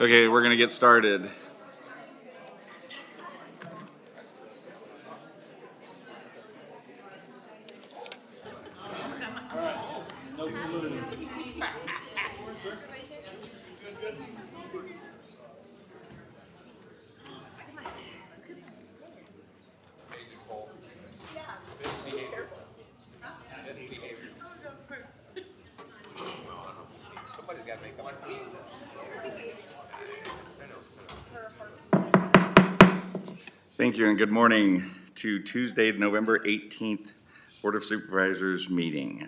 Okay, we're going to get started. Thank you and good morning to Tuesday, November 18th Board of Supervisors meeting.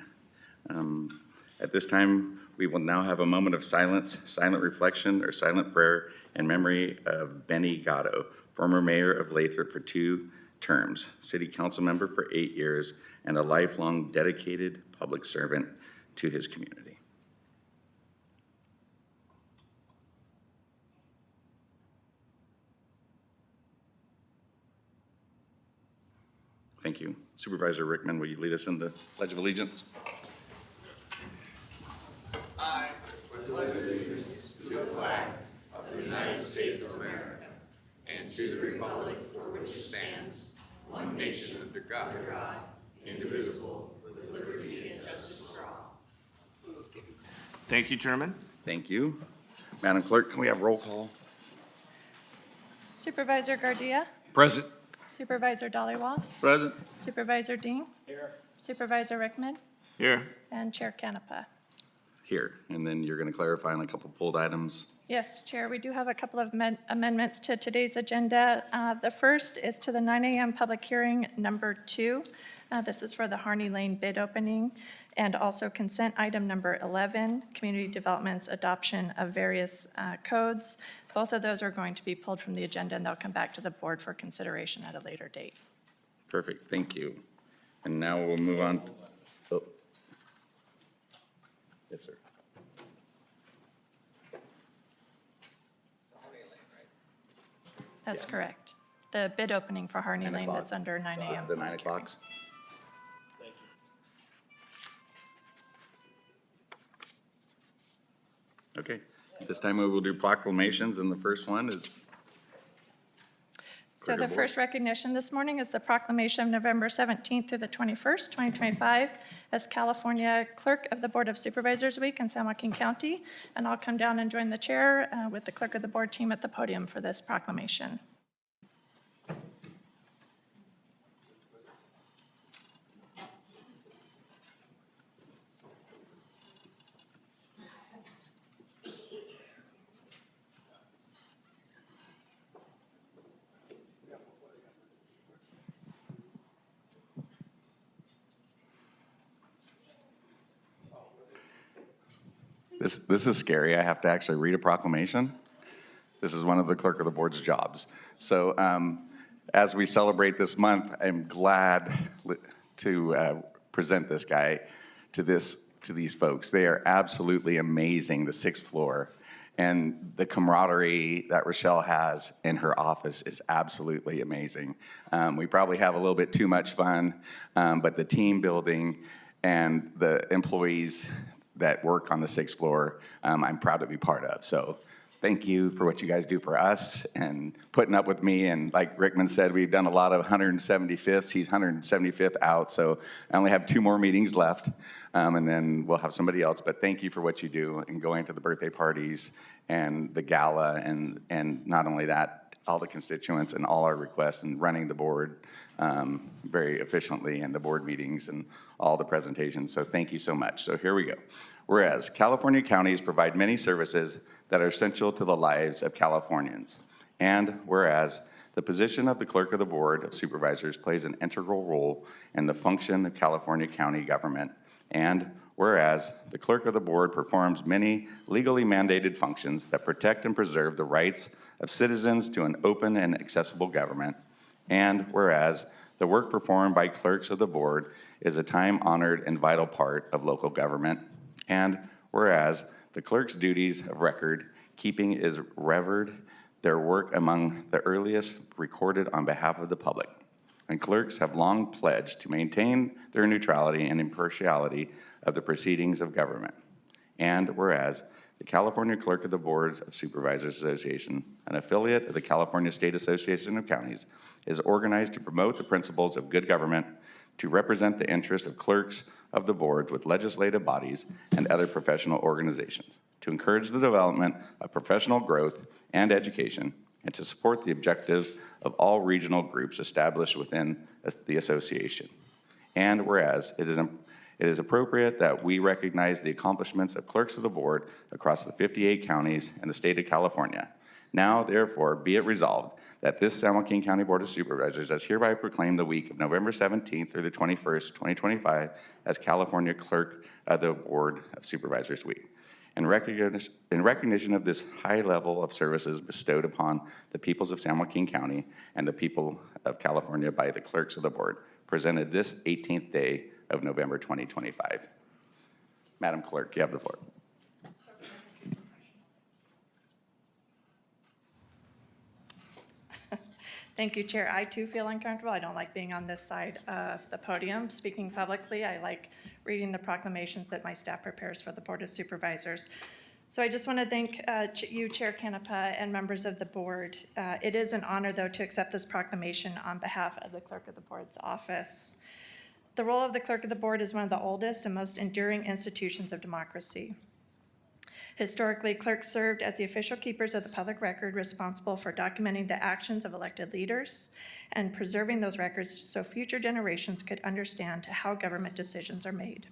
At this time, we will now have a moment of silence, silent reflection, or silent prayer in memory of Benny Gatto, former mayor of Lathrop for 2 terms, city council member for 8 years, and a lifelong dedicated public servant to his community. Thank you. Supervisor Rickman, will you lead us in the Pledge of Allegiance? I pledge allegiance to the flag of the United States of America and to the republic for which it stands, one nation under God, indivisible, with liberty and justice for all. Thank you, Chairman. Thank you. Madam Clerk, can we have roll call? Supervisor Gardia, Present. Supervisor Dollywall, Present. Supervisor Dean. Here. Supervisor Rickman, Here. and Chair Canepa. Here, and then you're going to clarify on a couple pulled items. Yes, Chair, we do have a couple of amendments to today's agenda. The first is to the 9 a.m. public hearing number 2. This is for the Harney Lane bid opening, and also consent item number 11, community development's adoption of various codes. Both of those are going to be pulled from the agenda, and they'll come back to the board for consideration at a later date. Perfect, thank you. And now we'll move on. Oh. Yes, sir. That's correct. The bid opening for Harney 9 Lane o'clock. that's under 9 a.m. The 9 public hearing. o'clocks. Okay, this time we will do proclamations, and the first one is. So the first recognition this morning is the proclamation of November 17th through the 21st, 2025, as California Clerk of the Board of Supervisors Week in San Joaquin County. And I'll come down and join the chair with the Clerk of the Board team at the podium for this proclamation. This is scary. I have to actually read a proclamation. This is one of the Clerk of the Board's jobs. So as we celebrate this month, I'm glad to present this guy to these folks. They are absolutely amazing, the 6th floor. And the camaraderie that Rochelle has in her office is absolutely amazing. We probably have a little bit too much fun, but the team building and the employees that work on the 6th floor, I'm proud to be part of. So thank you for what you guys do for us and putting up with me. And like Rickman said, we've done a lot of 175ths. He's 175th out, so I only have 2 more meetings left, and then we'll have somebody else. But thank you for what you do and going to the birthday parties and the gala, and not only that, all the constituents and all our requests, and running the board very efficiently, and the board meetings and all the presentations. So thank you so much. So here we go. Whereas California counties provide many services that are essential to the lives of Californians. And whereas the position of the Clerk of the Board of Supervisors plays an integral role in the function of California county government. And whereas the Clerk of the Board performs many legally mandated functions that protect and preserve the rights of citizens to an open and accessible government. And whereas the work performed by clerks of the board is a time-honored and vital part of local government. And whereas the clerk's duties of record keeping is revered, their work among the earliest recorded on behalf of the public. And clerks have long pledged to maintain their neutrality and impartiality of the proceedings of government. And whereas the California Clerk of the Board of Supervisors Association, an affiliate of the California State Association of Counties, is organized to promote the principles of good government, to represent the interest of clerks of the board with legislative bodies and other professional organizations, to encourage the development of professional growth and education, and to support the objectives of all regional groups established within the association. And whereas it is appropriate that we recognize the accomplishments of clerks of the board across the 58 counties in the state of California. Now, therefore, be it resolved that this San Joaquin County Board of Supervisors does hereby proclaim the week of November 17th through the 21st, 2025 as California Clerk of the Board of Supervisors Week. In recognition of this high level of services bestowed upon the peoples of San Joaquin County and the people of California by the clerks of the board, presented this 18th day of November 2025. Madam Clerk, you have the floor. Thank you, Chair. I too feel uncomfortable. I don't like being on this side of the podium, speaking publicly. I like reading the proclamations that my staff prepares for the Board of Supervisors. So I just want to thank you, Chair Canepa, and members of the board. It is an honor, though, to accept this proclamation on behalf of the Clerk of the Board's office. The role of the Clerk of the Board is one of the oldest and most enduring institutions of democracy. Historically, clerks served as the official keepers of the public record, responsible for documenting the actions of elected leaders and preserving those records so future generations could understand how government decisions are made.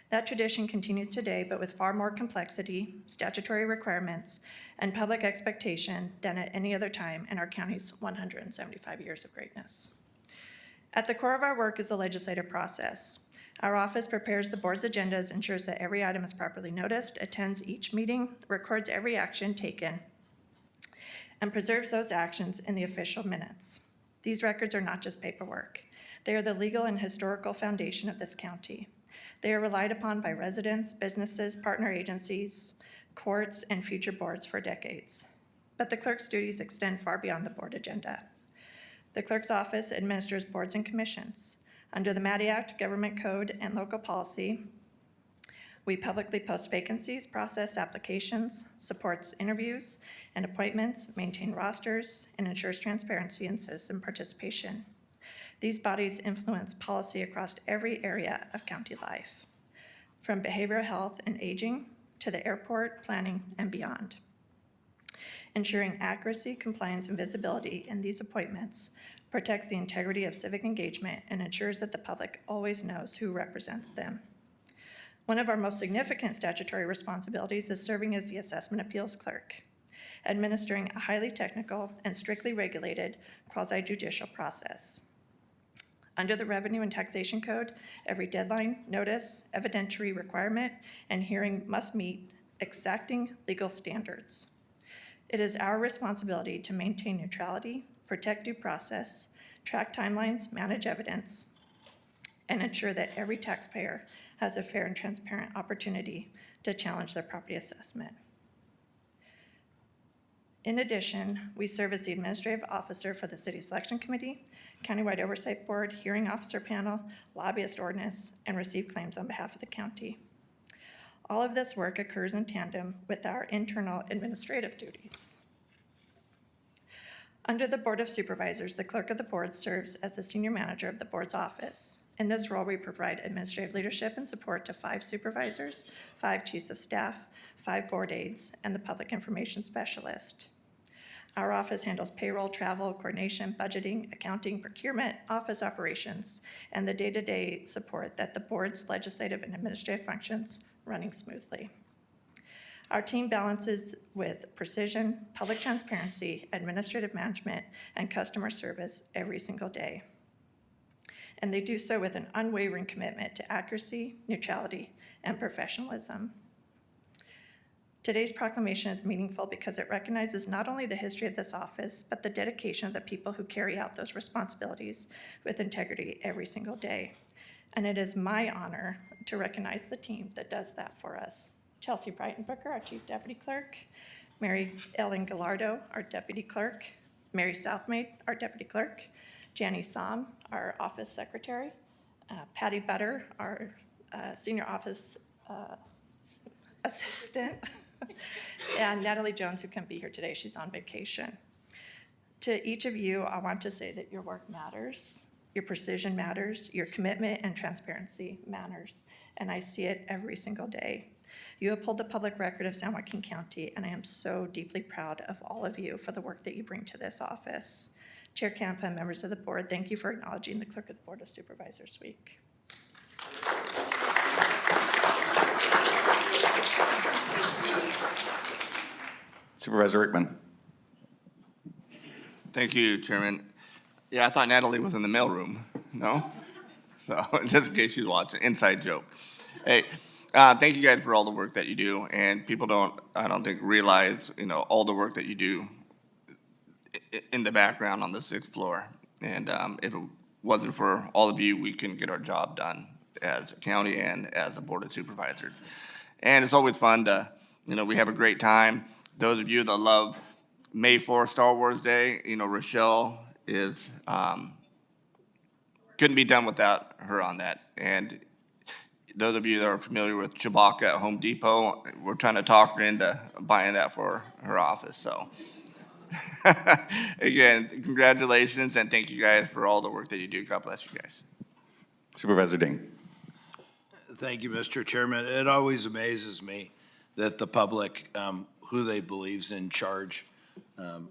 That tradition continues today, but with far more complexity, statutory requirements, and public expectation than at any other time in our county's 175 years of greatness. At the core of our work is the legislative process. Our office prepares the board's agendas, ensures that every item is properly noticed, attends each meeting, records every action taken, and preserves those actions in the official minutes. These records are not just paperwork. They are the legal and historical foundation of this county. They are relied upon by residents, businesses, partner agencies, courts, and future boards for decades. But the clerk's duties extend far beyond the board agenda. The clerk's office administers boards and commissions. Under the MADI Act, Government Code, and local policy, we publicly post vacancies, process applications, supports interviews and appointments, maintain rosters, and ensures transparency and citizen participation. These bodies influence policy across every area of county life, from behavioral health and aging to the airport, planning, and beyond. Ensuring accuracy, compliance, and visibility in these appointments protects the integrity of civic engagement and ensures that the public always knows who represents them. One of our most significant statutory responsibilities is serving as the assessment appeals clerk, administering a highly technical and strictly regulated quasi-judicial process. Under the Revenue and Taxation Code, every deadline, notice, evidentiary requirement, and hearing must meet exacting legal standards. It is our responsibility to maintain neutrality, protect due process, track timelines, manage evidence, and ensure that every taxpayer has a fair and transparent opportunity to challenge their property assessment. In addition, we serve as the administrative officer for the City Selection Committee, Countywide Oversight Board, Hearing Officer Panel, Lobbyist Ordinance, and receive claims on behalf of the county. All of this work occurs in tandem with our internal administrative duties. Under the Board of Supervisors, the Clerk of the Board serves as the senior manager of the board's office. In this role, we provide administrative leadership and support to 5 supervisors, 5 chiefs of staff, 5 board aides, and the public information specialist. Our office handles payroll, travel, coordination, budgeting, accounting, procurement, office operations, and the day-to-day support that the board's legislative and administrative functions running smoothly. Our team balances with precision, public transparency, administrative management, and customer service every single day. And they do so with an unwavering commitment to accuracy, neutrality, and professionalism. Today's proclamation is meaningful because it recognizes not only the history of this office, but the dedication of the people who carry out those responsibilities with integrity every single day. And it is my honor to recognize the team that does that for us. Chelsea Breitenbooker, our Chief Deputy Clerk, Mary Ellen Gallardo, our Deputy Clerk, Mary Southmaid, our Deputy Clerk, Janie Som, our Office Secretary, Patty Butter, our Senior Office Assistant, And Natalie Jones, who couldn't be here today, she's on vacation. To each of you, I want to say that your work matters, your precision matters, your commitment and transparency matters, and I see it every single day. You uphold the public record of San Joaquin County, and I am so deeply proud of all of you for the work that you bring to this office. Chair Campa and members of the board, thank you for acknowledging the Clerk of the Board of Supervisors Week. Supervisor Rickman. Thank you, Chairman. Yeah, I thought Natalie was in the mailroom. No? So, just in case she's watching, inside joke. Hey, thank you guys for all the work that you do, and people I don't think, realize, all the work that you do in the background on the 6th floor. And if it wasn't for all of you, we couldn't get our job done as a county and as a Board of Supervisors. And it's always fun to, we have a great time. Those of you that love May 4th, Star Wars Day, Rochelle is, couldn't be done without her on that. And those of you that are familiar with Chewbacca at Home Depot, we're trying to talk her into buying that for her office, so. Again, congratulations, and thank you guys for all the work that you do. God bless you guys. Supervisor Ding. Thank you, Mr. Chairman. It always amazes me that the public, who they believe's in charge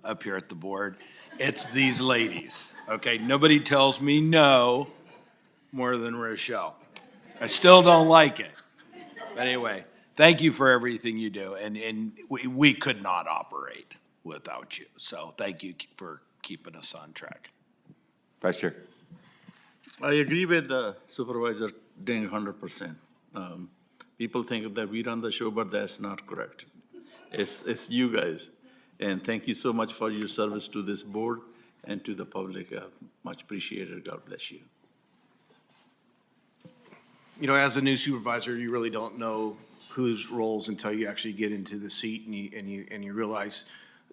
up here at the board, it's these ladies, okay? Nobody tells me no more than Rochelle. I still don't like it. But anyway, thank you for everything you do, and we could not operate without you. So thank you for keeping us on track. Vice Chair. I agree with the Supervisor Ding 100%. People think that we run the show, but that's not correct. It's you guys. And thank you so much for your service to this board and to the public. Much appreciated. God bless you. As a new supervisor, you really don't know whose roles until you actually get into the seat and you realize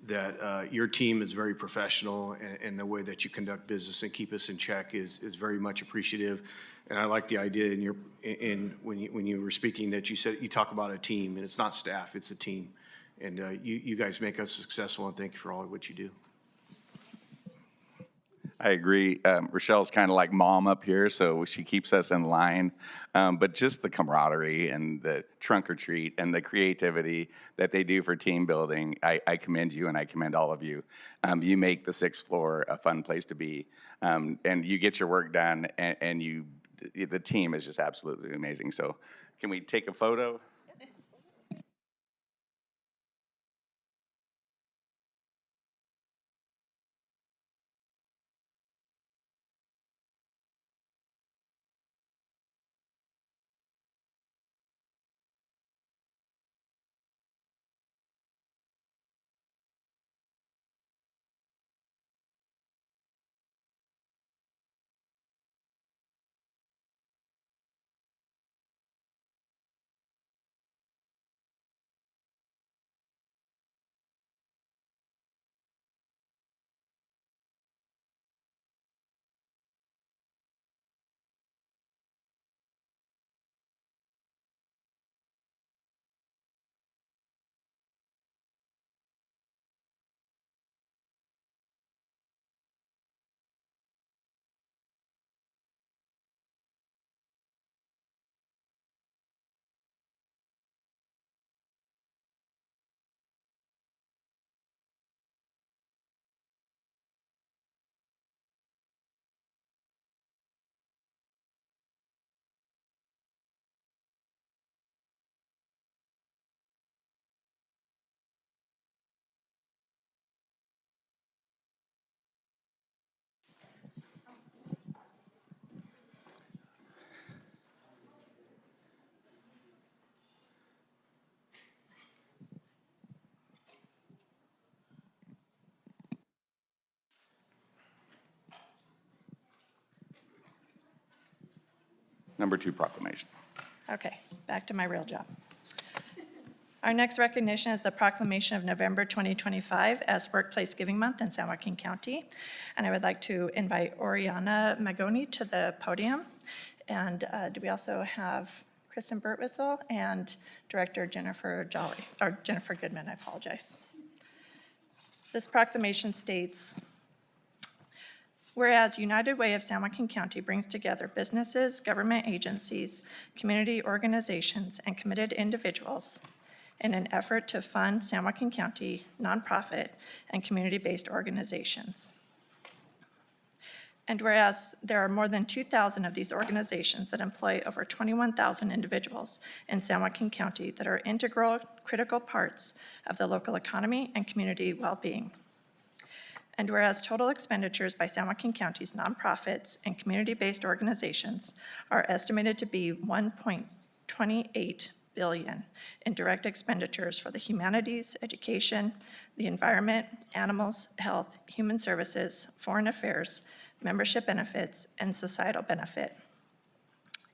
that your team is very professional, and the way that you conduct business and keep us in check is very much appreciative. And I like the idea when you were speaking that you talk about a team, and it's not staff, it's a team. And you guys make us successful, and thank you for all of what you do. I agree. Rochelle's kind of like mom up here, so she keeps us in line. But just the camaraderie and the trunk or treat and the creativity that they do for team building, I commend you, and I commend all of you. You make the 6th floor a fun place to be, and you get your work done, and the team is just absolutely amazing. So can we take a photo? Number 2, proclamation. Okay, back to my real job. Our next recognition is the proclamation of November 2025 as Workplace Giving Month in San Joaquin County. And I would like to invite Oriana Magoni to the podium. And do we also have Kristen Burtwithel, and Director Jennifer Goodman, I apologize. This proclamation states, whereas United Way of San Joaquin County brings together businesses, government agencies, community organizations, and committed individuals in an effort to fund San Joaquin County nonprofit and community-based organizations. And whereas there are more than 2,000 of these organizations that employ over 21,000 individuals in San Joaquin County that are integral, critical parts of the local economy and community well-being. And whereas total expenditures by San Joaquin County's nonprofits and community-based organizations are estimated to be $1.28 billion in direct expenditures for the humanities, education, the environment, animals, health, human services, foreign affairs, membership benefits, and societal benefit.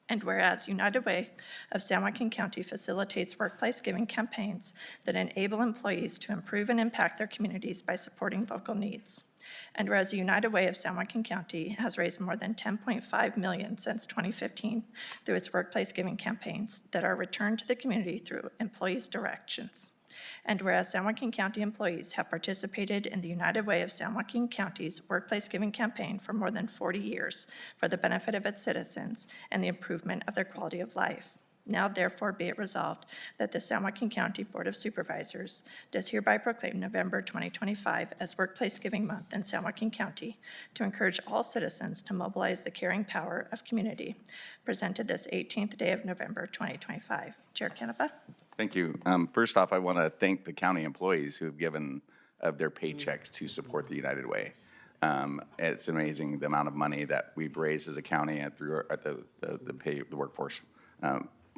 And whereas United Way of San Joaquin County facilitates workplace giving campaigns that enable employees to improve and impact their communities by supporting local needs. And whereas the United Way of San Joaquin County has raised more than $10.5 million since 2015 through its workplace giving campaigns that are returned to the community through employees' directions. And whereas San Joaquin County employees have participated in the United Way of San Joaquin County's workplace giving campaign for more than 40 years for the benefit of its citizens and the improvement of their quality of life. Now therefore be it resolved that the San Joaquin County Board of Supervisors does hereby proclaim November 2025 as Workplace Giving Month in San Joaquin County to encourage all citizens to mobilize the caring power of community, presented this 18th day of November 2025. Chair Canepa. Thank you. First off, I want to thank the county employees who have given of their paychecks to support the United Way. It's amazing the amount of money that we've raised as a county and through the workforce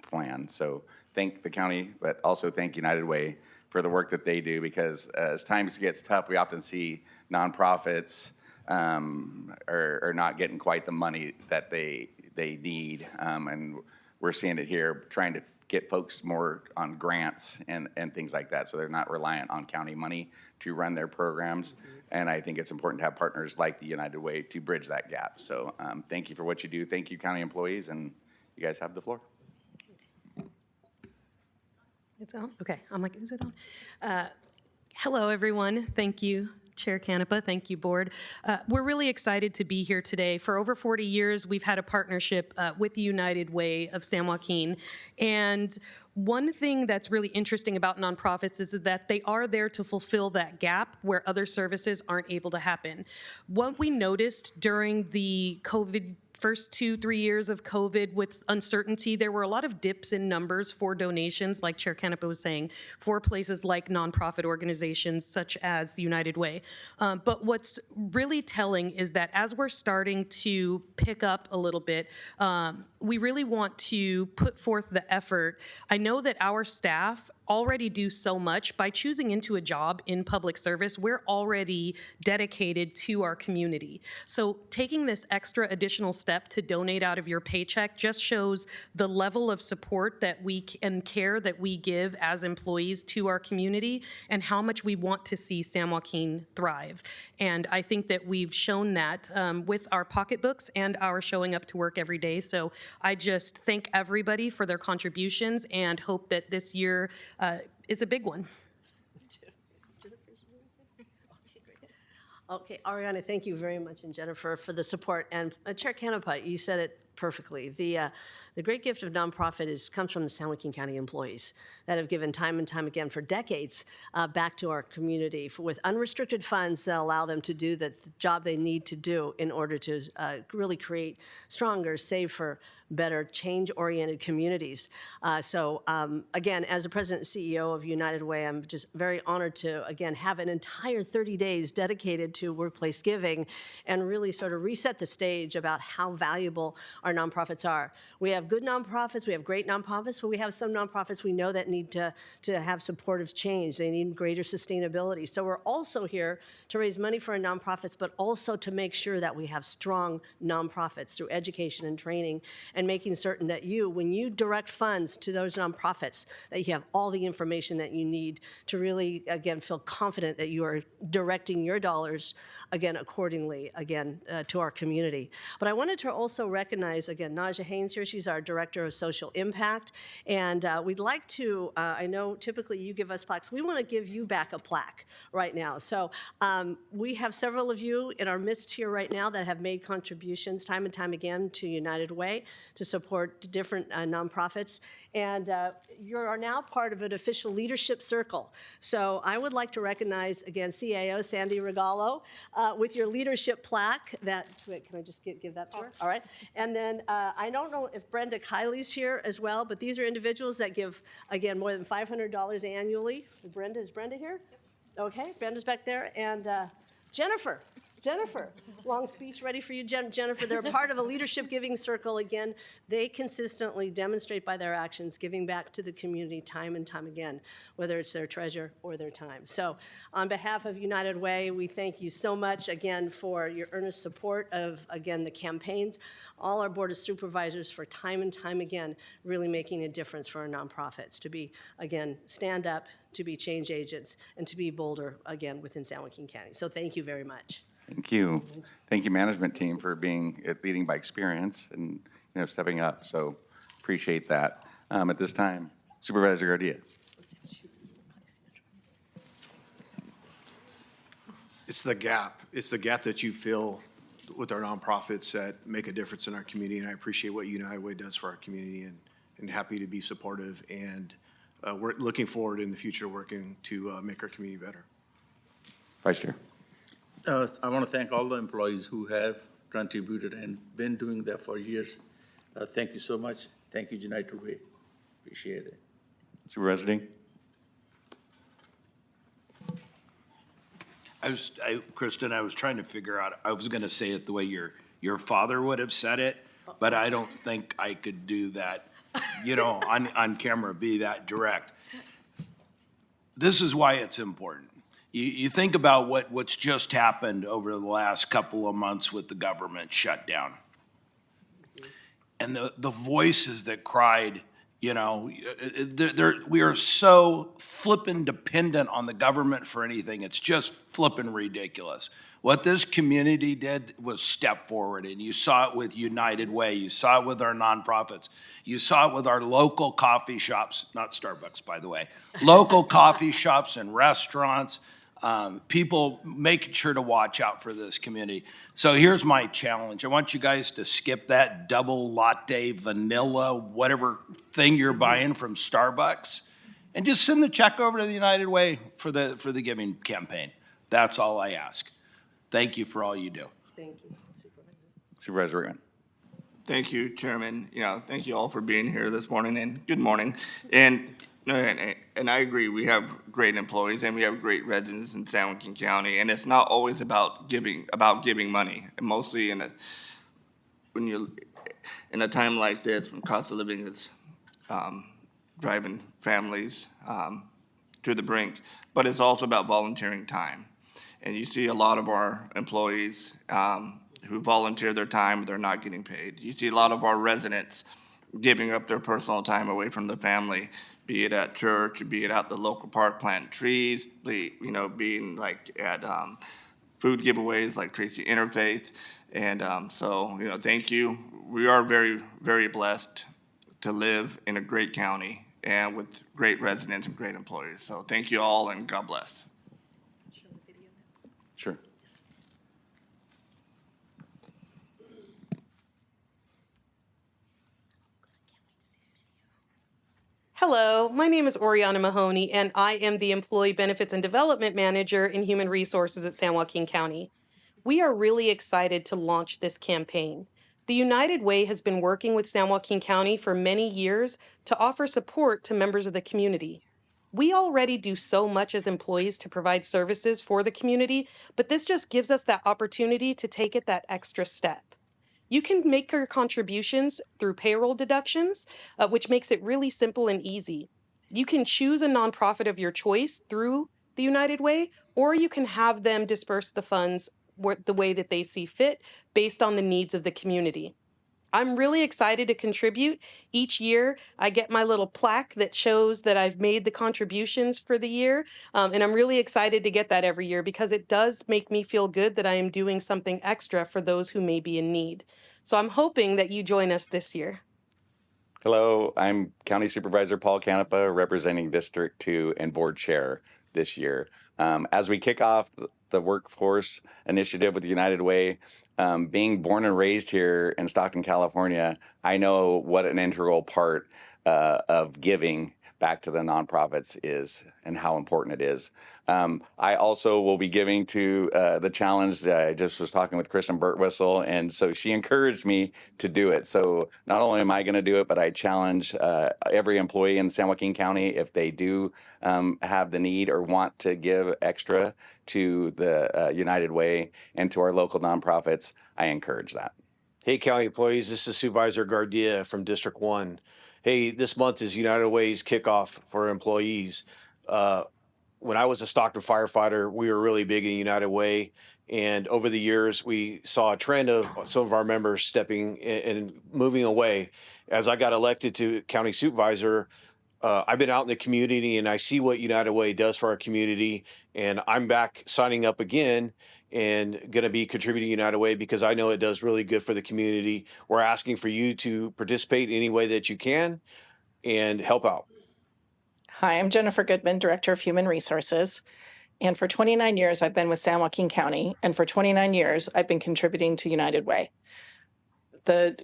plan. So thank the county, but also thank United Way for the work that they do, because as times gets tough, we often see nonprofits are not getting quite the money that they need, and we're seeing it here, trying to get folks more on grants and things like that, so they're not reliant on county money to run their programs. And I think it's important to have partners like the United Way to bridge that gap. So thank you for what you do. Thank you, county employees, and you guys have the floor. It's on? Okay. I'm like, is it on? Hello, everyone. Thank you, Chair Canepa. Thank you, Board. We're really excited to be here today. For over 40 years, we've had a partnership with the United Way of San Joaquin. And one thing that's really interesting about nonprofits is that they are there to fulfill that gap where other services aren't able to happen. What we noticed during the first 2-3 years of COVID with uncertainty, there were a lot of dips in numbers for donations, like Chair Canepa was saying, for places like nonprofit organizations such as the United Way. But what's really telling is that as we're starting to pick up a little bit, we really want to put forth the effort. I know that our staff already do so much. By choosing into a job in public service, we're already dedicated to our community. So taking this extra additional step to donate out of your paycheck just shows the level of support that and care that we give as employees to our community and how much we want to see San Joaquin thrive. And I think that we've shown that with our pocketbooks and our showing up to work every day. So I just thank everybody for their contributions and hope that this year is a big one. Okay, Ariana, thank you very much, and Jennifer, for the support. And Chair Canepa, you said it perfectly. The great gift of nonprofit comes from the San Joaquin County employees that have given time and time again for decades back to our community with unrestricted funds that allow them to do the job they need to do in order to really create stronger, safer, better, change-oriented communities. Again, as the president and CEO of United Way, I'm just very honored to, again, have an entire 30 days dedicated to workplace giving and really sort of reset the stage about how valuable our nonprofits are. We have good nonprofits, we have great nonprofits, but we have some nonprofits we know that need to have supportive change. They need greater sustainability. So we're also here to raise money for our nonprofits, but also to make sure that we have strong nonprofits through education and training, and making certain that when you direct funds to those nonprofits, that you have all the information that you need to really, again, feel confident that you are directing your dollars, again, accordingly, again, to our community. But I wanted to also recognize recognize, again, Naja Haynes here. She's our Director of Social Impact. And we'd like to, I know typically you give us plaques. We want to give you back a plaque right now. So we have several of you in our midst here right now that have made contributions time and time again to United Way to support different nonprofits. And you are now part of an official leadership circle. So I would like to recognize, again, CAO Sandy Regalo with your leadership plaque. That, wait, can I just give that to her? All right. And then I don't know if Brenda Kiley's here as well, but these are individuals that give, again, more than $500 annually. Brenda, is Brenda here? Okay, Brenda's back there. And Jennifer, long speech ready for you, Jennifer. They're part of a leadership giving circle. Again, they consistently demonstrate by their actions giving back to the community time and time again, whether it's their treasure or their time. So on behalf of United Way, we thank you so much again for your earnest support of, again, the campaigns, all our Board of Supervisors for time and time again really making a difference for our nonprofits to be, again, stand up, to be change agents, and to be bolder, again, within San Joaquin County. So thank you very much. Thank you. Thank you, management team, for leading by experience and, stepping up. So appreciate that. At this time, Supervisor Garcia. It's the gap. It's the gap that you fill with our nonprofits that make a difference in our community, and I appreciate what United Way does for our community, and happy to be supportive, and we're looking forward in the future working to make our community better. Vice Chair. I want to thank all the employees who have contributed and been doing that for years. Thank you so much. Thank you, United Way. Appreciate it. Supervisor Ding. Kristen, I was trying to figure out, I was going to say it the way your father would have said it, but I don't think I could do that, on camera, be that direct. This is why it's important. You think about what's just happened over the last couple of months with the government shutdown. And the voices that cried, we are so flippin' dependent on the government for anything. It's just flippin' ridiculous. What this community did was step forward, and you saw it with United Way. You saw it with our nonprofits. You saw it with our local coffee shops, not Starbucks, by the way, local coffee shops and restaurants. People making sure to watch out for this community. So here's my challenge. I want you guys to skip that double latte, vanilla, whatever thing you're buying from Starbucks, and just send the check over to the United Way for the giving campaign. That's all I ask. Thank you for all you do. Thank you, Supervisor Reagan. Thank you, Chairman. Thank you all for being here this morning, and good morning. And I agree, we have great employees and we have great residents in San Joaquin County, and it's not always about giving money. And mostly in a time like this, when cost of living is driving families to the brink, but it's also about volunteering time. And you see a lot of our employees who volunteer their time, they're not getting paid. You see a lot of our residents giving up their personal time away from the family, be it at church, be it at the local park planting trees, being like at food giveaways like Tracy Interfaith. And thank you. We are very, very blessed to live in a great county and with great residents and great employees. So thank you all, and God bless. Sure. Hello, my name is Oriana Mahoney, and I am the Employee Benefits and Development Manager in Human Resources at San Joaquin County. We are really excited to launch this campaign. The United Way has been working with San Joaquin County for many years to offer support to members of the community. We already do so much as employees to provide services for the community, but this just gives us that opportunity to take it that extra step. You can make your contributions through payroll deductions, which makes it really simple and easy. You can choose a nonprofit of your choice through the United Way, or you can have them disperse the funds the way that they see fit based on the needs of the community. I'm really excited to contribute. Each year, I get my little plaque that shows that I've made the contributions for the year. And I'm really excited to get that every year because it does make me feel good that I am doing something extra for those who may be in need. So I'm hoping that you join us this year. Hello, I'm County Supervisor Paul Canepa, representing District 2 and Board Chair this year. As we kick off the workforce initiative with United Way, being born and raised here in Stockton, California, I know what an integral part of giving back to the nonprofits is and how important it is. I also will be giving to the challenge. I just was talking with Kristen Birtwhistle, and so she encouraged me to do it. So not only am I going to do it, but I challenge every employee in San Joaquin County, if they do have the need or want to give extra to the United Way and to our local nonprofits, I encourage that. Hey, county employees, this is Supervisor Gardia from District 1. Hey, this month is United Way's kickoff for employees. When I was a Stockton firefighter, we were really big in United Way. And over the years, we saw a trend of some of our members stepping and moving away. As I got elected to county supervisor, I've been out in the community and I see what United Way does for our community. And I'm back signing up again and going to be contributing to United Way because I know it does really good for the community. We're asking for you to participate in any way that you can and help out. Hi, I'm Jennifer Goodman, Director of Human Resources. And for 29 years, I've been with San Joaquin County. And for 29 years, I've been contributing to United Way. The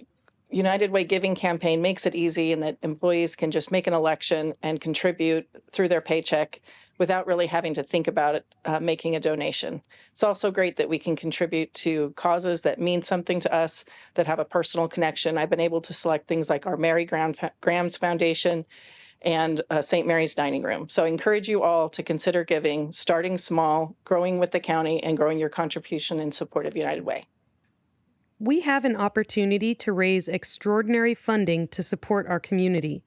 United Way Giving campaign makes it easy in that employees can just make an election and contribute through their paycheck without really having to think about it, making a donation. It's also great that we can contribute to causes that mean something to us, that have a personal connection. I've been able to select things like our Mary Grams Foundation and St. Mary's Dining Room. So I encourage you all to consider giving, starting small, growing with the county, and growing your contribution in support of United Way. We have an opportunity to raise extraordinary funding to support our community.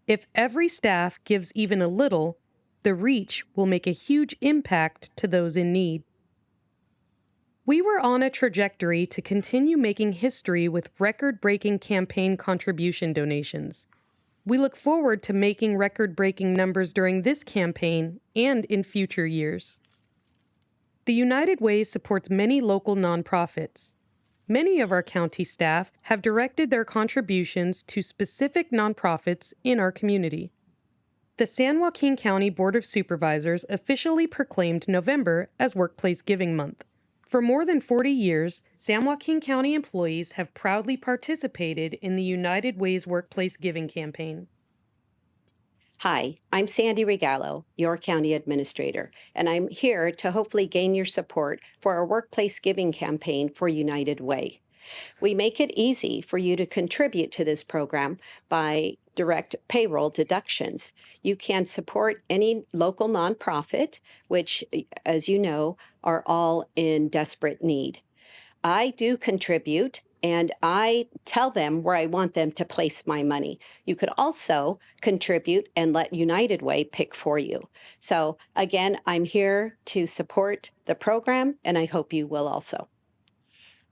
If every staff gives even a little, the reach will make a huge impact to those in need. We were on a trajectory to continue making history with record-breaking campaign contribution donations. We look forward to making record-breaking numbers during this campaign and in future years. The United Way supports many local nonprofits. Many of our county staff have directed their contributions to specific nonprofits in our community. The San Joaquin County Board of Supervisors officially proclaimed November as Workplace Giving Month. For more than 40 years, San Joaquin County employees have proudly participated in the United Way's Workplace Giving campaign. Hi, I'm Sandy Regalo, your county administrator, and I'm here to hopefully gain your support for our Workplace Giving campaign for United Way. We make it easy for you to contribute to this program by direct payroll deductions. You can support any local nonprofit, which, as you know, are all in desperate need. I do contribute, and I tell them where I want them to place my money. You could also contribute and let United Way pick for you. So again, I'm here to support the program, and I hope you will also.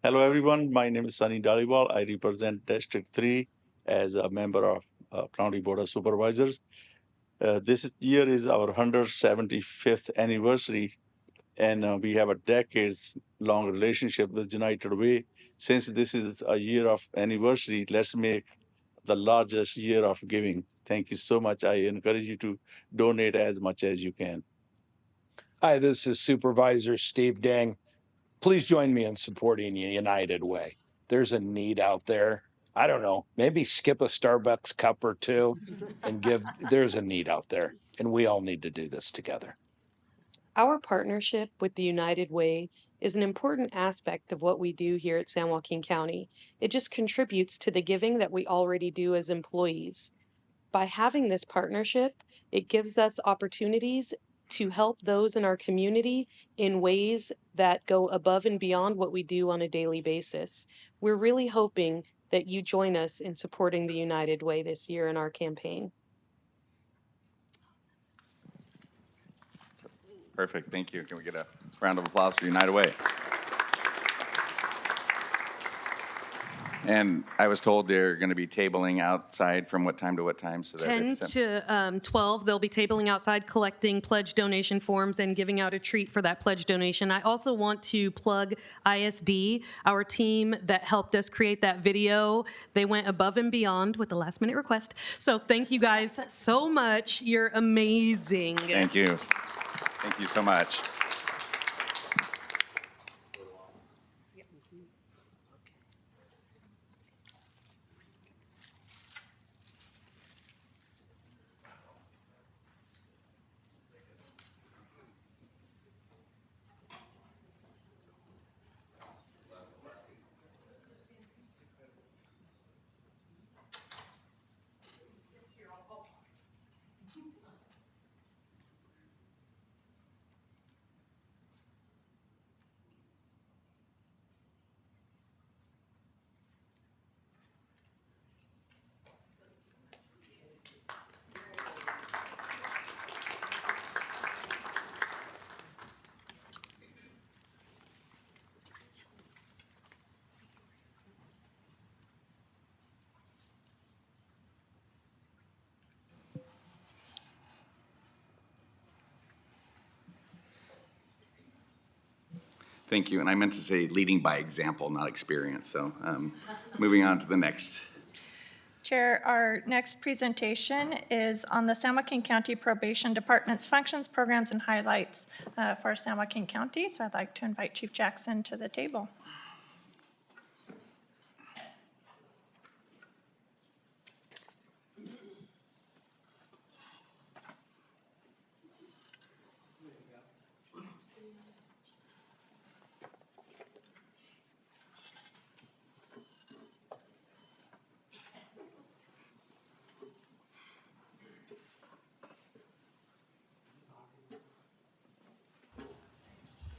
Hello, everyone. My name is Sunny Dhaliwal. I represent District 3 as a member of County Board of Supervisors. This year is our 175th anniversary, and we have a decades-long relationship with United Way. Since this is a year of anniversary, let's make the largest year of giving. Thank you so much. I encourage you to donate as much as you can. Hi, this is Supervisor Steve Dang. Please join me in supporting United Way. There's a need out there. I don't know, maybe skip a Starbucks cup or two and give, there's a need out there, and we all need to do this together. Our partnership with the United Way is an important aspect of what we do here at San Joaquin County. It just contributes to the giving that we already do as employees. By having this partnership, it gives us opportunities to help those in our community in ways that go above and beyond what we do on a daily basis. We're really hoping that you join us in supporting the United Way this year in our campaign. Perfect, thank you. Can we get a round of applause for United Way? And I was told they're going to be tabling outside from what time to what time? So that 10 if to 12, they'll be tabling outside, collecting pledge donation forms and giving out a treat for that pledge donation. I also want to plug ISD, our team that helped us create that video. They went above and beyond with the last minute request. So thank you guys so much. You're amazing. Thank you. Thank you so much. Thank you. And I meant to say leading by example, not experience. So moving on to the next. Chair, our next presentation is on the San Joaquin County Probation Department's functions, programs, and highlights for San Joaquin County. So I'd like to invite Chief Jackson to the table.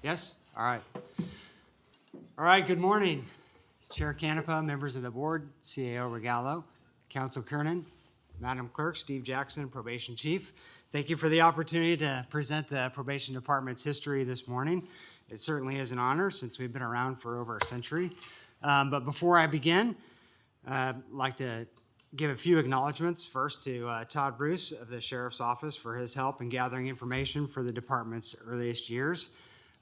Yes? All right. All right, good morning. Chair Canepa, members of the board, CAO Regalo, Council Kernan, Madam Clerk, Steve Jackson, Probation Chief. Thank you for the opportunity to present the Probation Department's history this morning. It certainly is an honor since we've been around for over a century. But before I begin, I'd like to give a few acknowledgments. First to Todd Bruce of the Sheriff's Office for his help in gathering information for the department's earliest years.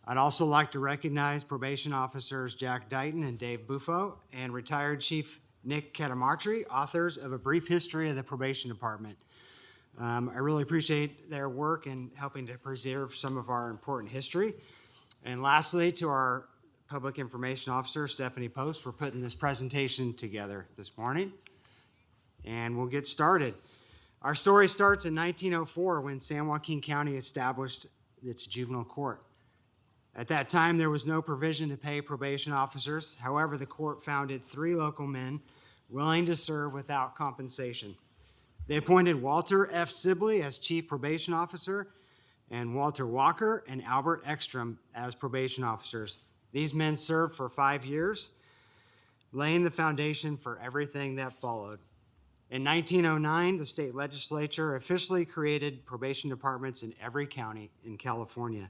I'd also like to recognize probation officers Jack Dighton and Dave Buffo and retired Chief Nick Catamartri, authors of A Brief History of the Probation Department. I really appreciate their work in helping to preserve some of our important history. And lastly, to our Public Information Officer, Stephanie Post, for putting this presentation together this morning. And we'll get started. Our story starts in 1904 when San Joaquin County established its juvenile court. At that time, there was no provision to pay probation officers. However, the court founded 3 local men willing to serve without compensation. They appointed Walter F. Sibley as chief probation officer and Walter Walker and Albert Ekstrom as probation officers. These men served for 5 years, laying the foundation for everything that followed. In 1909, the state legislature officially created probation departments in every county in California.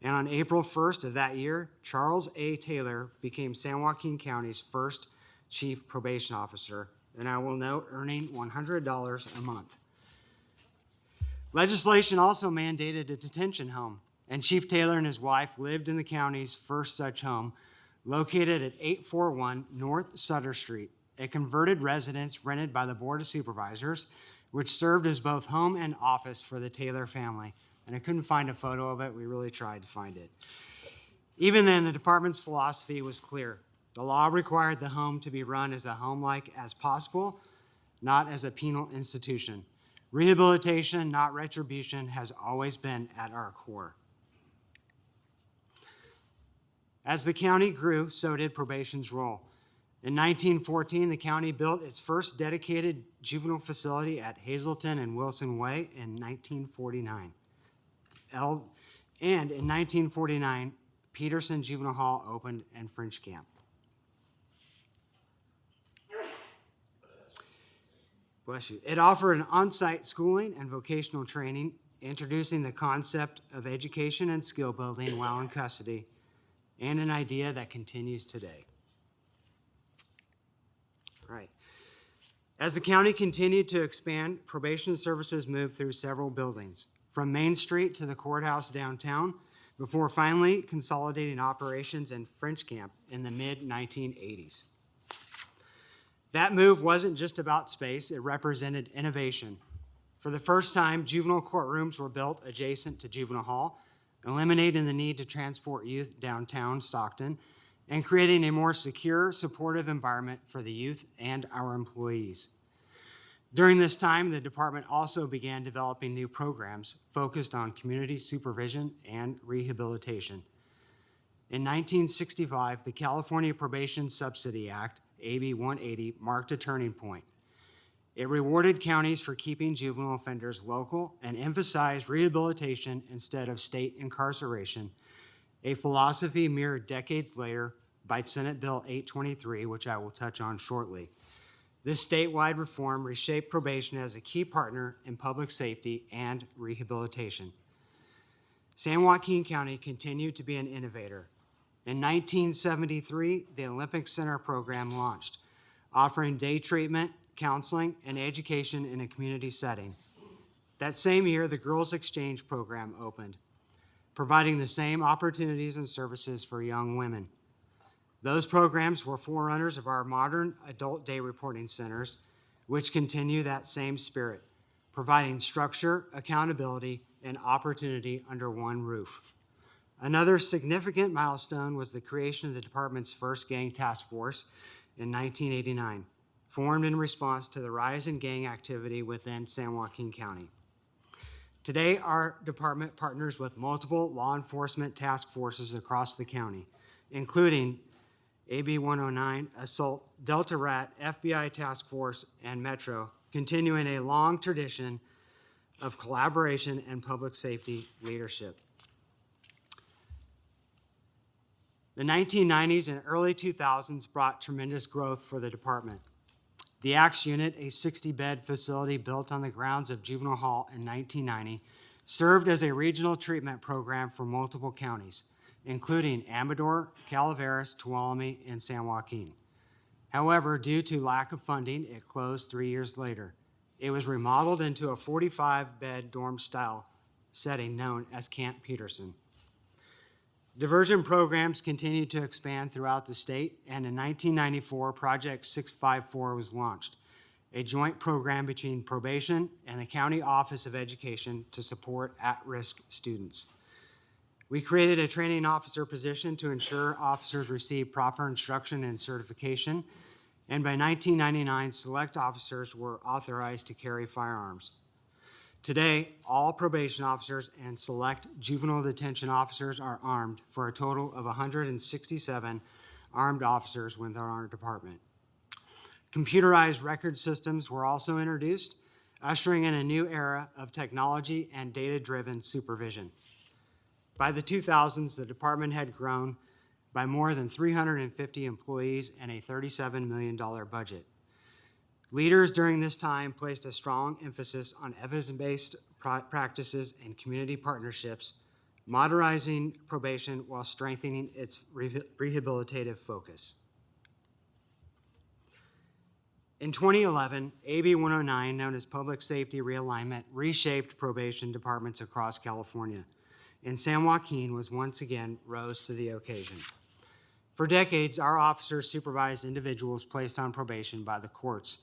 And on April 1st of that year, Charles A. Taylor became San Joaquin County's first chief probation officer, and I will note, earning $100 a month. Legislation also mandated a detention home, and Chief Taylor and his wife lived in the county's first such home, located at 841 North Sutter Street, a converted residence rented by the Board of Supervisors, which served as both home and office for the Taylor family. And I couldn't find a photo of it. We really tried to find it. Even then, the department's philosophy was clear. The law required the home to be run as a home-like as possible, not as a penal institution. Rehabilitation, not retribution, has always been at our core. As the county grew, so did probation's role. In 1914, the county built its first dedicated juvenile facility at Hazleton and Wilson Way in 1949. And in 1949, Peterson Juvenile Hall opened and French Camp. Bless you. It offered an on-site schooling and vocational training, introducing the concept of education and skill building while in custody, and an idea that continues today. right. As the county continued to expand, probation services moved through several buildings, from Main Street to the courthouse downtown, before finally consolidating operations in French Camp in the mid-1980s. That move wasn't just about space, it represented innovation. For the first time, juvenile courtrooms were built adjacent to Juvenile Hall, eliminating the need to transport youth downtown Stockton and creating a more secure, supportive environment for the youth and our employees. During this time, the department also began developing new programs focused on community supervision and rehabilitation. In 1965, the California Probation Subsidy Act, AB 180, marked a turning point. It rewarded counties for keeping juvenile offenders local and emphasized rehabilitation instead of state incarceration, a philosophy mirrored decades later by Senate Bill 823, which I will touch on shortly. This statewide reform reshaped probation as a key partner in public safety and rehabilitation. San Joaquin County continued to be an innovator. In 1973, the Olympic Center program launched, offering day treatment, counseling, and education in a community setting. That same year, the Girls Exchange program opened, providing the same opportunities and services for young women. Those programs were forerunners of our modern adult day reporting centers, which continue that same spirit, providing structure, accountability, and opportunity under one roof. Another significant milestone was the creation of the department's first gang task force in 1989, formed in response to the rise in gang activity within San Joaquin County. Today, our department partners with multiple law enforcement task forces across the county, including AB 109, Assault, Delta Rat, FBI Task Force, and Metro, continuing a long tradition of collaboration and public safety leadership. The 1990s and early 2000s brought tremendous growth for the department. The Axe Unit, a 60-bed facility built on the grounds of Juvenile Hall in 1990, served as a regional treatment program for multiple counties, including Amador, Calaveras, Tuolumne, and San Joaquin. However, due to lack of funding, it closed 3 years later. It was remodeled into a 45-bed dorm-style setting known as Camp Peterson. Diversion programs continued to expand throughout the state, and in 1994, Project 654 was launched, a joint program between probation and the County Office of Education to support at-risk students. We created a training officer position to ensure officers receive proper instruction and certification, and by 1999, select officers were authorized to carry firearms. Today, all probation officers and select juvenile detention officers are armed for a total of 167 armed officers within our department. Computerized record systems were also introduced, ushering in a new era of technology and data-driven supervision. By the 2000s, the department had grown by more than 350 employees and a $37 million budget. Leaders during this time placed a strong emphasis on evidence-based practices and community partnerships, modernizing probation while strengthening its rehabilitative focus. In 2011, AB 109, known as Public Safety Realignment, reshaped probation departments across California, and San Joaquin was once again rose to the occasion. For decades, our officers supervised individuals placed on probation by the courts,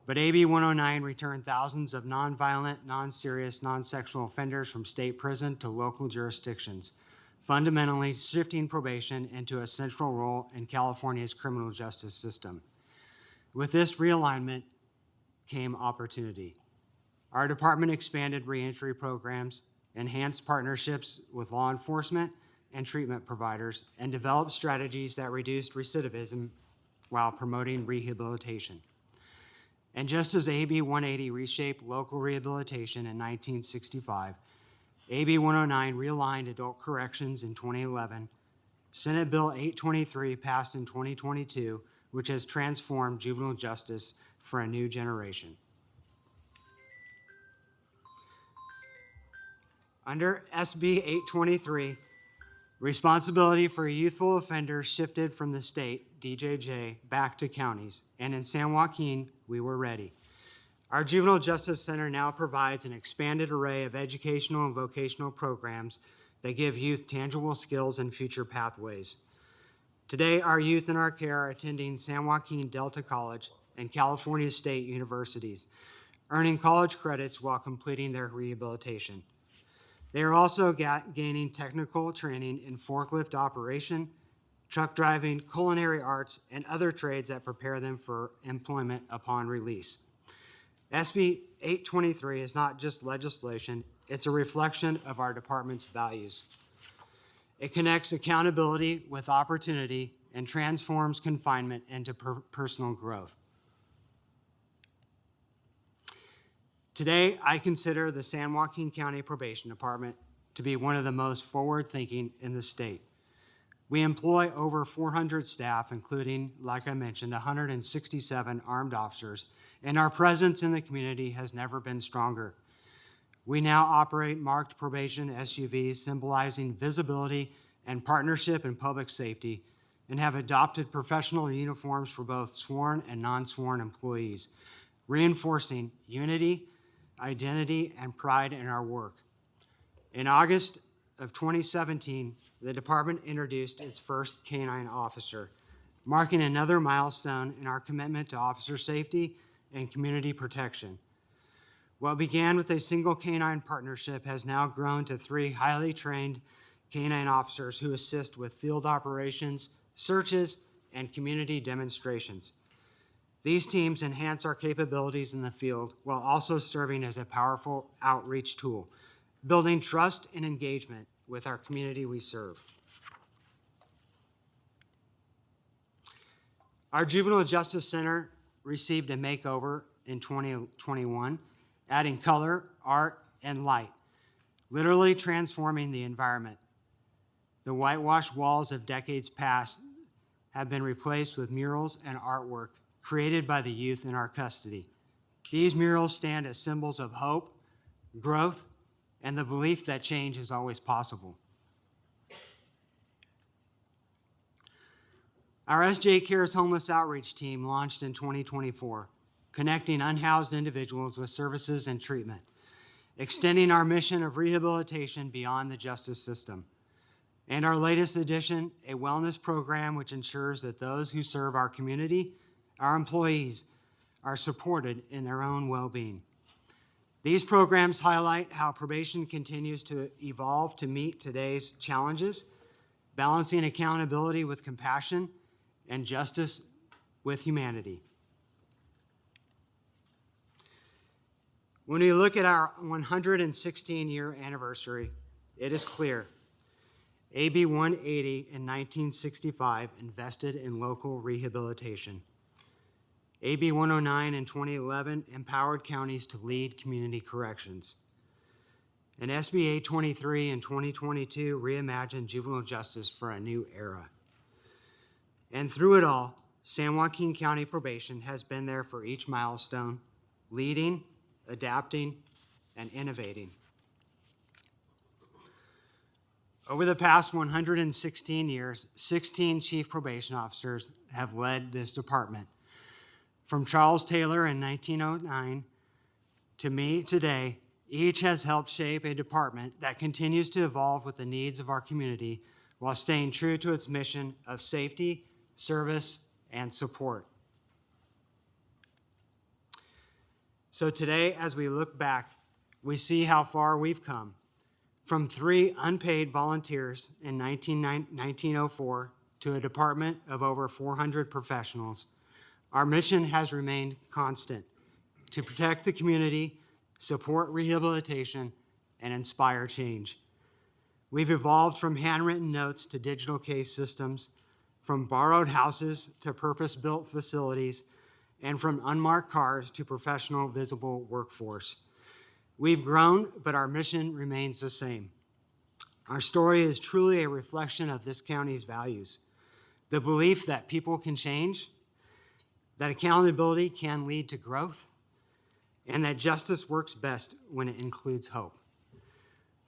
but AB 109 returned thousands of nonviolent, non-serious, non-sexual offenders from state prison to local jurisdictions, fundamentally shifting probation into a central role in California's criminal justice system. With this realignment came opportunity. Our department expanded reentry programs, enhanced partnerships with law enforcement and treatment providers, and developed strategies that reduced recidivism while promoting rehabilitation. And just as AB 180 reshaped local rehabilitation in 1965, AB 109 realigned adult corrections in 2011. Senate Bill 823 passed in 2022, which has transformed juvenile justice for a new generation. Under SB 823, Responsibility for youthful offenders shifted from the state, DJJ, back to counties, and in San Joaquin, we were ready. Our Juvenile Justice Center now provides an expanded array of educational and vocational programs that give youth tangible skills and future pathways. Today, our youth in our care are attending San Joaquin Delta College and California State Universities, earning college credits while completing their rehabilitation. They are also gaining technical training in forklift operation, truck driving, culinary arts, and other trades that prepare them for employment upon release. SB 823 is not just legislation, it's a reflection of our department's values. It connects accountability with opportunity and transforms confinement into personal growth. Today, I consider the San Joaquin County Probation Department to be one of the most forward-thinking in the state. We employ over 400 staff, including, like I mentioned, 167 armed officers, and our presence in the community has never been stronger. We now operate marked probation SUVs symbolizing visibility and partnership in public safety, and have adopted professional uniforms for both sworn and non-sworn employees, reinforcing unity, identity, and pride in our work. In August of 2017, the department introduced its first canine officer, marking another milestone in our commitment to officer safety and community protection. What began with a single canine partnership has now grown to 3 highly trained canine officers who assist with field operations, searches, and community demonstrations. These teams enhance our capabilities in the field while also serving as a powerful outreach tool, building trust and engagement with our community we serve. Our Juvenile Justice Center received a makeover in 2021, adding color, art, and light, literally transforming the environment. The whitewashed walls of decades past have been replaced with murals and artwork created by the youth in our custody. These murals stand as symbols of hope, growth, and the belief that change is always possible. Our SJ Cares Homeless Outreach Team launched in 2024, connecting unhoused individuals with services and treatment, extending our mission of rehabilitation beyond the justice system. And our latest addition, a wellness program which ensures that those who serve our community, our employees, are supported in their own well-being. These programs highlight how probation continues to evolve to meet today's challenges, balancing accountability with compassion and justice with humanity. When we look at our 116-year anniversary, it is clear AB 180 in 1965 invested in local rehabilitation. AB 109 in 2011 empowered counties to lead community corrections. And SB 823 in 2022 reimagined juvenile justice for a new era. And through it all, San Joaquin County Probation has been there for each milestone, leading, adapting, and innovating. Over the past 116 years, 16 chief probation officers have led this department. From Charles Taylor in 1909 to me today, each has helped shape a department that continues to evolve with the needs of our community while staying true to its mission of safety, service, and support. So today, as we look back, we see how far we've come. From 3 unpaid volunteers in 1904 to a department of over 400 professionals, our mission has remained constant: to protect the community, support rehabilitation, and inspire change. We've evolved from handwritten notes to digital case systems, from borrowed houses to purpose-built facilities, and from unmarked cars to professional, visible workforce. We've grown, but our mission remains the same. Our story is truly a reflection of this county's values: the belief that people can change, that accountability can lead to growth, and that justice works best when it includes hope.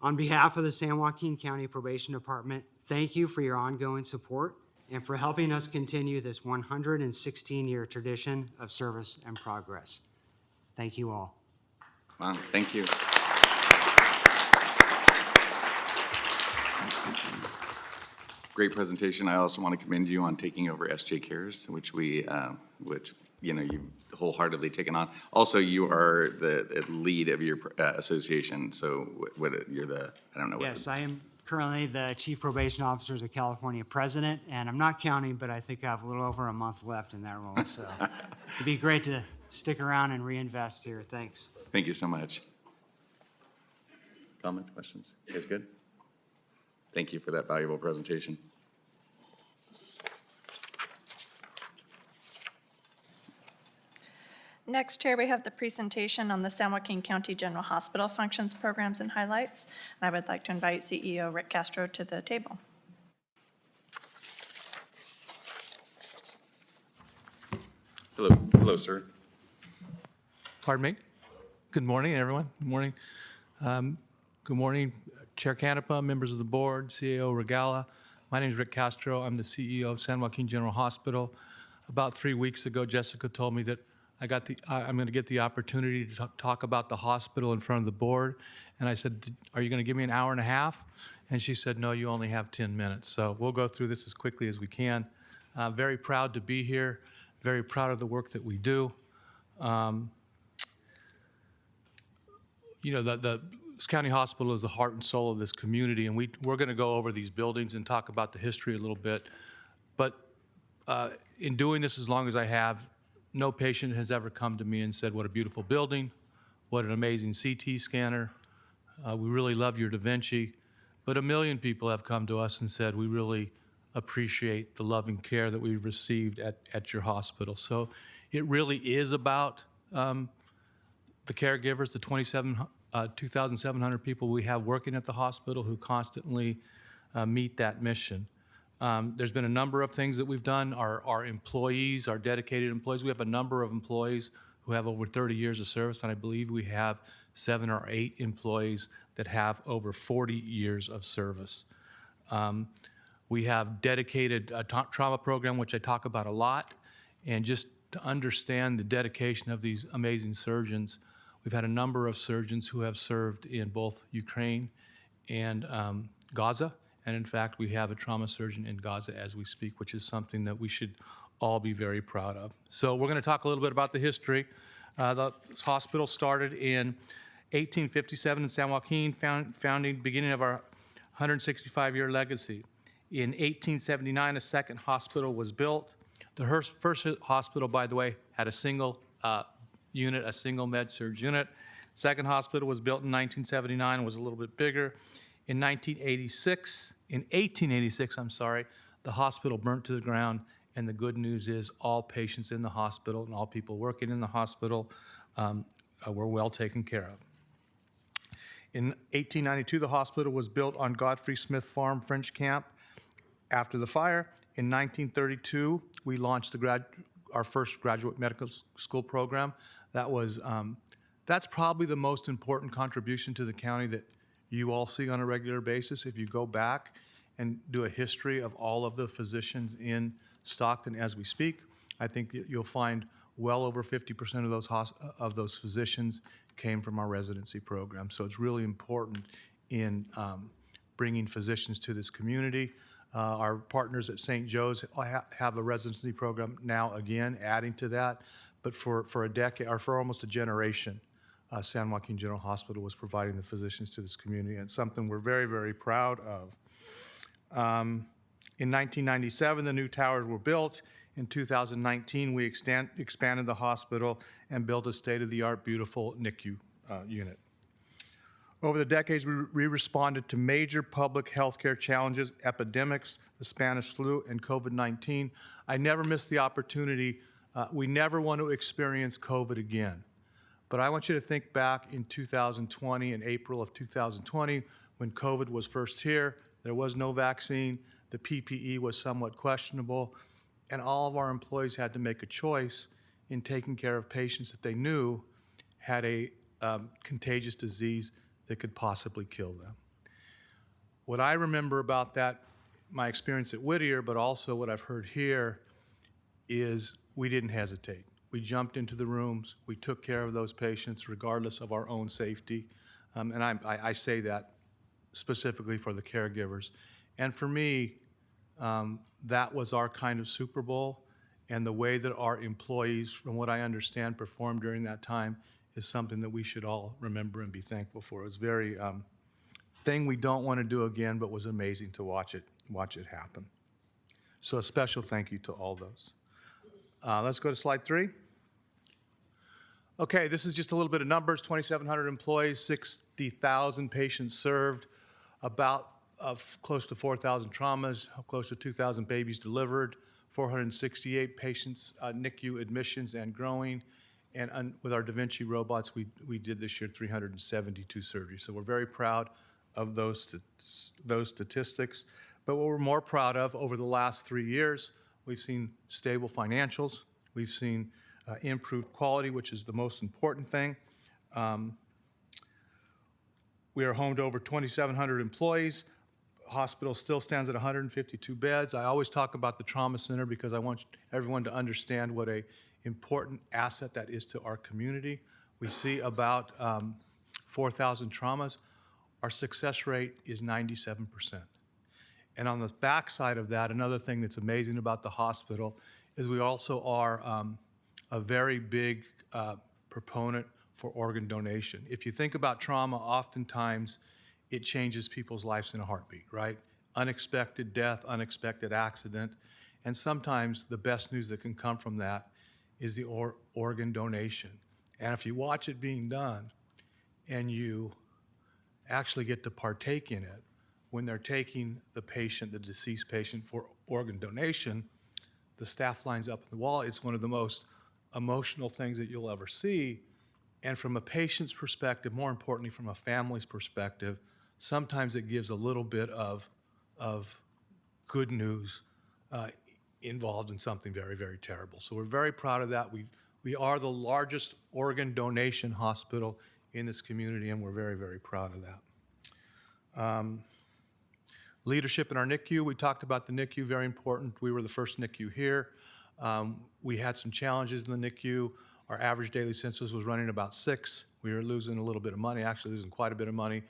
On behalf of the San Joaquin County Probation Department, thank you for your ongoing support and for helping us continue this 116-year tradition of service and progress. Thank you all. Wow, thank you. Great presentation. I also want to commend you on taking over SJ Cares, which you wholeheartedly taken on. Also, you are the lead of your association. So you're the, I don't know. Yes, I am currently the Chief Probation Officer of the California President, and I'm not counting, but I think I have a little over a month left in that role. So it'd be great to stick around and reinvest here. Thanks. Thank you so much. Comments, questions? You guys good? Thank you for that valuable presentation. Next, Chair, we have the presentation on the San Joaquin County General Hospital functions, programs, and highlights. And I would like to invite CEO Rick Castro to the table. Hello, sir. Pardon me? Good morning, everyone. Good morning. Good morning, Chair Canepa, members of the board, CAO Regala. My name is Rick Castro. I'm the CEO of San Joaquin General Hospital. About 3 weeks ago, Jessica told me that I'm going to get the opportunity to talk about the hospital in front of the board. And I said, are you going to give me an hour and a half? And she said, no, you only have 10 minutes. So we'll go through this as quickly as we can. Very proud to be here. Very proud of the work that we do. The county hospital is the heart and soul of this community, and we're going to go over these buildings and talk about the history a little bit. But in doing this as long as I have, no patient has ever come to me and said, what a beautiful building, what an amazing CT scanner, we really love your Da Vinci. But 1 million people have come to us and said, we really appreciate the loving care that we've received at your hospital. So it really is about the caregivers, the 2,700 people we have working at the hospital who constantly meet that mission. There's been a number of things that we've done. Our employees, our dedicated employees, we have a number of employees who have over 30 years of service, and I believe we have 7 or 8 employees that have over 40 years of service. We have dedicated trauma program, which I talk about a lot, and just to understand the dedication of these amazing surgeons, we've had a number of surgeons who have served in both Ukraine and Gaza. And in fact, we have a trauma surgeon in Gaza as we speak, which is something that we should all be very proud of. So we're going to talk a little bit about the history. The hospital started in 1857 in San Joaquin, founding beginning of our 165-year legacy. In 1879, a second hospital was built. The first hospital, by the way, had a single unit, a single med-surg unit. Second hospital was built in 1979 and was a little bit bigger. In 1886, the hospital burnt to the ground, and the good news is all patients in the hospital and all people working in the hospital were well taken care of. In 1892, the hospital was built on Godfrey Smith Farm, French Camp. After the fire, in 1932, we launched our first graduate medical school program. That's probably the most important contribution to the county that you all see on a regular basis. If you go back and do a history of all of the physicians in Stockton as we speak, I think you'll find well over 50% of those physicians came from our residency program. So it's really important in bringing physicians to this community. Our partners at St. Joe's have a residency program now again, adding to that. But for a decade, or for almost a generation, San Joaquin General Hospital was providing the physicians to this community, and it's something we're very, very proud of. In 1997, the new towers were built. In 2019, we expanded the hospital and built a state-of-the-art, beautiful NICU unit. Over the decades, we responded to major public health care challenges, epidemics, the Spanish flu, and COVID-19. I never missed the opportunity. We never want to experience COVID again. But I want you to think back in 2020, in April of 2020, when COVID was first here. There was no vaccine. The PPE was somewhat questionable. And all of our employees had to make a choice in taking care of patients that they knew had a contagious disease that could possibly kill them. What I remember about that my experience at Whittier, but also what I've heard here, is we didn't hesitate. We jumped into the rooms. We took care of those patients regardless of our own safety. And I say that specifically for the caregivers. And for me, that was our kind of Super Bowl. And the way that our employees, from what I understand, performed during that time is something that we should all remember and be thankful for. It was very thing we don't want to do again, but was amazing to watch it happen. So a special thank you to all those. Let's go to slide 3. Okay, this is just a little bit of numbers. 2,700 employees, 60,000 patients served, about close to 4,000 traumas, close to 2,000 babies delivered, 468 patients, NICU admissions and growing. And with our Da Vinci robots, we did this year 372 surgeries. So we're very proud of those statistics. But what we're more proud of over the last 3 years, we've seen stable financials. We've seen improved quality, which is the most important thing. We are home to over 2,700 employees. Hospital still stands at 152 beds. I always talk about the trauma center because I want everyone to understand what an important asset that is to our community. We see about 4,000 traumas. Our success rate is 97%. And on the backside of that, another thing that's amazing about the hospital is we also are a very big proponent for organ donation. If you think about trauma, oftentimes it changes people's lives in a heartbeat, right? Unexpected death, unexpected accident. And sometimes the best news that can come from that is the organ donation. And if you watch it being done and you actually get to partake in it, when they're taking the patient, the deceased patient, for organ donation, the staff lines up in the wall. It's one of the most emotional things that you'll ever see. And from a patient's perspective, more importantly from a family's perspective, sometimes it gives a little bit of good news involved in something very, very terrible. So we're very proud of that. We are the largest organ donation hospital in this community, and we're very, very proud of that. Leadership in our NICU, we talked about the NICU, very important. We were the first NICU here. We had some challenges in the NICU. Our average daily census was running about 6. We were losing a little bit of money, actually losing quite a bit of money.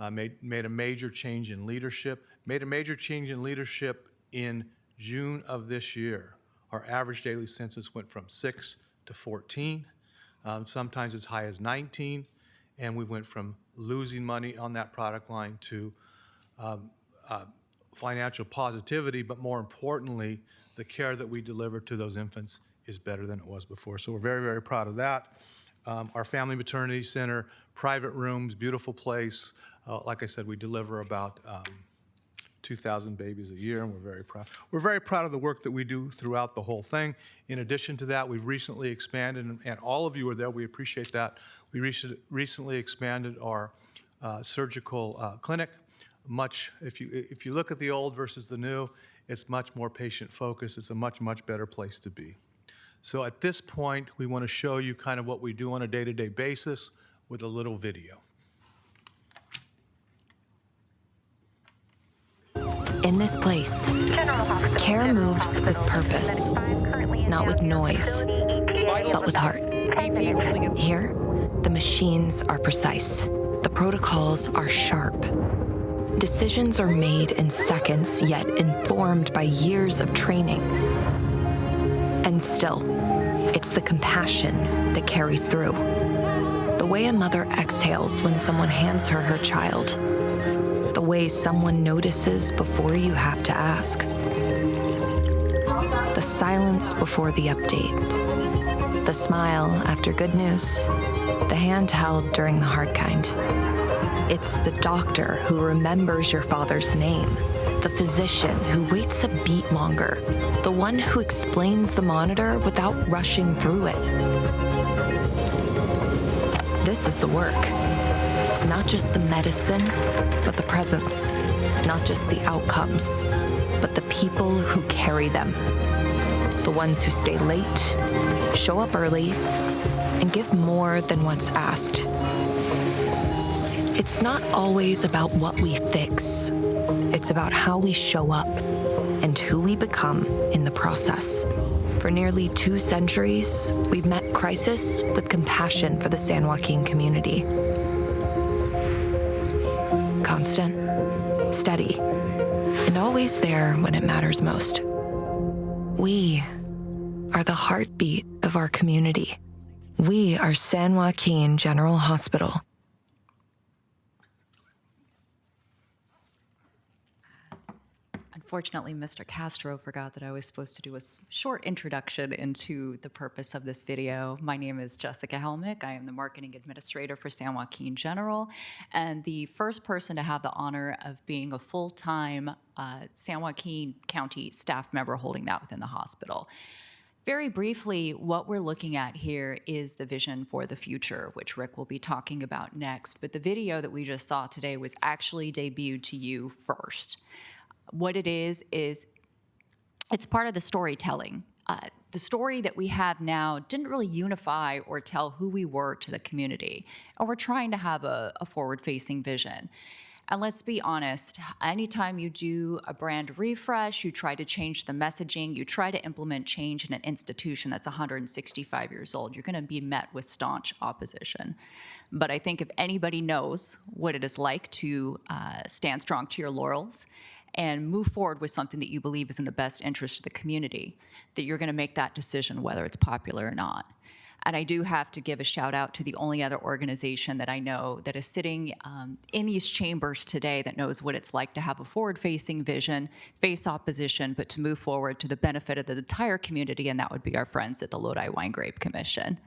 Made a major change in leadership. Made a major change in leadership in June of this year. Our average daily census went from 6 to 14, sometimes as high as 19, and we went from losing money on that product line to financial positivity, but more importantly, the care that we deliver to those infants is better than it was before. So we're very, very proud of that. Our family maternity center, private rooms, beautiful place. Like I said, we deliver about 2,000 babies a year, and we're very proud. We're very proud of the work that we do throughout the whole thing. In addition to that, we've recently expanded, and all of you are there, we appreciate that. We recently expanded our surgical clinic. If you look at the old versus the new, it's much more patient-focused. It's a much, much better place to be. So at this point, we want to show you kind of what we do on a day-to-day basis with a little video. In this place, care moves with purpose, not with noise, but with heart. Here, the machines are precise. The protocols are sharp. Decisions are made in seconds, yet informed by years of training. And still, it's the compassion that carries through. The way a mother exhales when someone hands her her child. The way someone notices before you have to ask. The silence before the update. The smile after good news. The hand held during the hard kind. It's the doctor who remembers your father's name. The physician who waits a beat longer. The one who explains the monitor without rushing through it. This is the work. Not just the medicine, but the presence. Not just the outcomes, but the people who carry them. The ones who stay late, show up early, and give more than what's asked. It's not always about what we fix. It's It's about how we show up and who we become in the process. For nearly 2 centuries, we've met crisis with compassion for the San Joaquin community. Constant, steady, and always there when it matters most. We are the heartbeat of our community. We are San Joaquin General Hospital. Unfortunately, Mr. Castro forgot that I was supposed to do a short introduction into the purpose of this video. My name is Jessica Helmick. I am the Marketing Administrator for San Joaquin General, and the first person to have the honor of being a full-time San Joaquin County staff member holding that within the hospital. Very briefly, what we're looking at here is the vision for the future, which Rick will be talking about next. But the video that we just saw today was actually debuted to you first. What it is it's part of the storytelling. The story that we have now didn't really unify or tell who we were to the community. And we're trying to have a forward-facing vision. And let's be honest, anytime you do a brand refresh, you try to change the messaging, you try to implement change in an institution that's 165 years old, you're gonna be met with staunch opposition. But I think if anybody knows what it is like to stand strong to your laurels and move forward with something that you believe is in the best interest of the community, that you're gonna make that decision whether it's popular or not. And I do have to give a shout out to the only other organization that I know that is sitting in these chambers today that knows what it's like to have a forward-facing vision, face opposition, but to move forward to the benefit of the entire community, and that would be our friends at the Lodi Wine Grape Commission.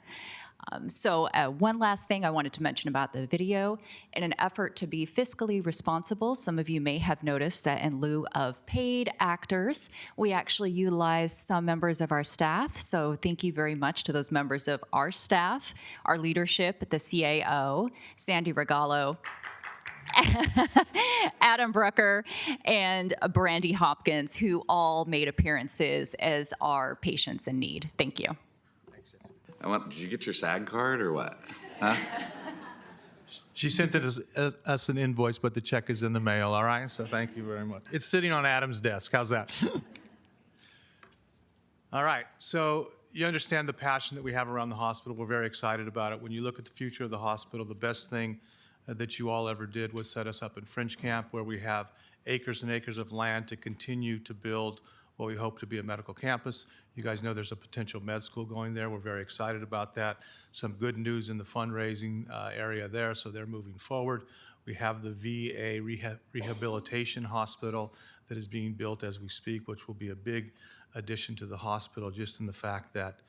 So one last thing I wanted to mention about the video. In an effort to be fiscally responsible, some of you may have noticed that in lieu of paid actors, we actually utilized some members of our staff. So thank you very much to those members of our staff, our leadership, the CAO, Sandy Regalo, Adam Brucker, and Brandy Hopkins, who all made appearances as our patients in need. Thank you. Did you get your SAG card or what? Huh? She sent it as us an invoice, but the check is in the mail, all right? So thank you very much. It's sitting on Adam's desk. How's that? All right, so you understand the passion that we have around the hospital. We're very excited about it. When you look at the future of the hospital, the best thing that you all ever did was set us up in French Camp, where we have acres and acres of land to continue to build what we hope to be a medical campus. You guys know there's a potential med school going there. We're very excited about that. Some good news in the fundraising area there, so they're moving forward. We have the VA rehabilitation hospital that is being built as we speak, which will be a big addition to the hospital, just in the fact that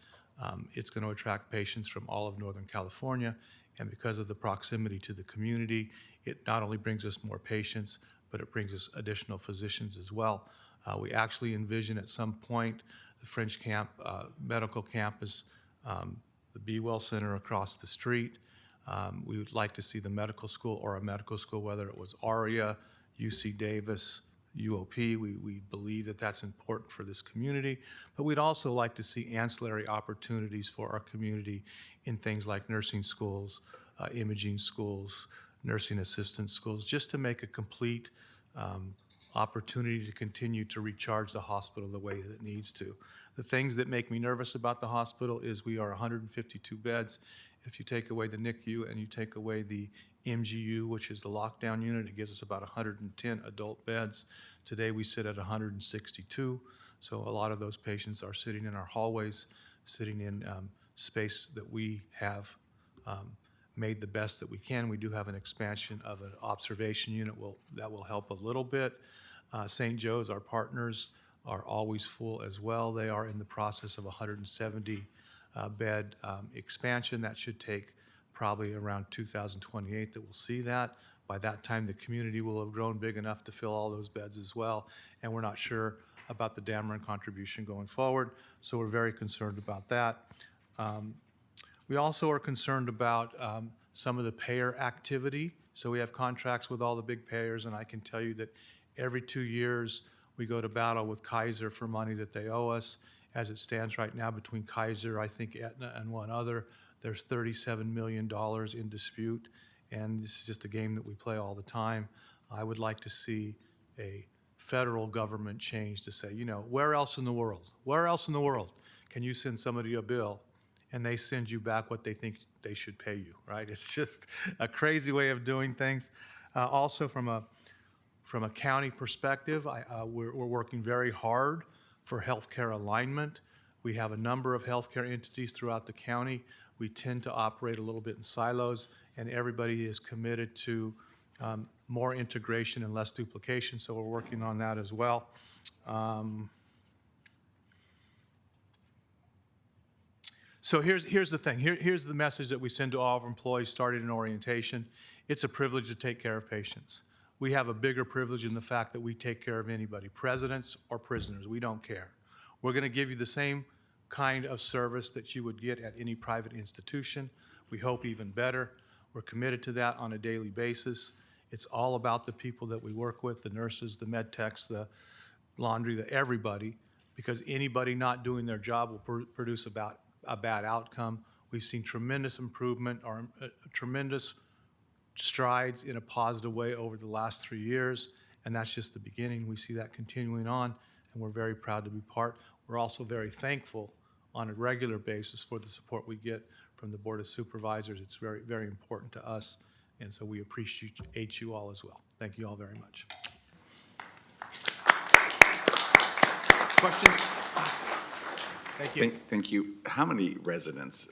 it's going to attract patients from all of Northern California. And because of the proximity to the community, it not only brings us more patients, but it brings us additional physicians as well. We actually envision at some point the French Camp Medical Campus, the Be Well Center across the street. We would like to see the medical school or a medical school, whether it was ARIA, UC Davis, UOP. We believe that that's important for this community. But we'd also like to see ancillary opportunities for our community in things like nursing schools, imaging schools, nursing assistant schools, just to make a complete opportunity to continue to recharge the hospital the way that it needs to. The things that make me nervous about the hospital is we are 152 beds. If you take away the NICU and you take away the MGU, which is the lockdown unit, it gives us about 110 adult beds. Today we sit at 162, so a lot of those patients are sitting in our hallways, sitting in space that we have made the best that we can. We do have an expansion of an observation unit that will help a little bit. St. Joe's, our partners, are always full as well. They are in the process of a 170 bed expansion. That should take probably around 2028 that we'll see that. By that time, the community will have grown big enough to fill all those beds as well. And we're not sure about the Dameron contribution going forward, so we're very concerned about that. We also are concerned about some of the payer activity. So we have contracts with all the big payers, and I can tell you that every 2 years we go to battle with Kaiser for money that they owe us. As it stands right now, between Kaiser, I think Aetna, and one other, there's $37 million in dispute, and this is just a game that we play all the time. I would like to see a federal government change to say, where else in the world can you send somebody a bill and they send you back what they think they should pay you, right? It's just a crazy way of doing things. Also, from a county perspective, we're working very hard for healthcare alignment. We have a number of healthcare entities throughout the county. We tend to operate a little bit in silos, and everybody is committed to more integration and less duplication, so we're working on that as well. So here's the thing. Here's the message that we send to all of our employees starting in orientation. It's a privilege to take care of patients. We have a bigger privilege in the fact that we take care of anybody, presidents or prisoners. We don't care. We're going to give you the same kind of service that you would get at any private institution. We hope even better. We're committed to that on a daily basis. It's all about the people that we work with, the nurses, the med techs, the laundry, everybody, because anybody not doing their job will produce a bad outcome. We've seen tremendous improvement or tremendous strides in a positive way over the last 3 years, and that's just the beginning. We see that continuing on, and we're very proud to be part. We're also very thankful on a regular basis for the support we get from the Board of Supervisors. It's very, very important to us, and so we appreciate you all as well. Thank you all very much. Questions? Thank you. Thank you. How many residents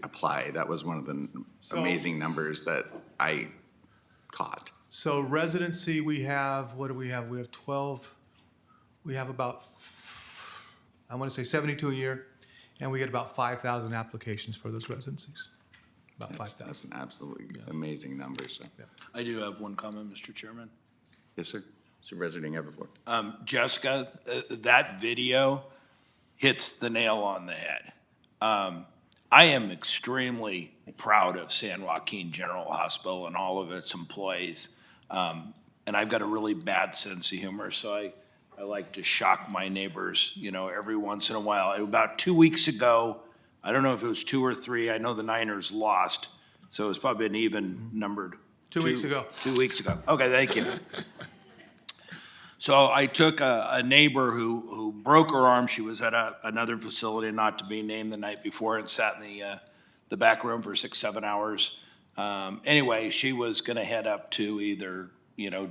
apply? That was one of the amazing numbers that I caught. So residency, we have, what do we have? We have 12, we have about, I want to say 72 a year, and we get about 5,000 applications for those residencies. About 5,000. That's an absolutely amazing number. So. Yeah. I do have one comment, Mr. Chairman. Yes, sir. Supervisor Ding, have the floor. Jessica, that video hits the nail on the head. I am extremely proud of San Joaquin General Hospital and all of its employees. And I've got a really bad sense of humor, so I like to shock my neighbors, every once in a while. About 2 weeks ago, I don't know if it was 2 or 3, I know the Niners lost, so it was probably an even numbered. 2 weeks ago. 2 weeks ago. Okay, thank you. So I took a neighbor who broke her arm. She was at another facility, not to be named, the night before, and sat in the back room for 6-7 hours. Anyway, she was going to head up to either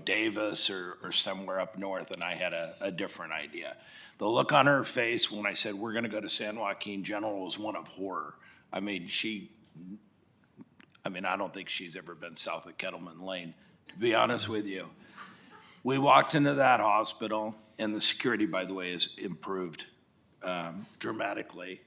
Davis or somewhere up north, and I had a different idea. The look on her face when I said we're going to go to San Joaquin General was one of horror. I don't think she's ever been south of Kettleman Lane, to be honest with you. We walked into that hospital, and the security, by the way, has improved dramatically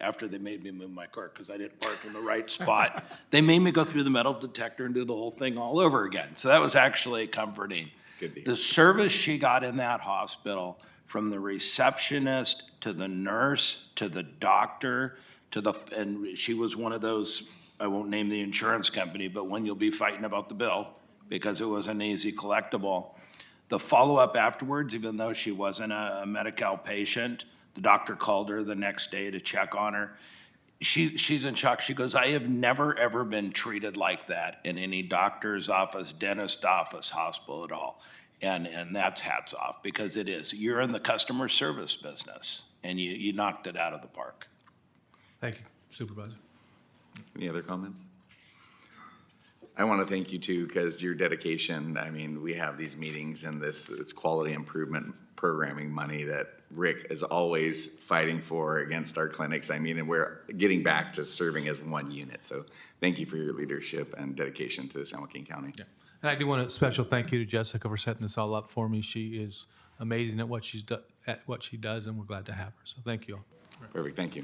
after they made me move my car because I didn't park in the right spot. They made me go through the metal detector and do the whole thing all over again. So that was actually comforting. Good to hear. The service she got in that hospital, from the receptionist to the nurse to the doctor and she was one of those, I won't name the insurance company, but when you'll be fighting about the bill, because it was an easy collectible. The follow-up afterwards, even though she wasn't a Medi-Cal patient, the doctor called her the next day to check on her. She's in shock. She goes, I have never, ever been treated like that in any doctor's office, dentist office, hospital at all. And that's hats off, because it is. You're in the customer service business, and you knocked it out of the park. Thank you, Supervisor. Any other comments? I want to thank you too, because your dedication, we have these meetings and this quality improvement programming money that Rick is always fighting for against our clinics. And we're getting back to serving as one unit. So thank you for your leadership and dedication to San Joaquin County. Yeah. And I do want a special thank you to Jessica for setting this all up for me. She is amazing at what she does, and we're glad to have her. So thank you all. Perfect, thank you.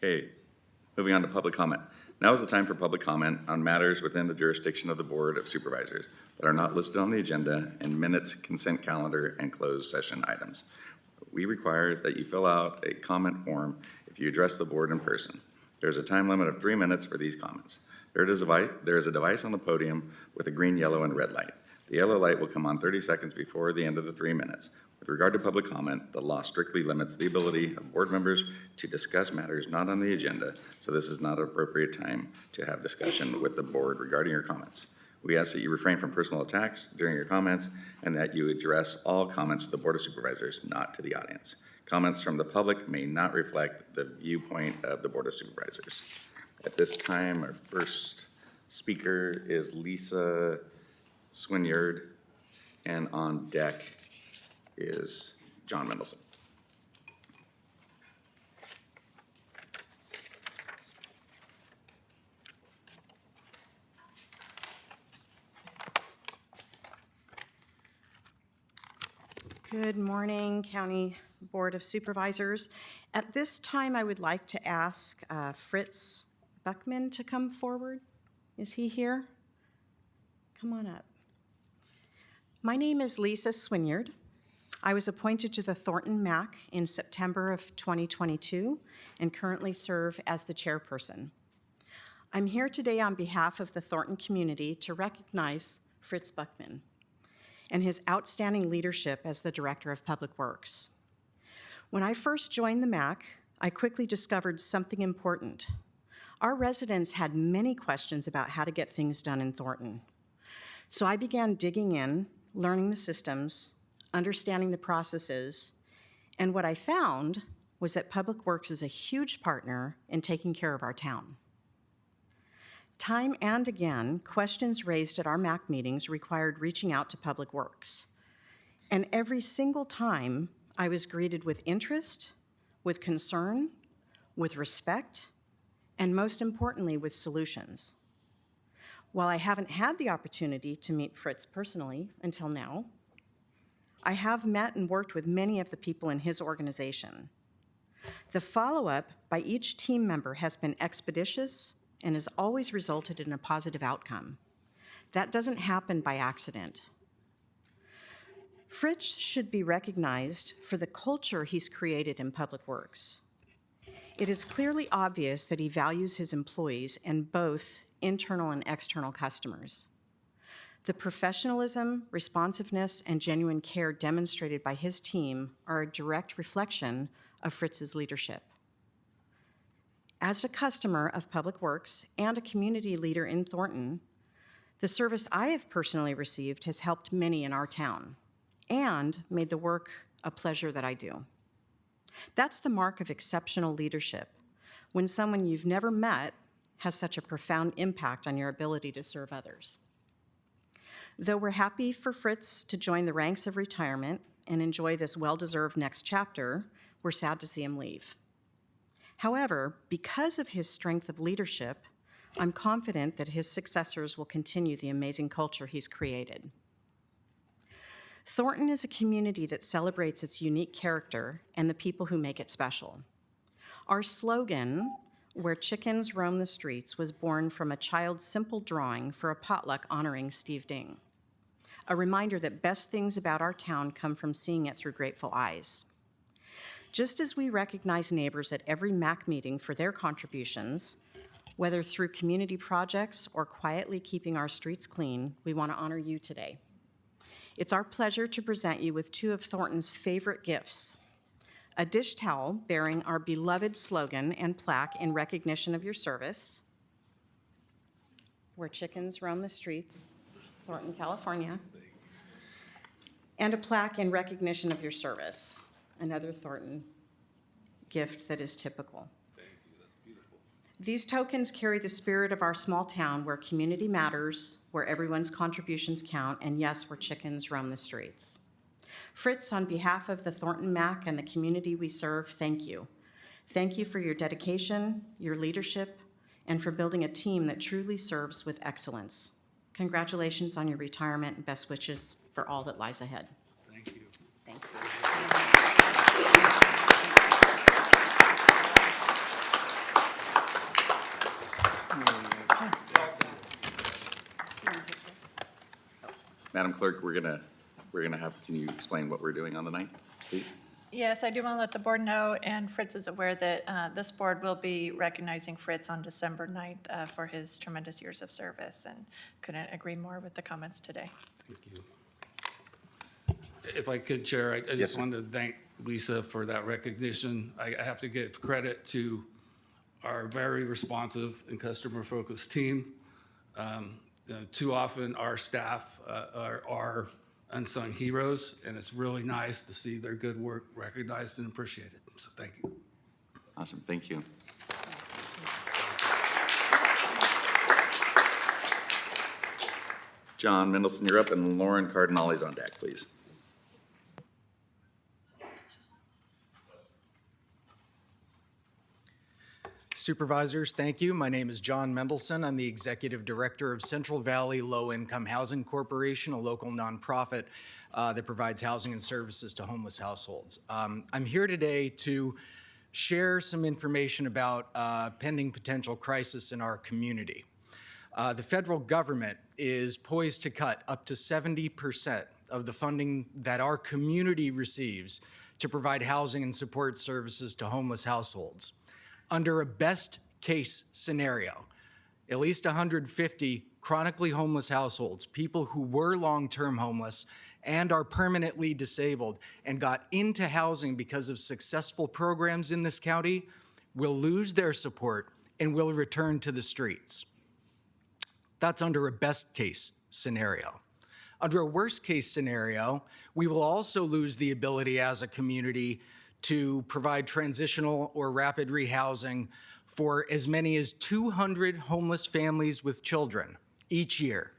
Okay, moving on to public comment. Now is the time for public comment on matters within the jurisdiction of the Board of Supervisors that are not listed on the agenda and minutes, consent calendar, and closed session items. We require that you fill out a comment form if you address the board in person. There's a time limit of 3 minutes for these comments. There is a device on the podium with a green, yellow, and red light. The yellow light will come on 30 seconds before the end of the 3 minutes. With regard to public comment, the law strictly limits the ability of board members to discuss matters not on the agenda, so this is not an appropriate time to have discussion with the board regarding your comments. We ask that you refrain from personal attacks during your comments and that you address all comments to the Board of Supervisors, not to the audience. Comments from the public may not reflect the viewpoint of the Board of Supervisors. At this time, our first speaker is Lisa Swinyard, and on deck is John Mendelson. Good morning, County Board of Supervisors. At this time, I would like to ask Fritz Buckman to come forward. Is he here? Come on up. My name is Lisa Swinyard. I was appointed to the Thornton MAC in September of 2022 and currently serve as the chairperson. I'm here today on behalf of the Thornton community to recognize Fritz Buckman and his outstanding leadership as the Director of Public Works. When I first joined the MAC, I quickly discovered something important. Our residents had many questions about how to get things done in Thornton. So I began digging in, learning the systems, understanding the processes, and what I found was that Public Works is a huge partner in taking care of our town. Time and again, questions raised at our MAC meetings required reaching out to Public Works. And every single time, I was greeted with interest, with concern, with respect, and most importantly, with solutions. While I haven't had the opportunity to meet Fritz personally until now, I have met and worked with many of the people in his organization. The follow-up by each team member has been expeditious and has always resulted in a positive outcome. That doesn't happen by accident. Fritz should be recognized for the culture he's created in Public Works. It is clearly obvious that he values his employees and both internal and external customers. The professionalism, responsiveness, and genuine care demonstrated by his team are a direct reflection of Fritz's leadership. As a customer of Public Works and a community leader in Thornton, the service I have personally received has helped many in our town and made the work a pleasure that I do. That's the mark of exceptional leadership, when someone you've never met has such a profound impact on your ability to serve others. Though we're happy for Fritz to join the ranks of retirement and enjoy this well-deserved next chapter, we're sad to see him leave. However, because of his strength of leadership, I'm confident that his successors will continue the amazing culture he's created. Thornton is a community that celebrates its unique character and the people who make it special. Our slogan, "Where Chickens Roam the Streets," was born from a child's simple drawing for a potluck honoring Steve Ding, a reminder that best things about our town come from seeing it through grateful eyes. Just as we recognize neighbors at every MAC meeting for their contributions, whether through community projects or quietly keeping our streets clean, we want to honor you today. It's our pleasure to present you with two of Thornton's favorite gifts: a dish towel bearing our beloved slogan and plaque in recognition of your service, "Where Chickens Roam the Streets, Thornton, California," and a plaque in recognition of your service, another Thornton gift that is typical. Thank you, that's beautiful. These tokens carry the spirit of our small town where community matters, where everyone's contributions count, and yes, where chickens roam the streets. Fritz, on behalf of the Thornton MAC and the community we serve, thank you. Thank you for your dedication, your leadership, and for building a team that truly serves with excellence. Congratulations on your retirement and best wishes for all that lies ahead. Thank you. Thank you. Madam Clerk, we're gonna have, can you explain what we're doing on the night, please? Yes, I do want to let the board know, and Fritz is aware that this board will be recognizing Fritz on December 9th for his tremendous years of service, and couldn't agree more with the comments today. Thank you. If I could, Chair, I Yes, just sir. wanted to thank Lisa for that recognition. I have to give credit to our very responsive and customer-focused team. Too often, our staff are unsung heroes, and it's really nice to see their good work recognized and appreciated. So thank you. Awesome, thank you. John Mendelson, you're up, and Lauren Cardinale's on deck, please. Supervisors, thank you. My name is John Mendelson. I'm the Executive Director of Central Valley Low Income Housing Corporation, a local nonprofit that provides housing and services to homeless households. I'm here today to share some information about pending potential crisis in our community. The federal government is poised to cut up to 70% of the funding that our community receives to provide housing and support services to homeless households. Under a best-case scenario, at least 150 chronically homeless households, people who were long-term homeless and are permanently disabled and got into housing because of successful programs in this county, will lose their support and will return to the streets. That's under a best-case scenario. Under a worst-case scenario, we will also lose the ability as a community to provide transitional or rapid rehousing for as many as 200 homeless families with children each year.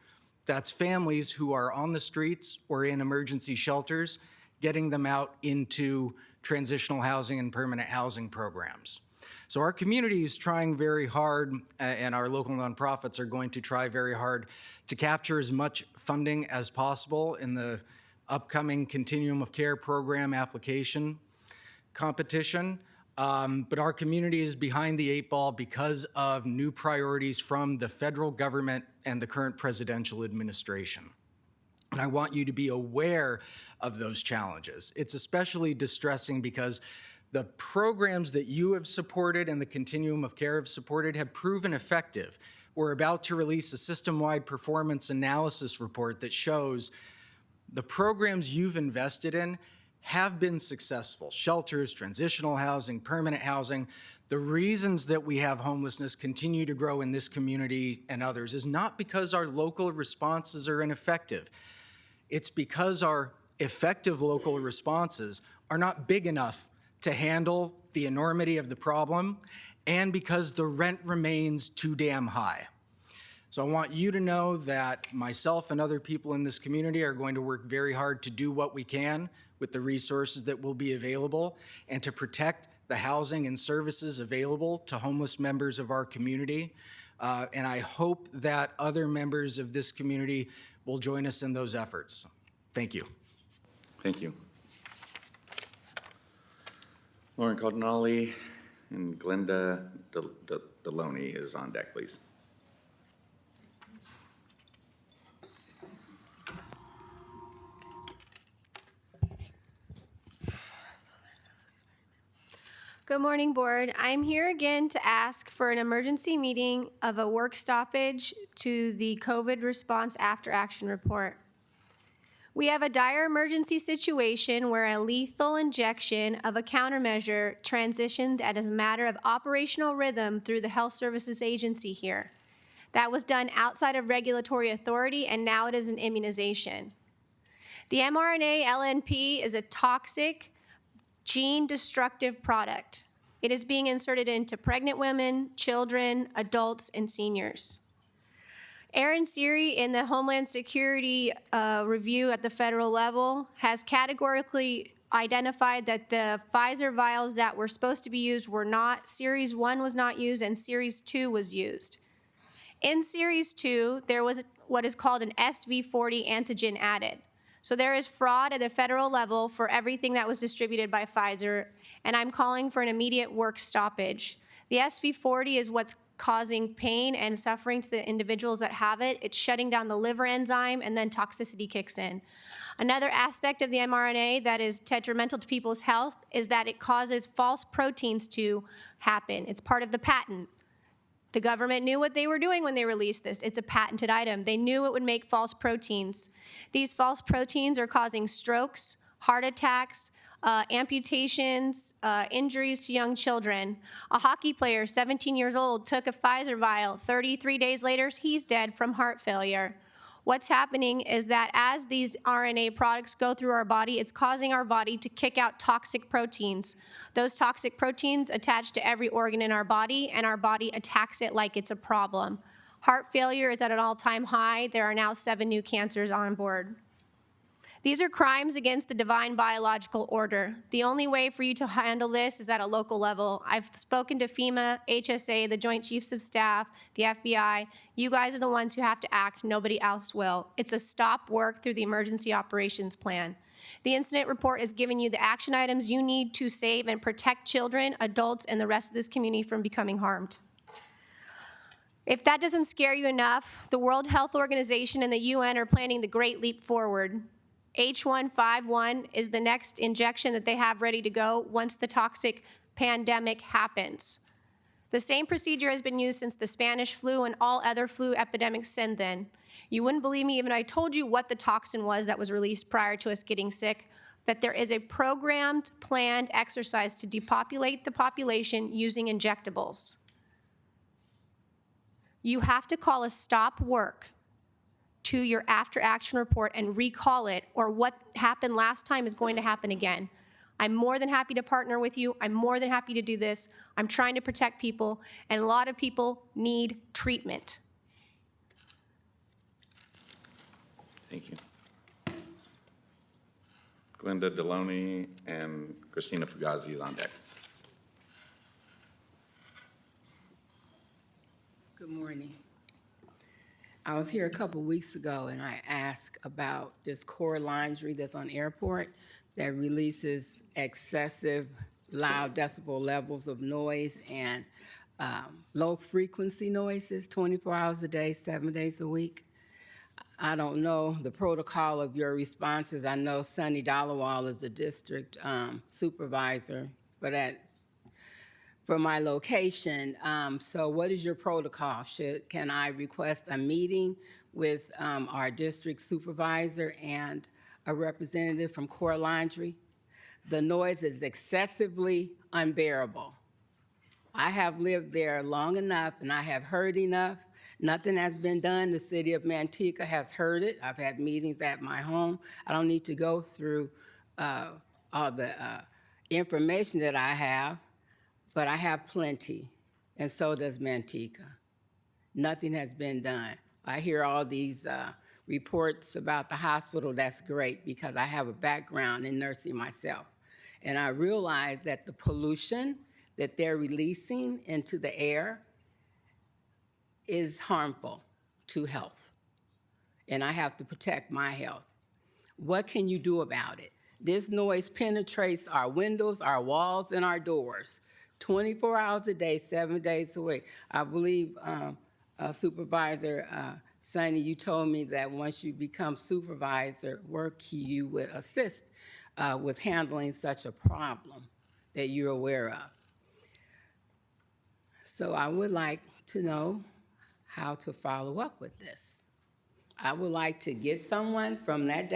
That's families who are on the streets or in emergency shelters, getting them out into transitional housing and permanent housing programs. So our community is trying very hard, and our local nonprofits are going to try very hard to capture as much funding as possible in the upcoming Continuum of Care program application competition, but our community is behind the 8 ball because of new priorities from the federal government and the current presidential administration. And I want you to be aware of those challenges. It's especially distressing because the programs that you have supported and the Continuum of Care have supported have proven effective. We're about to release a system-wide performance analysis report that shows the programs you've invested in have been successful. Shelters, transitional housing, permanent housing. The reasons that we have homelessness continue to grow in this community and others is not because our local responses are ineffective. It's because our effective local responses are not big enough to handle the enormity of the problem, and because the rent remains too damn high. So I want you to know that myself and other people in this community are going to work very hard to do what we can with the resources that will be available and to protect the housing and services available to homeless members of our community. And I hope that other members of this community will join us in those efforts. Thank you. Thank you. Lauren Cardinale and Glenda Deloney is on deck, please. Good morning, Board. I'm here again to ask for an emergency meeting of a work stoppage to the COVID response after action report. We have a dire emergency situation where a lethal injection of a countermeasure transitioned as a matter of operational rhythm through the Health Services Agency here. That was done outside of regulatory authority, and now it is an immunization. The mRNA LNP is a toxic, gene-destructive product. It is being inserted into pregnant women, children, adults, and seniors. Aaron Siri, in the Homeland Security review at the federal level, has categorically identified that the Pfizer vials that were supposed to be used were not. Series 1 was not used, and Series 2 was used. In Series 2, there was what is called an SV40 antigen added. So there is fraud at the federal level for everything that was distributed by Pfizer, and I'm calling for an immediate work stoppage. The SV40 is what's causing pain and suffering to the individuals that have it. It's shutting down the liver enzyme, and then toxicity kicks in. Another aspect of the mRNA that is detrimental to people's health is that it causes false proteins to happen. It's part of the patent. The government knew what they were doing when they released this. It's a patented item. They knew it would make false proteins. These false proteins are causing strokes, heart attacks, amputations, injuries to young children. A hockey player, 17 years old, took a Pfizer vial. 33 days later, he's dead from heart failure. What's happening is that as these RNA products go through our body, it's causing our body to kick out toxic proteins. Those toxic proteins attach to every organ in our body, and our body attacks it like it's a problem. Heart failure is at an all-time high. There are now 7 new cancers on board. These are crimes against the divine biological order. The only way for you to handle this is at a local level. I've spoken to FEMA, HSA, the Joint Chiefs of Staff, the FBI. You guys are the ones who have to act. Nobody else will. It's a stop work through the Emergency Operations Plan. The incident report is giving you the action items you need to save and protect children, adults, and the rest of this community from becoming harmed. If that doesn't scare you enough, the World Health Organization and the UN are planning the Great Leap Forward. H151 is the next injection that they have ready to go once the toxic pandemic happens. The same procedure has been used since the Spanish flu and all other flu epidemics since then. You wouldn't believe me even I told you what the toxin was that was released prior to us getting sick, but there is a programmed, planned exercise to depopulate the population using injectables. You have to call a stop work to your after action report and recall it, or what happened last time is going to happen again. I'm more than happy to partner with you. I'm more than happy to do this. I'm trying to protect people, and a lot of people need treatment. Thank you. Glenda Deloney and Christina Fugazi is on deck. Good morning. I was here a couple weeks ago and I asked about this core laundry that's on airport that releases excessive loud decibel levels of noise and low frequency noises 24 hours a day, 7 days a week. I don't know the protocol of your responses. I know Sonny Dollawall is a district supervisor, but that's for my location. So what is your protocol? Can I request a meeting with our district supervisor and a representative from Core Laundry? The noise is excessively unbearable. I have lived there long enough and I have heard enough. Nothing has been done. The city of Manteca has heard it. I've had meetings at my home. I don't need to go through all the information that I have, but I have plenty, and so does Manteca. Nothing has been done. I hear all these reports about the hospital. That's great because I have a background in nursing myself. And I realize that the pollution that they're releasing into the air is harmful to health. And I have to protect my health. What can you do about it? This noise penetrates our windows, our walls, and our doors. 24 hours a day, 7 days a week. I believe Supervisor Sonny, you told me that once you become supervisor work, you would assist with handling such a problem that you're aware of. So I would like to know how to follow up with this. I would like to get someone from that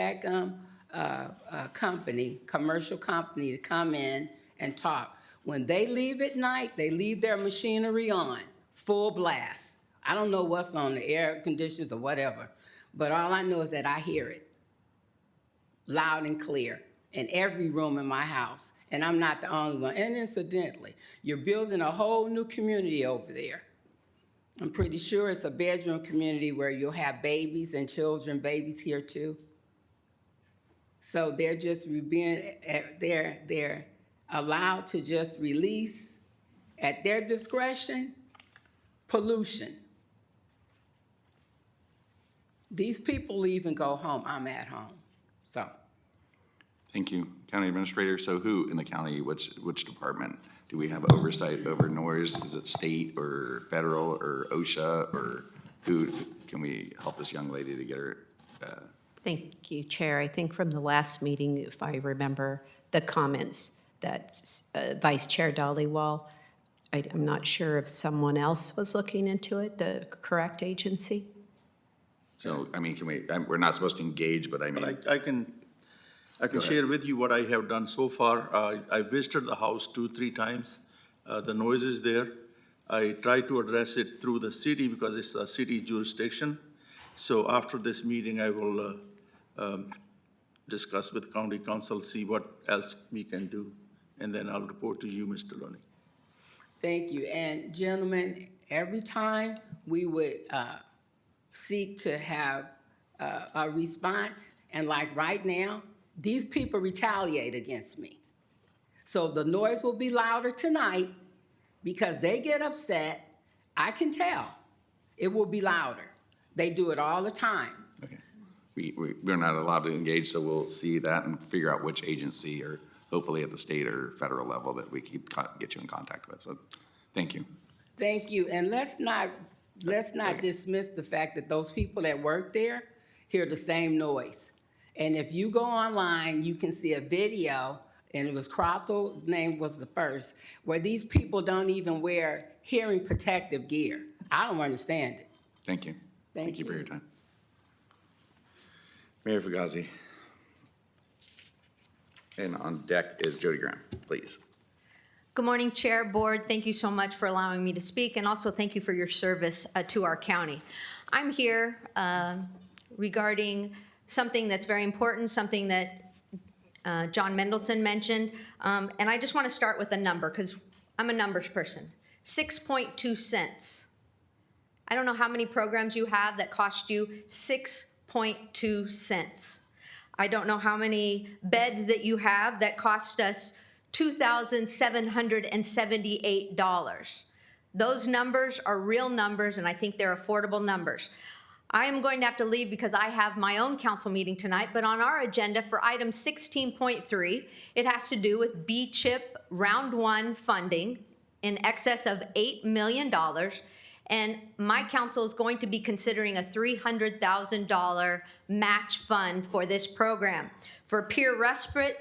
company, commercial company, to come in and talk. When they leave at night, they leave their machinery on, full blast. I don't know what's on the air conditions or whatever, but all I know is that I hear it loud and clear in every room in my house, and I'm not the only one. And incidentally, you're building a whole new community over there. I'm pretty sure it's a bedroom community where you'll have babies and children, babies here too. So they're just they're allowed to just release at their discretion pollution. These people leave and go home. I'm at home. So. Thank you, County Administrator. So who in the county, which department? Do we have oversight over noise? Is it state or federal or OSHA, or who can we help this young lady to get her? Thank you, Chair. I think from the last meeting, if I remember the comments that Vice Chair Dollywall I'm not sure if someone else was looking into it, the correct agency. So, I mean, we're not supposed to engage, but I mean. But I can Go ahead. share with you what I have done so far. I visited the house 2-3 times. The noise is there. I try to address it through the city because it's a city jurisdiction. So after this meeting, I will discuss with county council, see what else we can do, and then I'll report to you, Mr. Loney. Thank you. And gentlemen, every time we would seek to have a response, and like right now, these people retaliate against me. So the noise will be louder tonight because they get upset. I can tell. It will be louder. They do it all the time. Okay. We're not allowed to engage, so we'll see that and figure out which agency, or hopefully at the state or federal level, that we get you in contact with. So, thank you. Thank you. And let's not dismiss the fact that those people that work there hear the same noise. And if you go online, you can see a video, and it was Crothall, name was the first, where these people don't even wear hearing protective gear. I don't understand it. Thank you. Thank you for your time. Mayor Fugazi. And on deck is Jody Graham, please. Good morning, Chair, Board. Thank you so much for allowing me to speak, and also thank you for your service to our county. I'm here regarding something that's very important, something that John Mendelson mentioned, and I just want to start with a number because I'm a numbers person. 6.2 cents. I don't know how many programs you have that cost you 6.2 cents. I don't know how many beds that you have that cost us $2,778. Those numbers are real numbers, and I think they're affordable numbers. I am going to have to leave because I have my own council meeting tonight, but on our agenda for item 16.3, it has to do with B-CHIP Round 1 funding in excess of $8 million. And my council is going to be considering a $300,000 match fund for this program for peer respite,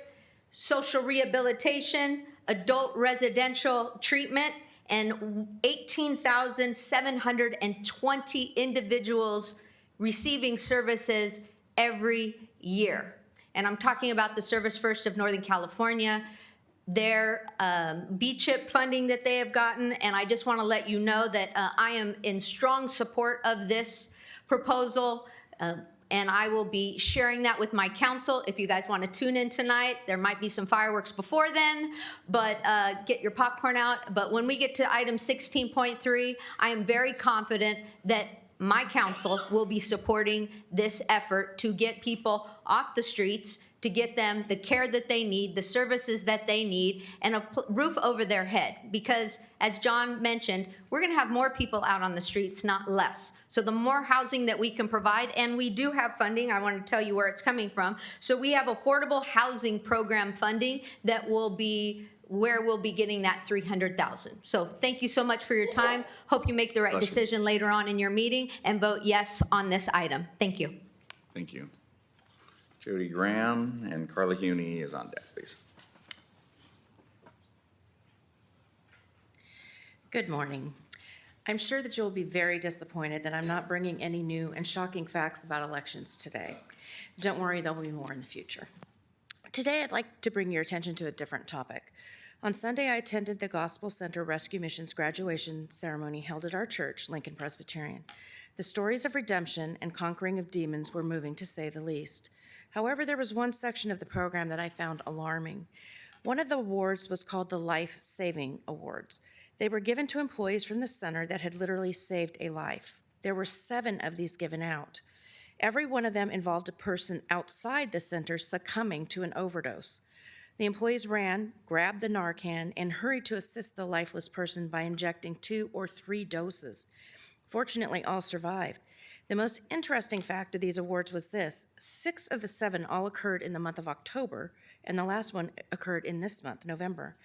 social rehabilitation, adult residential treatment, and 18,720 individuals receiving services every year. And I'm talking about the Service First of Northern California, their B-CHIP funding that they have gotten, and I just want to let you know that I am in strong support of this proposal, and I will be sharing that with my council. If you guys want to tune in tonight, there might be some fireworks before then, but get your popcorn out. But when we get to item 16.3, I am very confident that my council will be supporting this effort to get people off the streets, to get them the care that they need, the services that they need, and a roof over their head. Because, as John mentioned, we're going to have more people out on the streets, not less. So the more housing that we can provide, and we do have funding, I want to tell you where it's coming from. So we have affordable housing program funding that will be where we'll be getting that $300,000. So thank you so much for your time. Hope you make the right decision later on in your meeting and vote yes on this item. Thank you. Thank you. Jody Graham, and Carla Huney is on deck, please. Good morning. I'm sure that you'll be very disappointed that I'm not bringing any new and shocking facts about elections today. Don't worry, there'll be more in the future. Today, I'd like to bring your attention to a different topic. On Sunday, I attended the Gospel Center Rescue Mission's graduation ceremony held at our church, Lincoln Presbyterian. The stories of redemption and conquering of demons were moving, to say the least. However, there was one section of the program that I found alarming. One of the awards was called the Life Saving Awards. They were given to employees from the center that had literally saved a life. There were 7 of these given out. Every one of them involved a person outside the center succumbing to an overdose. The employees ran, grabbed the Narcan, and hurried to assist the lifeless person by injecting 2 or 3 doses. Fortunately, all survived. The most interesting fact of these awards was this: 6 of the 7 all occurred in the month of October, and the last one occurred in this month, November.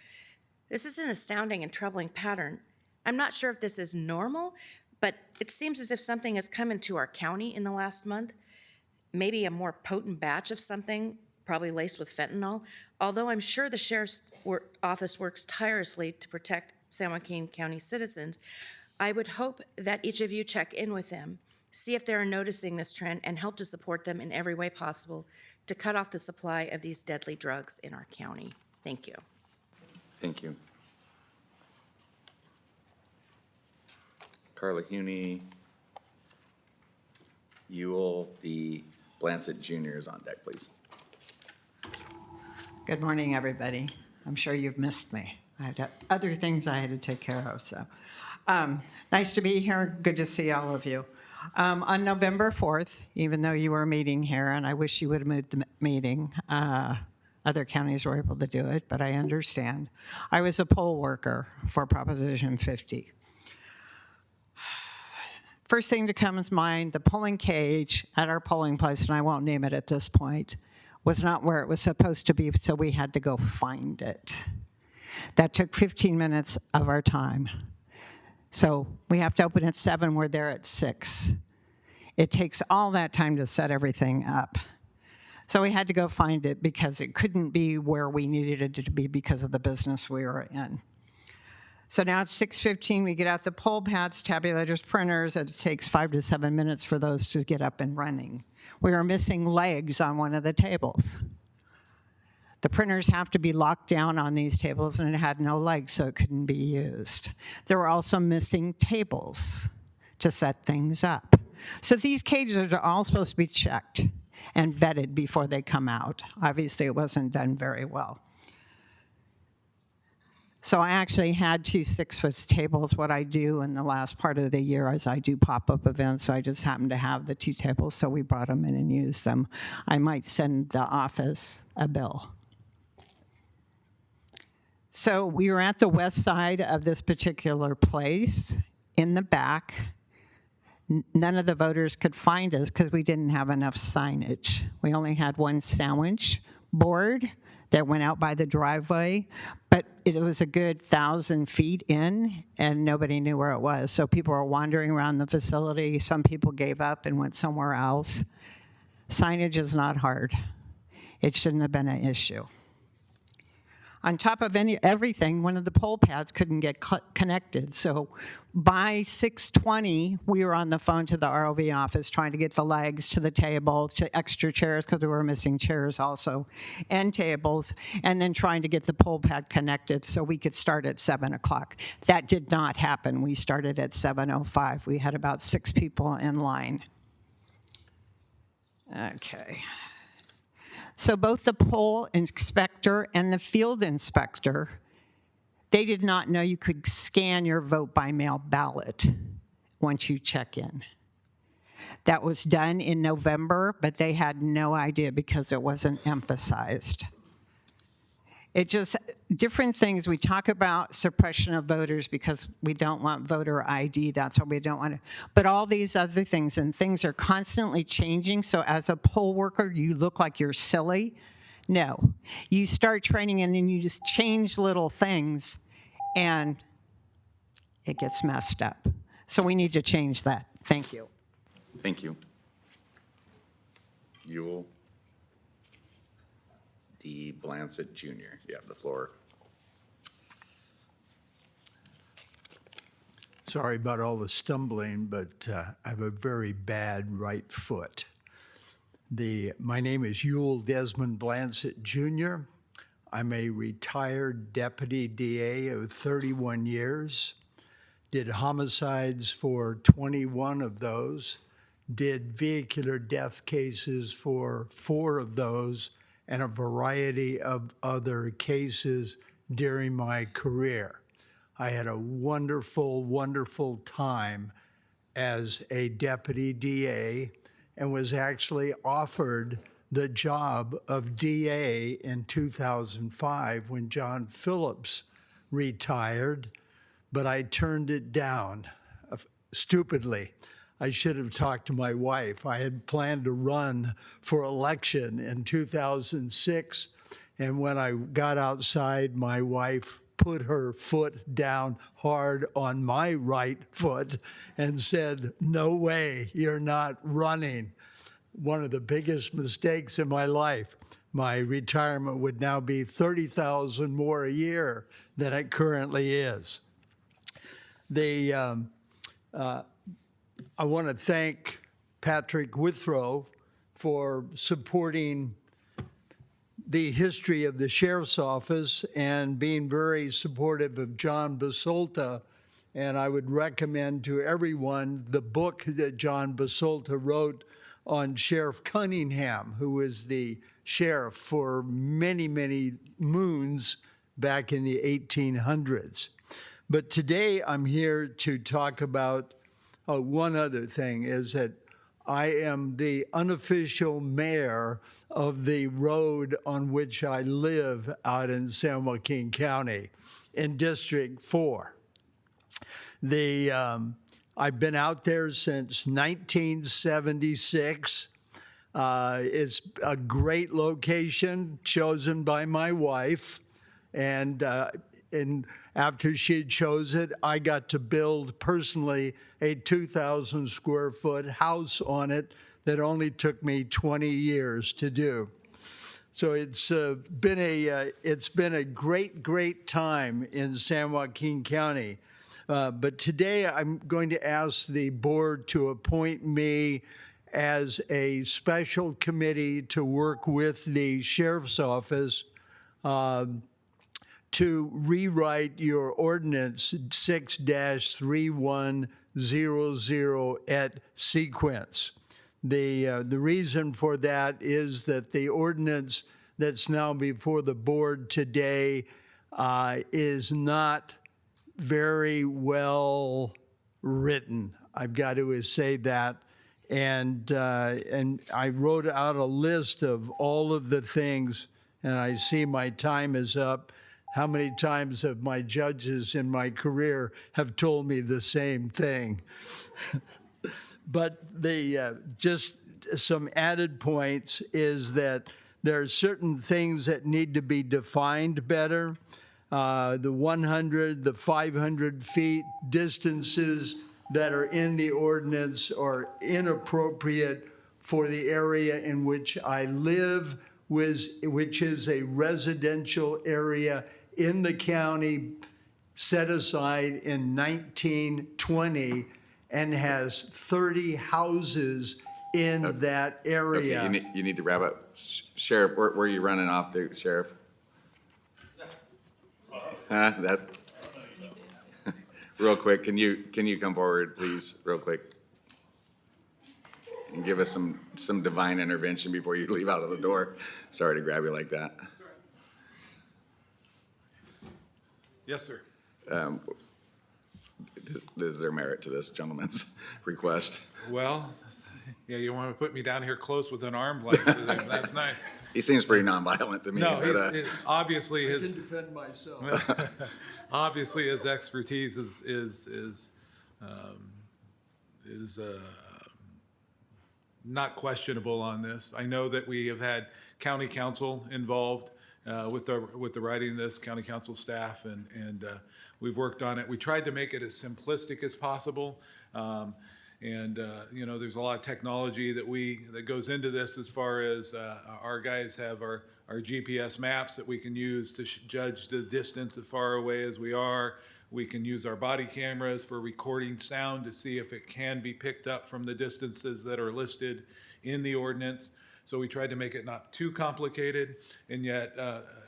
This is an astounding and troubling pattern. I'm not sure if this is normal, but it seems as if something has come into our county in the last month, maybe a more potent batch of something, probably laced with fentanyl, although I'm sure the Sheriff's Office works tirelessly to protect San Joaquin County citizens, I would hope that each of you check in with them, see if they're noticing this trend, and help to support them in every way possible to cut off the supply of these deadly drugs in our county. Thank you. Thank you. Carla Huney, Ewell, the Blancett Jr. is on deck, please. Good morning, everybody. I'm sure you've missed me. I had other things I had to take care of, so. Nice to be here. Good to see all of you. On November 4th, even though you were meeting here, and I wish you would have moved the meeting, other counties were able to do it, but I understand. I was a poll worker for Proposition 50. First thing to come to mind, the polling cage at our polling place, and I won't name it at this point, was not where it was supposed to be, so we had to go find it. That took 15 minutes of our time. So we have to open at 7, we're there at 6. It takes all that time to set everything up. So we had to go find it because it couldn't be where we needed it to be because of the business we were in. So now it's 6:15, we get out the poll pads, tabulators, printers, and it takes 5 to 7 minutes for those to get up and running. We are missing legs on one of the tables. The printers have to be locked down on these tables, and it had no legs, so it couldn't be used. There were also missing tables to set things up. So these cages are all supposed to be checked and vetted before they come out. Obviously, it wasn't done very well. So I actually had 2 6-foot tables. What I do in the last part of the year is I do pop-up events, so I just happened to have the 2 tables, so we brought them in and used them. I might send the office a bill. So we were at the west side of this particular place, in the back. None of the voters could find us because we didn't have enough signage. We only had 1 sandwich board that went out by the driveway, but it was a good 1,000 feet in, and nobody knew where it was. So people were wandering around the facility. Some people gave up and went somewhere else. Signage is not hard. It shouldn't have been an issue. On top of everything, one of the poll pads couldn't get connected. So by 6:20, we were on the phone to the ROV office trying to get the legs to the table, to extra chairs, because we were missing chairs also, and tables, and then trying to get the poll pad connected so we could start at 7 o'clock. That did not happen. We started at 7:05. We had about 6 people in line. Okay. So both the poll inspector and the field inspector, they did not know you could scan your vote by mail ballot once you check in. That was done in November, but they had no idea because it wasn't emphasized. It just, different things. We talk about suppression of voters because we don't want voter ID. That's what we don't want to. But all these other things, and things are constantly changing. So as a poll worker, you look like you're silly. No. You start training and then you just change little things and it gets messed up. So we need to change that. Thank you. Thank you. Ewell D. Blancett Jr., you have the floor. Sorry about all the stumbling, but I have a very bad right foot. My name is Ewell Desmond Blancett Jr. I'm a retired deputy DA of 31 years, did homicides for 21 of those, did vehicular death cases for 4 of those, and a variety of other cases during my career. I had a wonderful, wonderful time as a deputy DA and was actually offered the job of DA in 2005 when John Phillips retired, but I turned it down stupidly. I should have talked to my wife. I had planned to run for election in 2006, and when I got outside, my wife put her foot down hard on my right foot and said, "No way, you're not running." One of the biggest mistakes in my life. My retirement would now be $30,000 more a year than it currently is. I want to thank Patrick Withrow for supporting the history of the Sheriff's Office and being very supportive of John Basolta. And I would recommend to everyone the book that John Basolta wrote on Sheriff Cunningham, who was the sheriff for many, many moons back in the 1800s. But today I'm here to talk about one other thing, is that I am the unofficial mayor of the road on which I live out in San Joaquin County in District 4. I've been out there since 1976. It's a great location chosen by my wife, and after she chose it, I got to build personally a 2,000 square foot house on it that only took me 20 years to do. So it's been a great time in San Joaquin County. But today I'm going to ask the board to appoint me as a special committee to work with the Sheriff's Office to rewrite your ordinance 6-3100 at sequence. The reason for that is that the ordinance that's now before the board today is not very well written. I've got to say that. And I wrote out a list of all of the things, and I see my time is up. How many times have my judges in my career have told me the same thing? But just some added points is that there are certain things that need to be defined better. The 100, the 500 feet distances that are in the ordinance are inappropriate for the area in which I live, which is a residential area in the county set aside in 1920 and has 30 houses in that area. Okay, you need to wrap up. Sheriff, where are you running off there, Sheriff? That's real quick. Can you come forward, please, real quick, and give us some divine intervention before you leave out of the door? Sorry to grab you like that. Yes, sir. Is there merit to this gentleman's request? Well, yeah, you want to put me down here close with an arm length? That's nice. He seems pretty nonviolent to me. No, but, obviously I his can defend myself. obviously his expertise is not questionable on this. I know that we have had county council involved with the writing of this, county council staff, and we've worked on it. We tried to make it as simplistic as possible. You know, there's a lot of technology that goes into this, as far as our guys have our GPS maps that we can use to judge the distance as far away as we are. We can use our body cameras for recording sound to see if it can be picked up from the distances that are listed in the ordinance. So we tried to make it not too complicated, and yet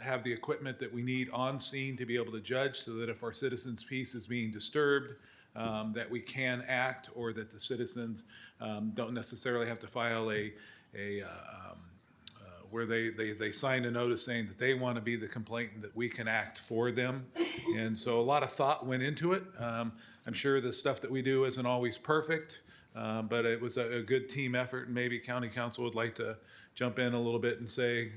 have the equipment that we need on scene to be able to judge, so that if our citizens' peace is being disturbed, that we can act, or that the citizens don't necessarily have to file where they sign a notice saying that they want to be the complainant, that we can act for them. And so a lot of thought went into it. I'm sure the stuff that we do isn't always perfect, but it was a good team effort, and maybe county council would like to jump in a little bit and say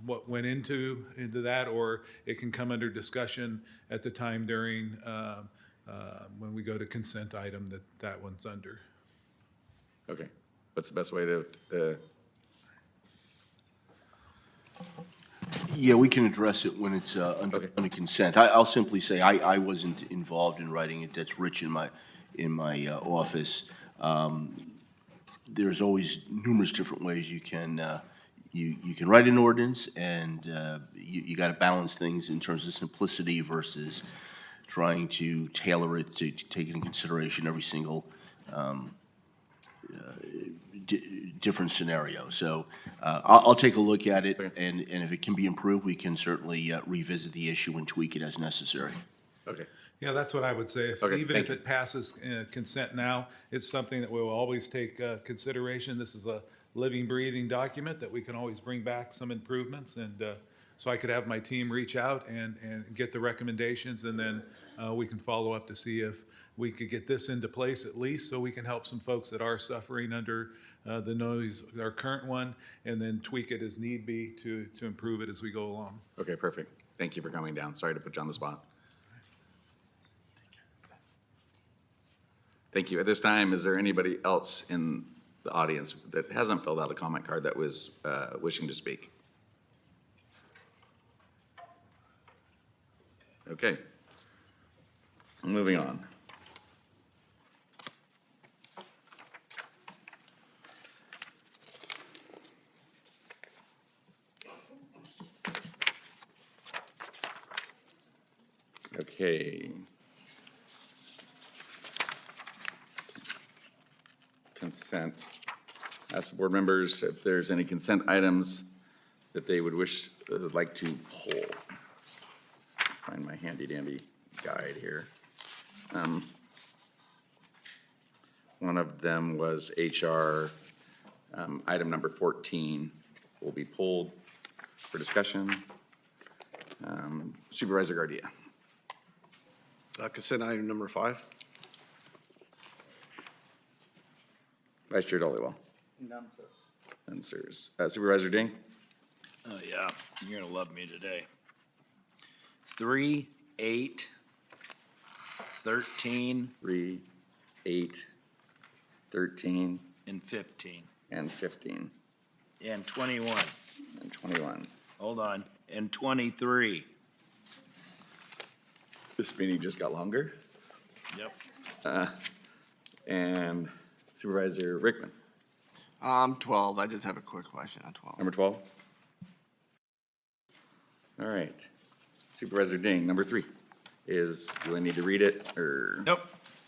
what went into that, or it can come under discussion at the time during when we go to consent item that one's under. Okay, what's the best way to? Yeah, we can address it when it's under consent. I'll simply say I wasn't involved in writing it. That's Rich in my office. There's always numerous different ways you can write an ordinance, and you got to balance things in terms of simplicity versus trying to tailor it to take into consideration every single different scenario. So I'll take a look at it, and if it can be improved, we can certainly revisit the issue and tweak it as necessary. Okay. Yeah, that's what I would say. Even if it passes consent now, it's something that we'll always take consideration. This is a living, breathing document that we can always bring back some improvements. And so I could have my team reach out and get the recommendations, and then we can follow up to see if we could get this into place at least, so we can help some folks that are suffering under the noise, our current one, and then tweak it as need be to improve it as we go along. Okay, perfect. Thank you for coming down. Sorry to put you on the spot. Thank you. At this time, is there anybody else in the audience that hasn't filled out a comment card that was wishing to speak? Okay. Moving on. Okay. Consent. Ask the board members if there's any consent items that they would like to pull. Find my handy dandy guide here. One of them was HR item number 14 will be pulled for discussion. Supervisor Gardia. Consent item number 5. Vice Chair Dollywell. None, sir. And sirs. Supervisor Ding. Oh, yeah, you're gonna love me today. 3, 8, 13. 3, 8, 13. And 15. And 15. And 21. And 21. Hold on, and 23. This meeting just got longer. Yep. And Supervisor Rickman. 12. I just have a quick question on 12. Number 12. All right. Supervisor Ding, number 3 is, do I need to read it, or? Nope.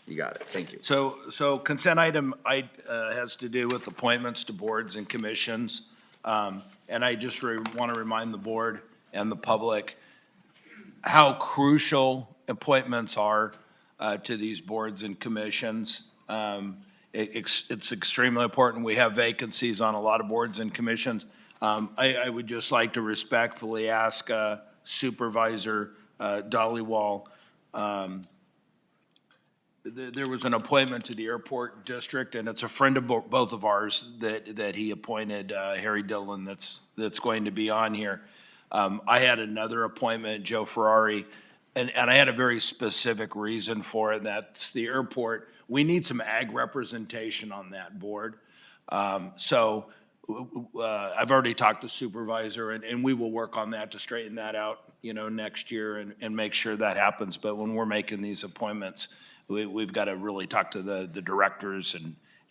You got it. Thank you. So consent item has to do with appointments to boards and commissions. And I just want to remind the board and the public how crucial appointments are to these boards and commissions. It's extremely important. We have vacancies on a lot of boards and commissions. I would just like to respectfully ask Supervisor Dollywall, there was an appointment to the airport district, and it's a friend of both of ours that he appointed, Harry Dillon, that's going to be on here. I had another appointment, Joe Ferrari, and I had a very specific reason for it, and that's the airport. We need some ag representation on that board. So I've already talked to Supervisor, and we will work on that to straighten that out, next year and make sure that happens. But when we're making these appointments, we've got to really talk to the directors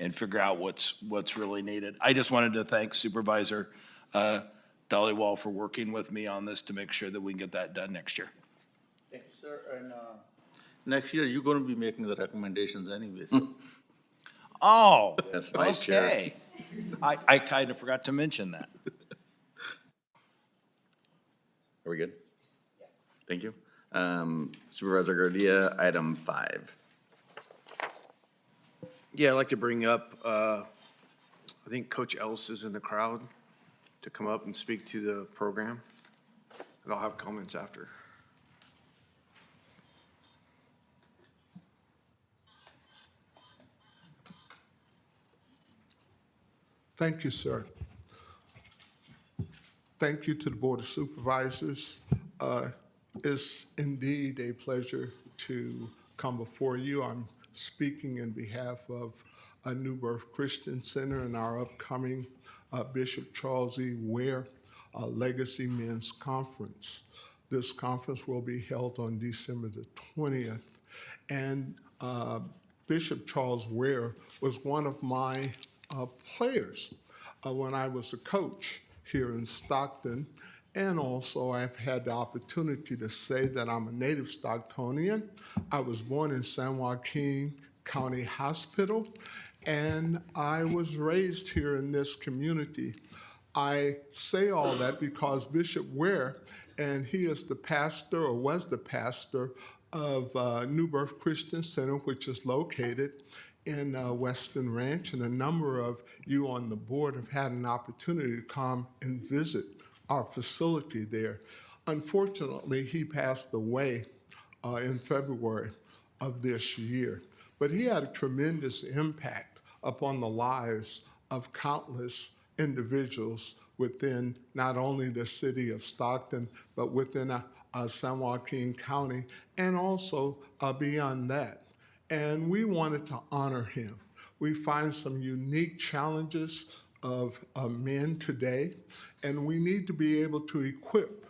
and figure out what's really needed. I just wanted to thank Supervisor Dollywall for working with me on this to make sure that we can get that done next year. Thank you, sir. And next year, you're going to be making the recommendations anyway, so. Oh, Yes, Vice Chair. okay. I kind of forgot to mention that. Are we good? Thank you. Supervisor Gardia, item 5. Yeah, I'd like to bring up, I think Coach Ellis is in the crowd to come up and speak to the program. And I'll have comments after. Thank you, sir. Thank you to the Board of Supervisors. It's indeed a pleasure to come before you. I'm speaking in behalf of New Birth Christian Center and our upcoming Bishop Charles E. Ware Legacy Men's Conference. This conference will be held on December the 20th. And Bishop Charles Ware was one of my players when I was a coach here in Stockton. And also, I've had the opportunity to say that I'm a native Stocktonian. I was born in San Joaquin County Hospital, and I was raised here in this community. I say all that because Bishop Ware, and he is the pastor, or was the pastor, of New Birth Christian Center, which is located in Western Ranch, and a number of you on the board have had an opportunity to come and visit our facility there. Unfortunately, he passed away in February of this year, but he had a tremendous impact upon the lives of countless individuals within not only the city of Stockton, but within San Joaquin County, and also beyond that. And we wanted to honor him. We find some unique challenges of men today, and we need to be able to equip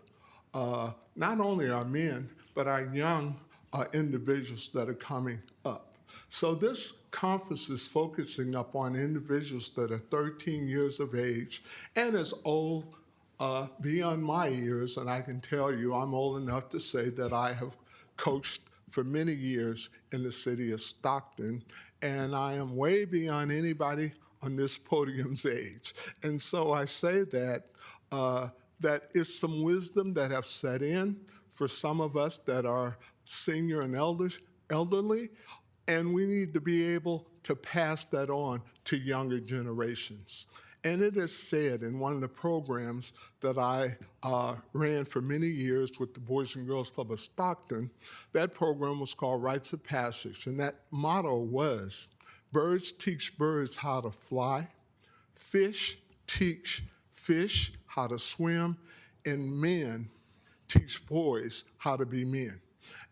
not only our men, but our young individuals that are coming up. So this conference is focusing upon individuals that are 13 years of age and as old beyond my years, and I can tell you I'm old enough to say that I have coached for many years in the city of Stockton, and I am way beyond anybody on this podium's age. And so I say that that it's some wisdom that have set in for some of us that are senior and elderly, and we need to be able to pass that on to younger generations. And it is said in one of the programs that I ran for many years with the Boys and Girls Club of Stockton, that program was called Rites of Passage. And that motto was, birds teach birds how to fly, fish teach fish how to swim, and men teach boys how to be men.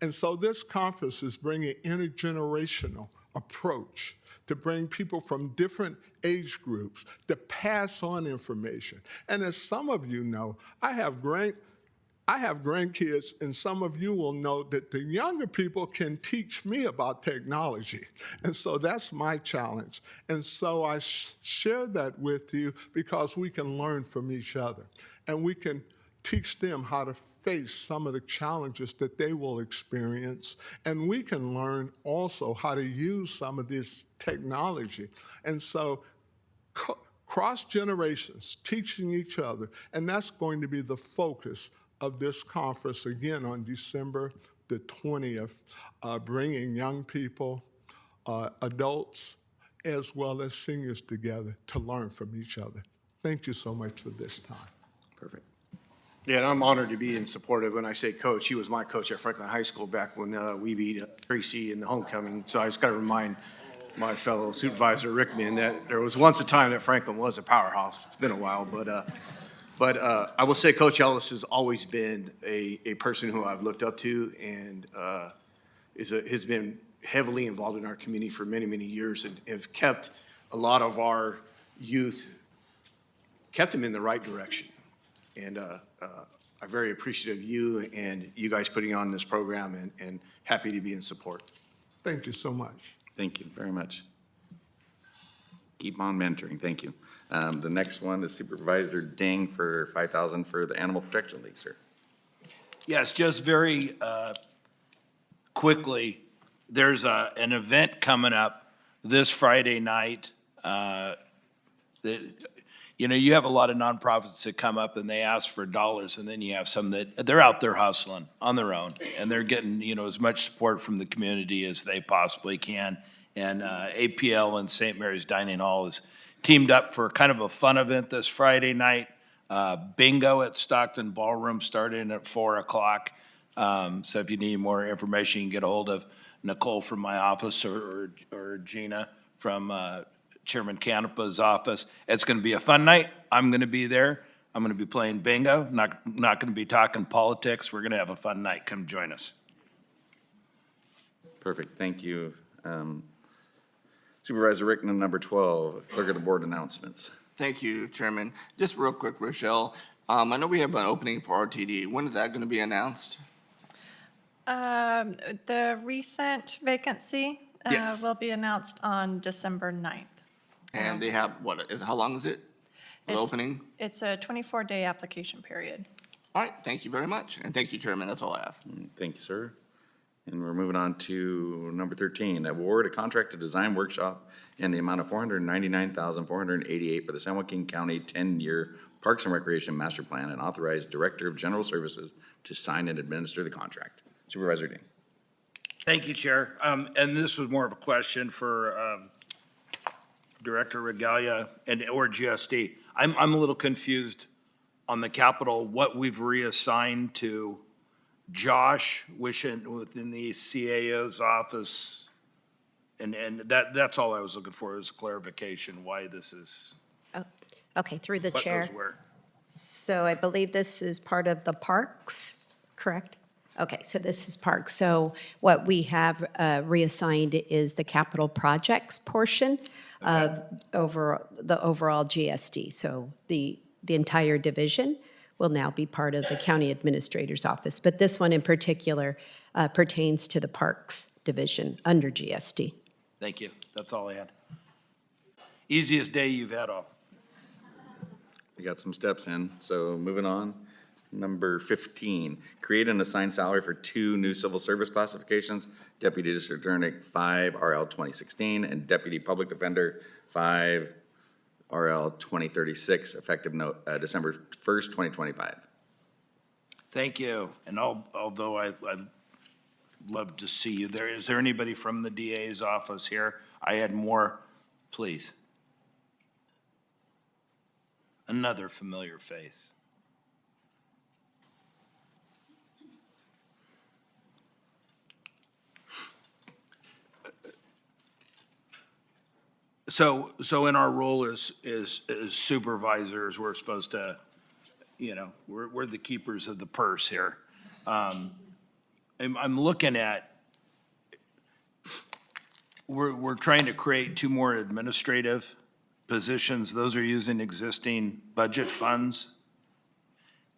And so this conference is bringing intergenerational approach to bring people from different age groups to pass on information. And as some of you know, I have grandkids, and some of you will know that the younger people can teach me about technology. And so that's my challenge. And so I share that with you because we can learn from each other, and we can teach them how to face some of the challenges that they will experience. And we can learn also how to use some of this technology. And so cross generations, teaching each other, and that's going to be the focus of this conference again on December the 20th, bringing young people, adults, as well as seniors together to learn from each other. Thank you so much for this time. Perfect. Yeah, and I'm honored to be in support of, when I say coach, he was my coach at Franklin High School back when we beat Tracy in the homecoming. So I just got to remind my fellow Supervisor Rickman that there was once a time that Franklin was a powerhouse. It's been a while, but I will say Coach Ellis has always been a person who I've looked up to, and has been heavily involved in our community for many, many years, and have kept a lot of our youth, kept them in the right direction. And I'm very appreciative of you and you guys putting on this program, and happy to be in support. Thank you so much. Thank you very much. Keep on mentoring. Thank you. The next one is Supervisor Ding for $5,000 for the Animal Protection League, sir. Yes, just very quickly, there's an event coming up this Friday night. You have a lot of nonprofits that come up and they ask for dollars, and then you have some that they're out there hustling on their own, and they're getting, as much support from the community as they possibly can. And APL and St. Mary's Dining Hall is teamed up for kind of a fun event this Friday night. Bingo at Stockton Ballroom starting at 4:00. So if you need more information, you can get a hold of Nicole from my office or Gina from Chairman Canepa's office. It's going to be a fun night. I'm going to be there. I'm going to be playing bingo. Not going to be talking politics. We're going to have a fun night. Come join us. Perfect. Thank you. Supervisor Rickman, number 12, Clerk of the Board announcements. Thank you, Chairman. Just real quick, Rochelle. I know we have an opening for RTD. When is that going to be announced? The recent vacancy Yes. will be announced on December 9th. And they have, how long is it? The opening? It's a 24-day application period. All right, thank you very much. And thank you, Chairman. That's all I have. Thank you, sir. And we're moving on to number 13, award a contract to design workshop in the amount of $499,488 for the San Joaquin County 10-year Parks and Recreation Master Plan and authorize Director of General Services to sign and administer the contract. Supervisor Ding. Thank you, Chair. And this was more of a question for Director Regalia or GSD. I'm a little confused on the capital, what we've reassigned to Josh within the CAO's office. And that's all I was looking for, is clarification why this is. Okay, through the what chair. goes where. So I believe this is part of the parks, correct? Okay, so this is parks. So what we have reassigned is the capital projects portion of the overall GSD. So the entire division will now be part of the county administrator's office. But this one in particular pertains to the parks division under GSD. Thank you. That's all I had. Easiest day you've had all. We got some steps in, so moving on. Number 15, create and assign salary for 2 new civil service classifications, Deputy District Attorney 5 RL 2016 and Deputy Public Defender 5 RL 2036, effective December 1st, 2025. Thank you. And although I'd love to see you there, is there anybody from the DA's office here? I had more, please. Another familiar face. So in our role as supervisors, we're supposed to, we're the keepers of the purse here. I'm looking at, we're trying to create 2 more administrative positions. Those are using existing budget funds.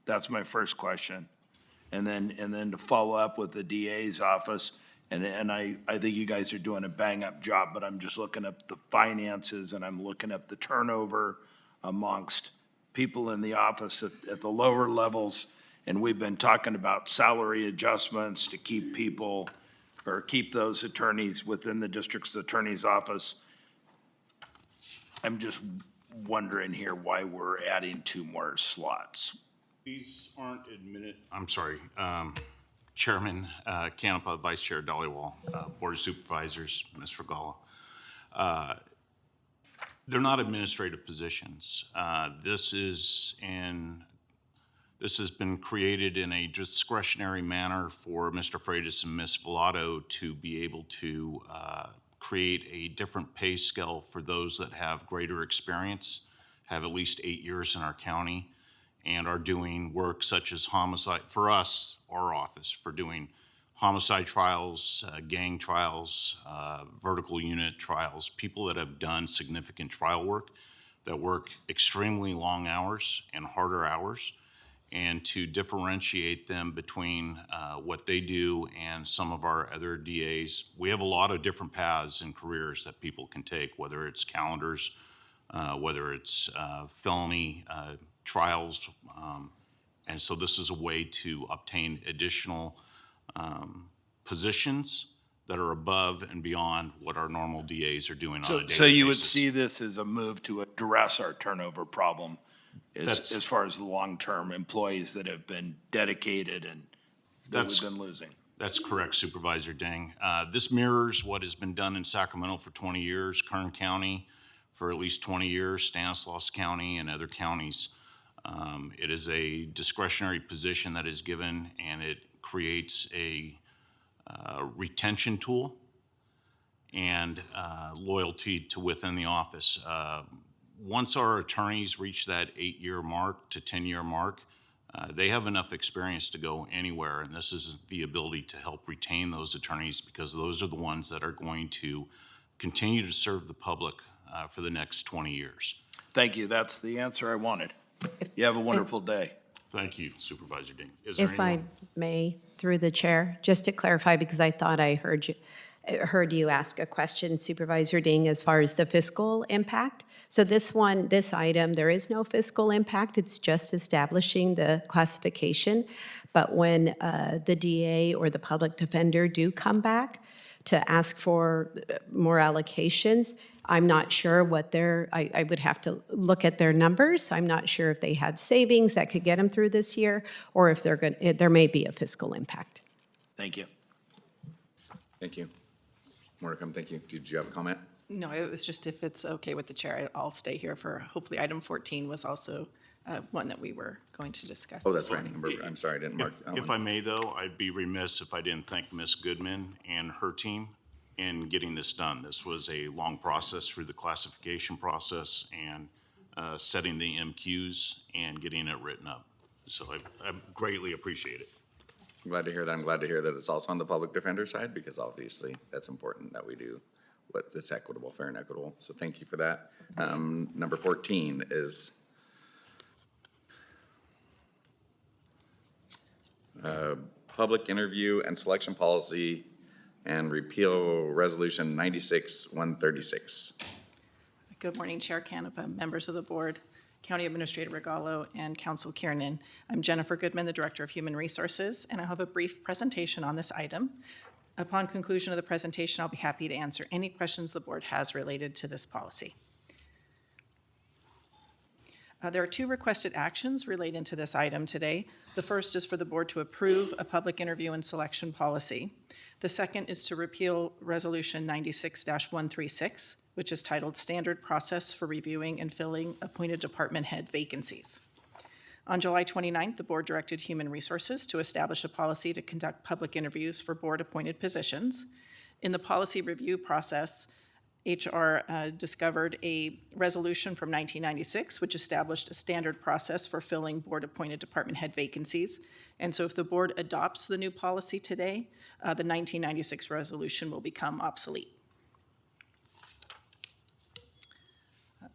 That's my first question. And then to follow up with the DA's office, and I think you guys are doing a bang-up job, but I'm just looking at the finances and I'm looking at the turnover amongst people in the office at the lower levels. And we've been talking about salary adjustments to keep people, or keep those attorneys within the district's attorney's office. I'm just wondering here why we're adding 2 more slots. These aren't Chairman Canepa, Vice Chair Dollywall, Board of Supervisors, Ms. Regala. They're not administrative positions. This has been created in a discretionary manner for Mr. Freitas and Ms. Villado to be able to create a different pay scale for those that have greater experience, have at least 8 years in our county, and are doing work such as homicide, for us, our office, for doing homicide trials, gang trials, vertical unit trials, people that have done significant trial work, that work extremely long hours and harder hours, and to differentiate them between what they do and some of our other DAs. We have a lot of different paths and careers that people can take, whether it's calendars, whether it's felony trials. And so this is a way to obtain additional positions that are above and beyond what our normal DAs are doing on a daily basis. So you would see this as a move to address our turnover problem as far as the long-term employees that have been dedicated and that we've been losing. That's correct, Supervisor Ding. This mirrors what has been done in Sacramento for 20 years, Kern County for at least 20 years, Stanislaus County and other counties. It is a discretionary position that is given, and it creates a retention tool and loyalty to within the office. Once our attorneys reach that 8-year mark to 10-year mark, they have enough experience to go anywhere, and this is the ability to help retain those attorneys, because those are the ones that are going to continue to serve the public for the next 20 years. Thank you. That's the answer I wanted. You have a wonderful day. Thank you, Supervisor Dean. Is there If I anyone? may, through the chair, just to clarify, because I thought I heard you, heard you ask a question, Supervisor Ding, as far as the fiscal impact. So this item, there is no fiscal impact. It's just establishing the classification. But when the DA or the public defender do come back to ask for more allocations, I'm not sure what I would have to look at their numbers. I'm not sure if they have savings that could get them through this year, or if there may be a fiscal impact. Thank you. Thank you. More to come, thank you. Did you have a comment? No, it was just if it's okay with the chair, I'll stay here for, hopefully, item 14 was also one that we were going to discuss. Oh, that's right. I'm sorry, I didn't mark that one. If I may, though, I'd be remiss if I didn't thank Ms. Goodman and her team in getting this done. This was a long process through the classification process and setting the MQs and getting it written up. So I greatly appreciate it. I'm glad to hear that. I'm glad to hear that it's also on the public defender side, because obviously that's important that we do what's equitable, fair and equitable. So thank you for that. Number 14 is public interview and selection policy and repeal resolution 96-136. Good morning, Chair Canepa, members of the board, County Administrator Regalo, and Council Kiernan. I'm Jennifer Goodman, the Director of Human Resources, and I have a brief presentation on this item. Upon conclusion of the presentation, I'll be happy to answer any questions the board has related to this policy. There are two requested actions relating to this item today. The first is for the board to approve a public interview and selection policy. The second is to repeal Resolution 96-136, which is titled Standard Process for Reviewing and Filling Appointed Department Head Vacancies. On July 29th, the board directed Human Resources to establish a policy to conduct public interviews for board-appointed positions. In the policy review process, HR discovered a resolution from 1996, which established a standard process for filling board-appointed department head vacancies. And so if the board adopts the new policy today, the 1996 resolution will become obsolete.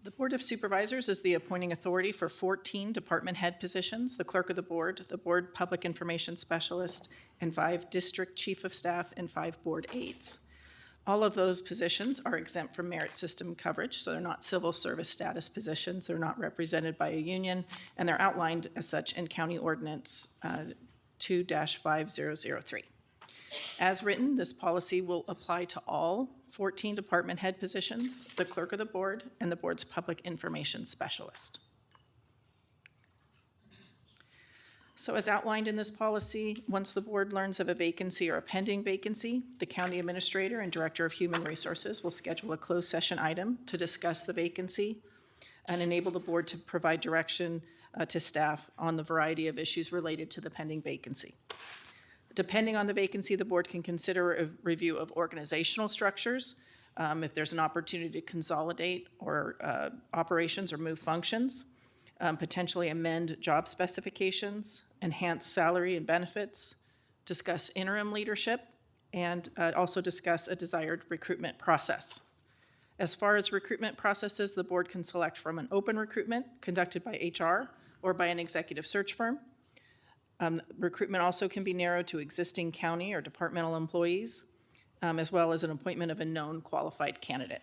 The Board of Supervisors is the appointing authority for 14 department head positions, the clerk of the board public information specialist, and 5 district chief of staff, and 5 board aides. All of those positions are exempt from merit system coverage, so they're not civil service status positions, they're not represented by a union, and they're outlined as such in County Ordinance 2-5003. As written, this policy will apply to all 14 department head positions, the clerk of the board, and the board's public information specialist. So as outlined in this policy, once the board learns of a vacancy or a pending vacancy, the county administrator and director of human resources will schedule a closed session item to discuss the vacancy and enable the board to provide direction to staff on the variety of issues related to the pending vacancy. Depending on the vacancy, the board can consider a review of organizational structures, if there's an opportunity to consolidate or operations or move functions, potentially amend job specifications, enhance salary and benefits, discuss interim leadership, and also discuss a desired recruitment process. As far as recruitment processes, the board can select from an open recruitment conducted by HR or by an executive search firm. Recruitment also can be narrowed to existing county or departmental employees, as well as an appointment of a known qualified candidate.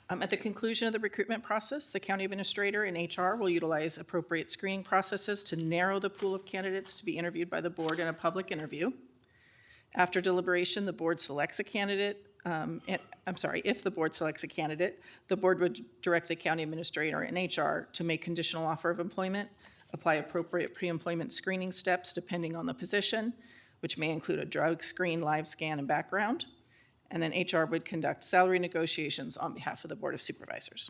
At the conclusion of the recruitment process, the county administrator and HR will utilize appropriate screening processes to narrow the pool of candidates to be interviewed by the board in a public interview. After deliberation, the board selects a candidate. If the board selects a candidate, the board would direct the county administrator and HR to make conditional offer of employment, apply appropriate pre-employment screening steps depending on the position, which may include a drug screen, live scan, and background. And then HR would conduct salary negotiations on behalf of the Board of Supervisors.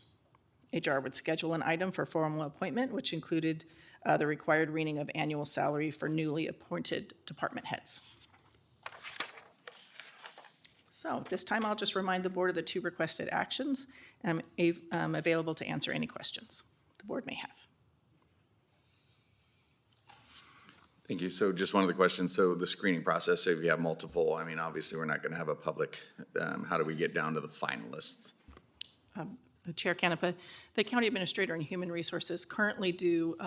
HR would schedule an item for formal appointment, which included the required reading of annual salary for newly appointed department heads. So at this time, I'll just remind the board of the 2 requested actions, and I'm available to answer any questions the board may have. Thank you. So just one of the questions, so the screening process, so if you have multiple, I mean, obviously we're not going to have a public, how do we get down to the finalists? Chair Canepa, the County Administrator and Human Resources currently do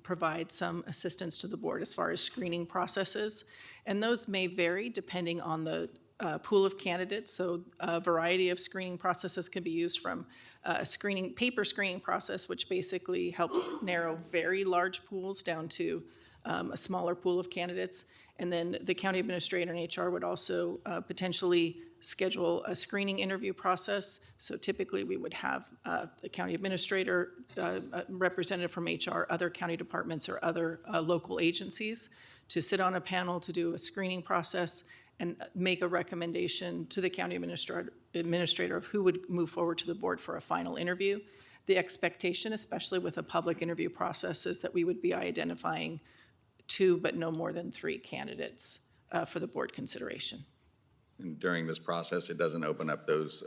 provide some assistance to the board as far as screening processes, and those may vary depending on the pool of candidates. So a variety of screening processes can be used, from a paper screening process, which basically helps narrow very large pools down to a smaller pool of candidates. And then the county administrator and HR would also potentially schedule a screening interview process. So typically we would have the county administrator, a representative from HR, other county departments, or other local agencies to sit on a panel to do a screening process and make a recommendation to the county administrator of who would move forward to the board for a final interview. The expectation, especially with a public interview process, is that we would be identifying 2 but no more than 3 candidates for the board consideration. And during this process, it doesn't open up those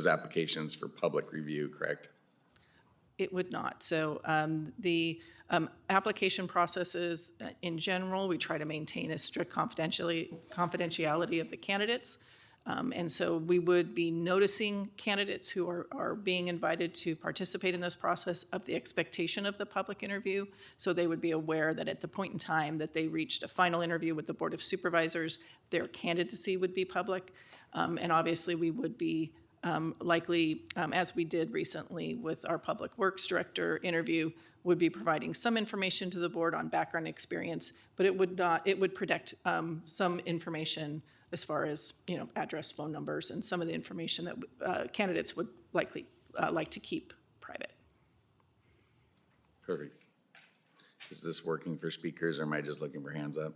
applications for public review, correct? It would not. So the application processes in general, we try to maintain a strict confidentiality of the candidates. And so we would be noticing candidates who are being invited to participate in this process of the expectation of the public interview. So they would be aware that at the point in time that they reached a final interview with the Board of Supervisors, their candidacy would be public. And obviously we would be likely, as we did recently with our Public Works Director interview, would be providing some information to the board on background experience, but it would protect some information as far as, address, phone numbers, and some of the information that candidates would likely like to keep private. Perfect. Is this working for speakers, or am I just looking for hands up?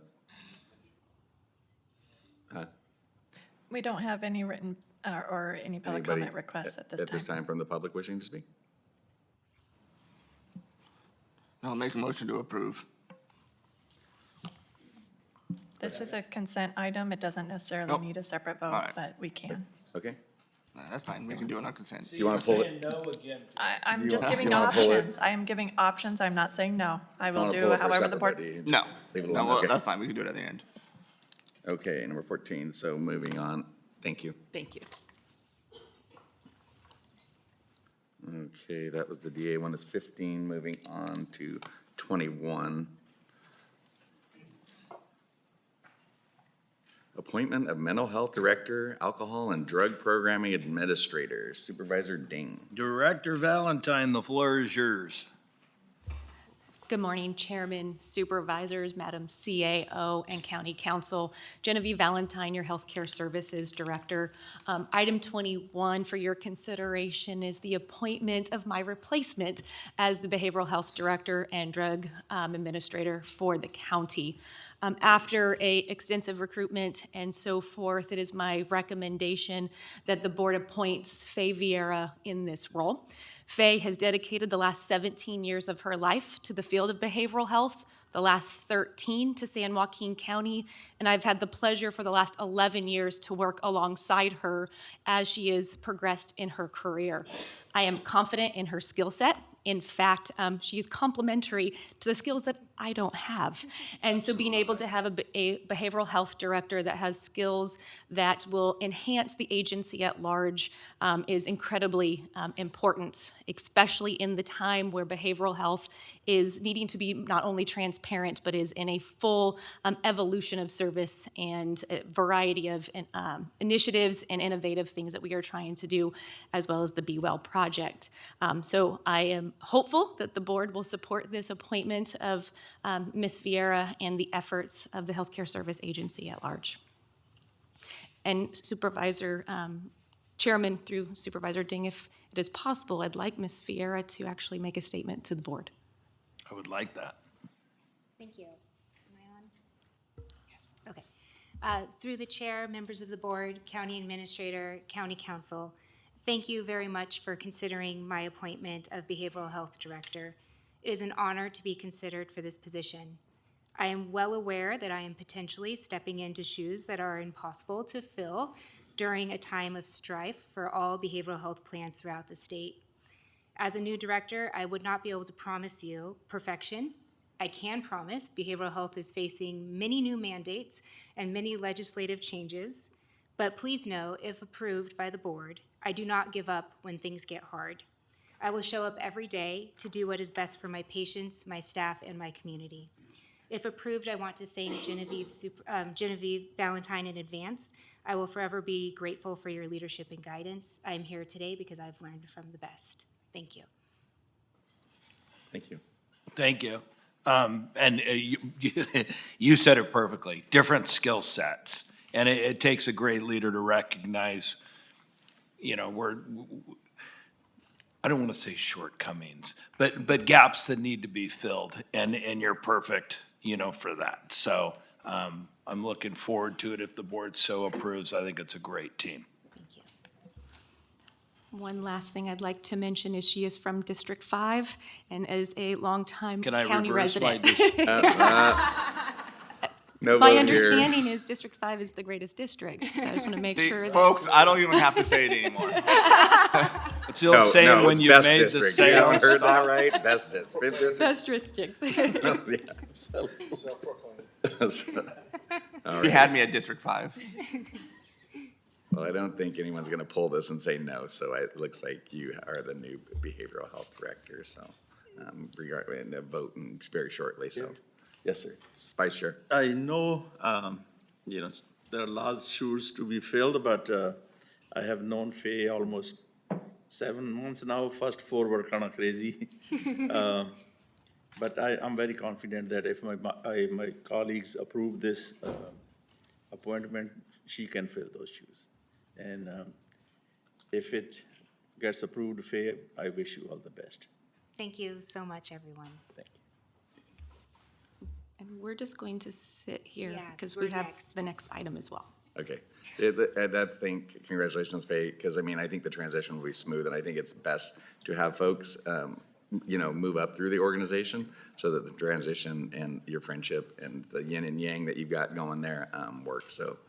We don't have any written or any public Anybody comment requests at this time. At this time from the public wishing to speak? I'll make a motion to approve. This is a consent item. It doesn't necessarily Nope. need a separate vote, right. but we can. Okay. That's fine, we can do it on consent. You want to pull it? I'm just do giving you wanna pull it? options. I am giving options. I'm not saying no. I will wanna do pull it for however the separate, board. or do you No, just leave it no, alone? well, Okay. that's fine, we can do it at the end. Okay, number 14, so moving on. Thank you. Thank you. Okay, that was the DA one, is 15, moving on to 21. Appointment of Mental Health Director, Alcohol and Drug Programming Administrator, Supervisor Ding. Director Valentine, the floor is yours. Good morning, Chairman, Supervisors, Madam CAO, and County Council. Genevieve Valentine, your Healthcare Services Director. Item 21 for your consideration is the appointment of my replacement as the Behavioral Health Director and Drug Administrator for the county. After a extensive recruitment and so forth, it is my recommendation that the board appoints Faye Vieira in this role. Faye has dedicated the last 17 years of her life to the field of behavioral health, the last 13 to San Joaquin County, and I've had the pleasure for the last 11 years to work alongside her as she has progressed in her career. I am confident in her skill set. In fact, she is complementary to the skills that I don't have. And so being able to have a behavioral health director that has skills that will enhance the agency at large is incredibly important, especially in the time where behavioral health is needing to be not only transparent, but is in a full evolution of service and a variety of initiatives and innovative things that we are trying to do, as well as the Be Well project. So I am hopeful that the board will support this appointment of Ms. Vieira and the efforts of the Healthcare Service Agency at large. And Supervisor, Chairman through Supervisor Ding, if it is possible, I'd like Ms. Vieira to actually make a statement to the board. I would like that. Thank you. Am I on? Yes. Okay. Through the chair, members of the board, county administrator, county council, thank you very much for considering my appointment of behavioral health director. It is an honor to be considered for this position. I am well aware that I am potentially stepping into shoes that are impossible to fill during a time of strife for all behavioral health plans throughout the state. As a new director, I would not be able to promise you perfection. I can promise behavioral health is facing many new mandates and many legislative changes, but please know, if approved by the board, I do not give up when things get hard. I will show up every day to do what is best for my patients, my staff, and my community. If approved, I want to thank Genevieve Valentine in advance. I will forever be grateful for your leadership and guidance. I am here today because I've learned from the best. Thank you. Thank you. Thank you. You said it perfectly, different skill sets. And it takes a great leader to recognize, you know, I don't want to say shortcomings, but gaps that need to be filled. And you're perfect, you know, for that. So I'm looking forward to it if the board so approves. I think it's a great team. Thank you. One last thing I'd like to mention is she is from District 5 and is a longtime Can I county reverse my resident. No My vote understanding is District 5 is the greatest district, so I just want to make sure that. Folks, I don't even have to say it anymore. It's the old saying when it's you best made the district. sale. You haven't heard that right? Best district. Fifth district? Best district. You had me at District 5. Well, I don't think anyone's going to pull this and say no, so it looks like you are the new behavioral health director, so regarding the vote very shortly, so. Yes, sir. Vice Chair. I know, you know, there are large shoes to be filled, but I have known Faye almost 7 months now. First 4 were kind of crazy. But I'm very confident that if my colleagues approve this appointment, she can fill those shoes. And if it gets approved, Faye, I wish you all the best. Thank you so much, everyone. Thank you. And we're just going to sit here Yeah, because we're we have next. the next item as well. Okay. Congratulations, Faye, because I mean, I think the transition will be smooth, and I think it's best to have folks, you know, move up through the organization so that the transition and your friendship and the yin and yang that you've got going there work. So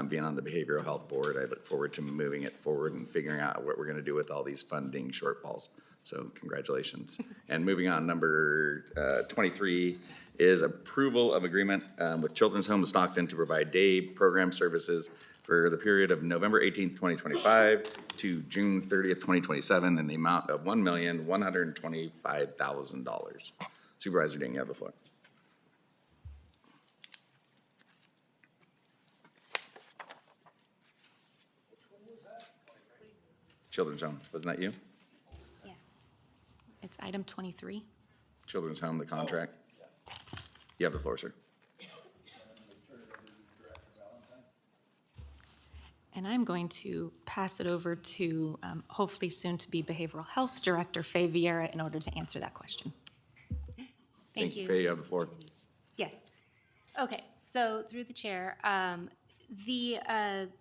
being on the Behavioral Health Board, I look forward to moving it forward and figuring out what we're going to do with all these funding shortfalls. So congratulations. And moving on, number 23 is approval of agreement with Children's Home of Stockton to provide day program services for the period of November 18th, 2025 to June 30th, 2027 in the amount of $1,125,000. Supervisor Ding, you have the floor. Children's Home, wasn't that you? It's item 23. Children's Home, the contract. You have the floor, sir. And I'm going to pass it over to hopefully soon-to-be Behavioral Health Director Faye Vieira in order to answer that question. Thank you. Faye, you have the floor. Yes. Okay, so through the chair,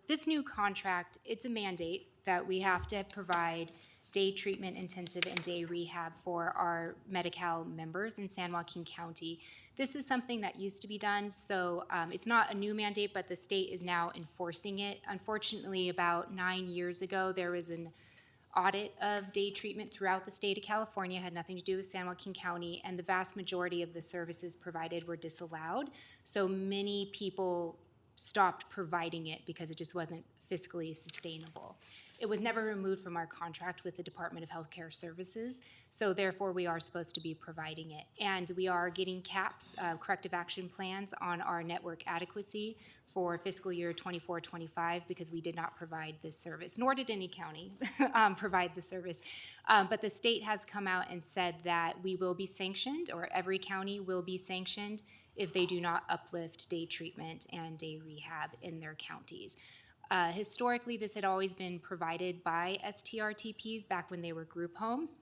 this new contract, it's a mandate that we have to provide day treatment intensive and day rehab for our Medi-Cal members in San Joaquin County. This is something that used to be done, so it's not a new mandate, but the state is now enforcing it. Unfortunately, about 9 years ago, there was an audit of day treatment throughout the state of California, had nothing to do with San Joaquin County, and the vast majority of the services provided were disallowed. So many people stopped providing it because it just wasn't fiscally sustainable. It was never removed from our contract with the Department of Healthcare Services, so therefore we are supposed to be providing it. And we are getting caps, corrective action plans on our network adequacy for fiscal year 24-25 because we did not provide this service, nor did any county provide the service. But the state has come out and said that we will be sanctioned, or every county will be sanctioned if they do not uplift day treatment and day rehab in their counties. Historically, this had always been provided by STRTPs back when they were group homes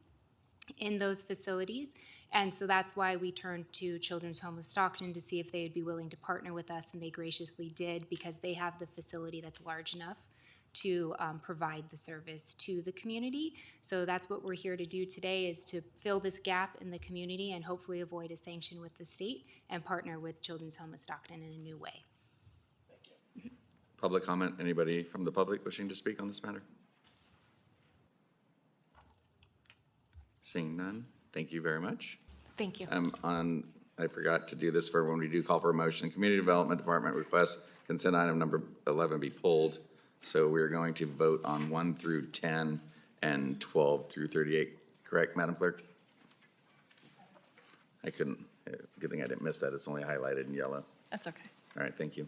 in those facilities. And so that's why we turned to Children's Home of Stockton to see if they would be willing to partner with us, and they graciously did because they have the facility that's large enough to provide the service to the community. So that's what we're here to do today, is to fill this gap in the community and hopefully avoid a sanction with the state and partner with Children's Home of Stockton in a new way. Public comment, anybody from the public wishing to speak on this matter? Seeing none, thank you very much. Thank you. I forgot to do this for when we do call for a motion. Community Development Department requests consent item number 11 be pulled. So we're going to vote on 1 through 10 and 12 through 38, correct, Madam Clerk? I couldn't, good thing I didn't miss that. It's only highlighted in yellow. That's okay. All right, thank you.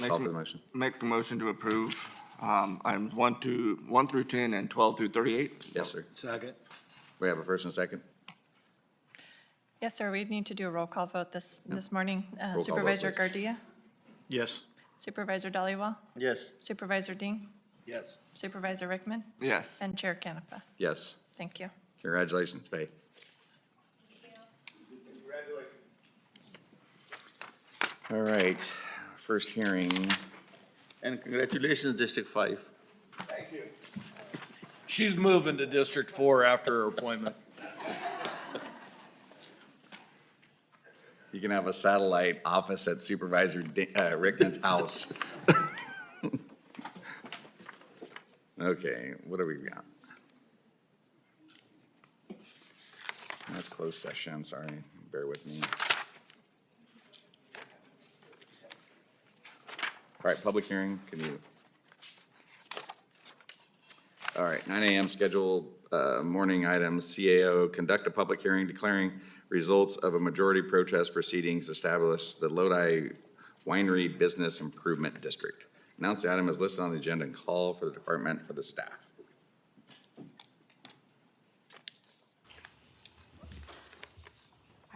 Call for the motion. Make the motion to approve items 1 through 10 and 12 through 38. Yes, sir. Second. We have a first and a second. Yes, sir, we need to do a roll call vote this morning. call vote, Supervisor please. Gardia, Yes. Supervisor Dhaliwal, Yes. Supervisor Dean, Yes. Supervisor Rickman, Yes. and Chair Canepa. Yes. Thank you. Congratulations, Faye. All right, first hearing. And congratulations, District 5. Thank you. She's moving to District 4 after her appointment. You can have a satellite office at Supervisor Rickman's house. Okay, what do we got? That's closed session, sorry, bear with me. All right, public hearing, can you? All right, 9 a.m. scheduled morning items, CAO, conduct a public hearing declaring results of a majority protest proceedings, establish the Lodi Winery Business Improvement District. Announce the item as listed on the agenda and call for the department for the staff.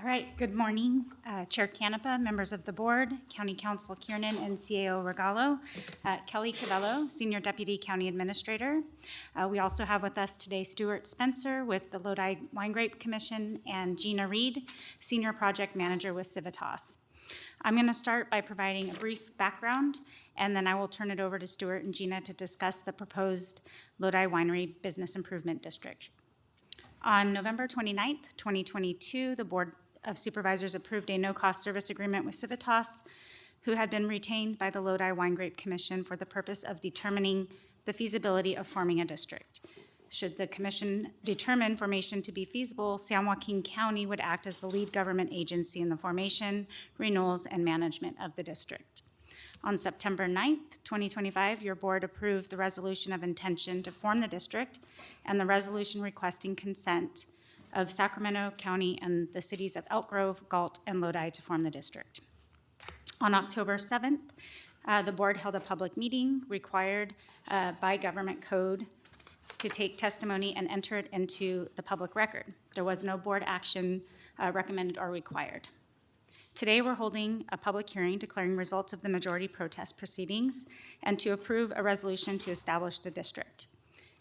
All right, good morning, Chair Canepa, members of the board, County Council Kiernan, and CAO Regalo, Kelly Cabello, Senior Deputy County Administrator. We also have with us today Stuart Spencer with the Lodi Wine Grape Commission and Gina Reed, Senior Project Manager with Civitas. I'm going to start by providing a brief background, and then I will turn it over to Stuart and Gina to discuss the proposed Lodi Winery Business Improvement District. On November 29th, 2022, the Board of Supervisors approved a no-cost service agreement with Civitas, who had been retained by the Lodi Wine Grape Commission for the purpose of determining the feasibility of forming a district. Should the commission determine formation to be feasible, San Joaquin County would act as the lead government agency in the formation, renewals, and management of the district. On September 9th, 2025, your board approved the resolution of intention to form the district and the resolution requesting consent of Sacramento County and the cities of Elk Grove, Galt, and Lodi to form the district. On October 7th, the board held a public meeting required by government code to take testimony and enter it into the public record. There was no board action recommended or required. Today, we're holding a public hearing declaring results of the majority protest proceedings and to approve a resolution to establish the district.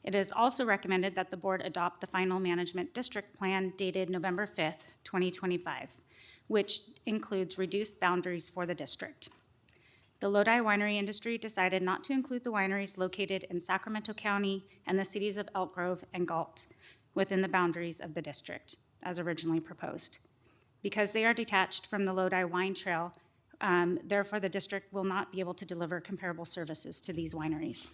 It is also recommended that the board adopt the final management district plan dated November 5th, 2025, which includes reduced boundaries for the district. The Lodi winery industry decided not to include the wineries located in Sacramento County and the cities of Elk Grove and Galt within the boundaries of the district, as originally proposed. Because they are detached from the Lodi Wine Trail, therefore the district will not be able to deliver comparable services to these wineries.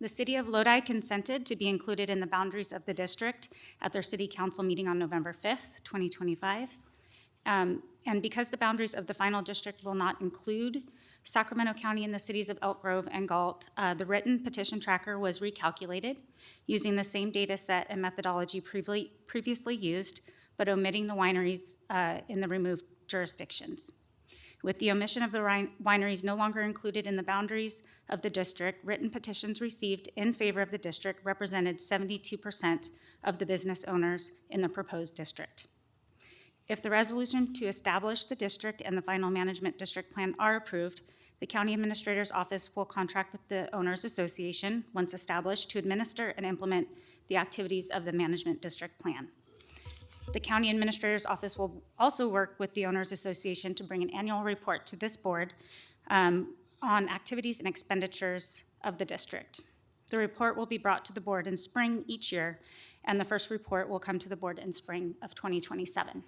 The city of Lodi consented to be included in the boundaries of the district at their city council meeting on November 5th, 2025. And because the boundaries of the final district will not include Sacramento County and the cities of Elk Grove and Galt, the written petition tracker was recalculated using the same data set and methodology previously used, but omitting the wineries in the removed jurisdictions. With the omission of the wineries no longer included in the boundaries of the district, written petitions received in favor of the district represented 72% of the business owners in the proposed district. If the resolution to establish the district and the final management district plan are approved, the county administrator's office will contract with the owners association, once established, to administer and implement the activities of the management district plan. The county administrator's office will also work with the owners association to bring an annual report to this board on activities and expenditures of the district. The report will be brought to the board in spring each year, and the first report will come to the board in spring of 2027.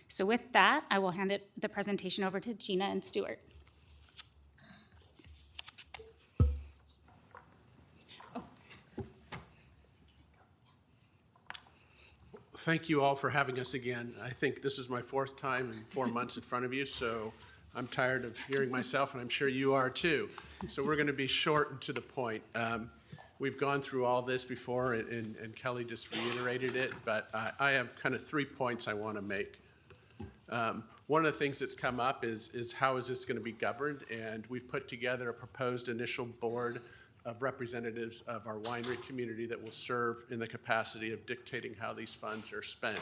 So with that, I will hand the presentation over to Gina and Stuart. Thank you all for having us again. I think this is my fourth time in 4 months in front of you, so I'm tired of hearing myself, and I'm sure you are too. So we're going to be short and to the point. We've gone through all this before, and Kelly just reiterated it, but I have kind of 3 points I want to make. One of the things that's come up is how is this going to be governed? And we've put together a proposed initial board of representatives of our winery community that will serve in the capacity of dictating how these funds are spent.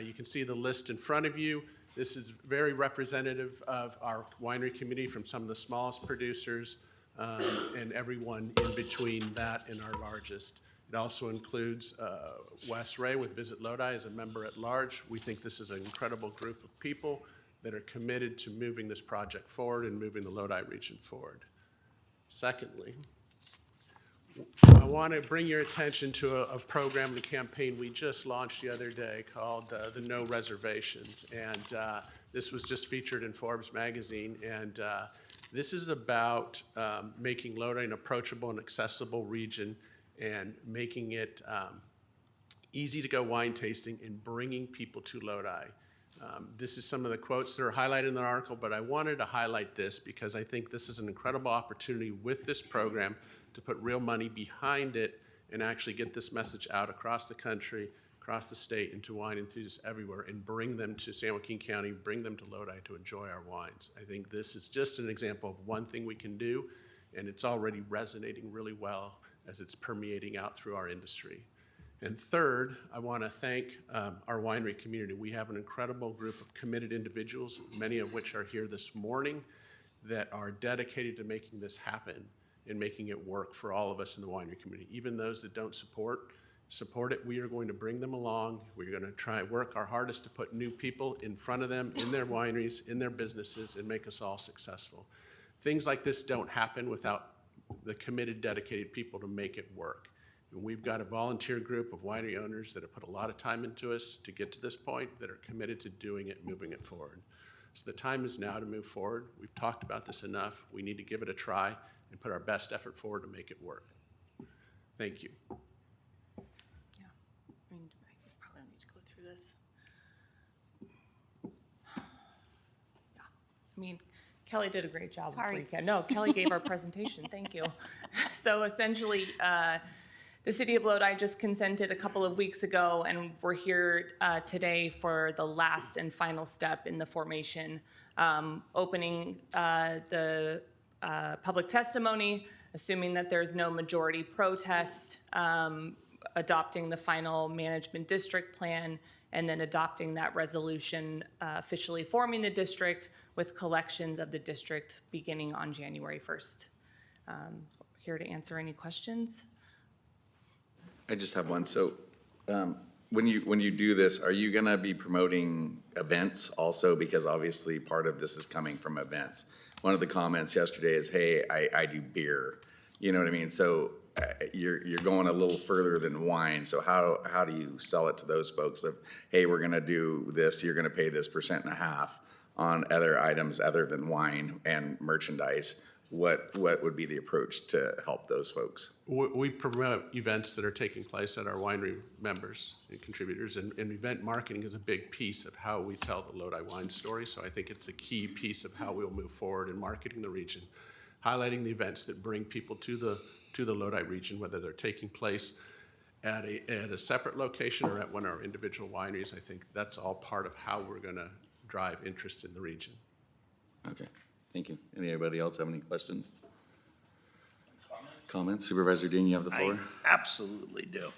You can see the list in front of you. This is very representative of our winery community, from some of the smallest producers and everyone in between that and our largest. It also includes Wes Ray with Visit Lodi as a member at large. We think this is an incredible group of people that are committed to moving this project forward and moving the Lodi region forward. Secondly, I want to bring your attention to a program and a campaign we just launched the other day called the No Reservations. And this was just featured in Forbes magazine. And this is about making Lodi an approachable and accessible region and making it easy to go wine tasting and bringing people to Lodi. This is some of the quotes that are highlighted in the article, but I wanted to highlight this because I think this is an incredible opportunity with this program to put real money behind it and actually get this message out across the country, across the state, and to wine enthusiasts everywhere, and bring them to San Joaquin County, bring them to Lodi to enjoy our wines. I think this is just an example of one thing we can do, and it's already resonating really well as it's permeating out through our industry. And third, I want to thank our winery community. We have an incredible group of committed individuals, many of which are here this morning, that are dedicated to making this happen and making it work for all of us in the winery community. Even those that don't support it, we are going to bring them along. We're going to try work our hardest to put new people in front of them, in their wineries, in their businesses, and make us all successful. Things like this don't happen without the committed, dedicated people to make it work. And we've got a volunteer group of winery owners that have put a lot of time into us to get to this point, that are committed to doing it, moving it forward. So the time is now to move forward. We've talked about this enough. We need to give it a try and put our best effort forward to make it work. Thank you. Yeah, I mean, I probably don't need to go through this. Yeah, I mean, Kelly did a great job. Sorry. No, Kelly gave our presentation. Thank you. So essentially, the city of Lodi just consented a couple of weeks ago, and we're here today for the last and final step in the formation, opening the public testimony, assuming that there's no majority protest, adopting the final management district plan, and then adopting that resolution, officially forming the district with collections of the district beginning on January 1st. Here to answer any questions. I just have one. So when you do this, are you gonna be promoting events also? Because obviously part of this is coming from events. One of the comments yesterday is, hey, I do beer. You know what I mean? So you're going a little further than wine. So how do you sell it to those folks of, hey, we're gonna do this, you're gonna pay this 1.5% on other items other than wine and merchandise? What would be the approach to help those folks? We promote events that are taking place at our winery members and contributors, and event marketing is a big piece of how we tell the Lodi wine story. So I think it's a key piece of how we'll move forward in marketing the region, highlighting the events that bring people to the Lodi region, whether they're taking place at a separate location or at one of our individual wineries. I think that's all part of how we're going to drive interest in the region. Okay. Thank you. Anybody else have any questions? Comments? Supervisor Dean, you have the floor. I absolutely do.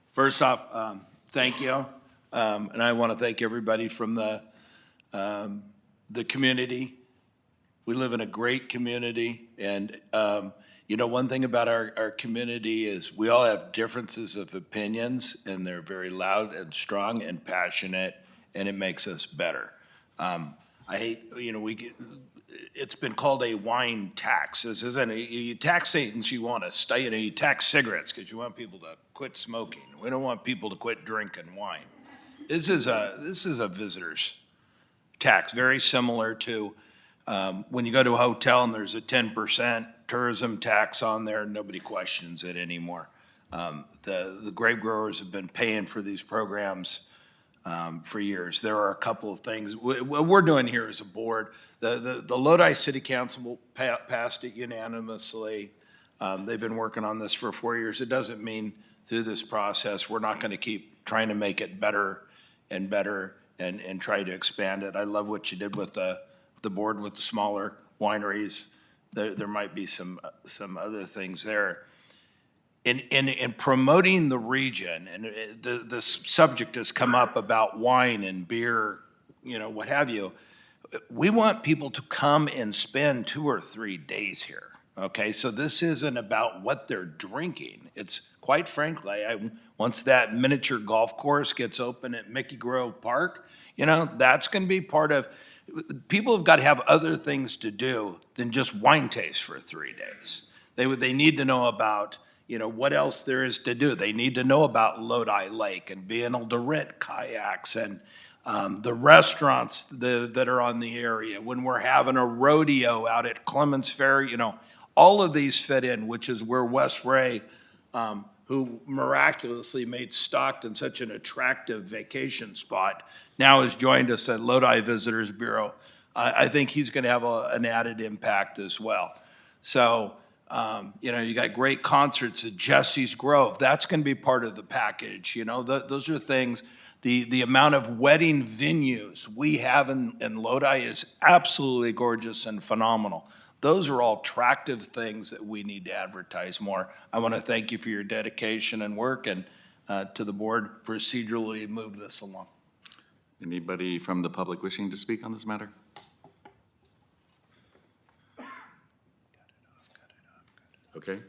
First off, thank you. And I want to thank everybody from the community. We live in a great community. And, you know, one thing about our community is we all have differences of opinions, and they're very loud and strong and passionate, and it makes us better. I hate, you know, it's been called a wine tax. This isn't, you tax Satans, you want to stay, you know, you tax cigarettes because you want people to quit smoking. We don't want people to quit drinking wine. This is a visitor's tax, very similar to when you go to a hotel and there's a 10% tourism tax on there, nobody questions it anymore. The grape growers have been paying for these programs for years. There are a couple of things. What we're doing here as a board, the Lodi City Council passed it unanimously. They've been working on this for 4 years. It doesn't mean through this process, we're not going to keep trying to make it better and better and try to expand it. I love what you did with the board with the smaller wineries. There might be some other things there. In promoting the region, and this subject has come up about wine and beer, what have you, we want people to come and spend 2 or 3 days here. Okay, so this isn't about what they're drinking. It's quite frankly, once that miniature golf course gets open at Mickey Grove Park, that's going to be part of. People have got to have other things to do than just wine taste for 3 days. They need to know about what else there is to do. They need to know about Lodi Lake and being able to rent kayaks and the restaurants that are on the area. When we're having a rodeo out at Clemens Ferry, all of these fit in, which is where Wes Ray, who miraculously made Stockton such an attractive vacation spot, now has joined us at Lodi Visitors Bureau. I think he's going to have an added impact as well. So, you got great concerts at Jesse's Grove. That's going to be part of the package. Those are things. The amount of wedding venues we have in Lodi is absolutely gorgeous and phenomenal. Those are all attractive things that we need to advertise more. I want to thank you for your dedication and work, and to the board procedurally move this along. Anybody from the public wishing to speak on this matter? Okay.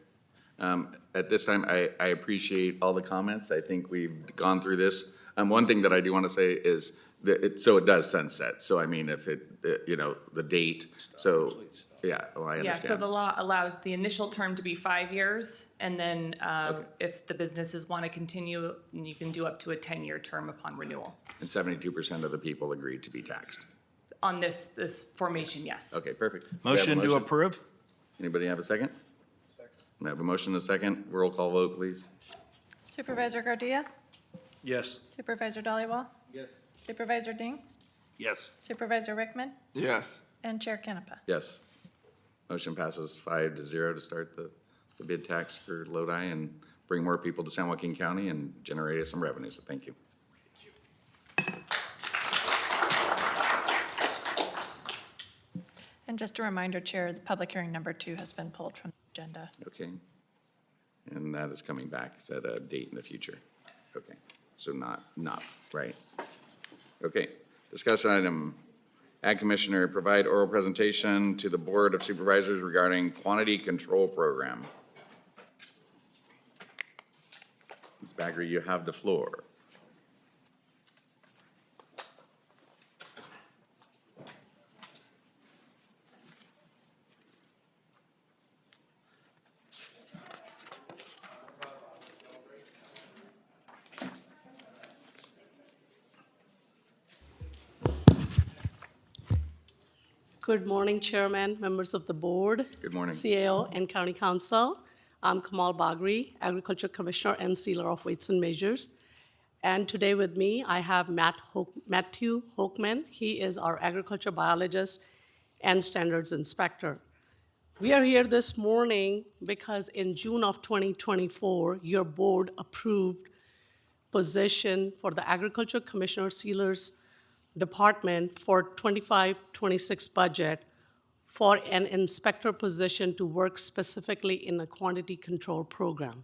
At this time, I appreciate all the comments. I think we've gone through this. One thing that I do want to say is that it does sunset. So I mean, if the date, so yeah, well, I understand. Yeah, so the law allows the initial term to be 5 years, and then if the businesses want to continue, you can do up to a 10-year term upon renewal. And 72% of the people agreed to be taxed. On this formation, yes. Okay, perfect. Motion to approve? Anybody have a second? I have a motion and a second. Roll call vote, please. Supervisor Gardia? Yes. Supervisor Dhaliwal? Yes. Supervisor Ding? Yes. Supervisor Rickman? Yes. And Chair Canepa. Yes. Motion passes 5-0 to start the bid tax for Lodi and bring more people to San Joaquin County and generate us some revenue, so thank you. And just a reminder, Chair, the public hearing number 2 has been pulled from the agenda. Okay. And that is coming back at a date in the future. Okay, so not right. Okay, discussion item. Ag Commissioner, provide oral presentation to the Board of Supervisors regarding quantity control program. Ms. Bagger, you have the floor. Good morning, Chairman, members of the board. Good morning. CAO and County Council. I'm Kamal Bagri, Agriculture Commissioner and Sealer of Weights and Measures. And today with me, I have Matthew Hochman. He is our agriculture biologist and standards inspector. We are here this morning because in June of 2024, your board approved position for the Agriculture Commissioner Sealers Department for 25-26 budget for an inspector position to work specifically in a quantity control program.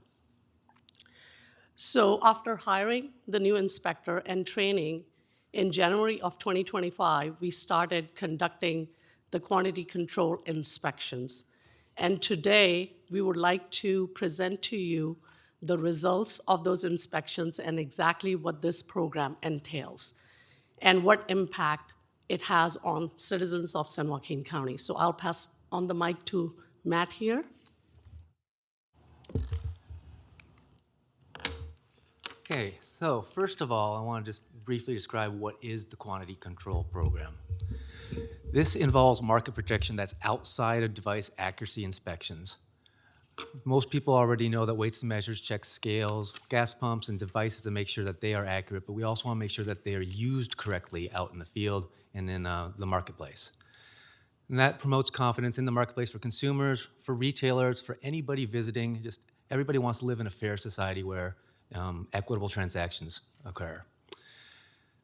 So after hiring the new inspector and training in January of 2025, we started conducting the quantity control inspections. And today, we would like to present to you the results of those inspections and exactly what this program entails and what impact it has on citizens of San Joaquin County. So I'll pass on the mic to Matt here. Okay, so first of all, I want to just briefly describe what is the quantity control program. This involves market protection that's outside of device accuracy inspections. Most people already know that weights and measures check scales, gas pumps, and devices to make sure that they are accurate, but we also want to make sure that they are used correctly out in the field and in the marketplace. And that promotes confidence in the marketplace for consumers, for retailers, for anybody visiting. Just everybody wants to live in a fair society where equitable transactions occur.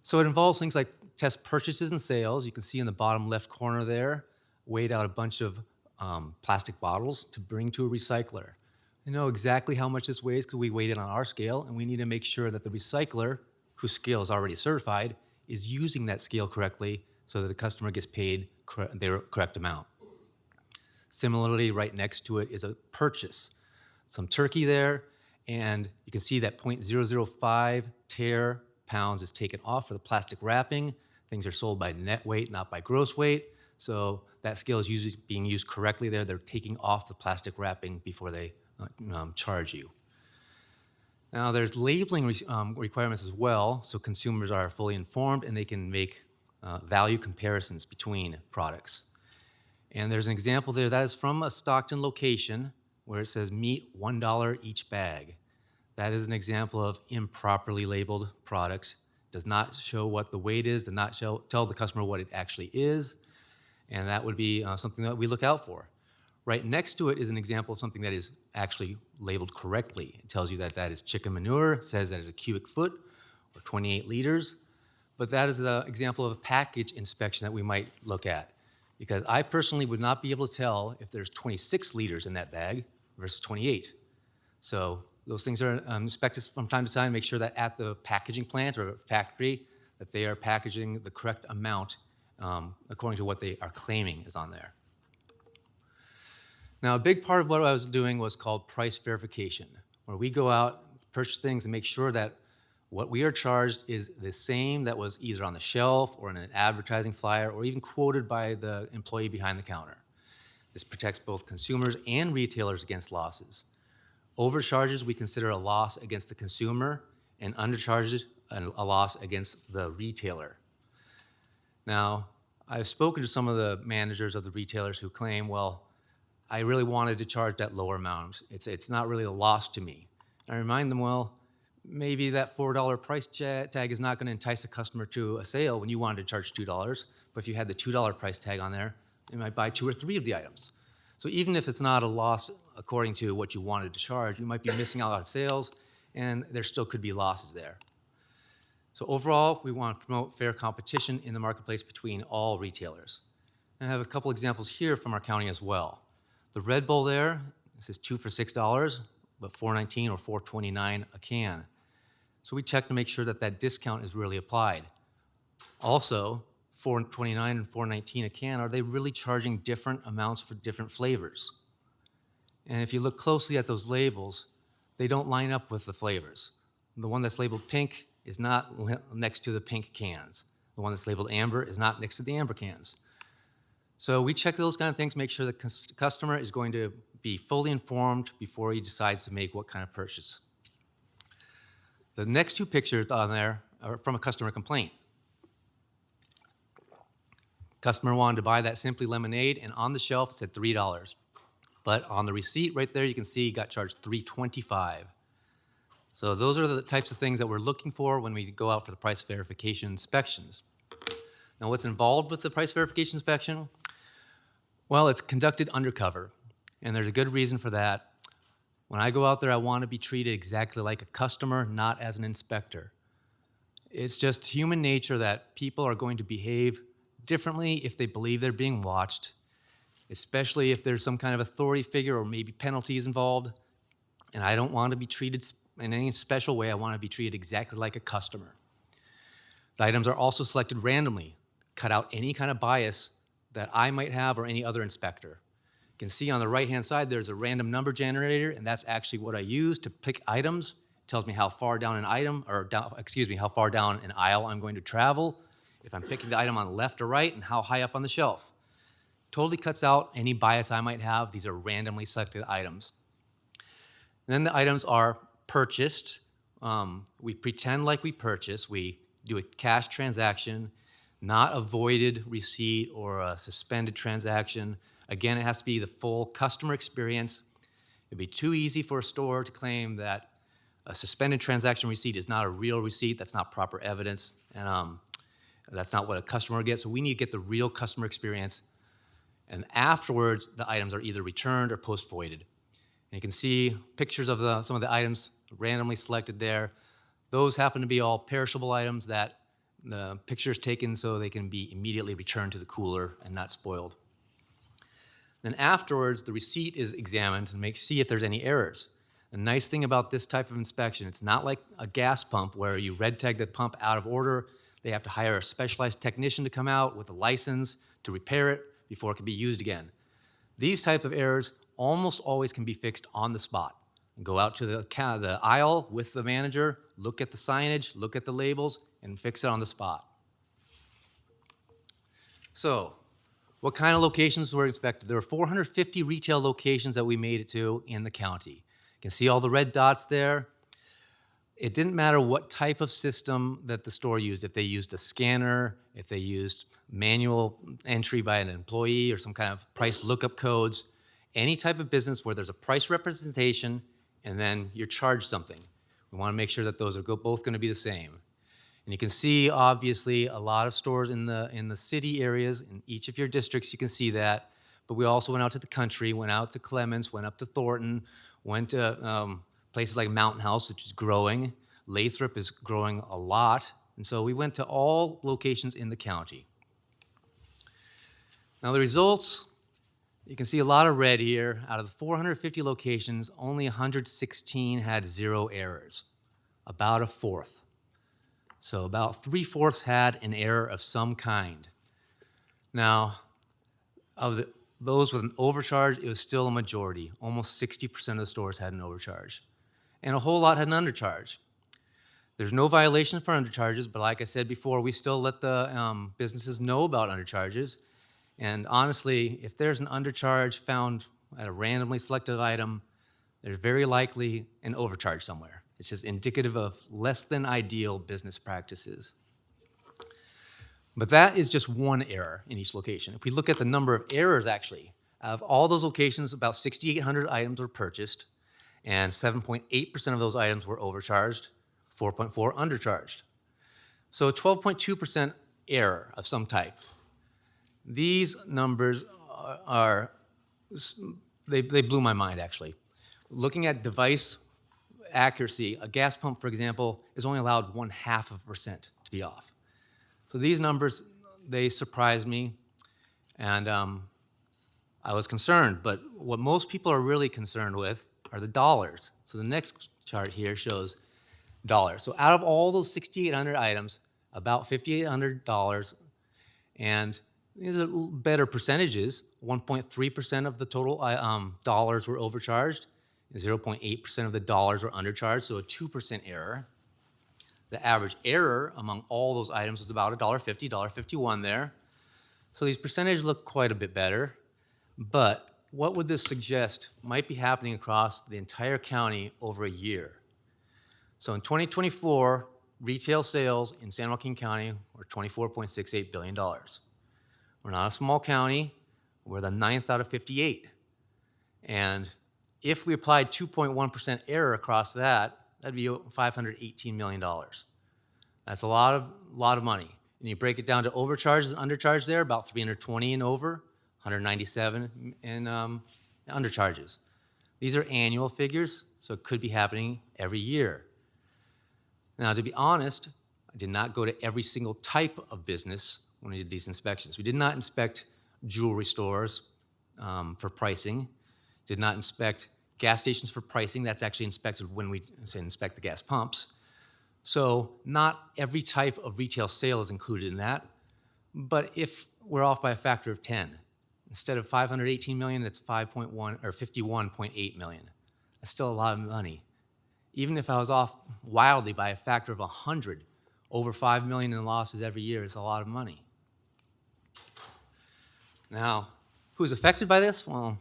So it involves things like test purchases and sales. You can see in the bottom left corner there, weighed out a bunch of plastic bottles to bring to a recycler. We know exactly how much this weighs because we weighed it on our scale, and we need to make sure that the recycler, whose scale is already certified, is using that scale correctly so that the customer gets paid their correct amount. Similarly, right next to it is a purchase. Some turkey there, and you can see that 0.005 tare pounds is taken off for the plastic wrapping. Things are sold by net weight, not by gross weight. So that scale is usually being used correctly there. They're taking off the plastic wrapping before they charge you. Now there's labeling requirements as well, so consumers are fully informed and they can make value comparisons between products. And there's an example there that is from a Stockton location where it says meat $1 each bag. That is an example of improperly labeled product. Does not show what the weight is, does not tell the customer what it actually is, and that would be something that we look out for. Right next to it is an example of something that is actually labeled correctly. It tells you that that is chicken manure, says that is a cubic foot or 28 liters, but that is an example of a package inspection that we might look at, because I personally would not be able to tell if there's 26 liters in that bag versus 28. So those things are inspected from time to time to make sure that at the packaging plant or factory that they are packaging the correct amount according to what they are claiming is on there. Now, a big part of what I was doing was called price verification, where we go out, purchase things, and make sure that what we are charged is the same that was either on the shelf or in an advertising flyer or even quoted by the employee behind the counter. This protects both consumers and retailers against losses. Overcharges we consider a loss against the consumer, and undercharges a loss against the retailer. Now, I've spoken to some of the managers of the retailers who claim, well, I really wanted to charge that lower amount. It's not really a loss to me. I remind them, well, maybe that $4 price tag is not going to entice a customer to a sale when you wanted to charge $2, but if you had the $2 price tag on there, they might buy 2 or 3 of the items. So even if it's not a loss according to what you wanted to charge, you might be missing out on sales, and there still could be losses there. So overall, we want to promote fair competition in the marketplace between all retailers. And I have a couple examples here from our county as well. The Red Bull there, this is 2 for $6, but $4.19 or $4.29 a can. So we check to make sure that that discount is really applied. Also, $4.29 and $4.19 a can, are they really charging different amounts for different flavors? And if you look closely at those labels, they don't line up with the flavors. The one that's labeled pink is not next to the pink cans. The one that's labeled amber is not next to the amber cans. So we check those kind of things, make sure the customer is going to be fully informed before he decides to make what kind of purchase. The next 2 pictures on there are from a customer complaint. Customer wanted to buy that Simply Lemonade, and on the shelf it said $3. But on the receipt right there, you can see he got charged $3.25. So those are the types of things that we're looking for when we go out for the price verification inspections. Now, what's involved with the price verification inspection? Well, it's conducted undercover, and there's a good reason for that. When I go out there, I want to be treated exactly like a customer, not as an inspector. It's just human nature that people are going to behave differently if they believe they're being watched, especially if there's some kind of authority figure or maybe penalties involved. And I don't want to be treated in any special way. I want to be treated exactly like a customer. The items are also selected randomly, cut out any kind of bias that I might have or any other inspector. You can see on the right-hand side, there's a random number generator, and that's actually what I use to pick items. It tells me how far down an item, or how far down an aisle I'm going to travel, if I'm picking the item on the left or right, and how high up on the shelf. Totally cuts out any bias I might have. These are randomly selected items. And then the items are purchased. We pretend like we purchase. We do a cash transaction, not a voided receipt or a suspended transaction. Again, it has to be the full customer experience. It'd be too easy for a store to claim that a suspended transaction receipt is not a real receipt. That's not proper evidence, and that's not what a customer gets. So we need to get the real customer experience. And afterwards, the items are either returned or post-voided. And you can see pictures of some of the items randomly selected there. Those happen to be all perishable items that the picture's taken so they can be immediately returned to the cooler and not spoiled. Then afterwards, the receipt is examined to see if there's any errors. The nice thing about this type of inspection, it's not like a gas pump where you red tag the pump out of order. They have to hire a specialized technician to come out with a license to repair it before it can be used again. These type of errors almost always can be fixed on the spot. Go out to the aisle with the manager, look at the signage, look at the labels, and fix it on the spot. So, what kind of locations were inspected? There were 450 retail locations that we made it to in the county. You can see all the red dots there. It didn't matter what type of system that the store used, if they used a scanner, if they used manual entry by an employee or some kind of price lookup codes, any type of business where there's a price representation and then you're charged something. We want to make sure that those are both going to be the same. And you can see, obviously, a lot of stores in the city areas, in each of your districts, you can see that. But we also went out to the country, went out to Clements, went up to Thornton, went to places like Mountain House, which is growing. Lathrop is growing a lot. And so we went to all locations in the county. Now the results, you can see a lot of red here. Out of the 450 locations, only 116 had 0 errors, about a fourth. So about 3/4 had an error of some kind. Now, of those with an overcharge, it was still a majority. Almost 60% of the stores had an overcharge. And a whole lot had an undercharge. There's no violation for undercharges, but like I said before, we still let the businesses know about undercharges. And honestly, if there's an undercharge found at a randomly selected item, there's very likely an overcharge somewhere. It's just indicative of less than ideal business practices. But that is just one error in each location. If we look at the number of errors, actually, out of all those locations, about 6,800 items were purchased, and 7.8% of those items were overcharged, 4.4% undercharged. So 12.2% error of some type. These numbers they blew my mind, actually. Looking at device accuracy, a gas pump, for example, is only allowed 0.5% to be off. So these numbers, they surprised me, and I was concerned. But what most people are really concerned with are the dollars. So the next chart here shows dollars. So out of all those 6,800 items, about $5,800, and these are better percentages. 1.3% of the total dollars were overcharged, and 0.8% of the dollars were undercharged, so a 2% error. The average error among all those items was about $1.50, $1.51 there. So these percentages look quite a bit better. But what would this suggest might be happening across the entire county over a year? So in 2024, retail sales in San Joaquin County were $24.68 billion. We're not a small county. We're the 9th out of 58. And if we applied 2.1% error across that, that'd be $518 million. That's a lot of money. And you break it down to overcharges and undercharges there, about 320 and over, 197 in undercharges. These are annual figures, so it could be happening every year. Now, to be honest, I did not go to every single type of business when we did these inspections. We did not inspect jewelry stores for pricing, did not inspect gas stations for pricing. That's actually inspected when we inspect the gas pumps. So not every type of retail sale is included in that. But if we're off by a factor of 10, instead of $518 million, it's 51.8 million. That's still a lot of money. Even if I was off wildly by a factor of 100, over $5 million in losses every year is a lot of money. Now, who's affected by this? Well,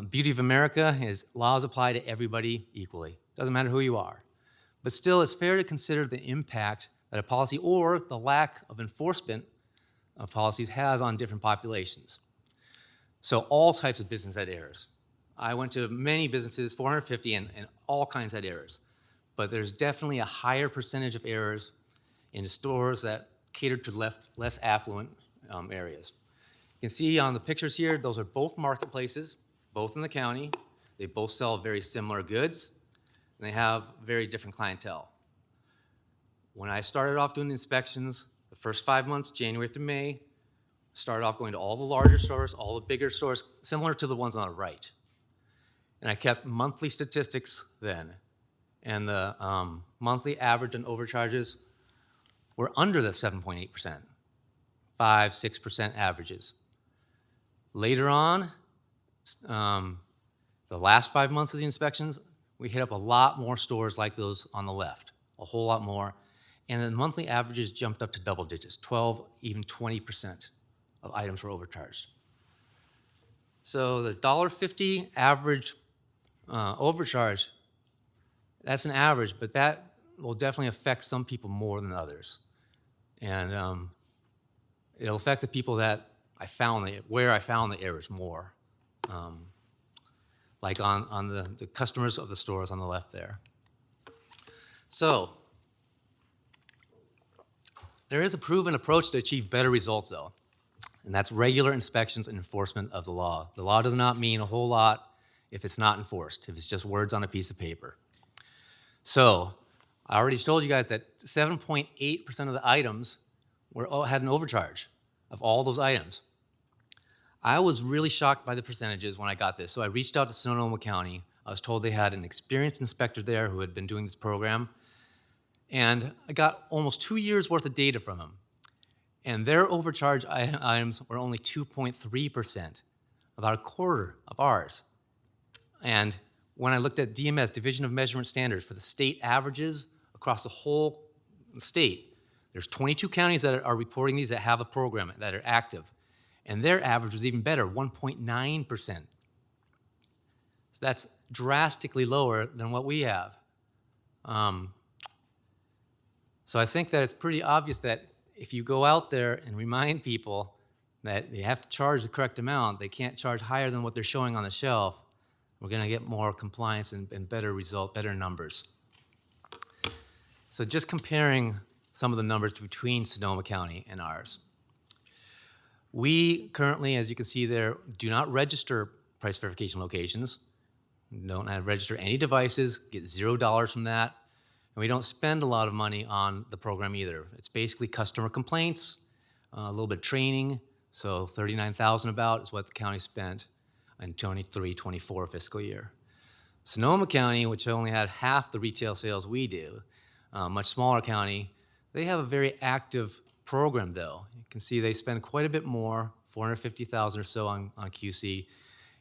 beauty of America is laws apply to everybody equally. Doesn't matter who you are. But still, it's fair to consider the impact that a policy or the lack of enforcement of policies has on different populations. So all types of business had errors. I went to many businesses, 450, and all kinds had errors. But there's definitely a higher percentage of errors in stores that cater to less affluent areas. You can see on the pictures here, those are both marketplaces, both in the county. They both sell very similar goods, and they have very different clientele. When I started off doing the inspections, the first 5 months, January through May, started off going to all the larger stores, all the bigger stores, similar to the ones on the right. And I kept monthly statistics then. And the monthly average on overcharges were under the 7.8%, 5-6% averages. Later on, the last 5 months of the inspections, we hit up a lot more stores like those on the left, a whole lot more. And the monthly averages jumped up to double digits, 12, even 20% of items were overcharged. So the $1.50 average overcharge, that's an average, but that will definitely affect some people more than others. And it'll affect the people that where I found the errors more, like on the customers of the stores on the left there. So there is a proven approach to achieve better results, though, and that's regular inspections and enforcement of the law. The law does not mean a whole lot if it's not enforced, if it's just words on a piece of paper. So I already told you guys that 7.8% of the items had an overcharge of all those items. I was really shocked by the percentages when I got this, so I reached out to Sonoma County. I was told they had an experienced inspector there who had been doing this program, and I got almost 2 years' worth of data from him. And their overcharge items were only 2.3%, about a quarter of ours. And when I looked at DMS, Division of Measurement Standards, for the state averages across the whole state, there's 22 counties that are reporting these that have a program that are active. And their average was even better, 1.9%. So that's drastically lower than what we have. So I think that it's pretty obvious that if you go out there and remind people that they have to charge the correct amount, they can't charge higher than what they're showing on the shelf, we're going to get more compliance and better numbers. So just comparing some of the numbers between Sonoma County and ours. We currently, as you can see there, do not register price verification locations, don't register any devices, get $0 from that, and we don't spend a lot of money on the program either. It's basically customer complaints, a little bit of training, so $39,000 about is what the county spent in 23-24 fiscal year. Sonoma County, which only had half the retail sales we do, much smaller county, they have a very active program though. You can see they spend quite a bit more, $450,000 or so on QC.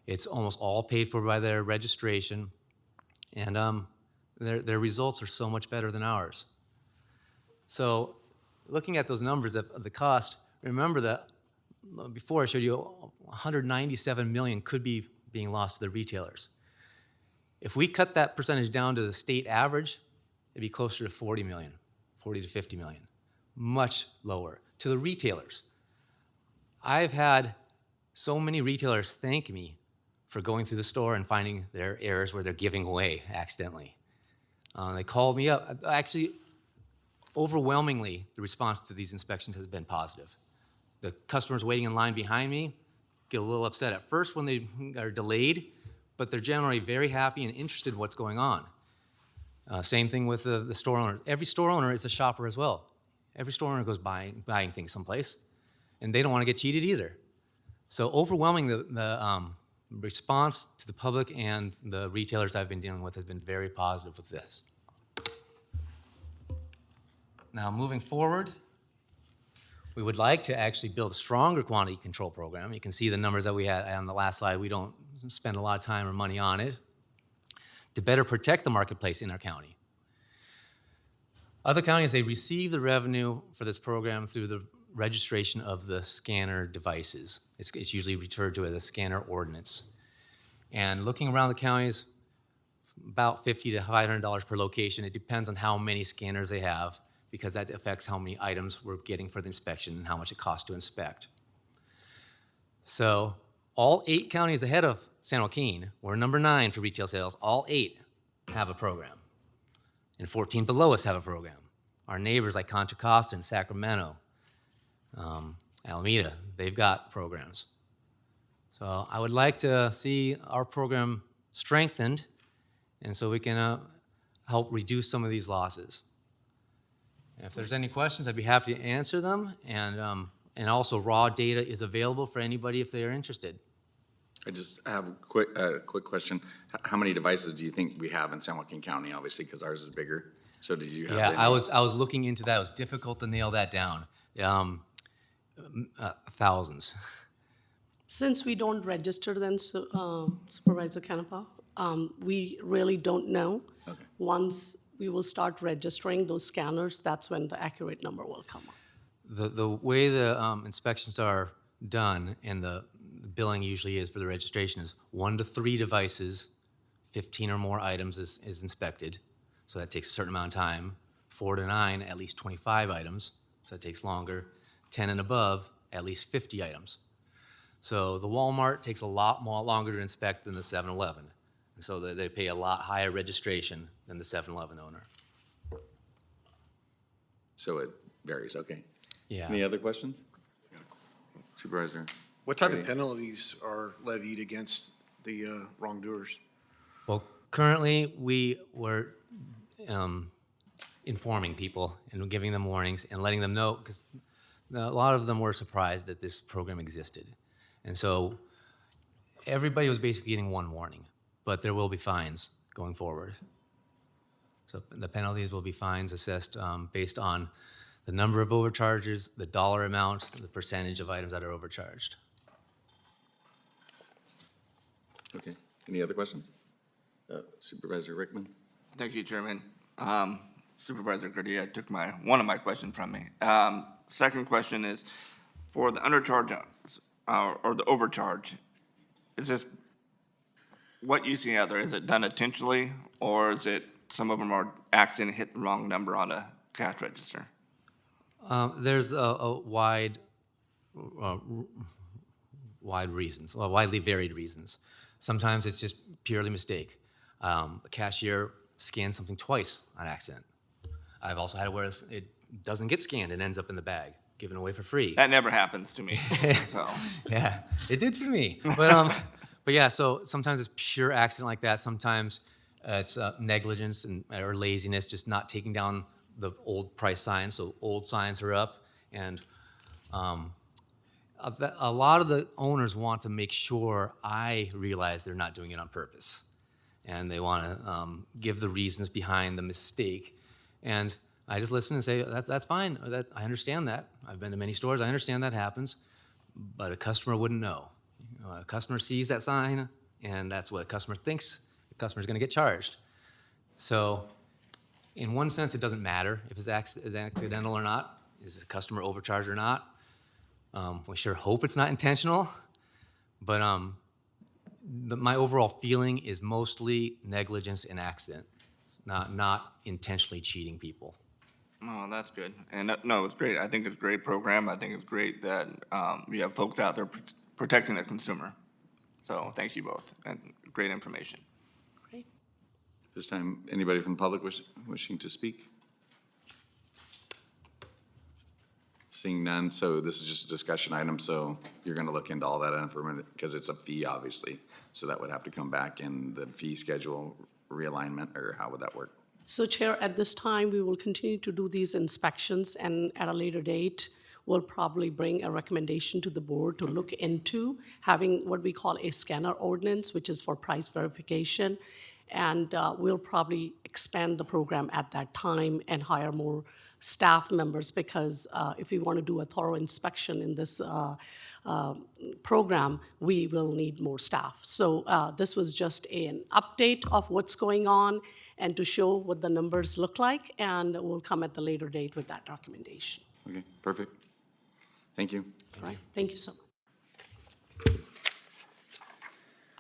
It's almost all paid for by their registration, and their results are so much better than ours. So looking at those numbers of the cost, remember that before I showed you $197 million could be being lost to the retailers. If we cut that percentage down to the state average, it'd be closer to 40 million, 40 to 50 million, much lower to the retailers. I've had so many retailers thank me for going through the store and finding their errors where they're giving away accidentally. They called me up. Actually, overwhelmingly, the response to these inspections has been positive. The customers waiting in line behind me get a little upset at first when they are delayed, but they're generally very happy and interested in what's going on. Same thing with the store owners. Every store owner is a shopper as well. Every store owner goes buying things someplace, and they don't want to get cheated either. So overwhelming, the response to the public and the retailers I've been dealing with has been very positive with this. Now, moving forward, we would like to actually build a stronger quantity control program. You can see the numbers that we had on the last slide. We don't spend a lot of time or money on it to better protect the marketplace in our county. Other counties, they receive the revenue for this program through the registration of the scanner devices. It's usually referred to as a scanner ordinance. And looking around the counties, about $50 to $500 per location. It depends on how many scanners they have, because that affects how many items we're getting for the inspection and how much it costs to inspect. So all 8 counties ahead of San Joaquin, we're number 9 for retail sales. All 8 have a program. And 14 below us have a program. Our neighbors like Contra Costa and Sacramento, Alameda, they've got programs. So I would like to see our program strengthened, and so we can help reduce some of these losses. And if there's any questions, I'd be happy to answer them. And also, raw data is available for anybody if they are interested. I just have a quick question. How many devices do you think we have in San Joaquin County, obviously, because ours is bigger? So did you have Yeah, any? I was looking into that. It was difficult to nail that down. Thousands. Since we don't register them, Supervisor Canepa, we really don't know. Okay. Once we will start registering those scanners, that's when the accurate number will come up. The way the inspections are done and the billing usually is for the registration is 1 to 3 devices, 15 or more items is inspected. So that takes a certain amount of time. 4 to 9, at least 25 items. So that takes longer. 10 and above, at least 50 items. So the Walmart takes a lot more longer to inspect than the 7-Eleven. And so they pay a lot higher registration than the 7-Eleven owner. So it varies, okay. Yeah. Any other questions? Supervisor? What type of Ready? penalties are levied against the wrongdoers? Well, currently, we were informing people and giving them warnings and letting them know, because a lot of them were surprised that this program existed. And so everybody was basically getting 1 warning, but there will be fines going forward. So the penalties will be fines assessed based on the number of overcharges, the dollar amount, the percentage of items that are overcharged. Okay. Any other questions? Supervisor Rickman? Thank you, Chairman. Supervisor Garcia took one of my questions from me. Second question is, for the undercharge or the overcharge, is this what you see out there? Is it done intentionally, or is it some of them are accident hit the wrong number on a cash register? There's a widely varied reasons. Sometimes it's just purely mistake. A cashier scans something twice on accident. I've also had it where it doesn't get scanned and ends up in the bag, given away for free. That never happens to me. So. Yeah, it did for me. But yeah, so sometimes it's pure accident like that. Sometimes it's negligence or laziness, just not taking down the old price signs. So old signs are up, and a lot of the owners want to make sure I realize they're not doing it on purpose, and they want to give the reasons behind the mistake. And I just listen and say, that's fine. I understand that. I've been to many stores. I understand that happens. But a customer wouldn't know. A customer sees that sign, and that's what a customer thinks. The customer's going to get charged. So in one sense, it doesn't matter if it's accidental or not. Is the customer overcharged or not? We sure hope it's not intentional. But my overall feeling is mostly negligence and accident. It's not intentionally cheating people. Oh, that's good. And no, it's great. I think it's a great program. I think it's great that we have folks out there protecting the consumer. So thank you both, and great information. Great. This time, anybody from the public wishing to speak? Seeing none, so this is just a discussion item, so you're going to look into all that information because it's a fee, obviously. So that would have to come back in the fee schedule realignment, or how would that work? So Chair, at this time, we will continue to do these inspections, and at a later date, we'll probably bring a recommendation to the board to look into having what we call a scanner ordinance, which is for price verification. And we'll probably expand the program at that time and hire more staff members, because if we want to do a thorough inspection in this program, we will need more staff. So this was just an update of what's going on and to show what the numbers look like, and we'll come at the later date with that recommendation. Okay, perfect. Thank you. All right, thank you so much.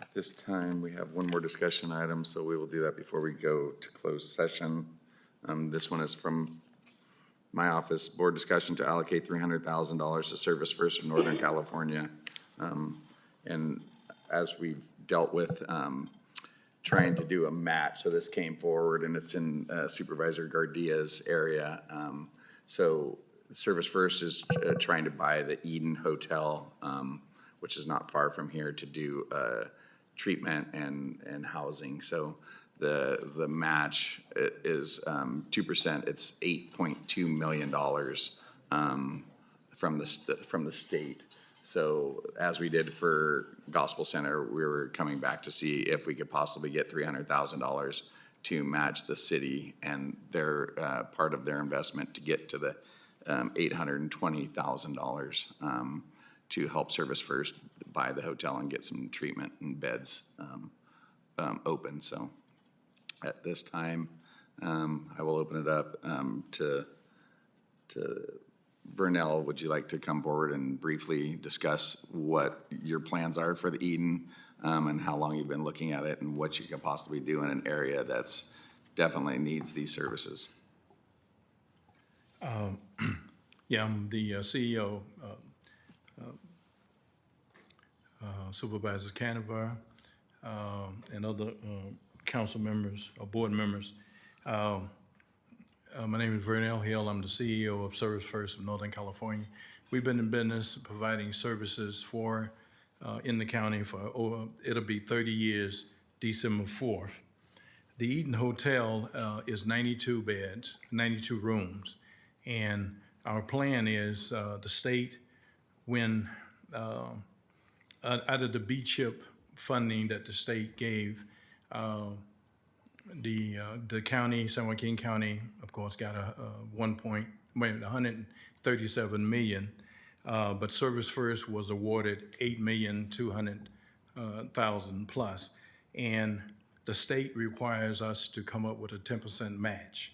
At this time, we have one more discussion item, so we will do that before we go to closed session. This one is from my office, board discussion to allocate $300,000 to Service First in Northern California. And as we've dealt with trying to do a match. So this came forward, and it's in Supervisor Gardia's area. So Service First is trying to buy the Eden Hotel, which is not far from here, to do treatment and housing. So the match is 2%. It's $8.2 million from the state. So as we did for Gospel Center, we were coming back to see if we could possibly get $300,000 to match the city and their part of their investment to get to the $820,000 to help Service First buy the hotel and get some treatment and beds open. So at this time, I will open it up to Vernell. Would you like to come forward and briefly discuss what your plans are for the Eden and how long you've been looking at it and what you can possibly do in an area that's definitely needs these services? Yeah, I'm the CEO, Supervisors Canterbury, and other council members or board members. My name is Vernell Hill. I'm the CEO of Service First of Northern California. We've been in business providing services for in the county for it'll be 30 years, December 4th. The Eden Hotel is 92 beds, 92 rooms, and our plan is the state, when out of the B-CHIP funding that the state gave, the county, San Joaquin County, of course, got a 137 million, but Service First was awarded 8,200,000 plus, and the state requires us to come up with a 10% match,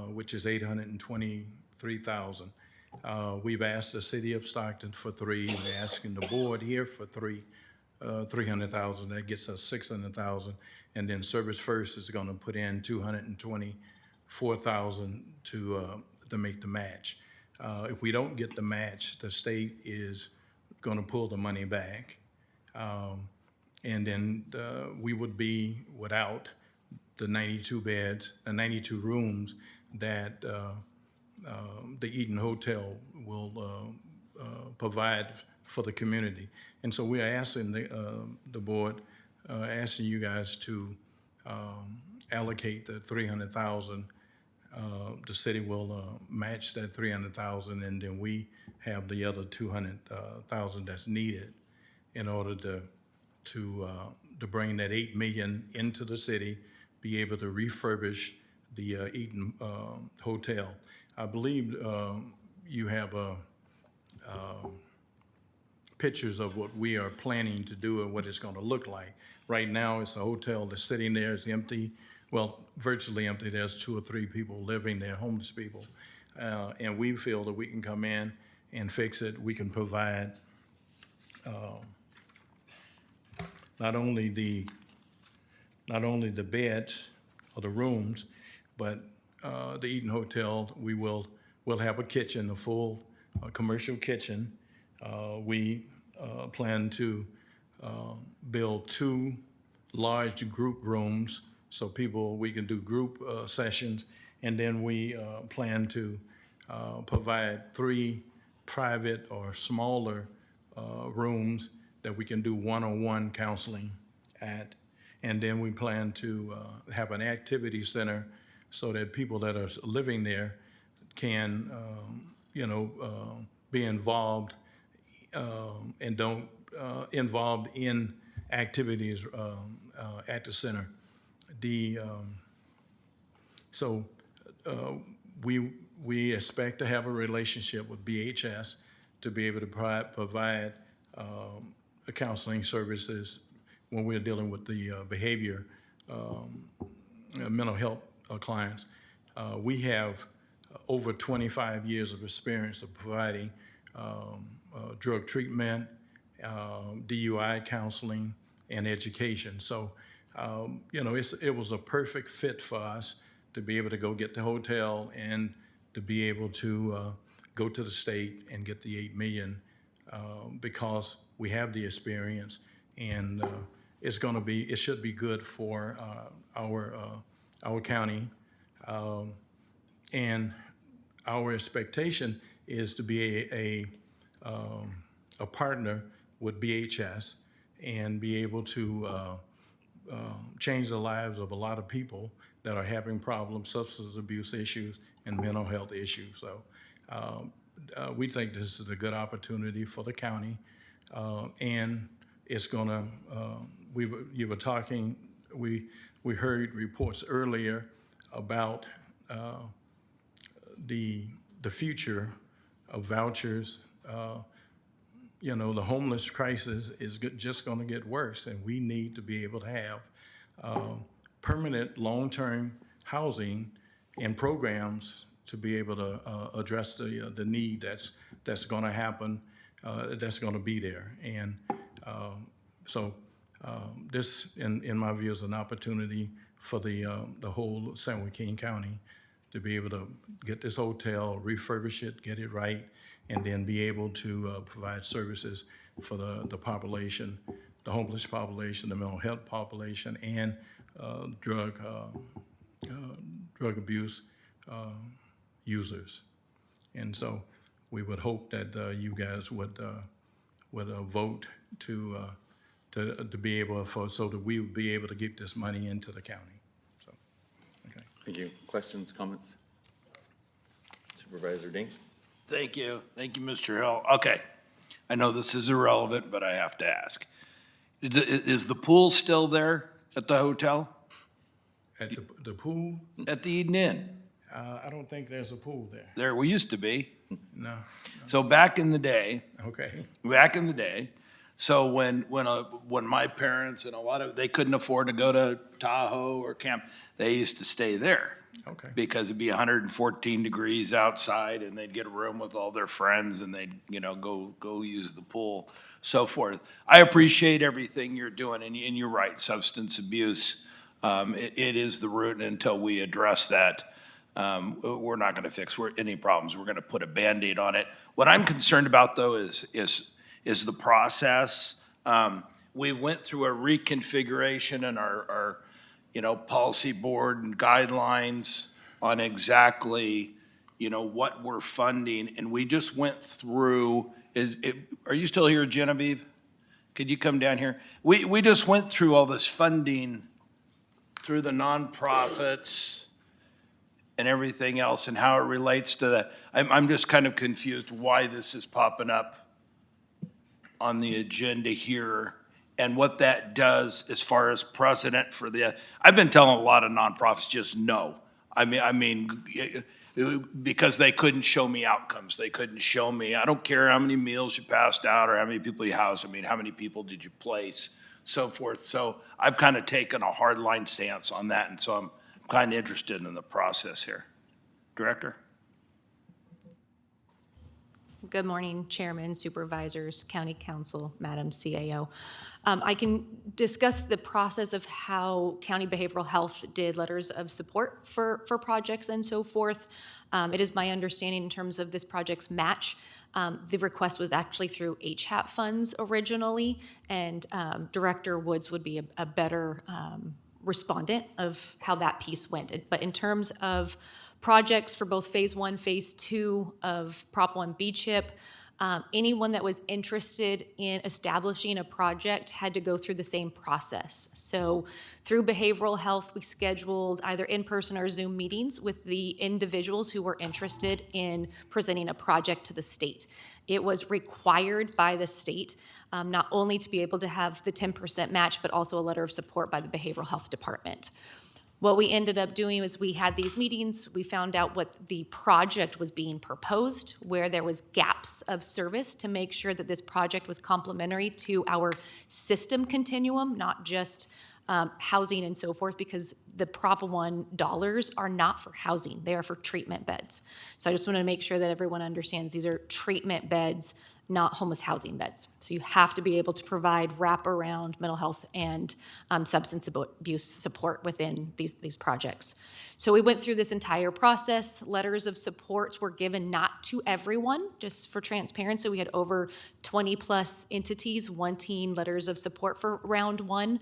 which is 823,000. We've asked the city of Stockton for 3. We're asking the board here for 300,000. That gets us 600,000. And then Service First is going to put in 224,000 to make the match. If we don't get the match, the state is going to pull the money back. And then we would be without the 92 beds, the 92 rooms that the Eden Hotel will provide for the community. And so we are asking the board, asking you guys to allocate the 300,000. The city will match that 300,000, and then we have the other 200,000 that's needed in order to bring that 8 million into the city, be able to refurbish the Eden Hotel. I believe you have pictures of what we are planning to do and what it's going to look like. Right now, it's a hotel that's sitting there, it's empty, well, virtually empty. There's 2 or 3 people living there, homeless people. And we feel that we can come in and fix it. We can provide not only the beds or the rooms, but the Eden Hotel, we'll have a kitchen, a full commercial kitchen. We plan to build 2 large group rooms so we can do group sessions. And then we plan to provide 3 private or smaller rooms that we can do one-on-one counseling at. And then we plan to have an activity center so that people that are living there can, be involved and don't involved in activities at the center. We expect to have a relationship with BHS to be able to provide counseling services when we're dealing with the behavior, mental health clients. We have over 25 years of experience of providing drug treatment, DUI counseling, and education. So, it was a perfect fit for us to be able to go get the hotel and to be able to go to the state and get the 8 million because we have the experience, and it should be good for our county. And our expectation is to be a partner with BHS and be able to change the lives of a lot of people that are having problems, substance abuse issues, and mental health issues. So we think this is a good opportunity for the county, and it's gonna. You were talking. We heard reports earlier about the future of vouchers. You know, the homeless crisis is just going to get worse, and we need to be able to have permanent, long-term housing and programs to be able to address the need that's going to happen, that's going to be there. And so this, in my view, is an opportunity for the whole San Joaquin County to be able to get this hotel, refurbish it, get it right, and then be able to provide services for the population, the homeless population, the mental health population, and drug abuse users. And so we would hope that you guys would vote to be able so that we would be able to get this money into the county. So, okay. Thank you. Questions, comments? Supervisor Ding? Thank you. Thank you, Mr. Hill. Okay. I know this is irrelevant, but I have to ask. Is the pool still there at the hotel? At the pool? At the Eden Inn? I don't think there's a pool there. There we used to be. No. So back in the day. Okay. Back in the day. So when my parents and they couldn't afford to go to Tahoe or camp, they used to stay there. Okay. Because it'd be 114 degrees outside, and they'd get a room with all their friends, and they'd go use the pool, so forth. I appreciate everything you're doing, and you're right. Substance abuse, it is the root, and until we address that, we're not going to fix any problems. We're going to put a Band-Aid on it. What I'm concerned about, though, is the process. We went through a reconfiguration in our policy board and guidelines on exactly, what we're funding. And we just went through, are you still here, Genevieve? Could you come down here? We just went through all this funding through the nonprofits and everything else and how it relates to that. I'm just kind of confused why this is popping up on the agenda here and what that does as far as precedent for I've been telling a lot of nonprofits just no. I mean, because they couldn't show me outcomes. They couldn't show me, I don't care how many meals you passed out or how many people you housed. I mean, how many people did you place, so forth. So I've kind of taken a hardline stance on that, and so I'm kind of interested in the process here. Director? Good morning, Chairman, Supervisors, County Council, Madam CAO. I can discuss the process of how County Behavioral Health did letters of support for projects and so forth. It is my understanding in terms of this project's match, the request was actually through HHAP funds originally, and Director Woods would be a better respondent of how that piece went. But in terms of projects for both Phase 1, Phase 2 of Prop 1 BCHIP, anyone that was interested in establishing a project had to go through the same process. So through behavioral health, we scheduled either in-person or Zoom meetings with the individuals who were interested in presenting a project to the state. It was required by the state not only to be able to have the 10% match, but also a letter of support by the behavioral health department. What we ended up doing was we had these meetings, we found out what the project was being proposed, where there was gaps of service to make sure that this project was complementary to our system continuum, not just housing and so forth, because the Prop 1 dollars are not for housing, they are for treatment beds. So I just want to make sure that everyone understands these are treatment beds not homeless housing beds. So you have to be able to provide wraparound mental health and substance abuse support within these projects. So we went through this entire process. Letters of support were given not to everyone, just for transparency. We had over 20 plus entities wanting letters of support for round one.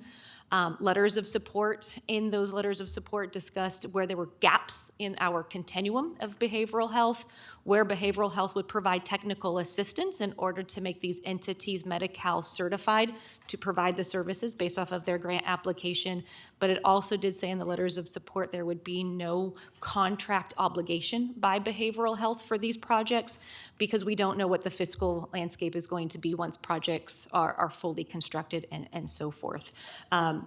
Letters of support, in those letters of support discussed where there were gaps in our continuum of behavioral health, where behavioral health would provide technical assistance in order to make these entities Medi-Cal certified to provide the services based off of their grant application. But it also did say in the letters of support there would be no contract obligation by behavioral health for these projects, because we don't know what the fiscal landscape is going to be once projects are fully constructed and so forth.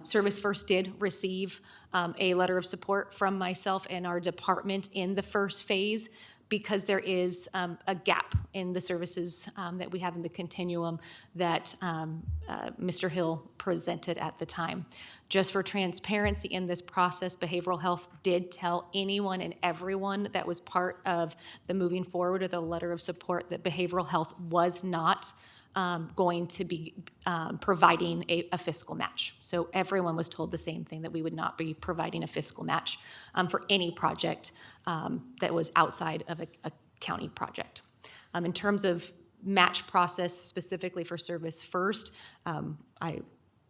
Service First did receive a letter of support from myself and our department in the first phase, because there is a gap in the services that we have in the continuum that Mr. Hill presented at the time. Just for transparency in this process, behavioral health did tell anyone and everyone that was part of the moving forward of the letter of support that behavioral health was not going to be providing a fiscal match. So everyone was told the same thing, that we would not be providing a fiscal match for any project that was outside of a county project. In terms of match process specifically for Service First, I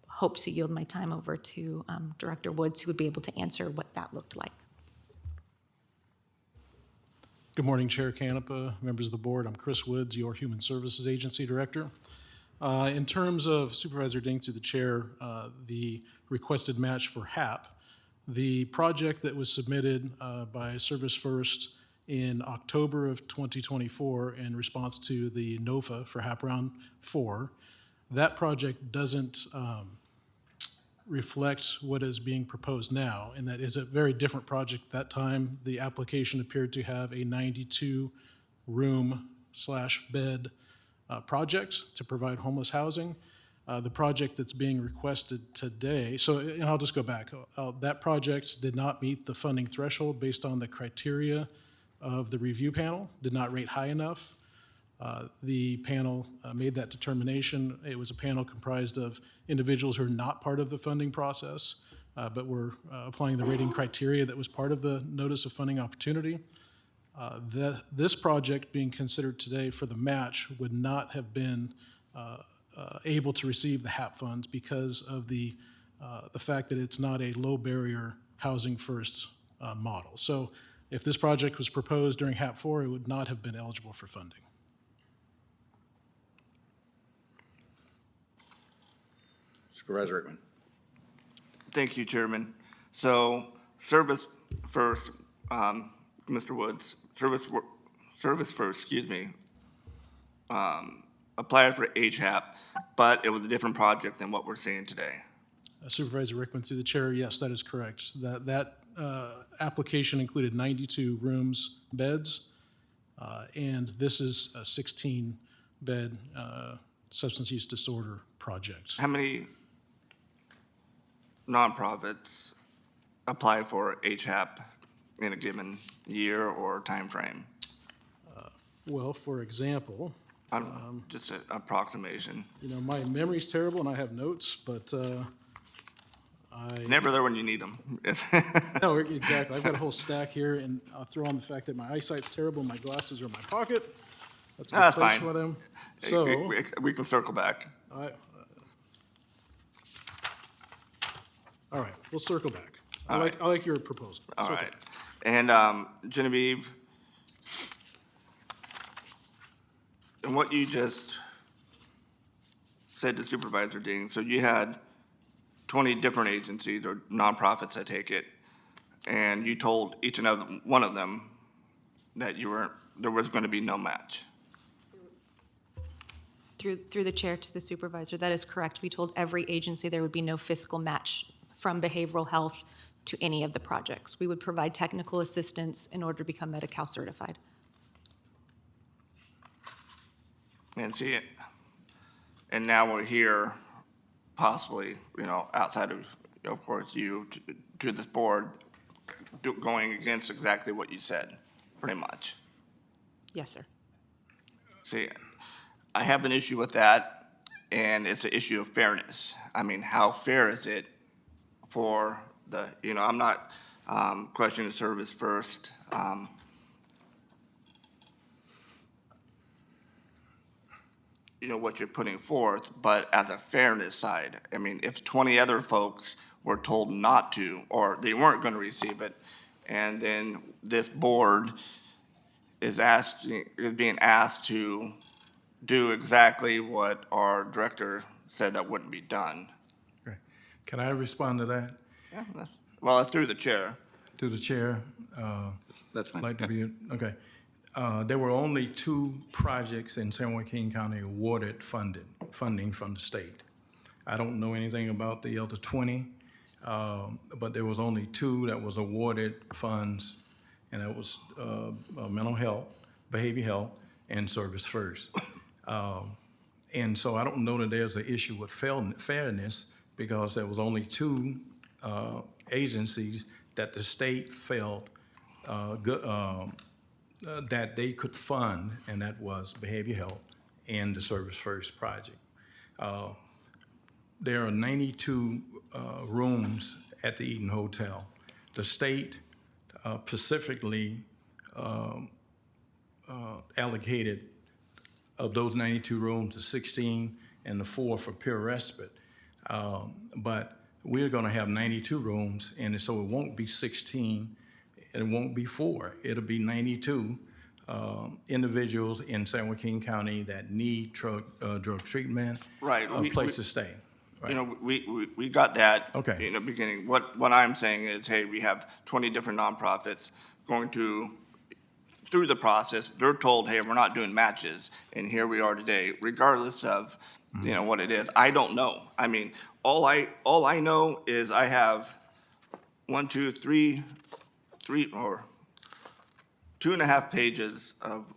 hope to yield my time over to Director Woods, who would be able to answer what that looked like. Good morning, Chair Canepa, members of the board. I'm Chris Woods, your Human Services Agency Director. In terms of Supervisor Ding through the chair, the requested match for HAP, the project that was submitted by Service First in October of 2024 in response to the NOFA for HAP Round 4, that project doesn't reflects what is being proposed now, and that is a very different project. At that time, the application appeared to have a 92-room/bed project to provide homeless housing. The project that's being requested today, and I'll just go back. That project did not meet the funding threshold based on the criteria of the review panel, did not rate high enough. The panel made that determination. It was a panel comprised of individuals who are not part of the funding process, but were applying the rating criteria that was part of the notice of funding opportunity. This project being considered today for the match would not have been able to receive the HAP funds because of the fact that it's not a low barrier housing first model. So if this project was proposed during HAP 4, it would not have been eligible for funding. Supervisor Rickman. Thank you, Chairman. So Service First, Mr. Woods, Service First, excuse me, applied for HAP, but it was a different project than what we're seeing today. Supervisor Rickman, through the chair, yes, that is correct. That application included 92 rooms, beds, and this is a 16-bed substance use disorder project. How many nonprofits apply for HAP in a given year or time frame? Well, for example, just an approximation. You know, my memory's terrible and I have notes, but Never there when you need them. No, exactly. I've got a whole stack here, and I'll throw on the fact that my eyesight's terrible. My glasses are in my pocket. That's a good That's place fine. for them. So we can circle back. All right, we'll circle back. I All like your proposal. All Circle right. And Genevieve, and what you just said to Supervisor Ding, so you had 20 different agencies or nonprofits, I take it, and you told each and every one of them that there was going to be no match. Through the chair to the supervisor, that is correct. We told every agency there would be no fiscal match from behavioral health to any of the projects. We would provide technical assistance in order to become Medi-Cal certified. And see, and now we're here, possibly, outside of course, you to this board, going against exactly what you said, pretty much. Yes, sir. See, I have an issue with that, and it's an issue of fairness. I mean, how fair is it for the, I'm not questioning Service First. What you're putting forth, but as a fairness side, I mean, if 20 other folks were told not to, or they weren't going to receive it, and then this board is being asked to do exactly what our director said that wouldn't be done. Okay. Can I respond to that? Yeah, well, through the chair. To the chair? That's fine. Like to be, okay. There were only 2 projects in San Joaquin County awarded funding from the state. I don't know anything about the other 20, but there was only 2 that was awarded funds, and that was mental health, behavior health, and Service First. And so I don't know that there's an issue with fairness, because there was only 2 agencies that the state felt that they could fund, and that was behavior health and the Service First project. There are 92 rooms at the Eden Hotel. The state specifically allocated of those 92 rooms to 16 and the 4 for pure respite. But we're gonna have 92 rooms, and so it won't be 16, and it won't be 4. It'll be 92 individuals in San Joaquin County that need drug treatment, Right. a place to stay. Right. We got that Okay. in the beginning. What I'm saying is, hey, we have 20 different nonprofits going through the process. They're told, hey, we're not doing matches, and here we are today, regardless of what it is. I don't know. I mean, all I know is I have 1, 2, 3 or 2.5 pages of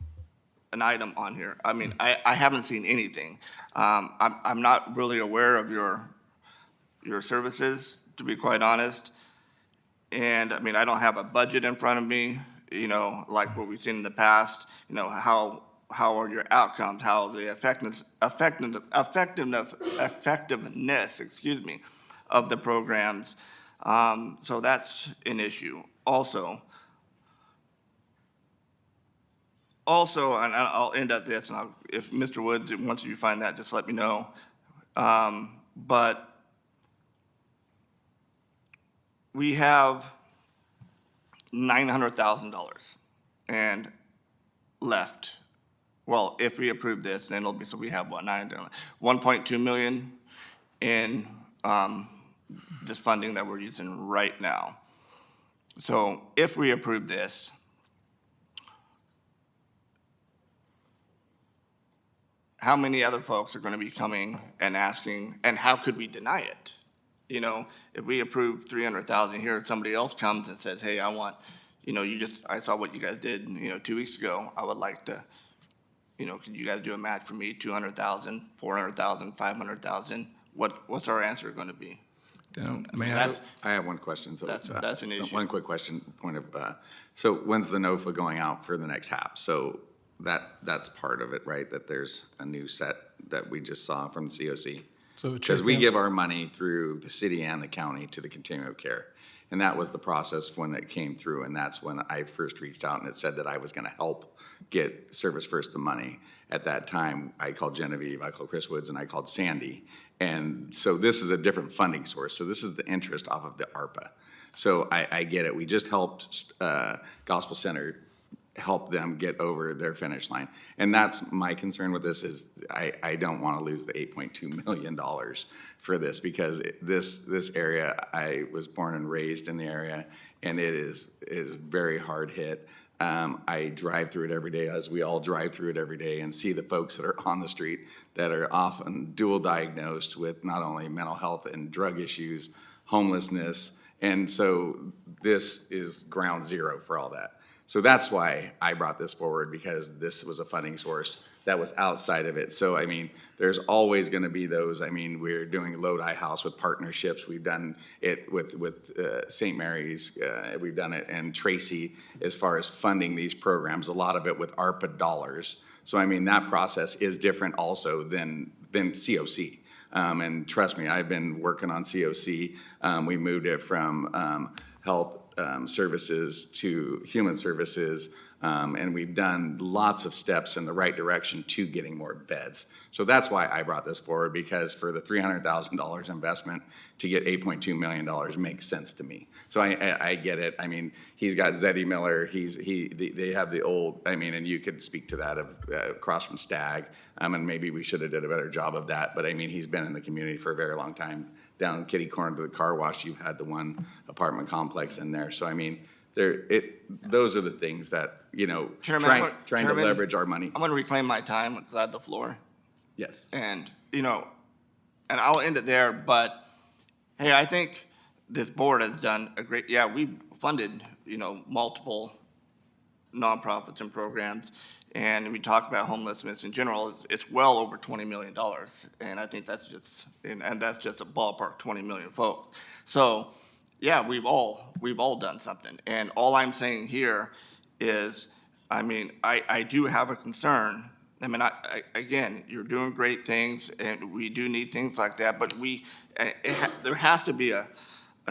an item on here. I mean, I haven't seen anything. I'm not really aware of your services, to be quite honest. And I mean, I don't have a budget in front of me, like what we've seen in the past. How are your outcomes? How is the effectiveness, of the programs? So that's an issue. Also, and I'll end at this, and if Mr. Woods, once you find that, just let me know. But we have $900,000 and left. Well, if we approve this, then it'll be, so we have what, 1.2 million in this funding that we're using right now. So if we approve this, how many other folks are going to be coming and asking, and how could we deny it? If we approve 300,000 here, somebody else comes and says, hey, I want, I saw what you guys did, 2 weeks ago. I would like to, could you guys do a match for me, 200,000, 400,000, 500,000? What's our answer going to be? I have one question. So that's an issue. One quick question, so when's the NOFA going out for the next HAP? So that's part of it, right? That there's a new set that we just saw from the COC. Because we give our money through the city and the county to the continuum of care. And that was the process when it came through, and that's when I first reached out, and it said that I was gonna help get Service First the money. At that time, I called Genevieve, I called Chris Woods, and I called Sandy. And so this is a different funding source. So this is the interest off of the ARPA. So I get it. We just helped Gospel Center help them get over their finish line. And that's my concern with this is I don't want to lose the $8.2 million for this, because this area, I was born and raised in the area, and it is very hard hit. I drive through it every day, as we all drive through it every day, and see the folks that are on the street that are often dual diagnosed with not only mental health and drug issues, homelessness, and so this is ground zero for all that. So that's why I brought this forward, because this was a funding source that was outside of it. So, I mean, there's always going to be those. I mean, we're doing Lodi House with partnerships. We've done it with St. Mary's. We've done it, and Tracy, as far as funding these programs, a lot of it with ARPA dollars. So I mean, that process is different also than COC. And trust me, I've been working on COC. We moved it from health services to human services, and we've done lots of steps in the right direction to getting more beds. So that's why I brought this forward, because for the $300,000 investment to get $8.2 million makes sense to me. So I get it. I mean, he's got Zeddy Miller. They have the old. I mean, and you could speak to that of across from Stag. And maybe we should have did a better job of that. But I mean, he's been in the community for a very long time. Down kitty corner to the car wash, you've had the one apartment complex in there. So I mean, those are the things that, you know, Chairman, trying to leverage our money. I'm going to reclaim my time because I have the floor. Yes. And, you know, and I'll end it there, but, hey, I think this board has done a great, we funded, you know, multiple nonprofits and programs, and we talk about homelessness in general, it's well over $20 million, and I think that's just, and that's just a ballpark 20 million folks. So, yeah, we've all done something, and all I'm saying here is, I mean, I do have a concern. I mean, again, you're doing great things, and we do need things like that, but there has to be a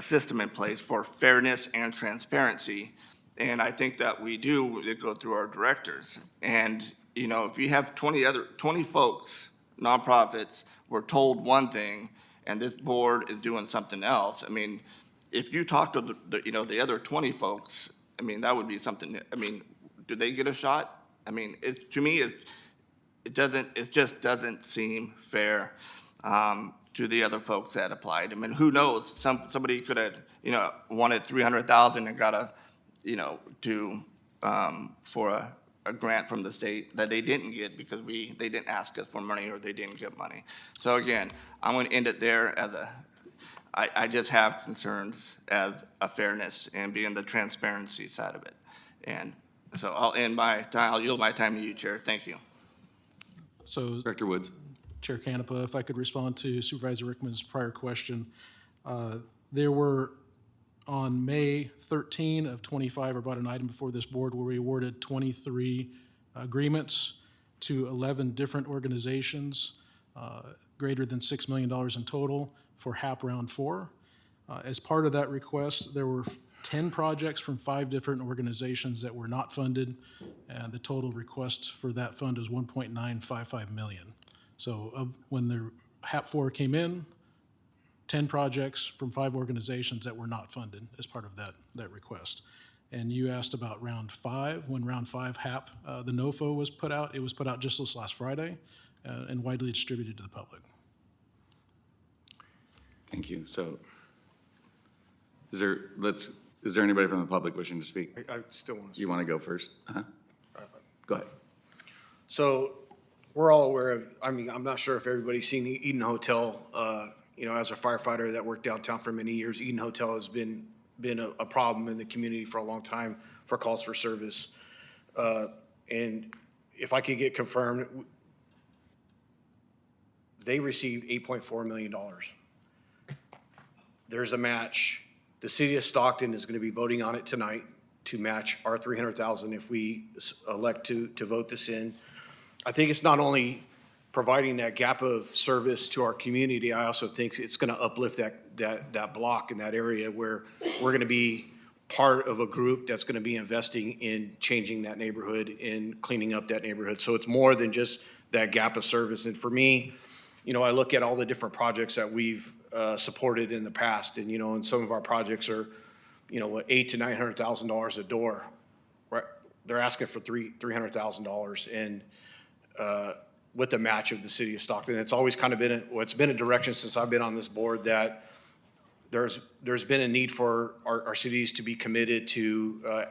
system in place for fairness and transparency, and I think that we do go through our directors. And, you know, if you have 20 folks, nonprofits, were told one thing, and this board is doing something else, I mean, if you talk to the other 20 folks, I mean, that would be something. I mean, do they get a shot? I mean, to me, it just doesn't seem fair to the other folks that applied. I mean, who knows? Somebody could have, you know, wanted $300,000 and got for a grant from the state that they didn't get because they didn't ask us for money or they didn't get money. So again, I'm going to end it there I just have concerns as a fairness and being the transparency side of it. And so I'll yield my time to you, Chair. Thank you. So, Director Woods. Chair Canepa, if I could respond to Supervisor Rickman's prior question. There were, on May 13 of 25, or about an item before this board, where we awarded 23 agreements to 11 different organizations, greater than $6 million in total for HAP Round 4. As part of that request, there were 10 projects from 5 different organizations that were not funded, and the total request for that fund is $1.955 million. So when the HAP 4 came in, 10 projects from 5 organizations that were not funded as part of that request. And you asked about Round 5. When Round 5 HAP, the NOFO was put out, it was put out just this last Friday and widely distributed to the public. Thank you. So is there anybody from the public wishing to speak? I still want to speak. You want to go first? Go ahead. So we're all aware of, I mean, I'm not sure if everybody's seen Eden Hotel. You know, as a firefighter that worked downtown for many years, Eden Hotel has been a problem in the community for a long time for calls for service. And if I could get confirmed, they received $8.4 million. There's a match. The city of Stockton is going to be voting on it tonight to match our $300,000 if we elect to vote this in. I think it's not only providing that gap of service to our community, I also think it's going to uplift that block in that area where we're going to be part of a group that's going to be investing in changing that neighborhood and cleaning up that neighborhood. So it's more than just that gap of service. And for me, you know, I look at all the different projects that we've supported in the past, and, you know, and some of our projects are, you know, $800,000 to $900,000 a door. Right? They're asking for $300,000, and with the match of the city of Stockton. It's always kind of been it's been a direction since I've been on this board that there's been a need for our cities to be committed to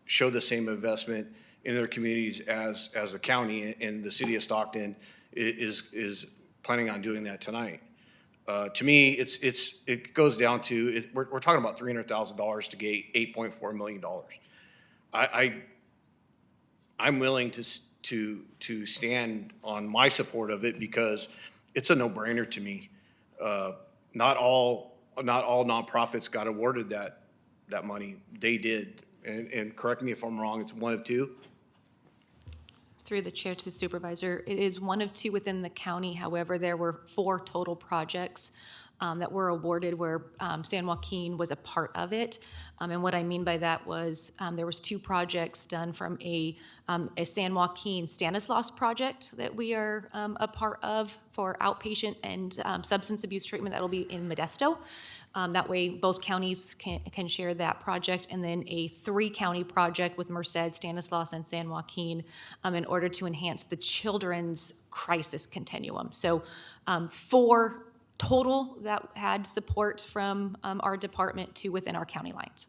show the same investment in their communities as the county, and the city of Stockton is planning on doing that tonight. To me, it goes down to we're talking about $300,000 to get $8.4 million. I'm willing to stand on my support of it because it's a no-brainer to me. Not all nonprofits got awarded that money. They did, and correct me if I'm wrong. It's one of 2. Through the chair to the supervisor, it is one of two within the county. However, there were 4 total projects that were awarded where San Joaquin was a part of it. And what I mean by that was there was 2 projects done from a San Joaquin Stanislaus project that we are a part of for outpatient and substance abuse treatment that will be in Modesto. That way, both counties can share that project, and then a 3-county project with Merced, Stanislaus, and San Joaquin in order to enhance the children's crisis continuum. So 4 total that had support from our department to within our county lines.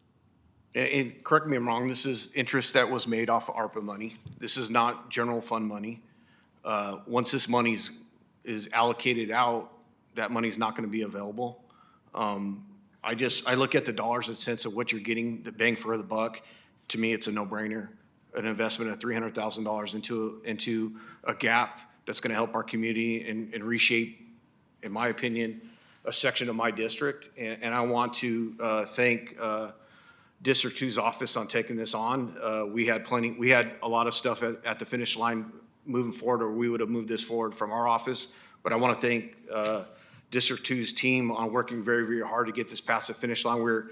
And correct me if I'm wrong, this is interest that was made off of ARPA money. This is not general fund money. Once this money is allocated out, that money's not going to be available. I look at the dollars and cents of what you're getting, the bang for the buck. To me, it's a no-brainer. An investment of $300,000 into a gap that's going to help our community and reshape, in my opinion, a section of my district. And I want to thank District 2's office on taking this on. We had a lot of stuff at the finish line moving forward, or we would have moved this forward from our office. But I want to thank District 2's team on working very, very hard to get this past the finish line. We're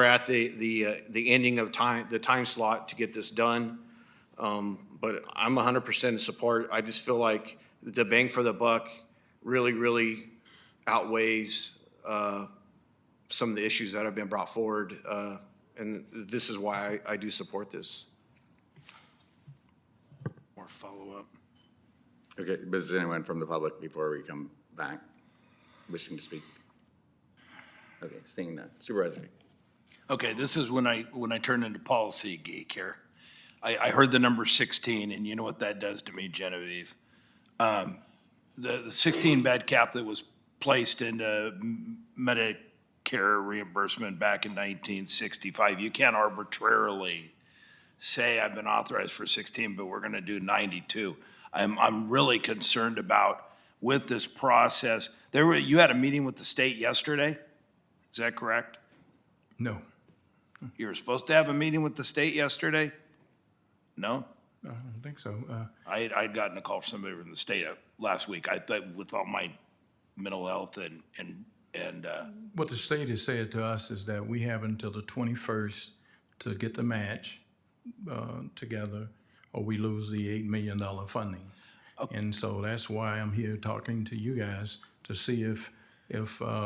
at the ending of the time slot to get this done. But I'm 100% in support. I just feel like the bang for the buck really, really outweighs some of the issues that have been brought forward. And this is why I do support this. More follow-up. Okay, but is anyone from the public before we come back wishing to speak? Okay, seeing none. Supervisor. Okay, this is when I turn into policy geek here. I heard the number 16, and you know what that does to me, Genevieve. The 16 bed cap that was placed into Medicare reimbursement back in 1965, you can't arbitrarily say I've been authorized for 16, but we're going to do 92. I'm really concerned about with this process. You had a meeting with the state yesterday? Is that correct? No. You were supposed to have a meeting with the state yesterday? No? I don't think so. I'd gotten a call from somebody from the state last week. I thought with all my mental health and What the state has said to us is that we have until the 21st to get the match together, or we lose the $8 million funding. Okay. And so that's why I'm here talking to you guys to see if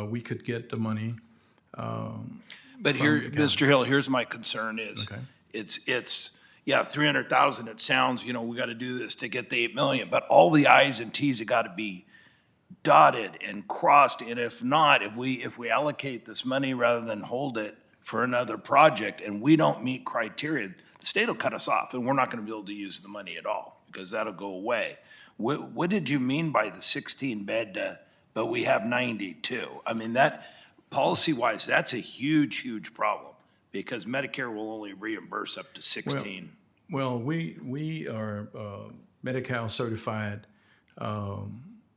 we could get the money. But here, Mr. Hill, here's my concern is, Okay. it's 300,000, it sounds, we got to do this to get the 8 million, but all the I's and T's have got to be dotted and crossed, and if not, if we allocate this money rather than hold it for another project and we don't meet criteria, the state will cut us off and we're not going to be able to use the money at all because that'll go away. What did you mean by the 16 bed, but we have 92? I mean, that policy-wise, that's a huge, huge problem because Medicare will only reimburse up to 16. Well, we are Medi-Cal certified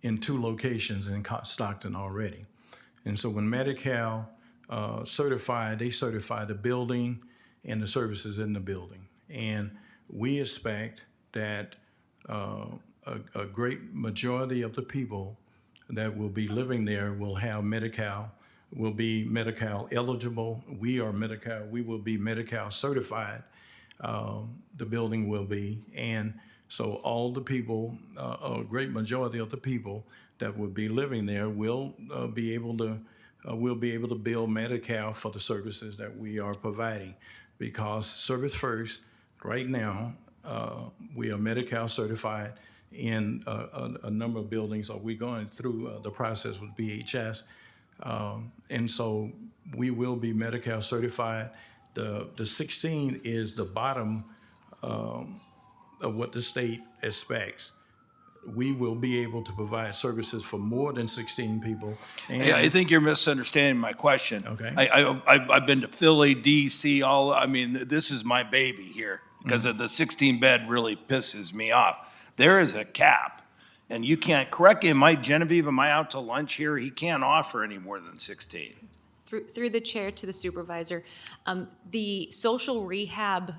in 2 locations in Stockton already. And so when Medi-Cal certified, they certify the building and the services in the building. And we expect that a great majority of the people that will be living there will have Medi-Cal, will be Medi-Cal eligible. We will be Medi-Cal certified. The building will be. And so all the people, a great majority of the people that will be living there will be able to bill Medi-Cal for the services that we are providing. Because Service First, right now, we are Medi-Cal certified in a number of buildings. We're going through the process with BHS. And so we will be Medi-Cal certified. The 16 is the bottom of what the state expects. We will be able to provide services for more than 16 people. And I think you're misunderstanding my question. Okay. I've been to Philly, DC, this is my baby here because of the 16 bed really pisses me off. There is a cap, and you can't, correct me, Genevieve, am I out to lunch here? He can't offer any more than 16. Through the chair to the supervisor, the social rehab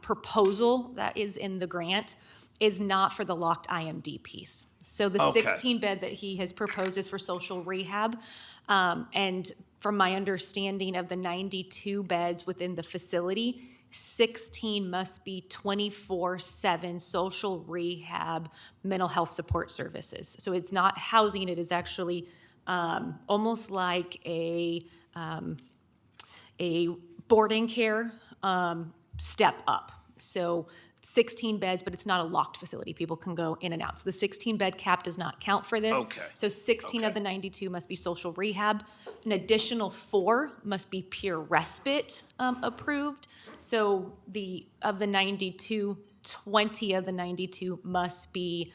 proposal that is in the grant is not for the locked IMD piece. So the Okay. 16-bed that he has proposed is for social rehab. And from my understanding of the 92 beds within the facility, 16 must be 24/7 social rehab mental health support services. So it's not housing, it is actually almost like a boarding care step up. So 16 beds, but it's not a locked facility. People can go in and out. So the 16-bed cap does not count for this. Okay. So 16 of the 92 must be social rehab. An additional 4 must be peer respite approved. So of the 92, 20 of the 92 must be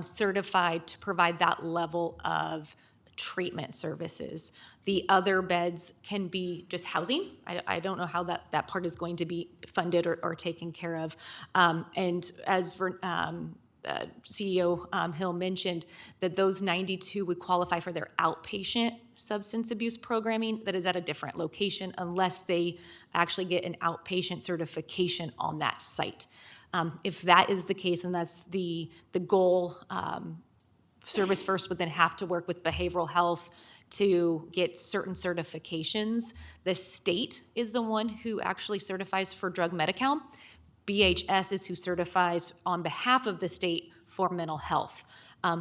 certified to provide that level of treatment services. The other beds can be just housing. I don't know how that part is going to be funded or taken care of. And as CEO Hill mentioned, that those 92 would qualify for their outpatient substance abuse programming that is at a different location unless they actually get an outpatient certification on that site. If that is the case, and that's the goal, Service First would then have to work with behavioral health to get certain certifications. The state is the one who actually certifies for drug Medi-Cal. BHS is who certifies on behalf of the state for mental health.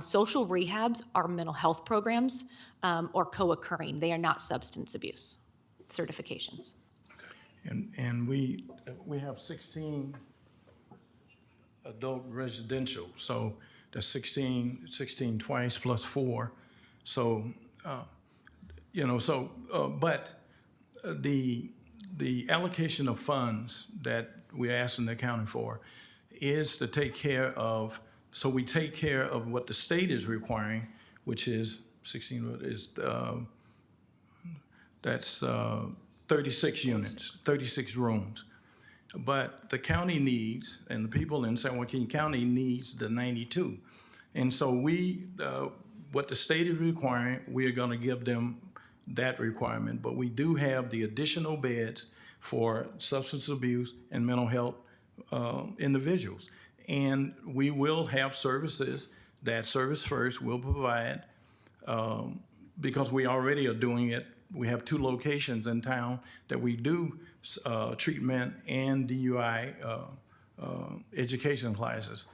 Social rehabs are mental health programs or co-occurring. They are not substance abuse certifications. And we have 16 adult residential, so that's 16 twice plus 4. So, but the allocation of funds that we're asking the county for is to take care of, so we take care of what the state is requiring, which is 16, that's 36 units, 36 rooms. But the county needs, and the people in San Joaquin County needs the 92. And so what the state is requiring, we are gonna give them that requirement. But we do have the additional beds for substance abuse and mental health individuals. And we will have services that Service First will provide because we already are doing it. We have 2 locations in town that we do treatment and DUI education classes.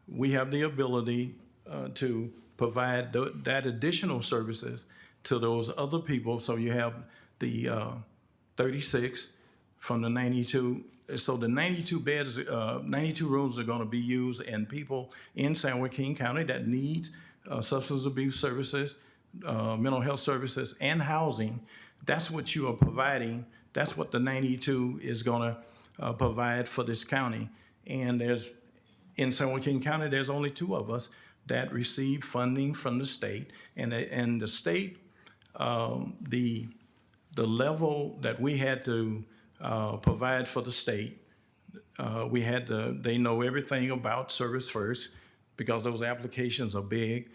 We have the ability to provide that additional services to those other people. So you have the 36 from the 92. So the 92 beds, 92 rooms are going to be used, and people in San Joaquin County that need substance abuse services, mental health services, and housing. That's what you are providing. That's what the 92 is going to provide for this county. And in San Joaquin County, there's only 2 of us that receive funding from the state. And the state, the level that we had to provide for the state, they know everything about Service First because those applications are big.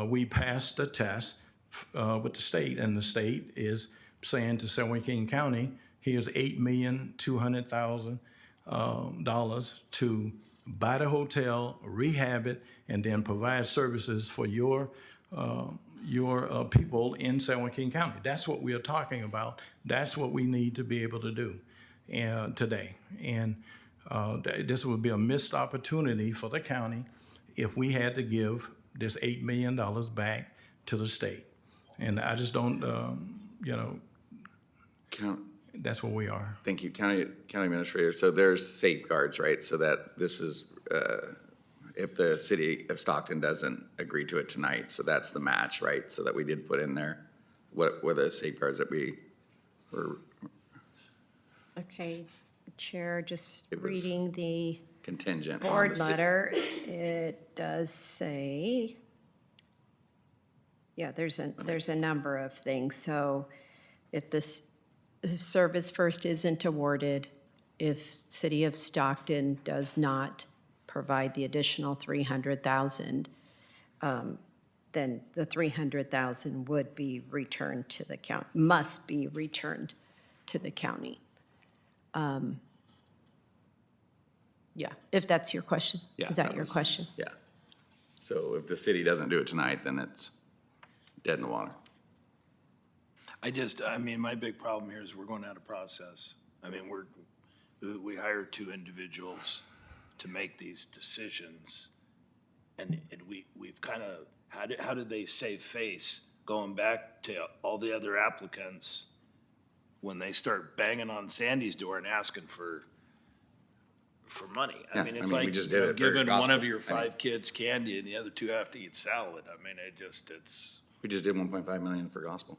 We passed the test with the state, and the state is saying to San Joaquin County, here's $8,200,000 to buy the hotel, rehab it, and then provide services for your people in San Joaquin County. That's what we are talking about. That's what we need to be able to do today. And this would be a missed opportunity for the county if we had to give this $8 million back to the state. And I just don't, that's where we are. Thank you, County Administrator. So there's safeguards, right? So that this is, if the city of Stockton doesn't agree to it tonight, so that's the match, right? So that we did put in there. What were the safeguards that we were? Okay, Chair, just reading the Contingent. board letter, it does say, yeah, there's a number of things. So if Service First isn't awarded, if City of Stockton does not provide the additional $300,000, then the 300,000 would be returned to the county, must be returned to the county. Yeah, if that's your question. Yeah, Is that your question? Yeah. So if the city doesn't do it tonight, then it's dead in the water. I mean, my big problem here is we're going out of process. I mean, we hired two individuals to make these decisions. And we've kind of, how did they save face going back to all the other applicants when they start banging on Sandy's door and asking for money? Yeah, I mean, I it's mean, we like just did it for giving one gospel. of your I mean- 5 kids candy and the other 2 have to eat salad. I mean, it's, We just did 1.5 million for gospel.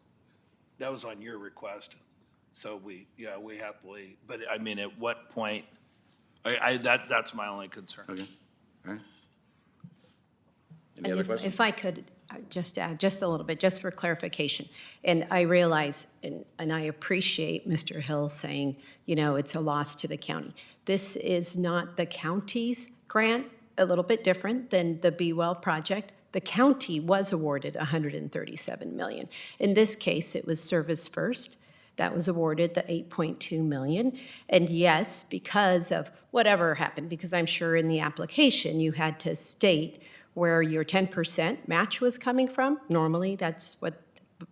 that was on your request. So we happily, but I mean, at what point, that's my only concern. Okay, all right. Any other questions? If I could just add just a little bit, just for clarification. And I realize, and I appreciate Mr. Hill saying, you know, it's a loss to the county. This is not the county's grant, a little bit different than the Be Well project. The county was awarded $137 million. In this case, it was Service First that was awarded the $8.2 million. And yes, because of whatever happened, because I'm sure in the application you had to state where your 10% match was coming from. Normally, that's what,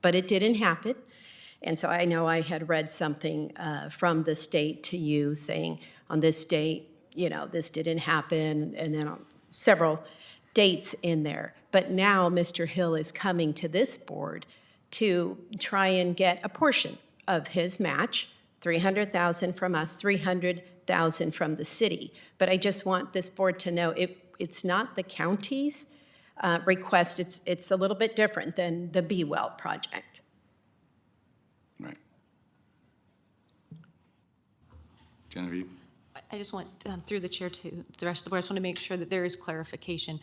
but it didn't happen. And so I know I had read something from the state to you saying on this date, you know, this didn't happen, and then several dates in there. But now Mr. Hill is coming to this board to try and get a portion of his match, $300,000 from us, $300,000 from the city. But I just want this board to know it's not the county's request. It's a little bit different than the Be Well project. Right. Genevieve? I just want, through the chair to the rest of the board, I just want to make sure that there is clarification.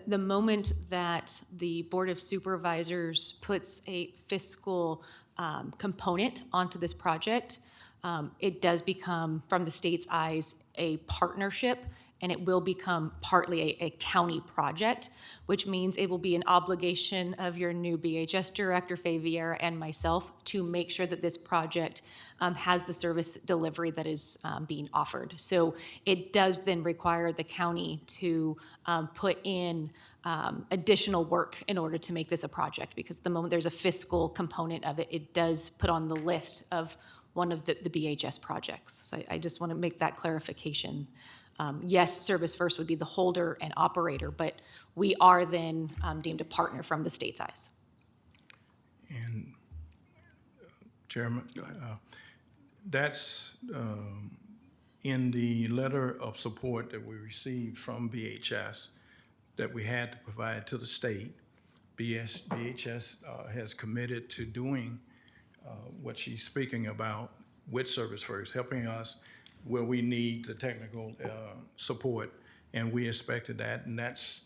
The moment that the Board of Supervisors puts a fiscal component onto this project, it does become, from the state's eyes, a partnership, and it will become partly a county project, which means it will be an obligation of your new BHS director, Faye Vieira, and myself to make sure that this project has the service delivery that is being offered. So it does then require the county to put in additional work in order to make this a project, because the moment there's a fiscal component of it, it does put on the list of one of the BHS projects. So I just want to make that clarification. Yes, Service First would be the holder and operator, but we are then deemed a partner from the state's eyes. And Chairman, that's in the letter of support that we received from BHS that we had to provide to the state. BHS has committed to doing what she's speaking about with Service First, helping us where we need the technical support, and we expected that, and that's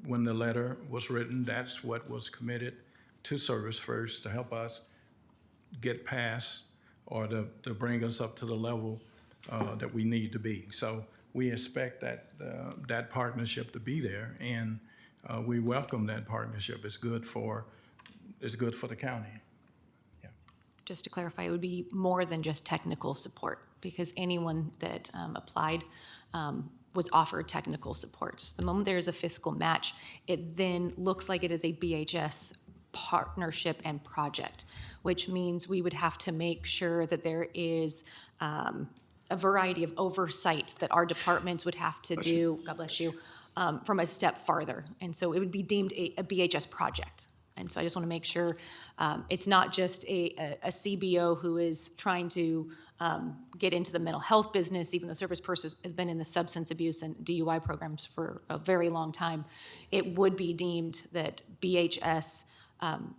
when the letter was written, that's what was committed to Service First to help us get past or to bring us up to the level that we need to be. So we expect that that partnership to be there, and we welcome that partnership. It's good for the county. Just to clarify, it would be more than just technical support, because anyone that applied was offered technical support. The moment there is a fiscal match, it then looks like it is a BHS partnership and project, which means we would have to make sure that there is a variety of oversight that our departments would have to do, God bless you, from a step farther. And so it would be deemed a BHS project. And so I just want to make sure it's not just a CBO who is trying to get into the mental health business, even though Service First has been in the substance abuse and DUI programs for a very long time. It would be deemed that BHS,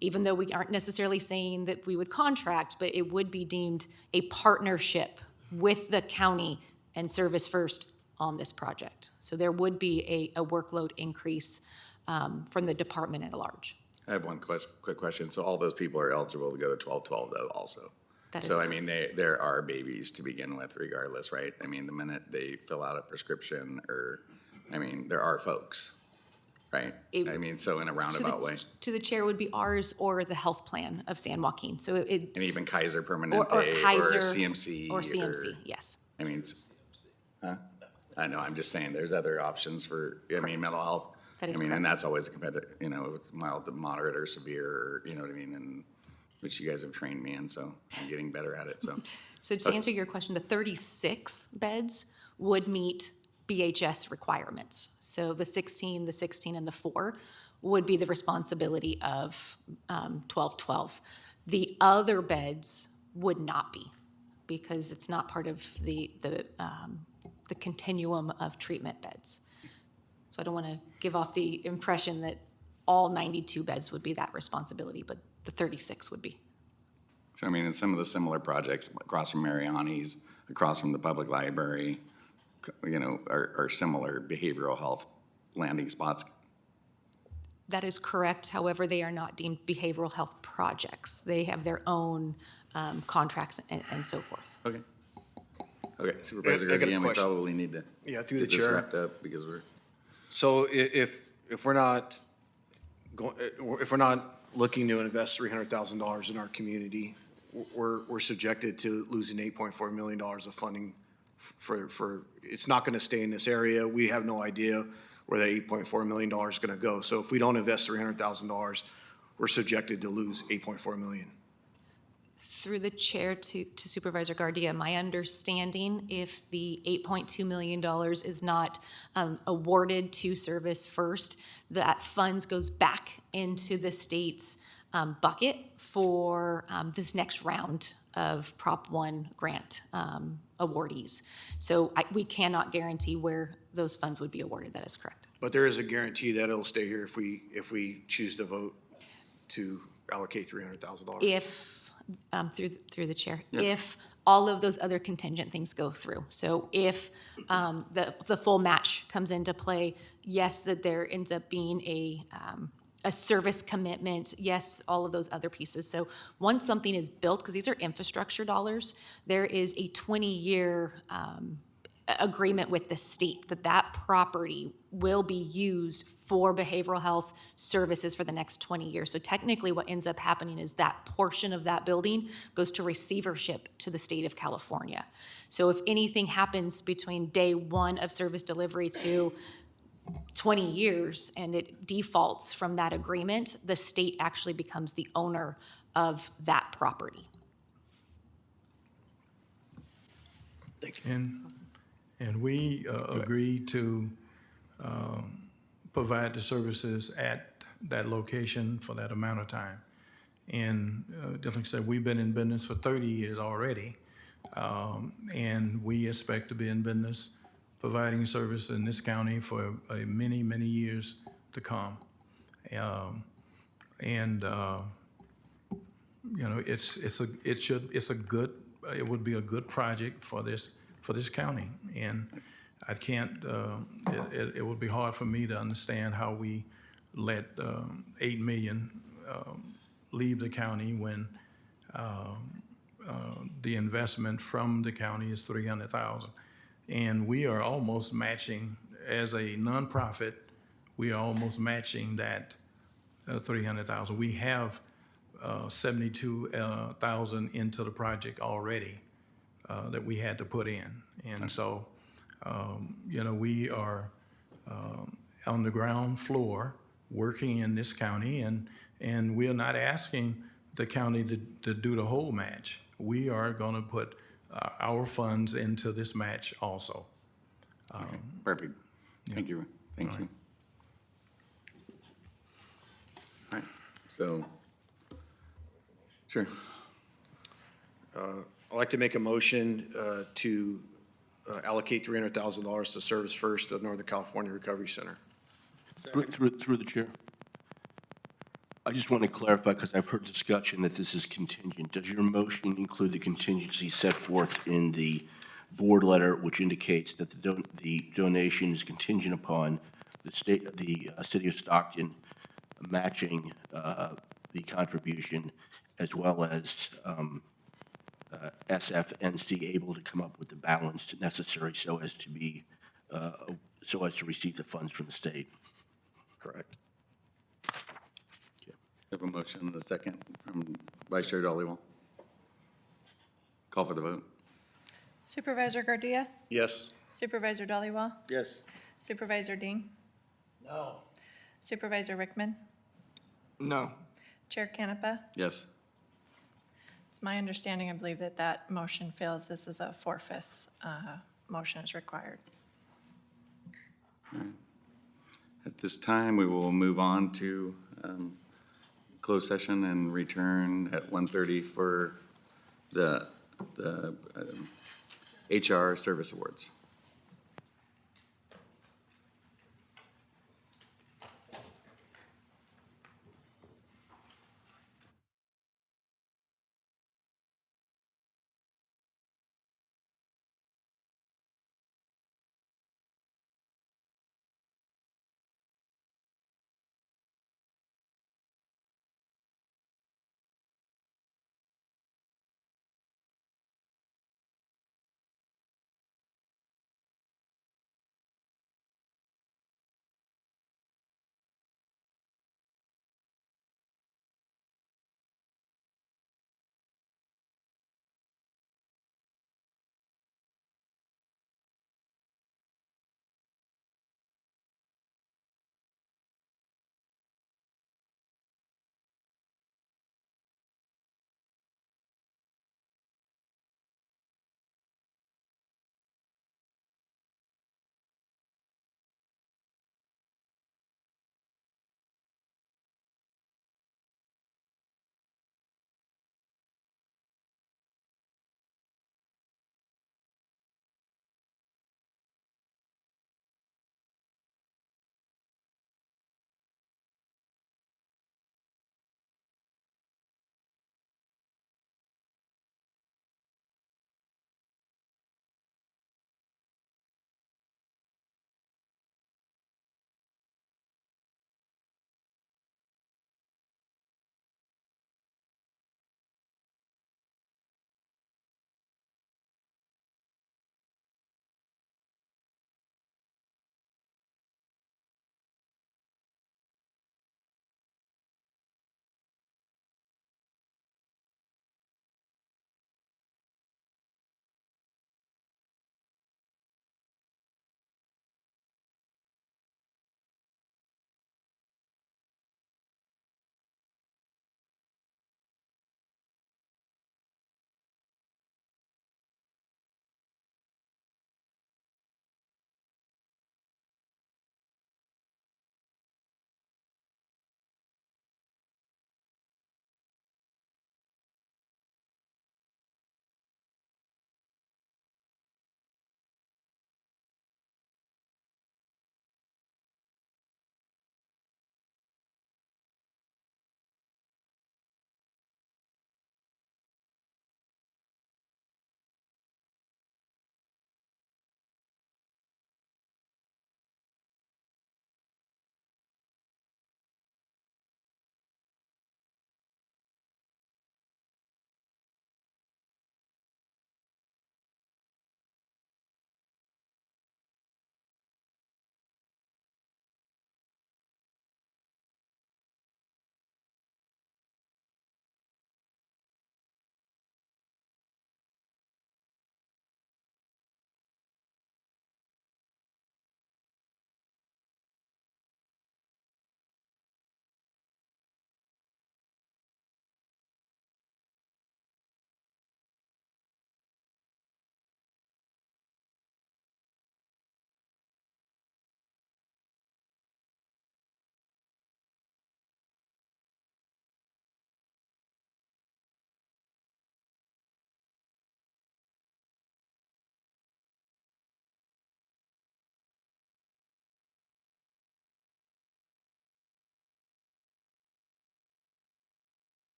even though we aren't necessarily saying that we would contract, but it would be deemed a partnership with the county and Service First on this project. So there would be a workload increase from the department at large. I have one quick question. So all those people are eligible to go to 1212 though also? That is So I correct. mean, there are babies to begin with regardless, right? I mean, the minute they fill out a prescription or, I mean, there are folks. Right? It- I mean, so in a roundabout way. To the chair would be ours or the health plan of San Joaquin. So it, And even Kaiser or Permanente Kaiser. or CMC. Or CMC, yes. I mean, huh? I know, I'm just saying, there's other options for, I mean, mental health. That is I mean, correct. and that's always a competitive, you know, it's mild to moderate or severe, or, you know what I mean, and, which you guys have trained me in, so I'm getting better at it, so. So to answer your question, the 36 beds would meet BHS requirements. So the 16, and the 4 would be the responsibility of 1212. The other beds would not be, because it's not part of the continuum of treatment beds. So I don't want to give off the impression that all 92 beds would be that responsibility, but the 36 would be. So, I mean, in some of the similar projects across from Mariani's, across from the public library, you know, are similar behavioral health landing spots. That is correct. However, they are not deemed behavioral health projects. They have their own contracts and so forth. Okay. Okay, Supervisor I got a Garcia, we question. probably need to Yeah, through the get this chair. wrapped up because we're. So if we're not if we're not looking to invest $300,000 in our community, we're subjected to losing $8.4 million of funding for, it's not gonna stay in this area. We have no idea where that $8.4 million is gonna go. So if we don't invest $300,000, we're subjected to lose $8.4 million. Through the chair to Supervisor Garcia, my understanding, if the $8.2 million is not awarded to Service First, that funds goes back into the state's bucket for this next round of Prop 1 grant awardees. So we cannot guarantee where those funds would be awarded. That is correct. But there is a guarantee that it'll stay here if we choose to vote to allocate $300,000. If through the chair, Yeah. if all of those other contingent things go through. So if the full match comes into play, yes, that there ends up being a service commitment, yes, all of those other pieces. So once something is built, because these are infrastructure dollars, there is a 20-year agreement with the state that property will be used for behavioral health services for the next 20 years. So technically what ends up happening is that portion of that building goes to receivership to the state of California. So if anything happens between day one of service delivery to 20 years and it defaults from that agreement, the state actually becomes the owner of that property. And we agreed to provide the services at that location for that amount of time. And just like I said, we've been in business for 30 years already. And we expect to be in business providing service in this county for many, many years to come. You know, it would be a good project for this county. And I can't, it would be hard for me to understand how we let $8 million leave the county when the investment from the county is $300,000. And we are almost matching, as a nonprofit, we are almost matching that $300,000. We have $72,000 into the project already that we had to put in. And so, you know, we are on the ground floor working in this county, and we are not asking the county to do the whole match. We are going to put our funds into this match also. Okay, perfect. Thank you. Thank you. All right, so, sure. I'd like to make a motion to allocate $300,000 to Service First of Northern California Recovery Center. Through the chair. I just want to clarify, because I've heard discussion that this is contingent. Does your motion include the contingency set forth in the board letter, which indicates that the donation is contingent upon the city of Stockton matching the contribution, as well as SFNC able to come up with the balance necessary so as to receive the funds from the state? Correct. We have a motion and a second from Vice Chair Dollywall. Call for the vote. Supervisor Garcia, Yes. Supervisor Dhaliwal, Yes. Supervisor Dean, No. Supervisor Rickman, No. Chair Canepa. Yes. It's my understanding, I believe, that that motion fails. This is a four-fifths motion is required. At this time, we will move on to closed session and return at 1:30 for the HR Service Awards.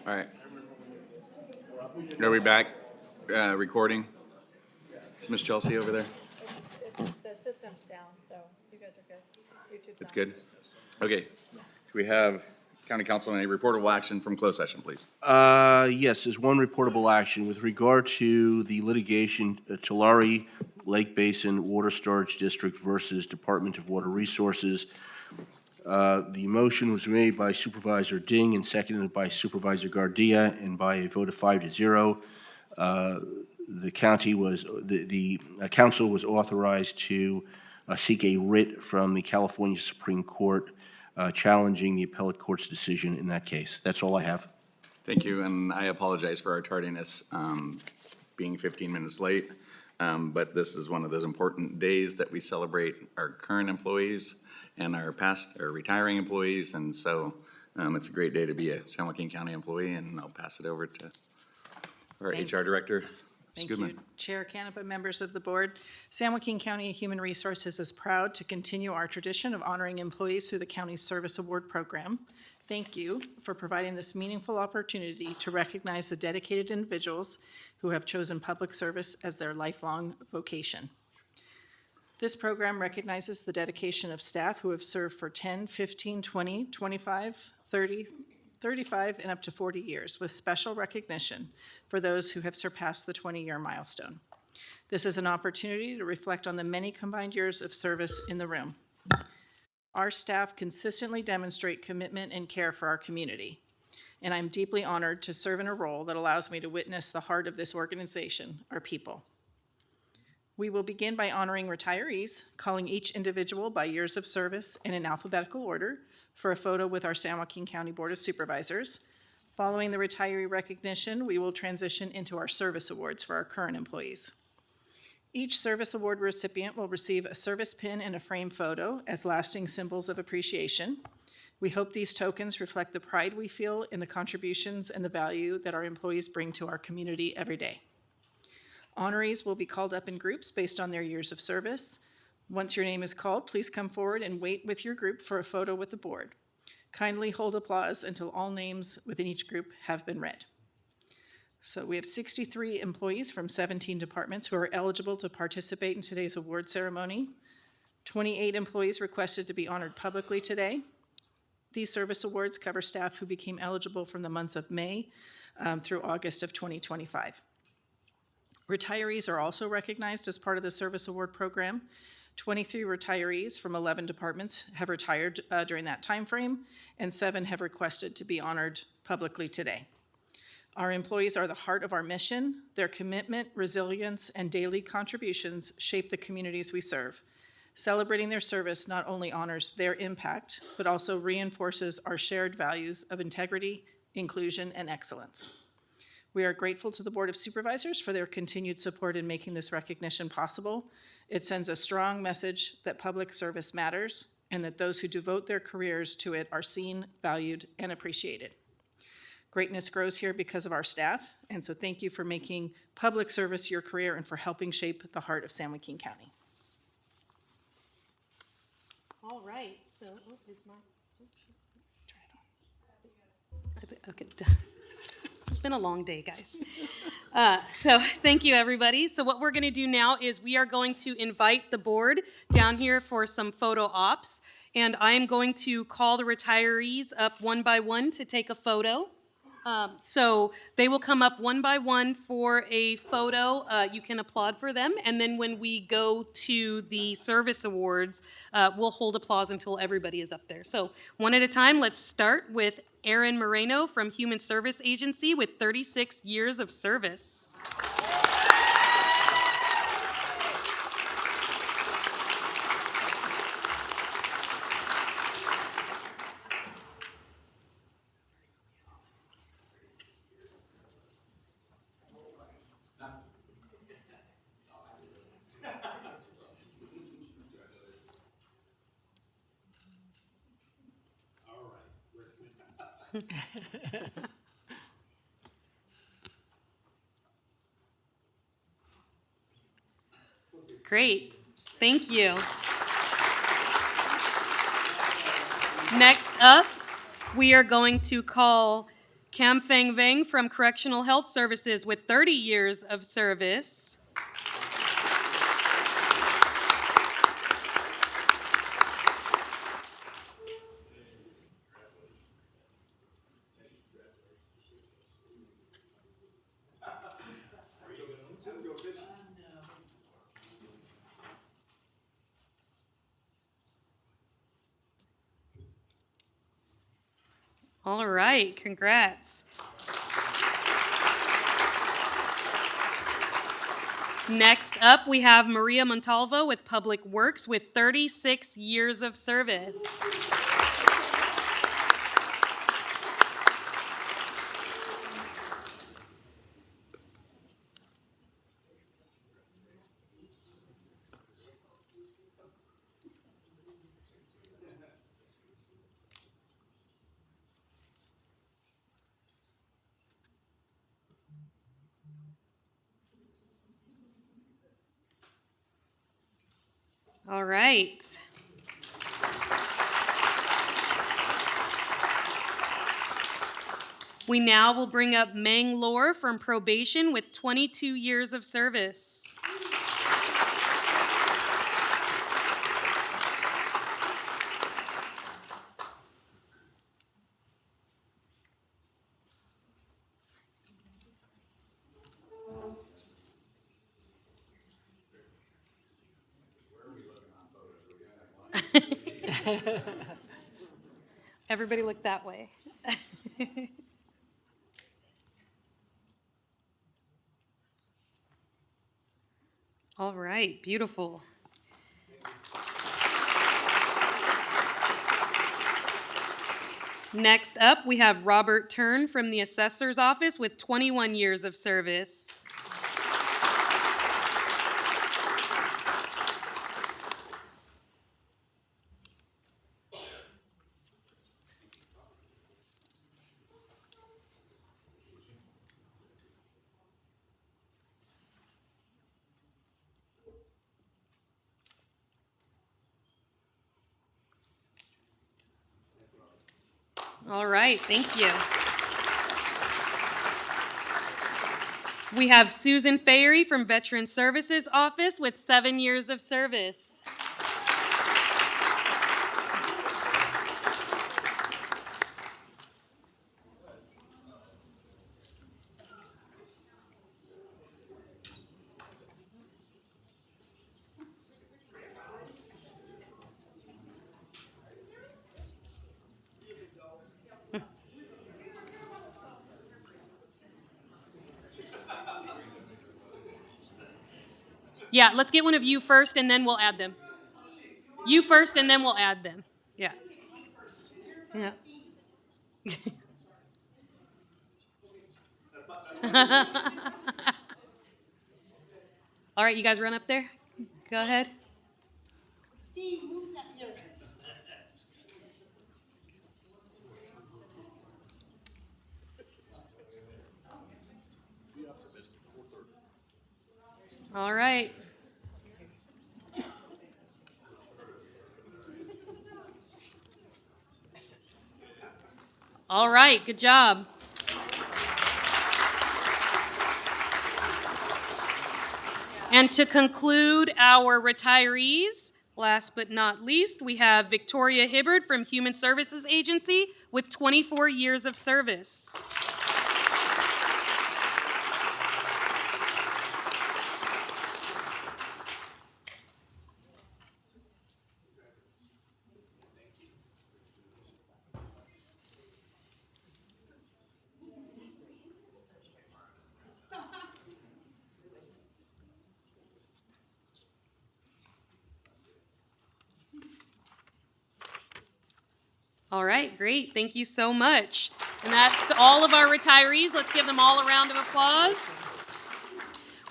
All right. Are we back, recording? Is Miss Chelsea over there? The system's down, so you guys are good. YouTube's It's good? Okay. Do we have county council any reportable action from closed session, please? Yes, there's one reportable action with regard to the litigation, Tulare Lake Basin Water Storage District versus Department of Water Resources. The motion was made by Supervisor Ding and seconded by Supervisor Gardia, and by a vote of 5-0, the council was authorized to seek a writ from the California Supreme Court challenging the appellate court's decision in that case. That's all I have. Thank you, and I apologize for our tardiness, being 15 minutes late. But this is one of those important days that we celebrate our current employees and our past or retiring employees, and so it's a great day to be a San Joaquin County employee, and I'll pass it over to our HR Director, Thank Scootman. you, Chair Canepa, members of the board. San Joaquin County Human Resources is proud to continue our tradition of honoring employees through the county's Service Award Program. Thank you for providing this meaningful opportunity to recognize the dedicated individuals who have chosen public service as their lifelong vocation. This program recognizes the dedication of staff who have served for 10, 15, 20, 25, 30, 35, and up to 40 years, with special recognition for those who have surpassed the 20-year milestone. This is an opportunity to reflect on the many combined years of service in the room. Our staff consistently demonstrate commitment and care for our community, and I'm deeply honored to serve in a role that allows me to witness the heart of this organization, our people. We will begin by honoring retirees, calling each individual by years of service and in alphabetical order for a photo with our San Joaquin County Board of Supervisors. Following the retiree recognition, we will transition into our service awards for our current employees. Each service award recipient will receive a service pin and a frame photo as lasting symbols of appreciation. We hope these tokens reflect the pride we feel in the contributions and the value that our employees bring to our community every day. Honorees will be called up in groups based on their years of service. Once your name is called, please come forward and wait with your group for a photo with the board. Kindly hold applause until all names within each group have been read. So we have 63 employees from 17 departments who are eligible to participate in today's award ceremony. 28 employees requested to be honored publicly today. These service awards cover staff who became eligible from the months of May through August of 2025. Retirees are also recognized as part of the service award program. 23 retirees from 11 departments have retired during that time frame, and 7 have requested to be honored publicly today. Our employees are the heart of our mission. Their commitment, resilience, and daily contributions shape the communities we serve. Celebrating their service not only honors their impact, but also reinforces our shared values of integrity, inclusion, and excellence. We are grateful to the Board of Supervisors for their continued support in making this recognition possible. It sends a strong message that public service matters and that those who devote their careers to it are seen, valued, and appreciated. Greatness grows here because of our staff, and so thank you for making public service your career and for helping shape the heart of San Joaquin County. All right, so, is my, okay. It's been a long day, guys. So thank you, everybody. So what we're going to do now is we are going to invite the board down here for some photo ops, and I am going to call the retirees up one by one to take a photo. So they will come up one by one for a photo. You can applaud for them, and then when we go to the service awards, we'll hold applause until everybody is up there. So one at a time, let's start with Erin Moreno from Human Service Agency with 36 years of service. Great, thank you. Next up, we are going to call Cam Feng Veng from Correctional Health Services with 30 years of service. All right, congrats. Next up, we have Maria Montalvo with Public Works with 36 years of service. All right. We now will bring up Meng Lor from Probation with 22 years of service. Everybody look that way. All right, beautiful. Next up, we have Robert Turn from the Assessor's Office with 21 years of service. All right, thank you. We have Susan Fahey from Veteran Services Office with 7 years of service. Yeah, let's get one of you first and then we'll add them. You first and then we'll add them. Yeah. Yeah. All right, you guys run up there. Go ahead. All right. All right, good job. And to conclude our retirees, last but not least, we have Victoria Hibbard from Human Services Agency with 24 years of service. All right, great. Thank you so much. And that's all of our retirees. Let's give them all a round of applause.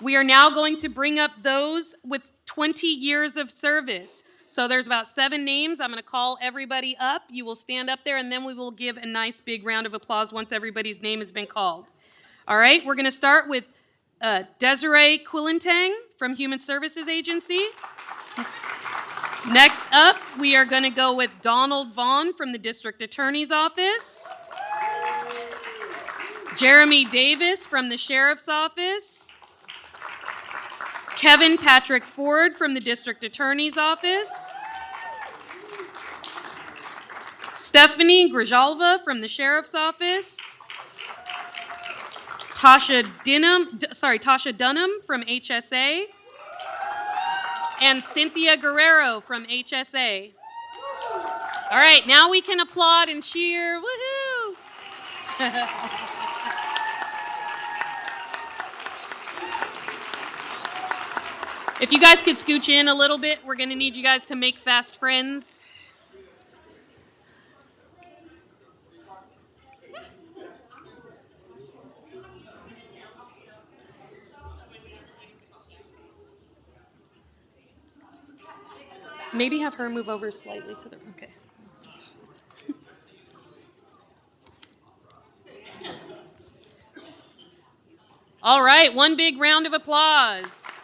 We are now going to bring up those with 20 years of service. So there's about 7 names. I'm going to call everybody up. You will stand up there, and then we will give a nice big round of applause once everybody's name has been called. All right, we're going to start with Desiree Quillentang from Human Services Agency. Next up, we are going to go with Donald Vaughn from the District Attorney's Office. Jeremy Davis from the Sheriff's Office. Kevin Patrick Ford from the District Attorney's Office. Stephanie Grijalva from the Sheriff's Office. Tasha Dunham from HSA. And Cynthia Guerrero from HSA. All right, now we can applaud and cheer. Woohoo! If you guys could scooch in a little bit, we're going to need you guys to make fast friends. Maybe have her move over slightly to the, okay. All right, one big round of applause.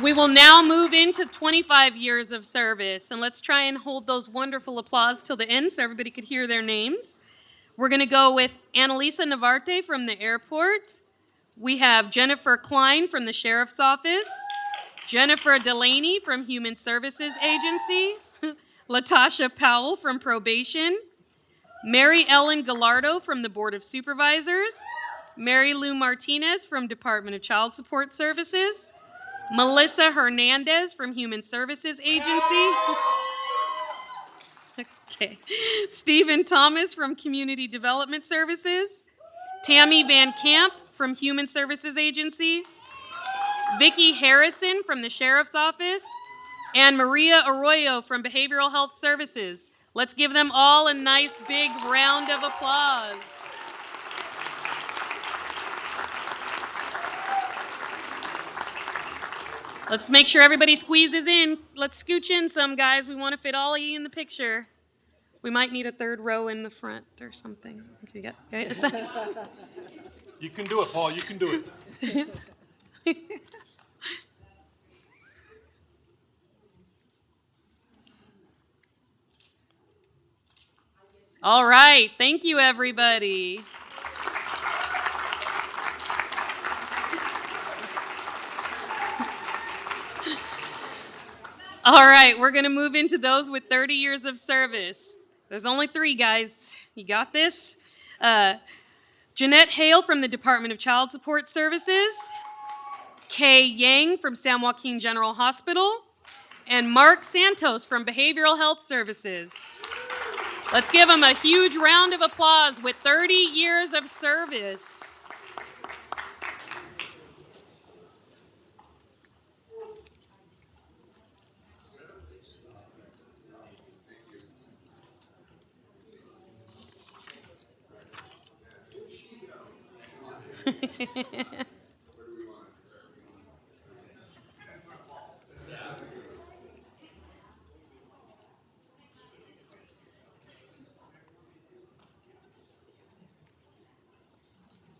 We will now move into 25 years of service, and let's try and hold those wonderful applause till the end so everybody could hear their names. We're gonna go with Annalisa Navarte from the airport. We have Jennifer Klein from the Sheriff's Office, Jennifer Delaney from Human Services Agency, Latasha Powell from Probation, Mary Ellen Gallardo from the Board of Supervisors, Mary Lou Martinez from Department of Child Support Services, Melissa Hernandez from Human Services Agency, okay, Stephen Thomas from Community Development Services, Tammy Van Camp from Human Services Agency, Vicki Harrison from the Sheriff's Office, and Maria Arroyo from Behavioral Health Services. Let's give them all a nice big round of applause. Let's make sure everybody squeezes in. Let's scooch in some, guys. We want to fit all of you in the picture. We might need a third row in the front or something. Okay, a second. You can do it, Paul. You can do it. All right. Thank you, everybody. All right. We're going to move into those with 30 years of service. There's only 3, guys. You got this? Jeanette Hale from the Department of Child Support Services, Kay Yang from San Joaquin General Hospital, and Mark Santos from Behavioral Health Services. Let's give them a huge round of applause with 30 years of service.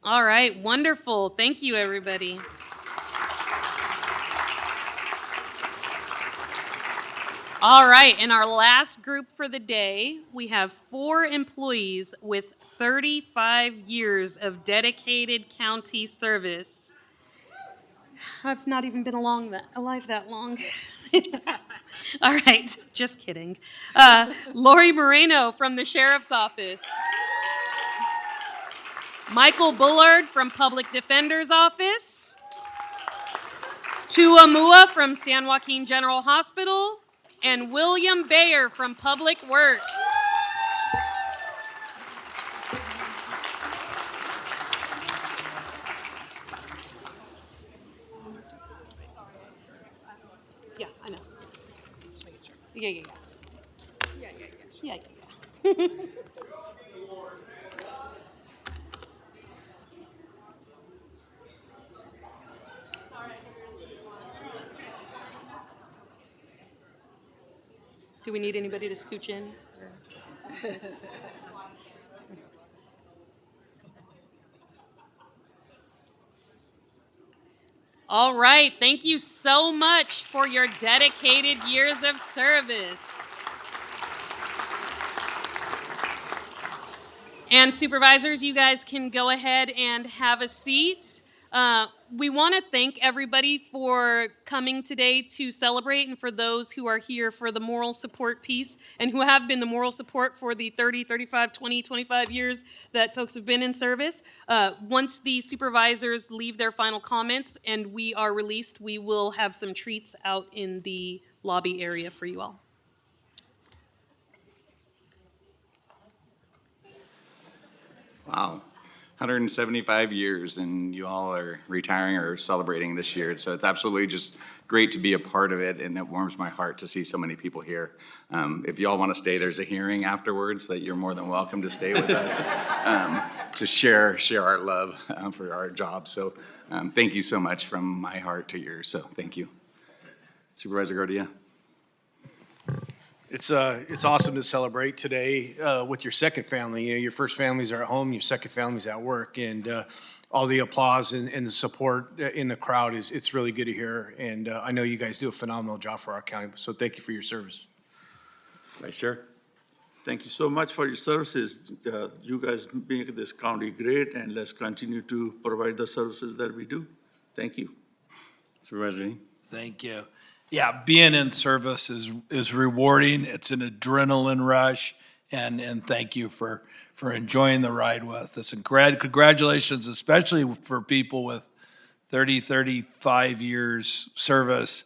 All right, wonderful. Thank you, everybody. All right, in our last group for the day, we have 4 employees with 35 years of dedicated county service. I've not even been alive that long. All right, just kidding. Lori Moreno from the Sheriff's Office. Michael Bullard from Public Defender's Office. Tua Mua from San Joaquin General Hospital. And William Bayer from Public Works. Yeah, I know. Yeah. Yeah. Do we need anybody to scooch in? All right, thank you so much for your dedicated years of service. And supervisors, you guys can go ahead and have a seat. We want to thank everybody for coming today to celebrate, and for those who are here for the moral support piece and who have been the moral support for the 30, 35, 20, 25 years that folks have been in service. Once the supervisors leave their final comments and we are released, we will have some treats out in the lobby area for you all. Wow, 175 years, and you all are retiring or celebrating this year. So it's absolutely just great to be a part of it, and it warms my heart to see so many people here. If you all want to stay, there's a hearing afterwards that you're more than welcome to stay with us to share our love for our job. So thank you so much from my heart to yours. So thank you. Supervisor Garcia. It's awesome to celebrate today with your second family. You know, your first families are at home, your second family's at work, and all the applause and the support in the crowd it's really good to hear. And I know you guys do a phenomenal job for our county, so thank you for your service. Vice Chair. Thank you so much for your services. You guys make this county great, and let's continue to provide the services that we do. Thank you. Supervisor Lee. Thank you. Yeah, being in service is rewarding. It's an adrenaline rush, and thank you for enjoying the ride with us. And congratulations, especially for people with 30, 35 years service,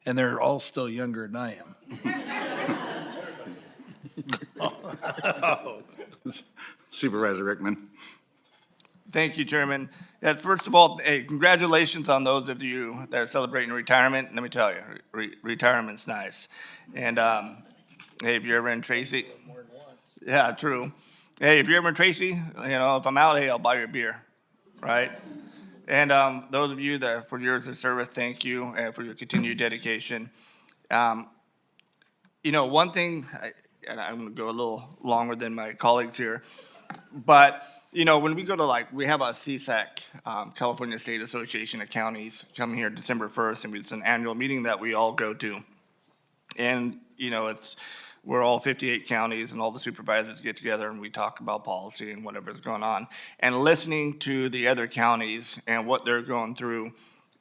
and they're all still younger than I am. Supervisor Rickman. Thank you, Chairman. First of all, hey, congratulations on those of you that are celebrating retirement. Let me tell you, retirement's nice. And hey, if you're ever in Tracy, yeah, true. Hey, if you're ever in Tracy, you know, if I'm out, hey, I'll buy you a beer, right? And those of you that for years of service, thank you, and for your continued dedication. You know, one thing, and I'm going to go a little longer than my colleagues here, but you know, when we go to we have a CSAC, California State Association of Counties, coming here December 1st, and it's an annual meeting that we all go to. And, you know, we're all 58 counties, and all the supervisors get together, and we talk about policy and whatever's going on. And listening to the other counties and what they're going through,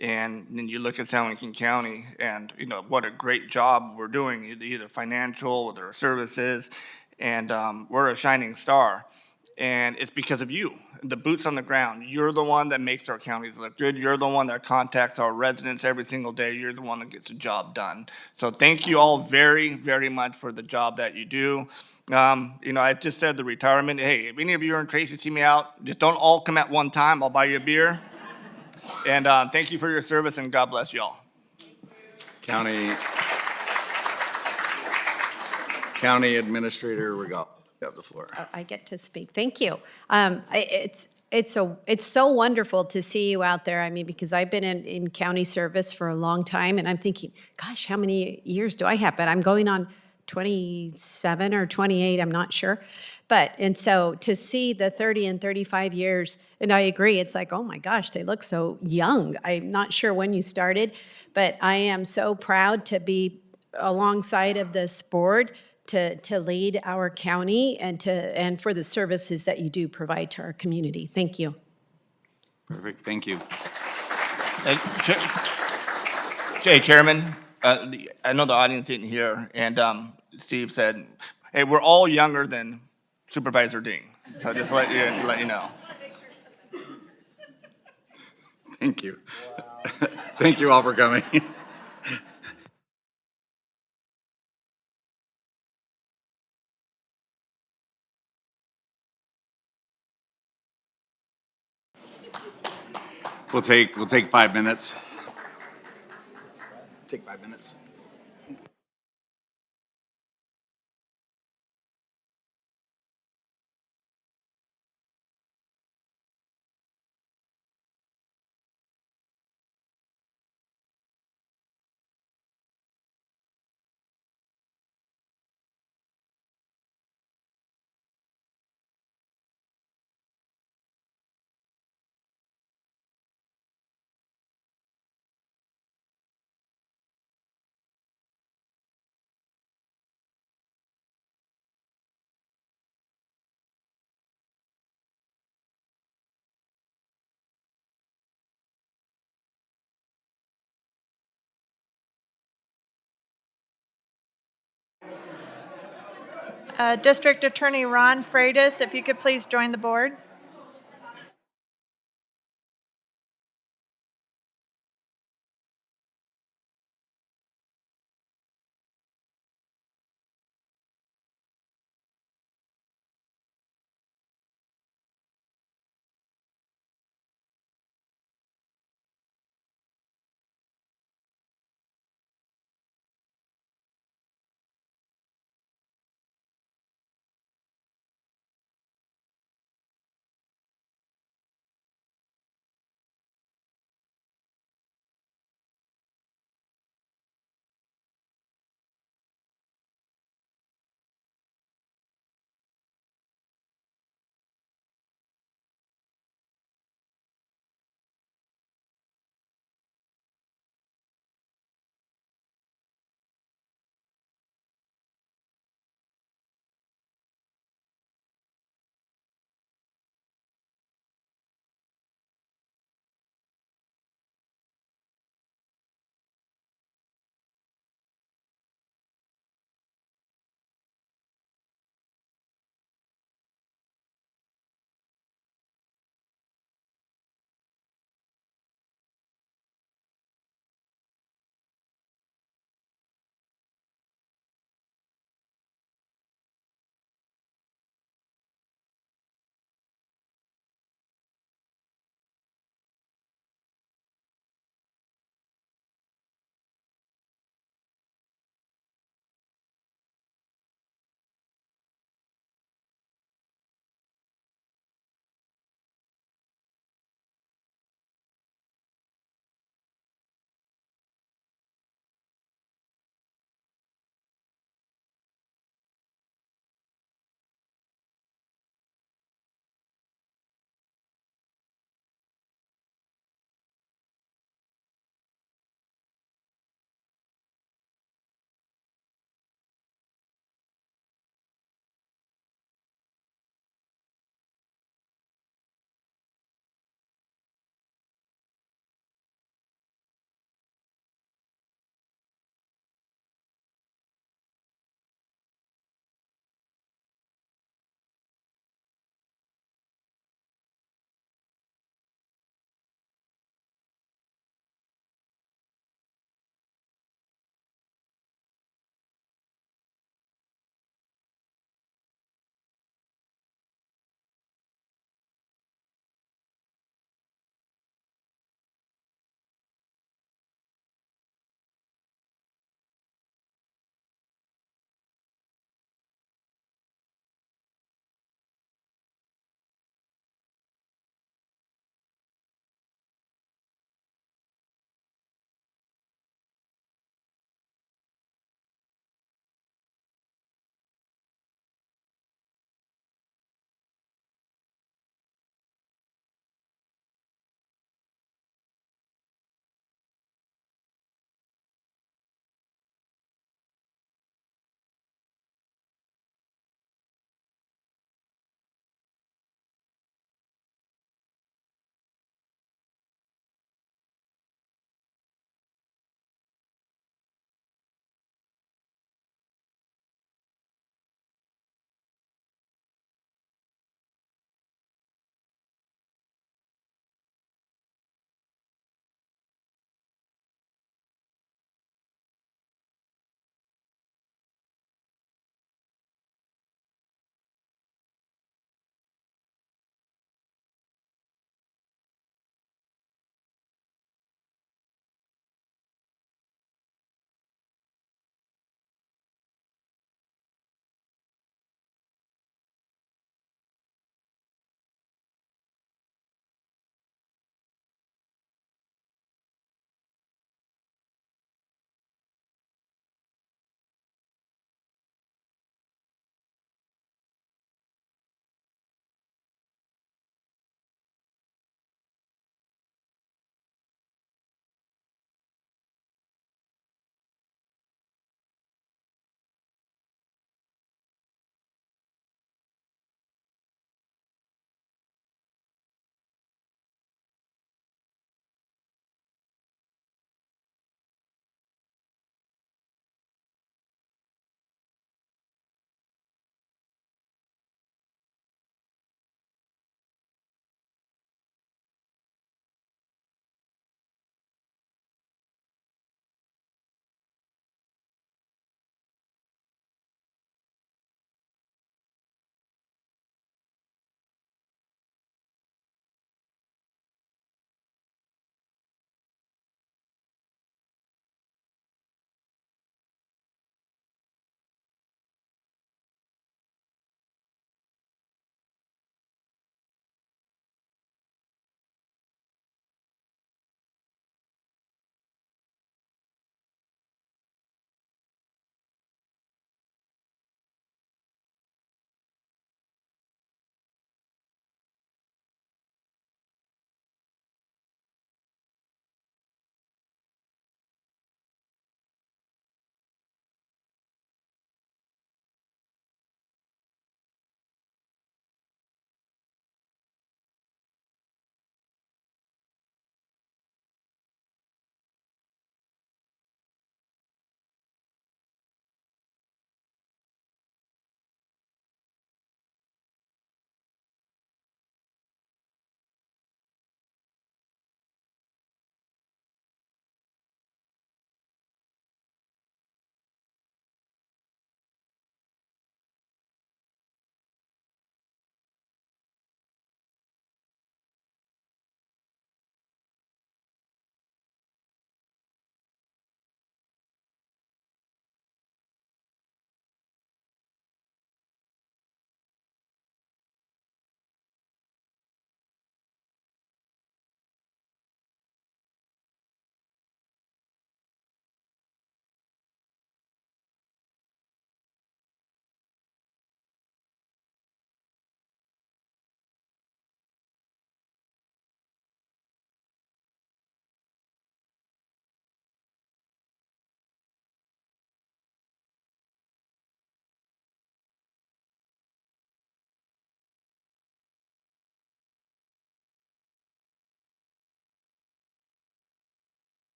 and then you look at San Joaquin County, and, you know, what a great job we're doing, either financial, with our services, and we're a shining star. And it's because of you, the boots on the ground. You're the one that makes our counties look good. You're the one that contacts our residents every single day. You're the one that gets the job done. So thank you all very, very much for the job that you do. You know, I just said the retirement. Hey, if any of you are in Tracy, see me out. Just don't all come at one time. I'll buy you a beer. And thank you for your service, and God bless you all. County Administrator Regal. You have the floor. I get to speak. Thank you. It's so wonderful to see you out there. I mean, because I've been in county service for a long time, and I'm thinking, gosh, how many years do I have? But I'm going on 27 or 28, I'm not sure. And so to see the 30 and 35 years, and I agree, it's like, oh my gosh, they look so young. I'm not sure when you started, but I am so proud to be alongside of this board to lead our county and for the services that you do provide to our community. Thank you. Perfect, thank you. Hey, Chairman, I know the audience didn't hear, and Steve said, hey, we're all younger than Supervisor Ding. So just let you know. Thank you. Thank you all for coming. We'll take 5 minutes. Take 5 minutes. District Attorney Ron Freitas, if you could please join the board.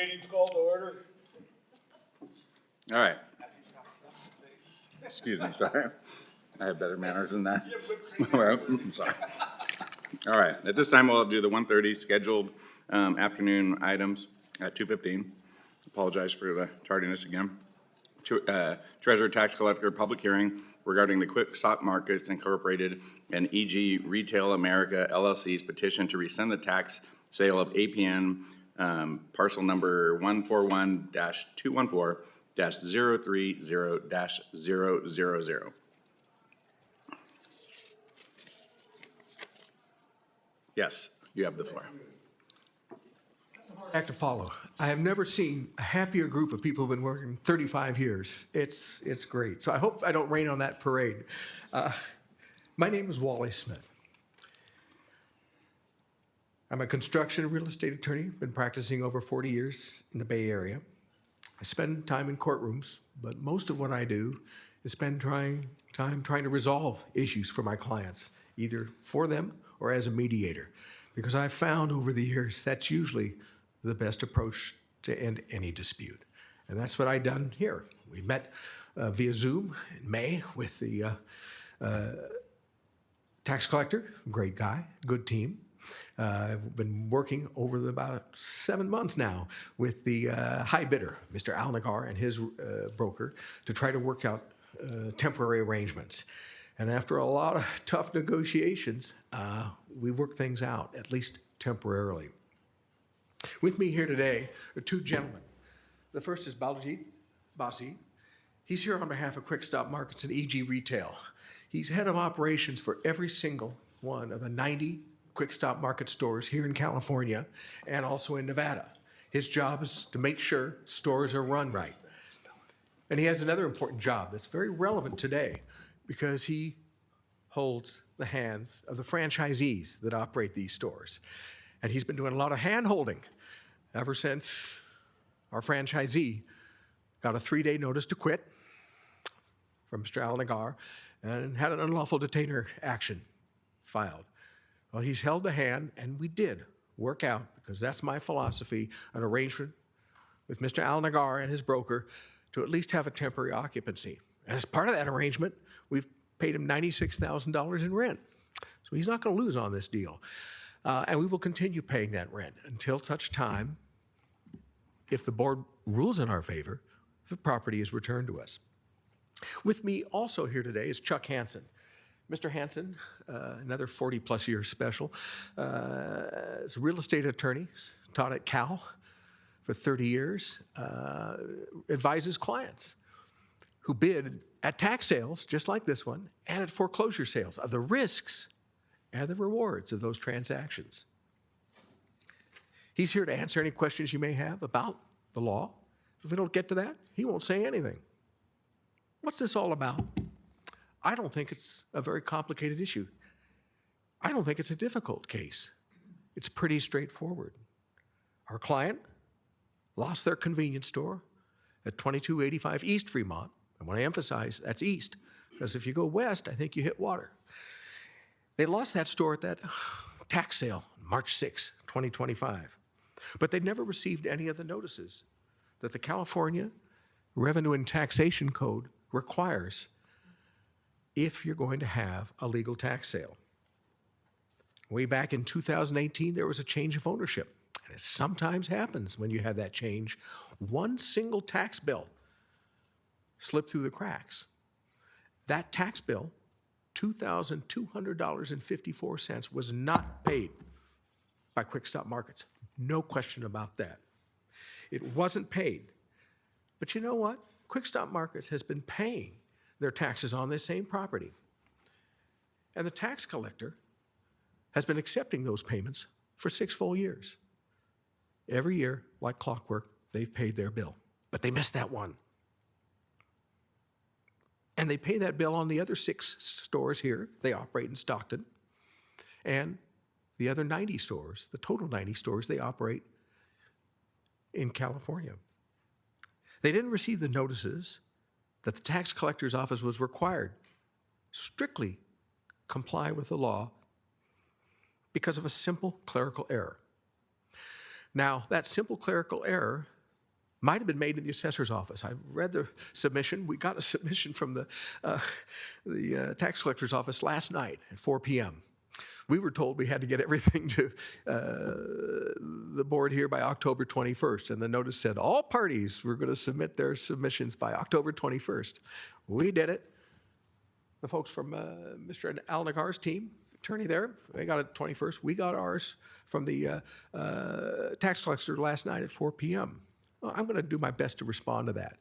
Meeting's called to order. All right. Excuse me, sorry. I have better manners than that. Well, I'm sorry. All right, at this time, we'll do the 1:30 scheduled afternoon items at 2:15. Apologize for the tardiness again. Treasurer Tax Collector Public Hearing regarding the Quik Stock Markets Incorporated and EG Retail America LLC's petition to rescind the tax sale of APN parcel number 141-214-030-000. Yes, you have the floor. Back to follow. I have never seen a happier group of people who've been working 35 years. It's great. So I hope I don't rain on that parade. My name is Wally Smith. I'm a construction and real estate attorney, been practicing over 40 years in the Bay Area. I spend time in courtrooms, but most of what I do is spend time trying to resolve issues for my clients, either for them or as a mediator, because I've found over the years that's usually the best approach to end any dispute. And that's what I've done here. We met via Zoom in May with the tax collector, great guy, good team. I've been working over about 7 months now with the high bidder, Mr. Al Nagar, and his broker to try to work out temporary arrangements. And after a lot of tough negotiations, we worked things out, at least temporarily. With me here today are two gentlemen. The first is Baljit Basi. He's here on behalf of Quik Stop Markets and EG Retail. He's head of operations for every single one of the 90 Quik Stop Market stores here in California and also in Nevada. His job is to make sure stores are run right. And he has another important job that's very relevant today because he holds the hands of the franchisees that operate these stores. And he's been doing a lot of hand-holding ever since our franchisee got a 3-day notice to quit from Mr. Al Nagar and had an unlawful detainer action filed. Well, he's held the hand, and we did work out, because that's my philosophy, an arrangement with Mr. Al Nagar and his broker to at least have a temporary occupancy. And as part of that arrangement, we've paid him $96,000 in rent. So he's not going to lose on this deal. And we will continue paying that rent until such time, if the board rules in our favor, the property is returned to us. With me also here today is Chuck Hansen. Mr. Hansen, another 40-plus year special, is a real estate attorney, taught at Cal for 30 years, advises clients who bid at tax sales, just like this one, and at foreclosure sales, of the risks and the rewards of those transactions. He's here to answer any questions you may have about the law. If we don't get to that, he won't say anything. What's this all about? I don't think it's a very complicated issue. I don't think it's a difficult case. It's pretty straightforward. Our client lost their convenience store at 2285 East Fremont. And when I emphasize, that's east, because if you go west, I think you hit water. They lost that store at that tax sale, March 6, 2025. But they never received any of the notices that the California Revenue and Taxation Code requires if you're going to have a legal tax sale. Way back in 2018, there was a change of ownership. And it sometimes happens when you have that change. One single tax bill slipped through the cracks. That tax bill, $2,200.54, was not paid by Quik Stop Markets. No question about that. It wasn't paid. But you know what? Quik Stop Markets has been paying their taxes on this same property. And the tax collector has been accepting those payments for 6 full years. Every year, like clockwork, they've paid their bill. But they missed that one. And they pay that bill on the other 6 stores here. They operate in Stockton. And the other 90 stores, the total 90 stores, they operate in California. They didn't receive the notices that the tax collector's office was required strictly comply with the law because of a simple clerical error. Now, that simple clerical error might have been made in the assessor's office. I read the submission. We got a submission from the tax collector's office last night at 4 p.m. We were told we had to get everything to the board here by October 21st, and the notice said all parties were going to submit their submissions by October 21st. We did it. The folks from Mr. Alnagar's team, attorney there, they got it 21st. We got ours from the tax collector last night at 4 p.m. Well, I'm going to do my best to respond to that.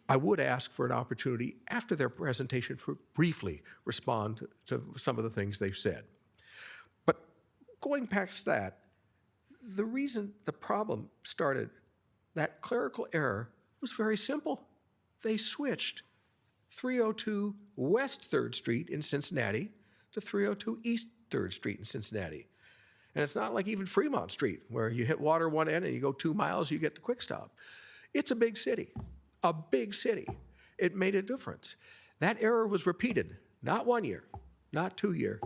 I would ask for an opportunity after their presentation to briefly respond to some of the things they've said. But going past that, the reason the problem started, that clerical error, was very simple. They switched 302 West 3rd Street in Cincinnati to 302 East 3rd Street in Cincinnati. And it's not like even Fremont Street, where you hit water one end and you go 2 miles, you get the Quik stop. It's a big city, a big city. It made a difference. That error was repeated, not 1 year, not 2 years,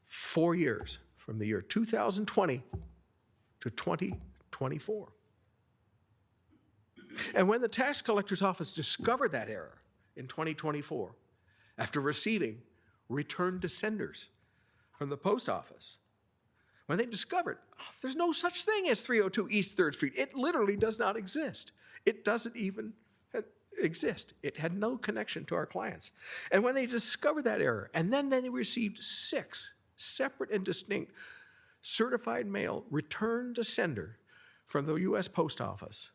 4 years, from the year 2020 to 2024. And when the tax collector's office discovered that error in 2024, after receiving return to senders from the post office, when they discovered there's no such thing as 302 East 3rd Street. It literally does not exist. It doesn't even exist. It had no connection to our clients. And when they discovered that error, and then they received 6 separate and distinct certified mail return to sender from the U.S. Post Office,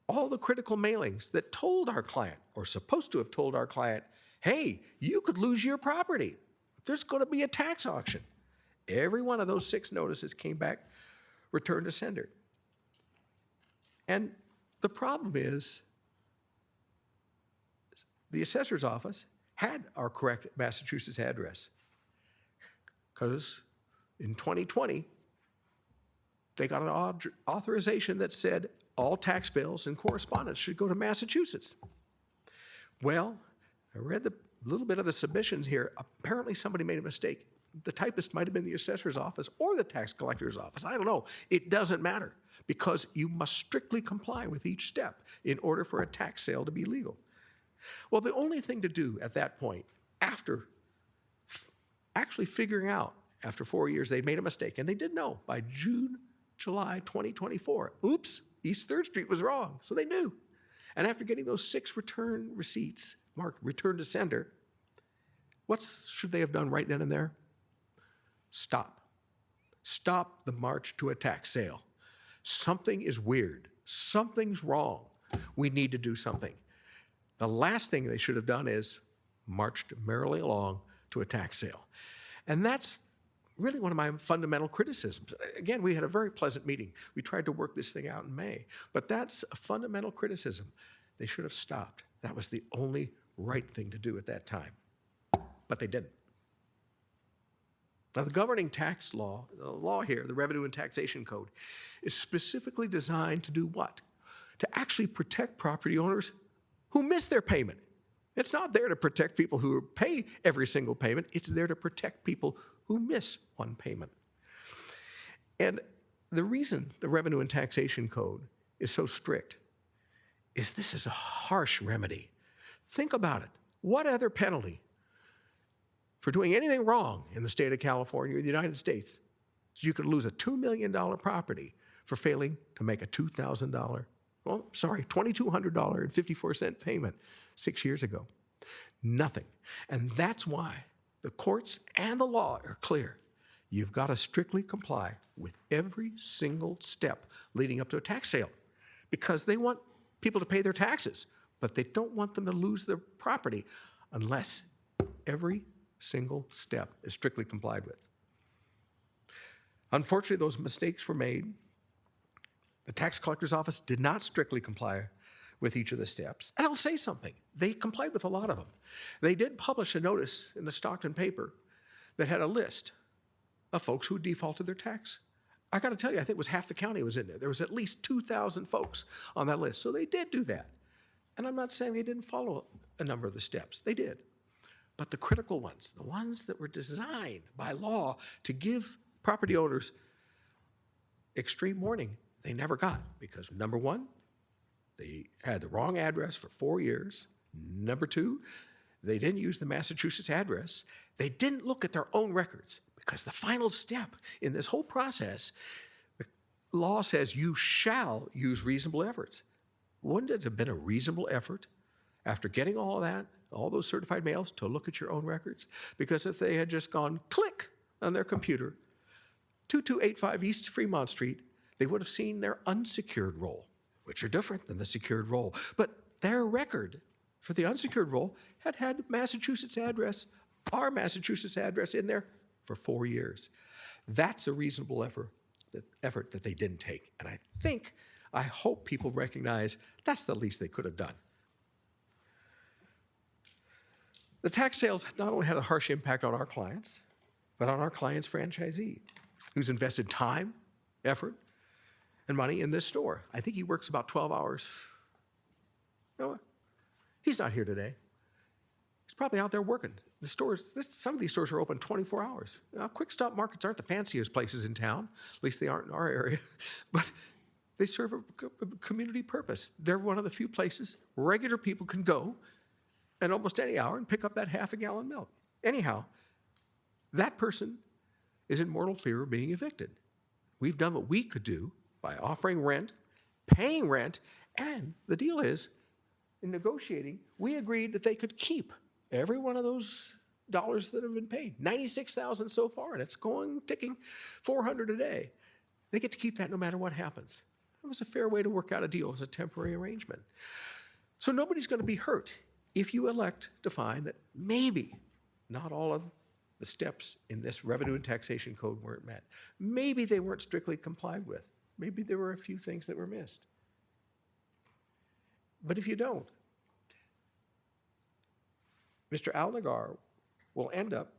all the critical mailings that told our client, or supposed to have told our client, hey, you could lose your property. There's going to be a tax auction. Every one of those 6 notices came back, returned to sender. And the problem is, the assessor's office had our correct Massachusetts address, because in 2020, they got an authorization that said all tax bills and correspondence should go to Massachusetts. Well, I read the little bit of the submissions here. Apparently somebody made a mistake. The typist might have been the assessor's office or the tax collector's office. I don't know. It doesn't matter, because you must strictly comply with each step in order for a tax sale to be legal. Well, the only thing to do at that point, after actually figuring out after 4 years they made a mistake, and they did know by July 2024, oops, East 3rd Street was wrong, so they knew. And after getting those 6 return receipts marked return to sender, what should they have done right then and there? Stop. Stop the march to a tax sale. Something is weird. Something's wrong. We need to do something. The last thing they should have done is marched merrily along to a tax sale. And that's really one of my fundamental criticisms. Again, we had a very pleasant meeting. We tried to work this thing out in May, but that's a fundamental criticism. They should have stopped. That was the only right thing to do at that time, but they didn't. Now, the governing tax law, the law here, the Revenue and Taxation Code, is specifically designed to do what? To actually protect property owners who miss their payment. It's not there to protect people who pay every single payment. It's there to protect people who miss one payment. And the reason the Revenue and Taxation Code is so strict is this is a harsh remedy. Think about it. What other penalty for doing anything wrong in the state of California or the United States, you could lose a $2 million property for failing to make a $2,200.54 payment 6 years ago? Nothing. And that's why the courts and the law are clear. You've got to strictly comply with every single step leading up to a tax sale, because they want people to pay their taxes, but they don't want them to lose their property unless every single step is strictly complied with. Unfortunately, those mistakes were made. The tax collector's office did not strictly comply with each of the steps. And I'll say something. They complied with a lot of them. They did publish a notice in the Stockton paper that had a list of folks who defaulted their tax. I got to tell you, I think it was half the county was in there. There was at least 2,000 folks on that list. So they did do that. And I'm not saying they didn't follow a number of the steps. They did. But the critical ones, the ones that were designed by law to give property owners extreme warning, they never got because, number one, they had the wrong address for 4 years. Number two, they didn't use the Massachusetts address. They didn't look at their own records because the final step in this whole process, the law says you shall use reasonable efforts. Wouldn't it have been a reasonable effort after getting all of that, all those certified mails, to look at your own records? Because if they had just gone click on their computer, 2285 East Fremont Street, they would have seen their unsecured roll, which are different than the secured roll. But their record for the unsecured roll had Massachusetts address, our Massachusetts address in there for 4 years. That's a reasonable effort that they didn't take. And I hope people recognize that's the least they could have done. The tax sales not only had a harsh impact on our clients, but on our client's franchisee, who's invested time, effort, and money in this store. I think he works about 12 hours. No, he's not here today. He's probably out there working. The stores, some of these stores are open 24 hours. Now, quick stop markets aren't the fanciest places in town, at least they aren't in our area, but they serve a community purpose. They're one of the few places regular people can go at almost any hour and pick up that half a gallon milk. Anyhow, that person is in mortal fear of being evicted. We've done what we could do by offering rent, paying rent, and the deal is, in negotiating, we agreed that they could keep every one of those dollars that have been paid. $96,000 so far, and it's ticking $400 a day. They get to keep that no matter what happens. It was a fair way to work out a deal as a temporary arrangement. So nobody's going to be hurt if you elect to find that maybe not all of the steps in this revenue and taxation code weren't met. Maybe they weren't strictly complied with. Maybe there were a few things that were missed. But if you don't, Mr. Al-Nagar will end up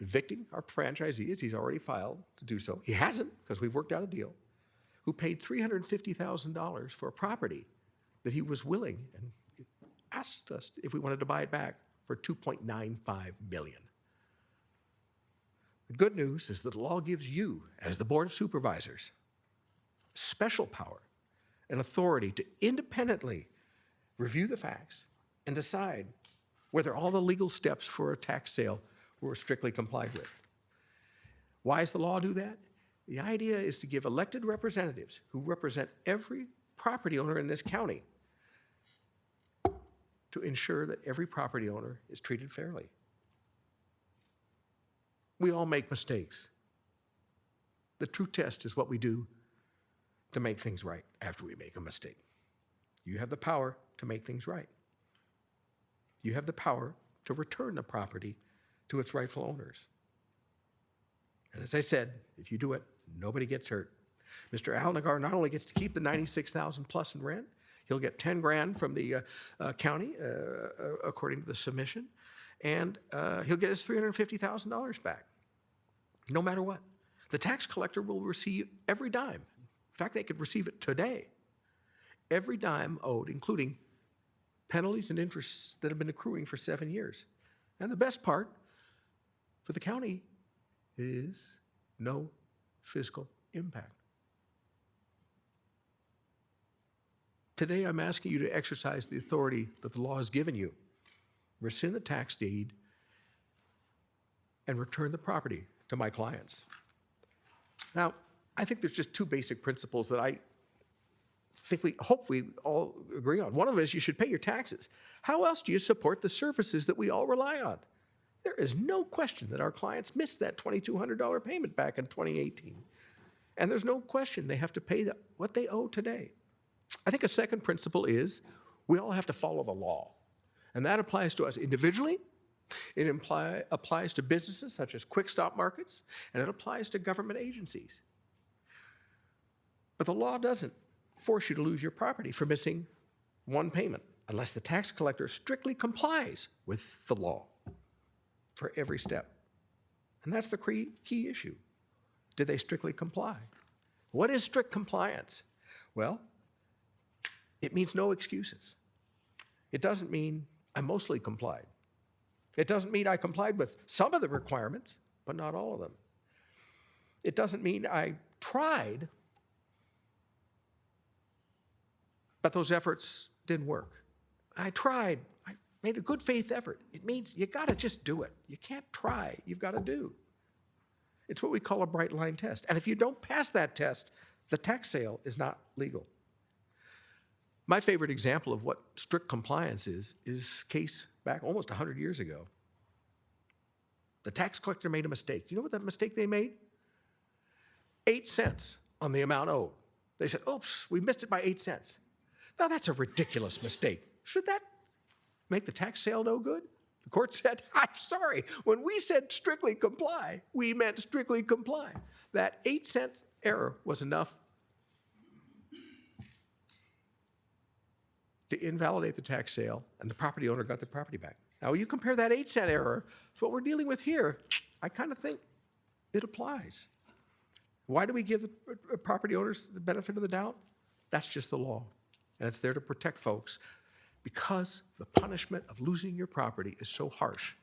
evicting our franchisee, as he's already filed to do so. He hasn't, because we've worked out a deal, who paid $350,000 for a property that he was willing and asked us if we wanted to buy it back for $2.95 million. The good news is that the law gives you, as the Board of Supervisors, special power and authority to independently review the facts and decide whether all the legal steps for a tax sale were strictly complied with. Why does the law do that? The idea is to give elected representatives who represent every property owner in this county to ensure that every property owner is treated fairly. We all make mistakes. The true test is what we do to make things right after we make a mistake. You have the power to make things right. You have the power to return the property to its rightful owners. And as I said, if you do it, nobody gets hurt. Mr. Al-Nagar not only gets to keep the $96,000 plus in rent, he'll get 10 grand from the county, according to the submission, and he'll get his $350,000 back, no matter what. The tax collector will receive every dime. In fact, they could receive it today. Every dime owed, including penalties and interests that have been accruing for 7 years. And the best part for the county is no fiscal impact. Today, I'm asking you to exercise the authority that the law has given you. Rescind the tax deed and return the property to my clients. Now, I think there's just two basic principles that I think we hopefully all agree on. One of them is you should pay your taxes. How else do you support the services that we all rely on? There is no question that our clients missed that $2,200 payment back in 2018. And there's no question they have to pay what they owe today. I think a second principle is we all have to follow the law. And that applies to us individually. It applies to businesses such as quick stop markets, and it applies to government agencies. But the law doesn't force you to lose your property for missing one payment unless the tax collector strictly complies with the law for every step. And that's the key issue. Did they strictly comply? What is strict compliance? Well, it means no excuses. It doesn't mean I mostly complied. It doesn't mean I complied with some of the requirements, but not all of them. It doesn't mean I tried, But those efforts didn't work. I tried. I made a good faith effort. It means you got to just do it. You can't try. You've got to do. It's what we call a bright line test. And if you don't pass that test, the tax sale is not legal. My favorite example of what strict compliance is case back almost 100 years ago. The tax collector made a mistake. Do you know what that mistake they made? 8 cents on the amount owed. They said, oops, we missed it by 8 cents. Now that's a ridiculous mistake. Should that make the tax sale no good? The court said, I'm sorry, when we said strictly comply, we meant strictly comply. That 8 cents error was enough to invalidate the tax sale, and the property owner got the property back. Now, you compare that 8 cent error to what we're dealing with here, I kind of think it applies. Why do we give the property owners the benefit of the doubt? That's just the law, and it's there to protect folks because the punishment of losing your property is so harsh.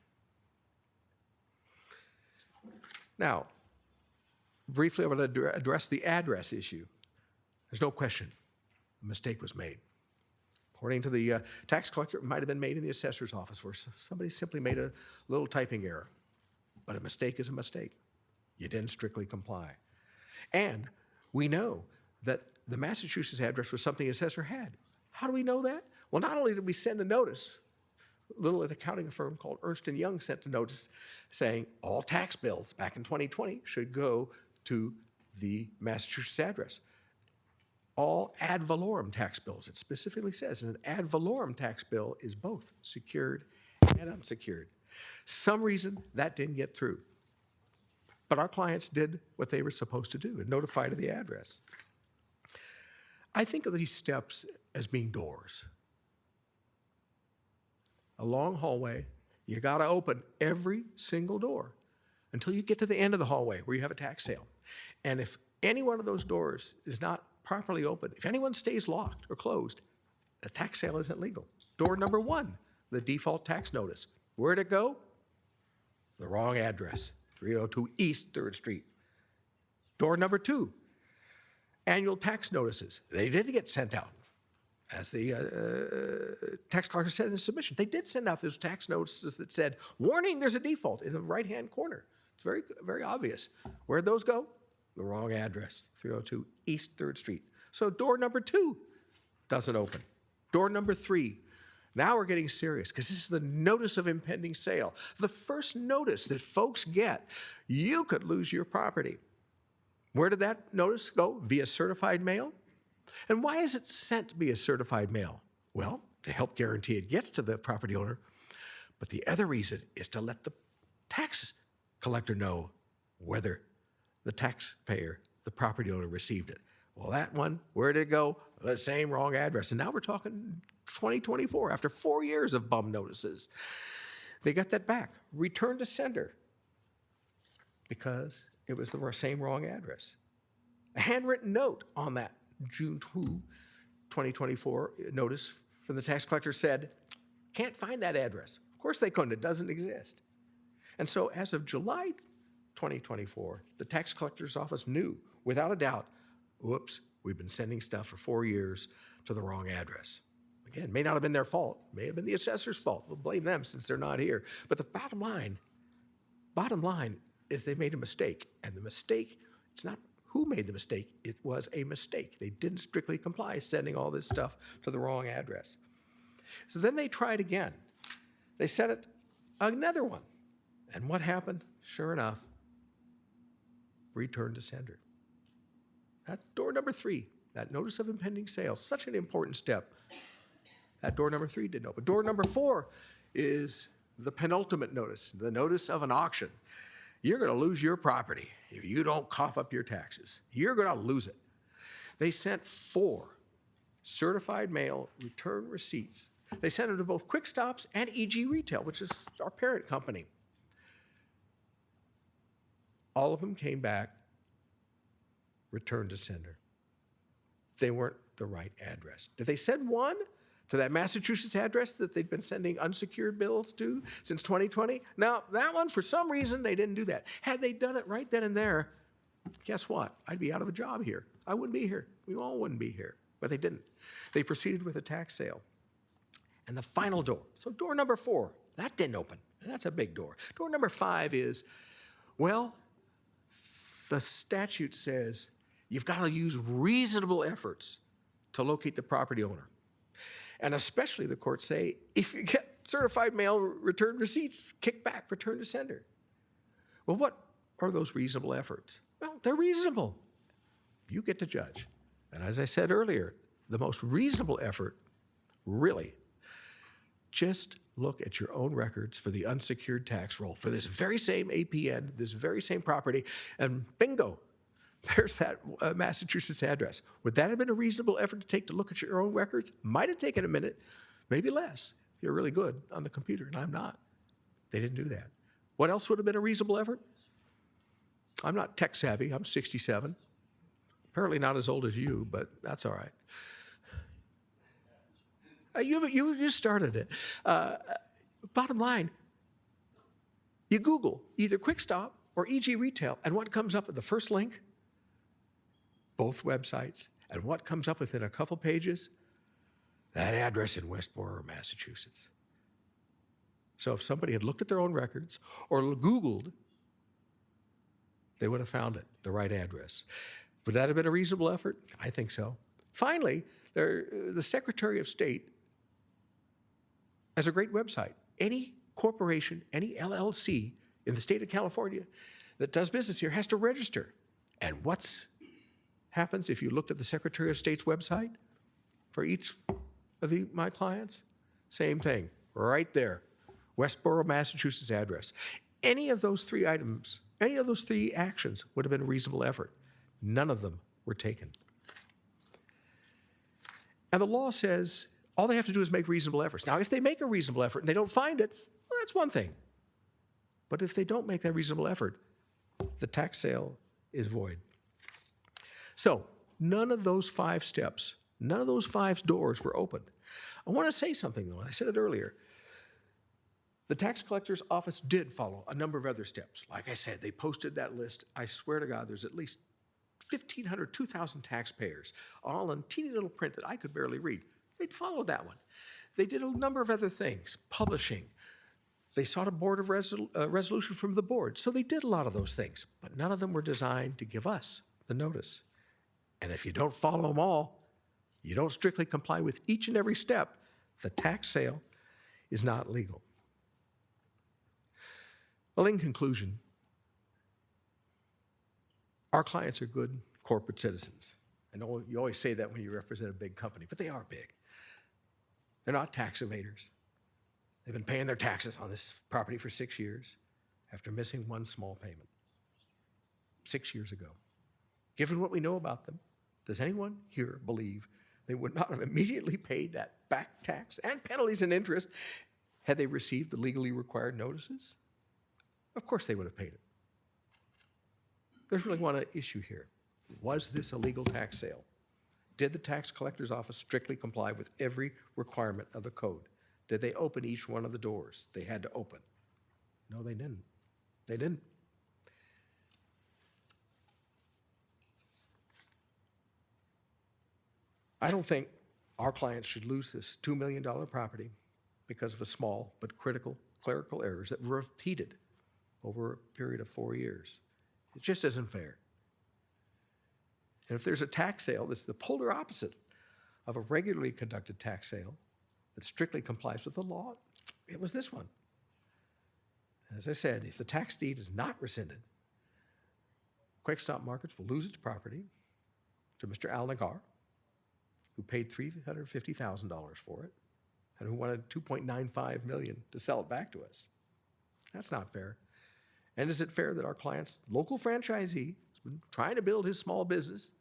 Now, briefly, I want to address the address issue. There's no question a mistake was made. According to the tax collector, it might have been made in the assessor's office where somebody simply made a little typing error. But a mistake is a mistake. You didn't strictly comply. And we know that the Massachusetts address was something the assessor had. How do we know that? Well, not only did we send a notice, a little accounting firm called Ernst & Young sent a notice saying all tax bills back in 2020 should go to the Massachusetts address. All ad valorem tax bills, it specifically says, and an ad valorem tax bill is both secured and unsecured. Some reason that didn't get through. But our clients did what they were supposed to do and notified of the address. I think of these steps as being doors. A long hallway, you gotta open every single door until you get to the end of the hallway where you have a tax sale. And if any one of those doors is not properly open, if anyone stays locked or closed, a tax sale isn't legal. Door number 1, the default tax notice. Where'd it go? The wrong address, 302 East 3rd Street. Door number 2, annual tax notices. They did get sent out. As the tax collector said in the submission, they did send out those tax notices that said, warning, there's a default in the right-hand corner. It's very, very obvious. Where'd those go? The wrong address, 302 East 3rd Street. So door number 2 doesn't open. Door number 3, now we're getting serious because this is the notice of impending sale. The first notice that folks get, you could lose your property. Where did that notice go? Via certified mail? And why is it sent via certified mail? Well, to help guarantee it gets to the property owner. But the other reason is to let the tax collector know whether the taxpayer, the property owner, received it. Well, that one, where did it go? The same wrong address. And now we're talking 2024, after 4 years of bum notices. They got that back. Return to sender because it was the same wrong address. A handwritten note on that June 2, 2024 notice from the tax collector said, can't find that address. Of course they couldn't, it doesn't exist. And so as of July 2024, the tax collector's office knew, without a doubt, whoops, we've been sending stuff for 4 years to the wrong address. Again, may not have been their fault, may have been the assessor's fault. We'll blame them since they're not here. But the bottom line is they made a mistake. And the mistake, it's not who made the mistake, it was a mistake. They didn't strictly comply, sending all this stuff to the wrong address. So then they tried again. They sent it another one. And what happened? Sure enough, return to sender. That's door number 3, that notice of impending sale, such an important step. That door number 3 didn't open. Door number 4 is the penultimate notice, the notice of an auction. You're going to lose your property if you don't cough up your taxes. You're going to lose it. They sent 4 certified mail return receipts. They sent them to both Quick Stops and EG Retail, which is our parent company. All of them came back, returned to sender. They weren't the right address. Did they send one to that Massachusetts address that they'd been sending unsecured bills to since 2020? Now, that one, for some reason, they didn't do that. Had they done it right then and there, guess what? I'd be out of a job here. I wouldn't be here. We all wouldn't be here. but they didn't. They proceeded with a tax sale. And the final door, so door number 4, that didn't open. And that's a big door. Door number 5 is, well, the statute says you've got to use reasonable efforts to locate the property owner. And especially the courts say, if you get certified mail return receipts, kick back, return to sender. Well, what are those reasonable efforts? Well, they're reasonable. You get to judge. And as I said earlier, the most reasonable effort, really, just look at your own records for the unsecured tax roll for this very same APN, this very same property, and bingo, there's that Massachusetts address. Would that have been a reasonable effort to take to look at your own records? Might have taken a minute, maybe less. You're really good on the computer, and I'm not. They didn't do that. What else would have been a reasonable effort? I'm not tech savvy. I'm 67. Apparently not as old as you, but that's all right. You started it. Bottom line, you Google either Quick Stop or EG Retail, and what comes up at the first link? Both websites. And what comes up within a couple pages? That address in Westboro, Massachusetts. So if somebody had looked at their own records or Googled, they would have found it, the right address. Would that have been a reasonable effort? I think so. Finally, the Secretary of State has a great website. Any corporation, any LLC in the state of California that does business here has to register. And what happens if you looked at the Secretary of State's website for each of my clients? Same thing, right there. Westboro, Massachusetts address. Any of those 3 items, any of those 3 actions would have been a reasonable effort. None of them were taken. And the law says all they have to do is make reasonable efforts. Now, if they make a reasonable effort and they don't find it, well, that's one thing. But if they don't make that reasonable effort, the tax sale is void. So none of those 5 steps, none of those 5 doors were opened. I want to say something, though, and I said it earlier. The tax collector's office did follow a number of other steps. Like I said, they posted that list. I swear to God, there's at least 1,500, 2,000 taxpayers, all in teeny little print that I could barely read. They'd followed that one. They did a number of other things, publishing. They sought a board of resolution from the board. So they did a lot of those things, but none of them were designed to give us the notice. And if you don't follow them all, you don't strictly comply with each and every step, the tax sale is not legal. Well, in conclusion, our clients are good corporate citizens. I know you always say that when you represent a big company, but they are big. They're not tax evaders. They've been paying their taxes on this property for 6 years after missing one small payment 6 years ago. Given what we know about them, does anyone here believe they would not have immediately paid that back tax and penalties and interest had they received the legally required notices? Of course they would have paid it. There's really one issue here. Was this a legal tax sale? Did the tax collector's office strictly comply with every requirement of the code? Did they open each one of the doors they had to open? No, they didn't. They didn't. I don't think our clients should lose this $2 million property because of a small but critical clerical errors that were repeated over a period of 4 years. It just isn't fair. And if there's a tax sale that's the polar opposite of a regularly conducted tax sale that strictly complies with the law, it was this one. As I said, if the tax deed is not rescinded, Quik Stop Markets will lose its property to Mr. Al Nagar, who paid $350,000 for it and who wanted $2.95 million to sell it back to us. That's not fair. And is it fair that our client's local franchisee, who's been trying to build his small business,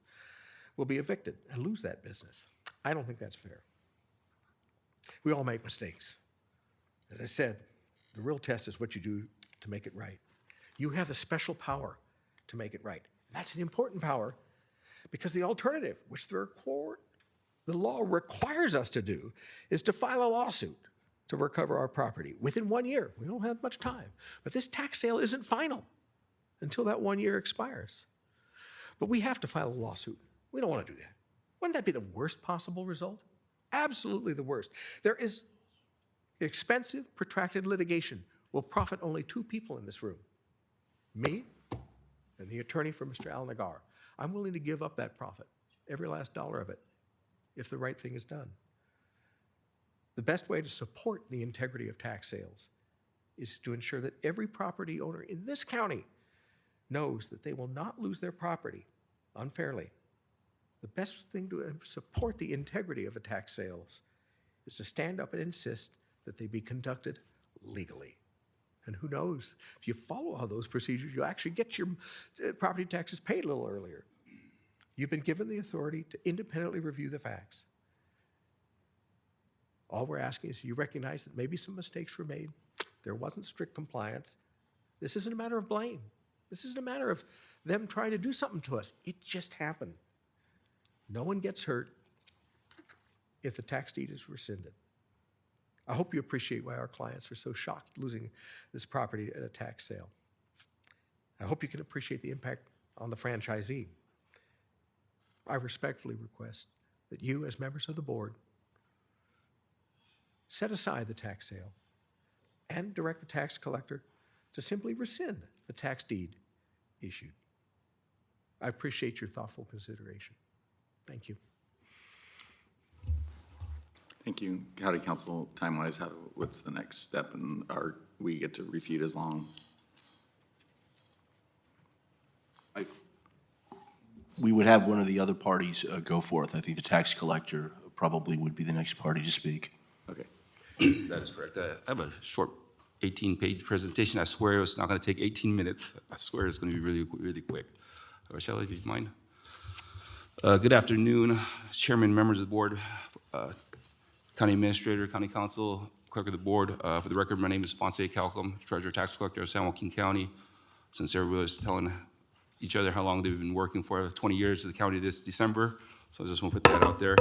will be evicted and lose that business? I don't think that's fair. We all make mistakes. As I said, the real test is what you do to make it right. You have the special power to make it right. And that's an important power because the alternative, which the law requires us to do, is to file a lawsuit to recover our property within 1 year. We don't have much time. But this tax sale isn't final until that 1 year expires. But we have to file a lawsuit. We don't want to do that. Wouldn't that be the worst possible result? Absolutely the worst. There is expensive, protracted litigation will profit only two people in this room, me and the attorney for Mr. Al-Nagar. I'm willing to give up that profit, every last dollar of it, if the right thing is done. The best way to support the integrity of tax sales is to ensure that every property owner in this county knows that they will not lose their property unfairly. The best thing to support the integrity of a tax sales is to stand up and insist that they be conducted legally. And who knows, if you follow all those procedures, you'll actually get your property taxes paid a little earlier. You've been given the authority to independently review the facts. All we're asking is you recognize that maybe some mistakes were made. There wasn't strict compliance. This isn't a matter of blame. This isn't a matter of them trying to do something to us. It just happened. No one gets hurt if the tax deed is rescinded. I hope you appreciate why our clients were so shocked losing this property at a tax sale. I hope you can appreciate the impact on the franchisee. I respectfully request that you, as members of the board, set aside the tax sale and direct the tax collector to simply rescind the tax deed issued. I appreciate your thoughtful consideration. Thank you. Thank you. County Council, time-wise, what's the next step? And we get to refute as long? We would have one of the other parties go forth. I think the tax collector probably would be the next party to speak. Okay. That is correct. I have a short 18-page presentation. I swear it's not going to take 18 minutes. I swear it's going to be really, really quick. Rochelle, if you mind. Good afternoon, Chairman, members of the board, County Administrator, County Council, Clerk of the Board. For the record, my name is Fonse Calcom, Treasurer Tax Collector of San Joaquin County. Since everybody was telling each other how long they've been working for, 20 years to the county this December. So I just want to put that out there.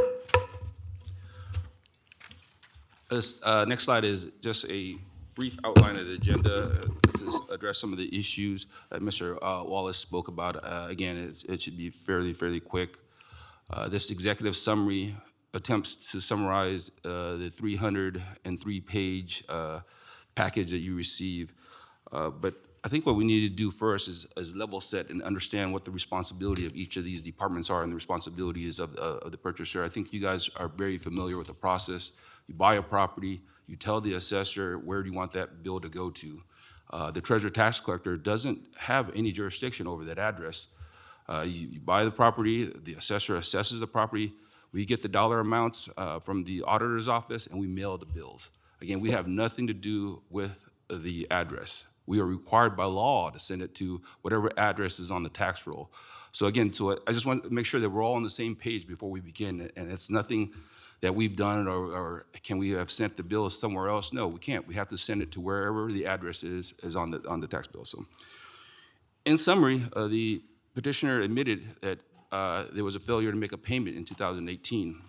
This next slide is just a brief outline of the agenda to address some of the issues that Mr. Wallace spoke about. Again, it should be fairly quick. This executive summary attempts to summarize the 303-page package that you receive. But I think what we need to do first is level set and understand what the responsibility of each of these departments are and the responsibilities of the purchaser. I think you guys are very familiar with the process. You buy a property, you tell the assessor where do you want that bill to go to. The Treasurer Tax Collector doesn't have any jurisdiction over that address. You buy the property, the assessor assesses the property, we get the dollar amounts from the auditor's office, and we mail the bills. Again, we have nothing to do with the address. We are required by law to send it to whatever address is on the tax roll. So again, I just want to make sure that we're all on the same page before we begin, and it's nothing that we've done or can we have sent the bill somewhere else? No, we can't. We have to send it to wherever the address is on the tax bill. So in summary, the petitioner admitted that there was a failure to make a payment in 2018.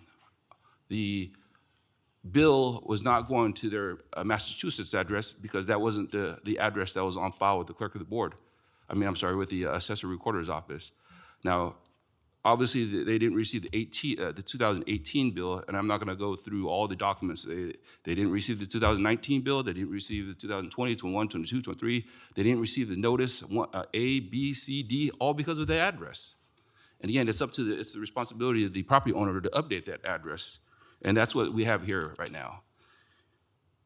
The bill was not going to their Massachusetts address because that wasn't the address that was on file with the clerk of the board. With the assessor recorder's office. Now, obviously, they didn't receive the 2018 bill, and I'm not gonna go through all the documents. They didn't receive the 2019 bill, they didn't receive the 2020, 21, 22, 23. They didn't receive the notice, A, B, C, D, all because of the address. And again, it's the responsibility of the property owner to update that address. And that's what we have here right now.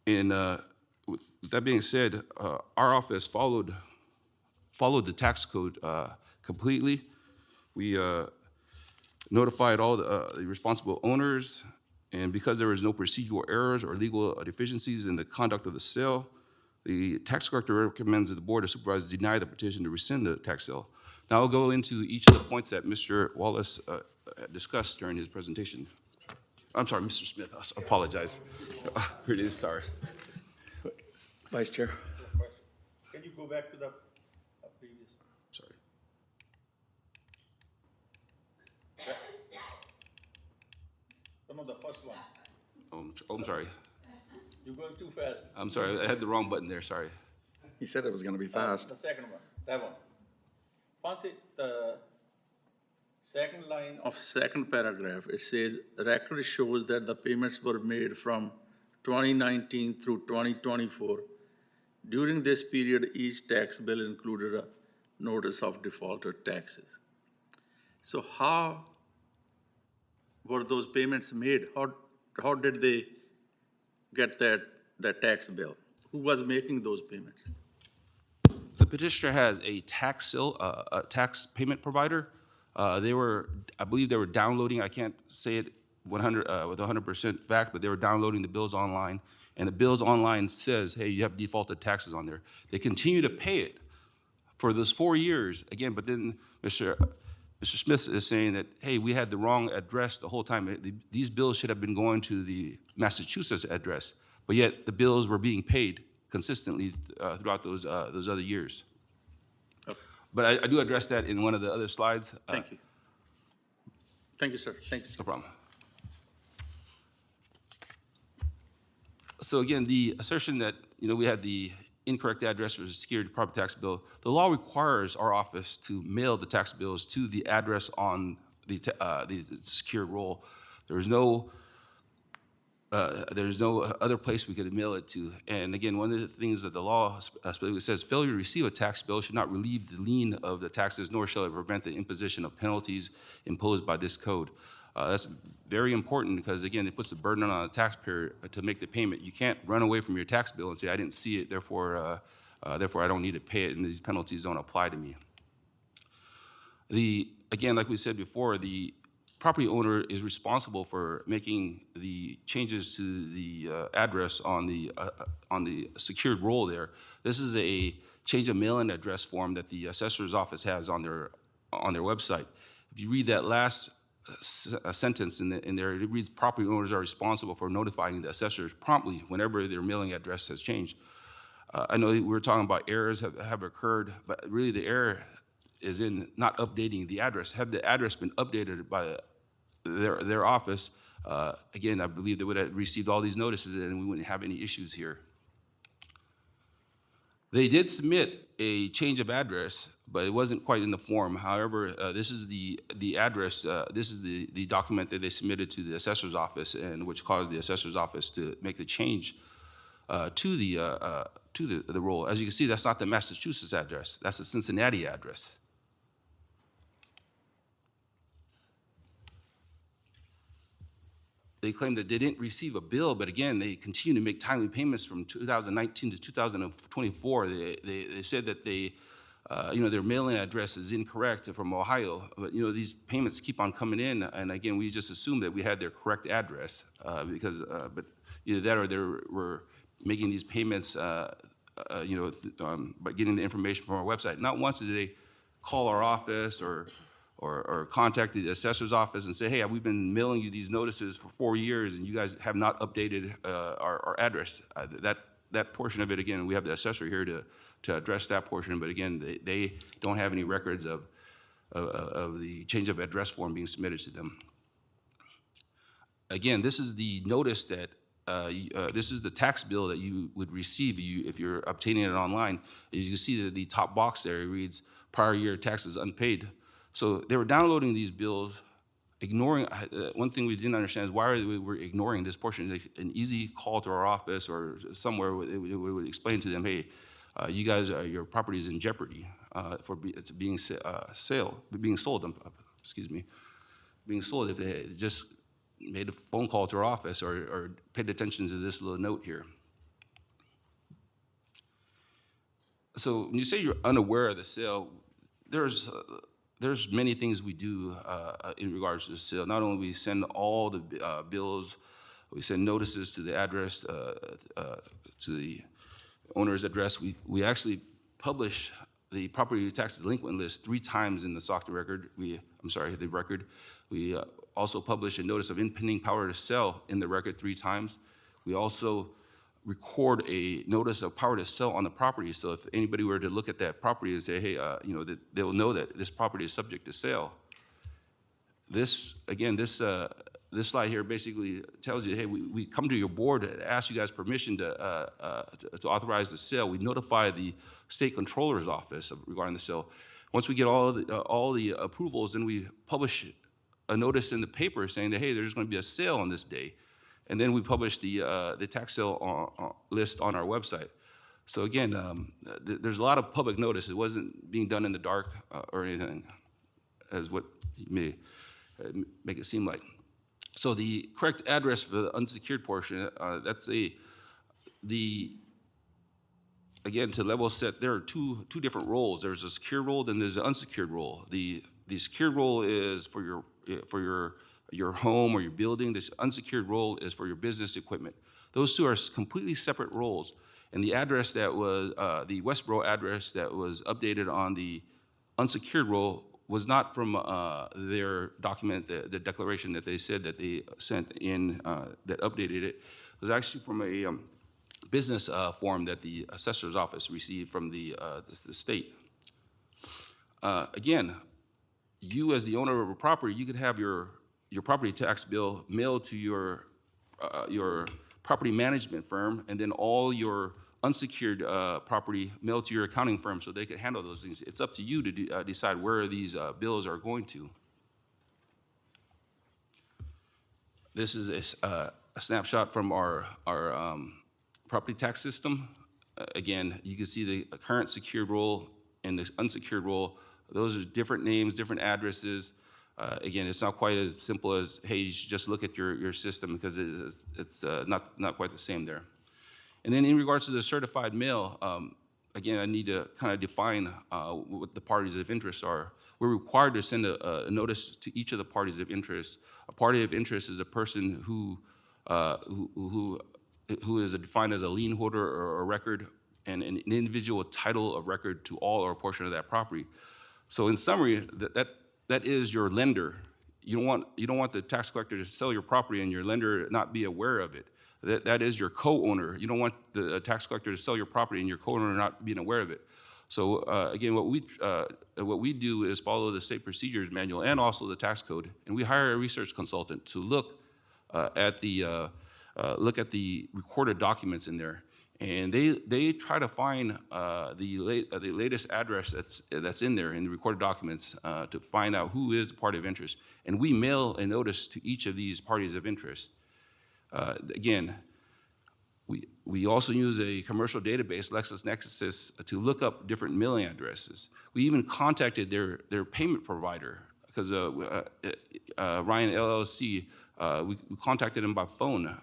And with that being said, our office followed the tax code completely. We notified all the responsible owners, and because there was no procedural errors or legal deficiencies in the conduct of the sale, the tax collector recommends that the Board of Supervisors deny the petition to rescind the tax sale. Now I'll go into each of the points that Mr. Wallace discussed during his presentation. I'm sorry, Mr. Smith, I apologize. Here it is, sorry. Vice Chair. Can you go back to the previous? Sorry. No, the first one. I'm sorry. You're going too fast. I'm sorry, I had the wrong button there, sorry. He said it was gonna be fast. The second one, that one. Fonse, the Second line of second paragraph, it says, record shows that the payments were made from 2019 through 2024. During this period, each tax bill included a notice of default or taxes. So how were those payments made? How did they get that tax bill? Who was making those payments? The petitioner has a tax payment provider. I believe they were downloading, I can't say it with 100% fact, but they were downloading the bills online. And the bills online says, hey, you have defaulted taxes on there. They continue to pay it for those 4 years. Again, but then Mr. Smith is saying that, hey, we had the wrong address the whole time. These bills should have been going to the Massachusetts address, but yet the bills were being paid consistently throughout those other years. Okay. But I do address that in one of the other slides. Thank you. Thank you, sir. Thank you. No problem. So again, the assertion that we had the incorrect address for the secured property tax bill, the law requires our office to mail the tax bills to the address on the secured roll. There's no other place we could mail it to. And again, one of the things that the law specifically says, failure to receive a tax bill should not relieve the lien of the taxes, nor shall it prevent the imposition of penalties imposed by this code. That's very important because, again, it puts the burden on the taxpayer to make the payment. You can't run away from your tax bill and say, I didn't see it, therefore I don't need to pay it, and these penalties don't apply to me. Again, like we said before, the property owner is responsible for making the changes to the address on the secured roll there. This is a change of mailing address form that the assessor's office has on their website. If you read that last sentence in there, it reads, property owners are responsible for notifying the assessors promptly whenever their mailing address has changed. I know we were talking about errors have occurred, but really the error is in not updating the address. Had the address been updated by their office, again, I believe they would have received all these notices and we wouldn't have any issues here. They did submit a change of address, but it wasn't quite in the form. However, this is the address, this is the document that they submitted to the assessor's office, and which caused the assessor's office to make the change to the roll. As you can see, that's not the Massachusetts address, that's the Cincinnati address. They claim that they didn't receive a bill, but again, they continue to make timely payments from 2019 to 2024. They said that their mailing address is incorrect from Ohio, but these payments keep on coming in, and again, we just assumed that we had their correct address but either that or they were making these payments, by getting the information from our website. Not once did they call our office or contact the assessor's office and say, hey, we've been mailing you these notices for 4 years and you guys have not updated our address. That portion of it, again, we have the assessor here to address that portion, but again, they don't have any records of the change of address form being submitted to them. Again, this is the notice that, this is the tax bill that you would receive if you're obtaining it online. As you can see, the top box there, it reads, prior year taxes unpaid. So they were downloading these bills, ignoring, one thing we didn't understand is why we were ignoring this portion. An easy call to our office or somewhere, it would explain to them, hey, you guys, your property is in jeopardy for being sold, being sold if they just made a phone call to our office or paid attention to this little note here. So when you say you're unaware of the sale, there's many things we do in regards to the sale. Not only we send all the bills, we send notices to the address, to the owner's address. We actually publish the property tax delinquent list 3 times in the Stockton record. The record. We also publish a notice of impending power to sell in the record 3 times. We also record a notice of power to sell on the property. So if anybody were to look at that property and say, hey, they'll know that this property is subject to sale. This slide here basically tells you, hey, we come to your board to ask you guys permission to authorize the sale. We notify the state controller's office regarding the sale. Once we get all the approvals, then we publish a notice in the paper saying that, hey, there's going to be a sale on this day. And then we publish the tax sale list on our website. So again, there's a lot of public notice. It wasn't being done in the dark or anything, as what you may make it seem like. So the correct address for the unsecured portion, again, to level set, there are two different roles. There's a secure role, then there's an unsecured role. The secured role is for your home or your building. This unsecured role is for your business equipment. Those two are completely separate roles. And the address that was, the Westboro address that was updated on the unsecured role was not from their document, the declaration that they said that they sent in that updated it. It was actually from a business form that the assessor's office received from the state. Again, you as the owner of a property, you could have your property tax bill mailed to your property management firm, and then all your unsecured property mailed to your accounting firm so they could handle those things. It's up to you to decide where these bills are going to. This is a snapshot from our property tax system. Again, you can see the current secured roll and the unsecured roll. Those are different names, different addresses. Again, it's not quite as simple as, hey, you should just look at your system, because it's not quite the same there. And then in regards to the certified mail, again, I need to kind of define what the parties of interest are. We're required to send a notice to each of the parties of interest. A party of interest is a person who is defined as a lien holder or a record, and an individual title of record to all or a portion of that property. So in summary, that is your lender. You don't want the tax collector to sell your property and your lender not be aware of it. That is your co-owner. You don't want the tax collector to sell your property and your co-owner not being aware of it. So again, what we do is follow the state procedures manual and also the tax code, and we hire a research consultant to look at the recorded documents in there, and they try to find the latest address that's in there in the recorded documents to find out who is the party of interest, and we mail a notice to each of these parties of interest. Again, we also use a commercial database, LexisNexis, to look up different mailing addresses. We even contacted their payment provider, because Ryan LLC, we contacted them by phone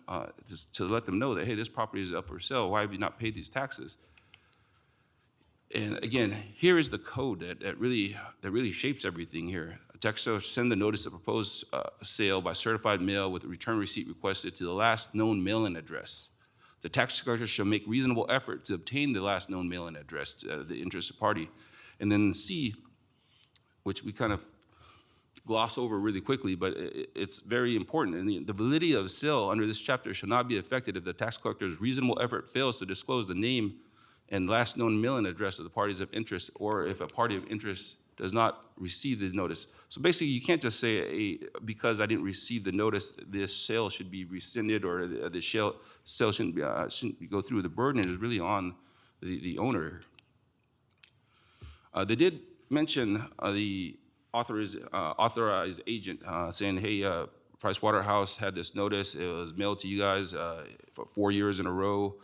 to let them know that, hey, this property is up for sale. Why have you not paid these taxes? And again, here is the code that really shapes everything here. A tax seller send the notice of proposed sale by certified mail with a return receipt requested to the last known mailing address. The tax collector shall make reasonable effort to obtain the last known mailing address to the interested party. And then C, which we kind of gloss over really quickly, but it's very important. And the validity of sale under this chapter shall not be affected if the tax collector's reasonable effort fails to disclose the name and last known mailing address of the parties of interest, or if a party of interest does not receive the notice. So basically, you can't just say, because I didn't receive the notice, this sale should be rescinded, or the sale shouldn't go through. The burden is really on the owner. They did mention the authorized agent saying, hey, Price Waterhouse had this notice. It was mailed to you guys for 4 years in a row.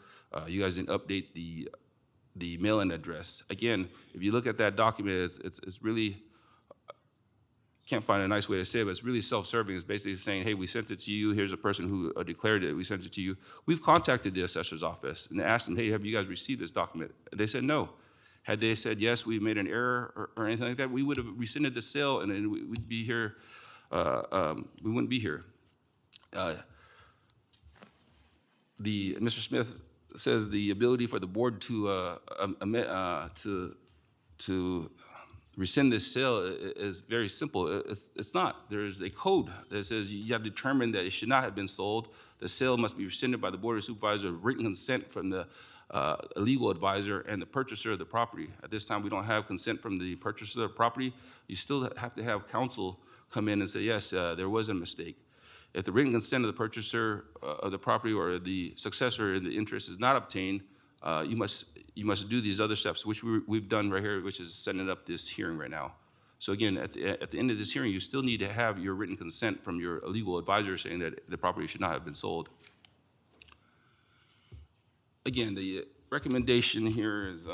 You guys didn't update the mailing address. Again, if you look at that document, it's really, can't find a nice way to say it, but it's really self-serving. It's basically saying, hey, we sent it to you. Here's a person who declared it. We sent it to you. We've contacted the assessor's office and asked them, hey, have you guys received this document? They said no. Had they said, yes, we made an error or anything like that, we would have rescinded the sale, and then we'd be here, we wouldn't be here. Mr. Smith says the ability for the board to rescind this sale is very simple. It's not. There's a code that says you have determined that it should not have been sold. The sale must be rescinded by the board of supervisors with written consent from the legal advisor and the purchaser of the property. At this time, we don't have consent from the purchaser of the property. You still have to have counsel come in and say, yes, there was a mistake. If the written consent of the purchaser of the property or the successor in the interest is not obtained, you must do these other steps, which we've done right here, which is setting up this hearing right now. So again, at the end of this hearing, you still need to have your written consent from your legal advisor saying that the property should not have been sold. Again, the recommendation here is,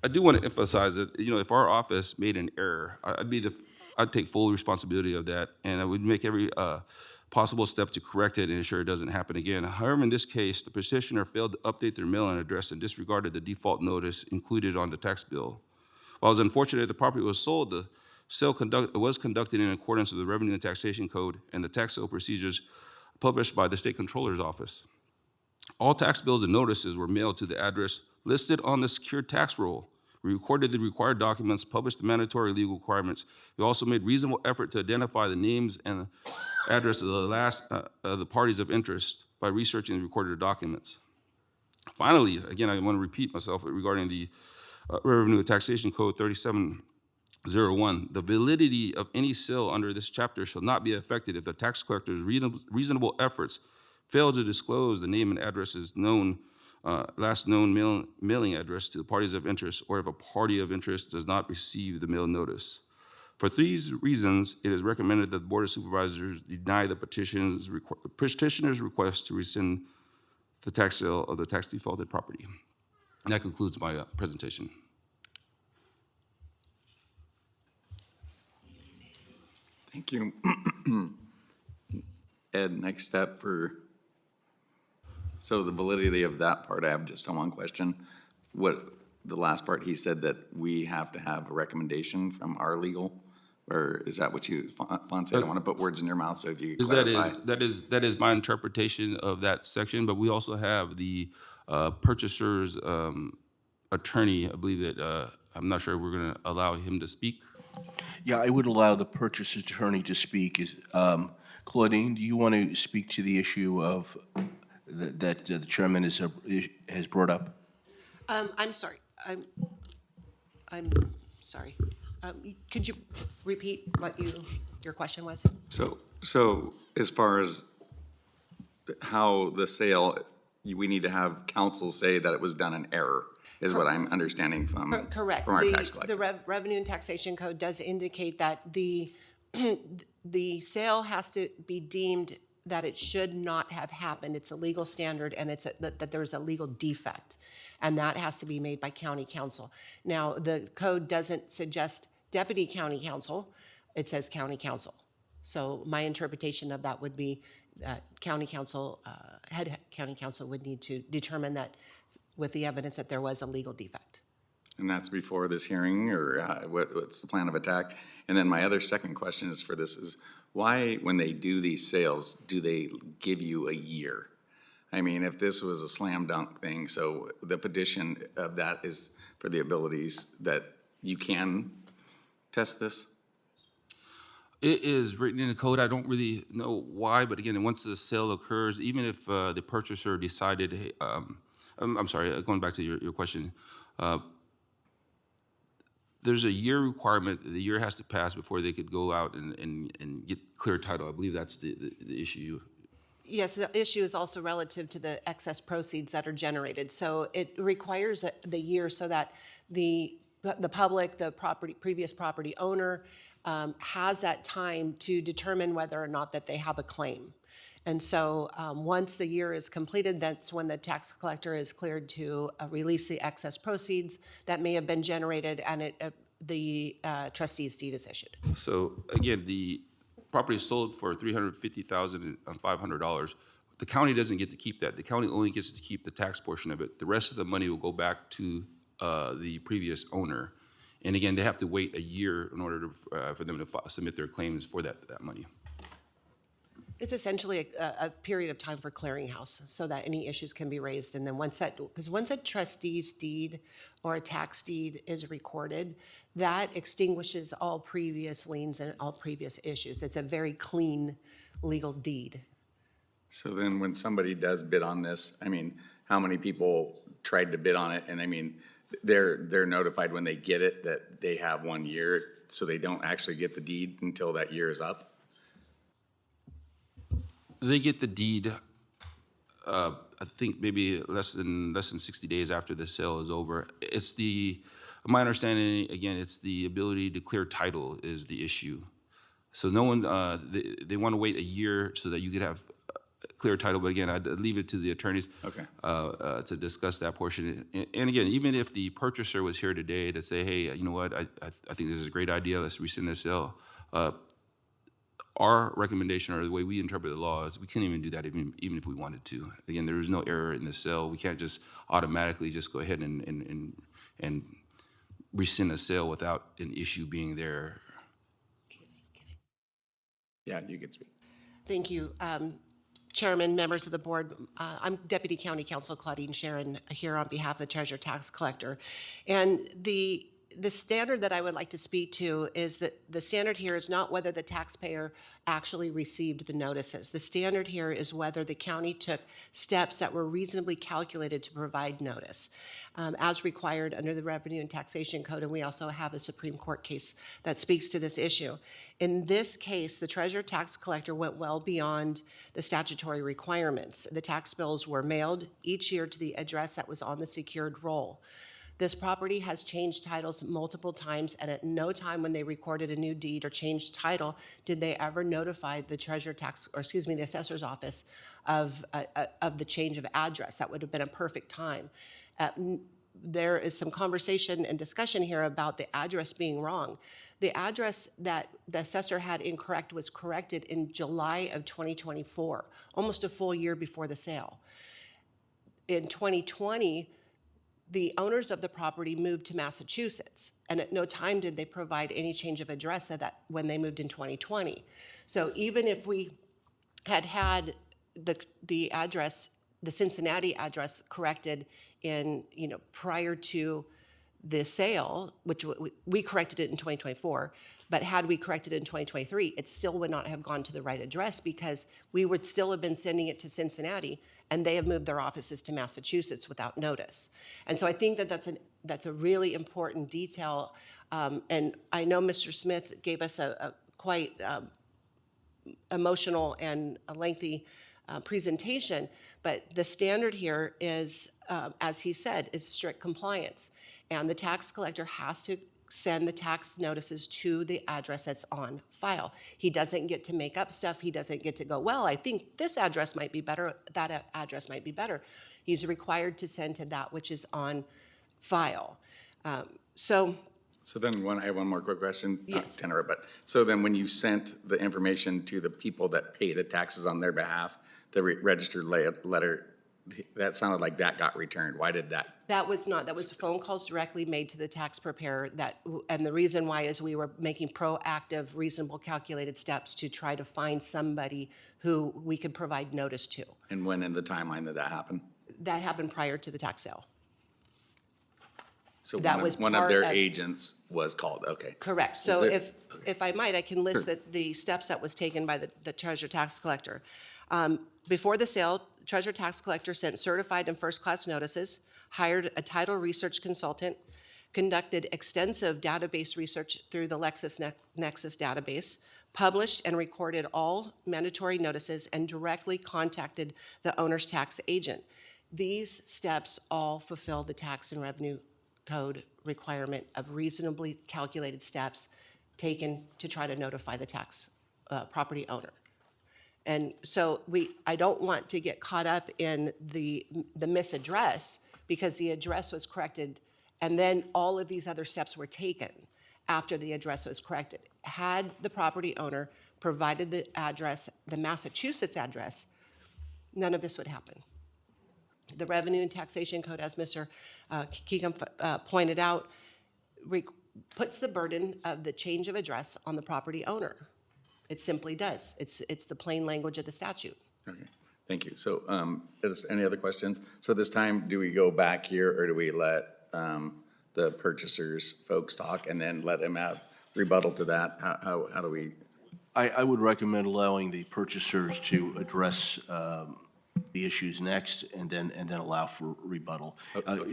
I do want to emphasize that, if our office made an error, I'd take full responsibility of that, and I would make every possible step to correct it and ensure it doesn't happen again. However, in this case, the petitioner failed to update their mailing address and disregarded the default notice included on the tax bill. While it's unfortunate the property was sold, the sale was conducted in accordance with the Revenue and Taxation Code and the tax sale procedures published by the State Controller's Office. All tax bills and notices were mailed to the address listed on the secured tax roll. We recorded the required documents, published the mandatory legal requirements. We also made reasonable effort to identify the names and address of the parties of interest by researching the recorded documents. Finally, again, I want to repeat myself regarding the Revenue and Taxation Code 3701. The validity of any sale under this chapter shall not be affected if the tax collector's reasonable efforts fail to disclose the name and addresses last known mailing address to the parties of interest, or if a party of interest does not receive the mail notice. For these reasons, it is recommended that the Board of Supervisors deny the petitioner's request to rescind the tax sale of the tax defaulted property. And that concludes my presentation. Thank you. Ed, next step so the validity of that part, I have just one question. The last part, he said that we have to have a recommendation from our legal, or is that what you, Fonse, I don't want to put words in your mouth, so if you could clarify. That is my interpretation of that section, but we also have the purchaser's attorney. I believe that, I'm not sure we're going to allow him to speak. Yeah, I would allow the purchaser's attorney to speak. Claudine, do you want to speak to the issue of that the chairman has brought up? I'm sorry. I'm sorry. Could you repeat what your question was? So as far as how the sale, we need to have counsel say that it was done in error, is what I'm understanding from Correct. From our tax collector. The Revenue and Taxation Code does indicate that the sale has to be deemed that it should not have happened. It's a legal standard, and it's that there's a legal defect, and that has to be made by county counsel. Now, the code doesn't suggest deputy county counsel. It says county counsel. So my interpretation of that would be that county counsel, head county counsel would need to determine that with the evidence that there was a legal defect. And that's before this hearing, or what's the plan of attack? And then my other second question is for this is, why, when they do these sales, do they give you a year? I mean, if this was a slam dunk thing, so the petition of that is for the abilities that you can test this? It is written in the code. I don't really know why, but again, once the sale occurs, even if the purchaser decided, hey, I'm sorry, going back to your question, there's a year requirement. The year has to pass before they could go out and get clear title. I believe that's the issue. Yes, the issue is also relative to the excess proceeds that are generated. So it requires the year so that the public, the previous property owner, has that time to determine whether or not that they have a claim. And so once the year is completed, that's when the tax collector is cleared to release the excess proceeds that may have been generated, and the trustee's deed is issued. So again, the property is sold for $350,500. The county doesn't get to keep that. The county only gets to keep the tax portion of it. The rest of the money will go back to the previous owner. And again, they have to wait a year in order for them to submit their claims for that money. It's essentially a period of time for clearinghouse so that any issues can be raised. And then once a trustee's deed or a tax deed is recorded, that extinguishes all previous liens and all previous issues. It's a very clean legal deed. So then when somebody does bid on this, I mean, how many people tried to bid on it? And I mean, they're notified when they get it that they have 1 year, so they don't actually get the deed until that year is up? They get the deed, I think maybe less than 60 days after the sale is over. My understanding, again, it's the ability to clear title is the issue. So no one, they want to wait a year so that you could have clear title, but again, I'd leave it to the attorneys to discuss that portion. And again, even if the purchaser was here today to say, hey, you know what, I think this is a great idea, let's rescind the sale. Our recommendation, or the way we interpret the law, is we can't even do that even if we wanted to. Again, there is no error in the sale. We can't just automatically just go ahead and rescind a sale without an issue being there. Yeah, you can speak. Thank you. Chairman, members of the board, I'm Deputy County Counsel Claudine Sharon here on behalf of the Treasurer Tax Collector. And the standard that I would like to speak to is that the standard here is not whether the taxpayer actually received the notices. The standard here is whether the county took steps that were reasonably calculated to provide notice, as required under the Revenue and Taxation Code, and we also have a Supreme Court case that speaks to this issue. In this case, the Treasurer Tax Collector went well beyond the statutory requirements. The tax bills were mailed each year to the address that was on the secured roll. This property has changed titles multiple times, and at no time when they recorded a new deed or changed title did they ever notify the the assessor's office of the change of address. That would have been a perfect time. There is some conversation and discussion here about the address being wrong. The address that the assessor had incorrect was corrected in July of 2024, almost a full year before the sale. In 2020, the owners of the property moved to Massachusetts, and at no time did they provide any change of address of that when they moved in 2020. So even if we had the address, the Cincinnati address corrected in, prior to the sale, which we corrected it in 2024, but had we corrected it in 2023, it still would not have gone to the right address because we would still have been sending it to Cincinnati, and they have moved their offices to Massachusetts without notice. And so I think that that's a really important detail. And I know Mr. Smith gave us a quite emotional and a lengthy presentation, but the standard here is, as he said, is strict compliance. And the tax collector has to send the tax notices to the address that's on file. He doesn't get to make up stuff. He doesn't get to go, well, I think this address might be better, that address might be better. He's required to send to that which is on file. So then I have one more quick question. Yes. Not tenor, but so then when you sent the information to the people that pay the taxes on their behalf, the registered letter, that sounded like that got returned. Why did that? That was not. That was phone calls directly made to the tax preparer. And the reason why is we were making proactive, reasonable, calculated steps to try to find somebody who we could provide notice to. And when in the timeline did that happen? That happened prior to the tax sale. So that was one of their agents was called. Okay. Correct. So if I might, I can list the steps that was taken by the Treasurer Tax Collector. Before the sale, Treasurer Tax Collector sent certified and first-class notices, hired a title research consultant, conducted extensive database research through the LexisNexis database, published and recorded all mandatory notices, and directly contacted the owner's tax agent. These steps all fulfill the Tax and Revenue Code requirement of reasonably calculated steps taken to try to notify the tax property owner. And so I don't want to get caught up in the misaddress because the address was corrected and then all of these other steps were taken after the address was corrected. Had the property owner provided the address, the Massachusetts address, none of this would happen. The Revenue and Taxation Code, as Mr. Keegan pointed out, puts the burden of the change of address on the property owner. It simply does. It's the plain language of the statute. Okay, thank you. So any other questions? So this time, do we go back here or do we let the purchasers folks talk and then let them have rebuttal to that? How do we? I would recommend allowing the purchasers to address the issues next and then allow for rebuttal.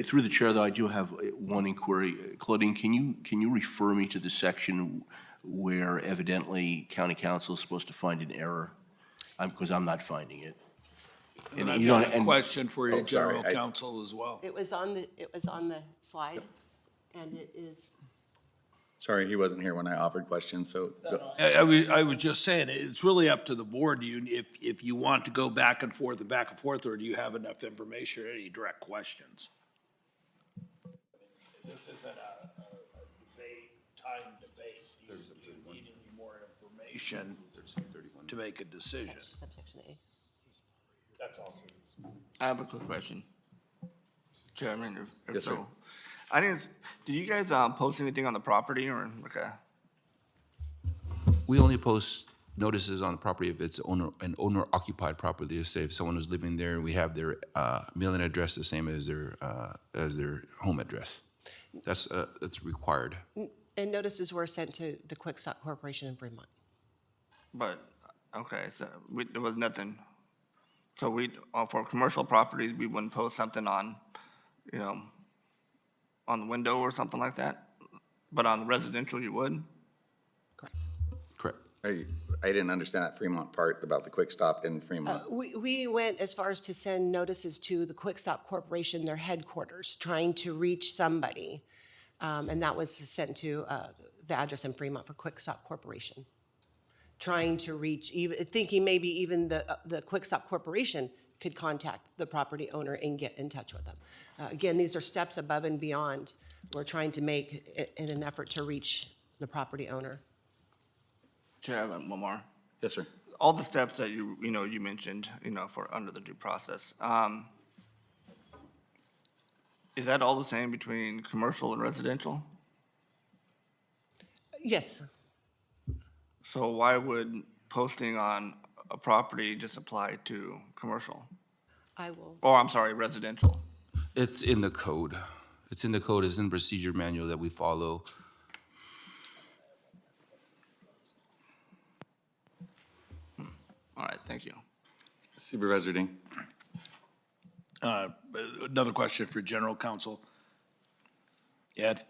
Through the chair, though, I do have one inquiry. Claudine, can you refer me to the section where evidently county counsel is supposed to find an error? because I'm not finding it. And I've you got don't- a and- question for you, Oh, sorry, General Counsel, as well. It was on the slide, and it is. Sorry, he wasn't here when I offered questions, so. I was just saying, it's really up to the board, if you want to go back and forth, or do you have enough information or any direct questions? This isn't a debate. Do you need any more information to make a decision? Subsection A. That's all. I have a quick question. Chairman, if Yes, sir. so. Did you guys post anything on the property or, okay? We only post notices on the property if it's an owner-occupied property. Let's say if someone is living there, we have their mailing address the same as their home address. That's required. And notices were sent to the Quik Stop Corporation in Fremont. But, okay, so there was nothing. So for commercial properties, we wouldn't post something on, on the window or something like that? But on the residential, you would? Correct. I didn't understand that Fremont part about the Quick Stop in Fremont. We went as far as to send notices to the Quik Stop Corporation, their headquarters, trying to reach somebody. And that was sent to the address in Fremont for Quik Stop Corporation. Trying to reach, thinking maybe even the Quik Stop Corporation could contact the property owner and get in touch with them. Again, these are steps above and beyond we're trying to make in an effort to reach the property owner. Chair, I have one more. Yes, sir. All the steps that you mentioned, for under the due process, is that all the same between commercial and residential? Yes. So why would posting on a property just apply to commercial? I'm sorry, residential? It's in the code. It's in the code. It's in the procedure manual that we follow. All right, thank you. Supervisor Ding. Another question for General Counsel. Ed?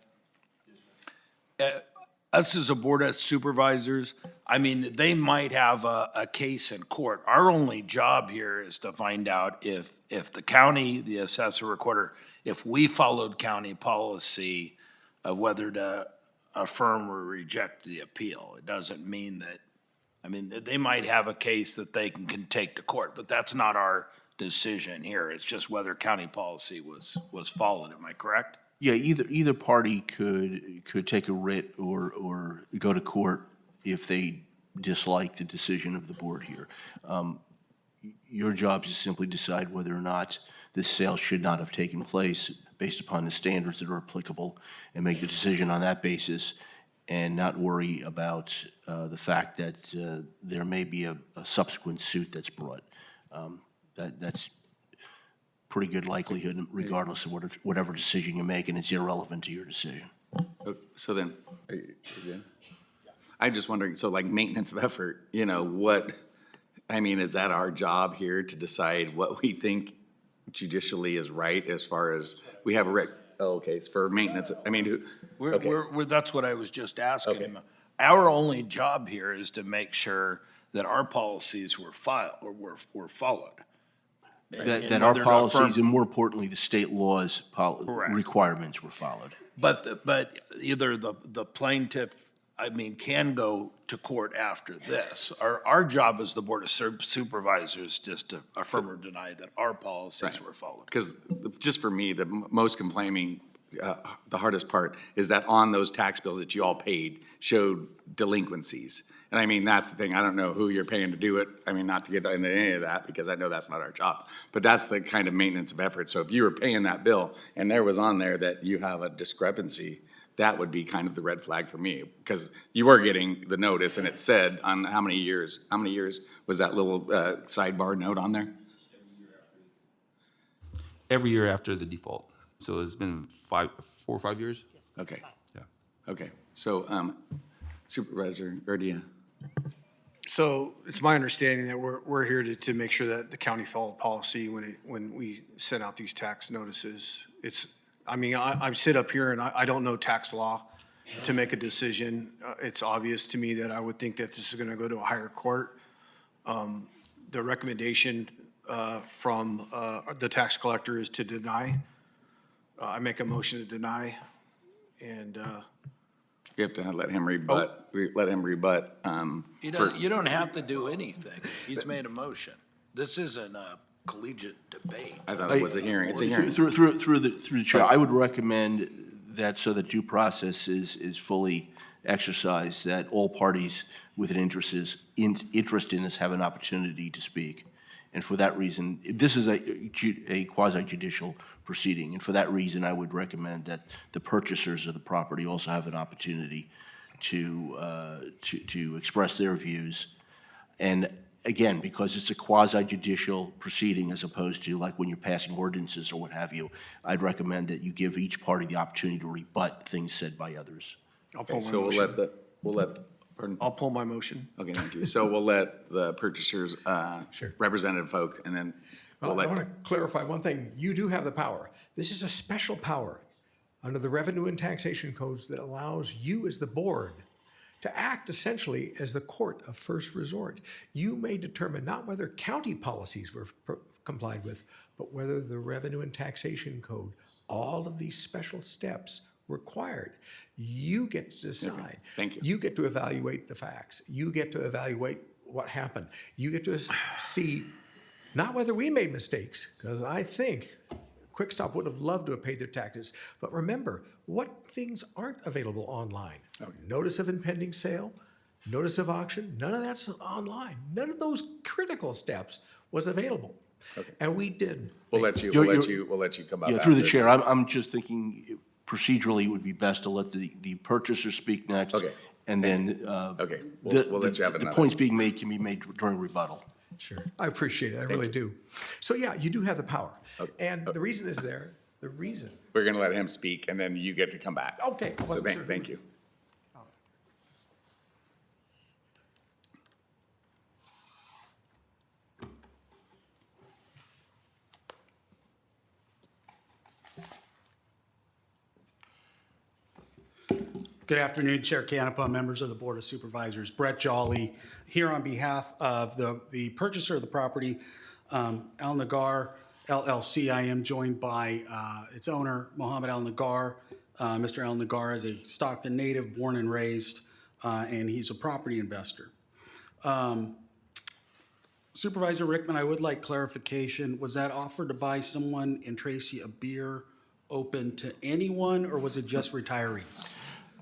Us as a board of supervisors, I mean, they might have a case in court. Our only job here is to find out if the county, the assessor recorder, if we followed county policy of whether to affirm or reject the appeal. It doesn't mean that, I mean, they might have a case that they can take to court, but that's not our decision here. It's just whether county policy was followed. Am I correct? Yeah, either party could take a writ or go to court if they dislike the decision of the board here. Your job is to simply decide whether or not this sale should not have taken place based upon the standards that are applicable and make the decision on that basis and not worry about the fact that there may be a subsequent suit that's brought. That's pretty good likelihood regardless of whatever decision you make, and it's irrelevant to your decision. So then, are you good? I'm just wondering, so like maintenance of effort, is that our job here to decide what we think judicially is right as far as we have a it's for maintenance, That's what I was just asking him. Our only job here is to make sure that our policies were followed. That our policies, and more importantly, the state laws requirements were followed. But either the plaintiff, can go to court after this. Our job as the Board of Supervisors just to affirm or deny that our policies were followed. Because just for me, the most complaining, the hardest part is that on those tax bills that you all paid showed delinquencies. And that's the thing. I don't know who you're paying to do it. Not to get into any of that because I know that's not our job. But that's the kind of maintenance of effort. So if you were paying that bill and there was on there that you have a discrepancy, that would be kind of the red flag for me because you were getting the notice and it said on how many years was that little sidebar note on there? Every year after the default. So it's been 4 or 5 years? Okay. Yeah. Okay. So Supervisor Garcia. So it's my understanding that we're here to make sure that the county followed policy when we send out these tax notices. I sit up here and I don't know tax law to make a decision. It's obvious to me that I would think that this is going to go to a higher court. the recommendation from the tax collector is to deny. I make a motion to deny, and You have to let him rebut, let him rebut. You don't have to do anything. He's made a motion. This isn't a collegiate debate. I thought it was a hearing. It's a hearing. Through the chair, I would recommend that so that due process is fully exercised, that all parties with an interest in this have an opportunity to speak. And for that reason, this is a quasi-judicial proceeding, and for that reason, I would recommend that the purchasers of the property also have an opportunity to express their views. And again, because it's a quasi-judicial proceeding as opposed to like when you're passing ordinances or what have you, I'd recommend that you give each party the opportunity to rebut things said by others. I'll pull my So motion. pardon? I'll pull my motion. Okay, thank you. So we'll let the purchasers, representative folk, and then we'll Well, I let. want to clarify one thing. You do have the power. This is a special power under the Revenue and Taxation Codes that allows you as the board to act essentially as the court of first resort. You may determine not whether county policies were complied with, but whether the Revenue and Taxation Code, all of these special steps required. You get to decide. Thank you. You get to evaluate the facts. You get to evaluate what happened. You get to see not whether we made mistakes, because I think Quick Stop would have loved to have paid their taxes. But remember, what things aren't available online? Notice of impending sale, notice of auction, none of that's online. None of those critical steps was available. Okay. And we did. We'll let you come up. Yeah, through the after. chair, I'm just thinking procedurally it would be best to let the purchaser speak next. Okay. And then Okay, we'll let you have the another. points being made can be made during rebuttal. Sure. I appreciate it. I really do. So yeah, you do have the power. And the reason is there, the reason. We're going to let him speak, and then you get to come back. Okay. So thank you. Good afternoon, Chair Canepa, members of the Board of Supervisors. Brett Jolly here on behalf of the purchaser of the property, Al Nagar LLC. I am joined by its owner, Mohammed Al Nagar. Mr. Al Nagar is a Stockton native, born and raised, and he's a property investor. Supervisor Rickman, I would like clarification. Was that offer to buy someone in Tracy a beer open to anyone, or was it just retirees?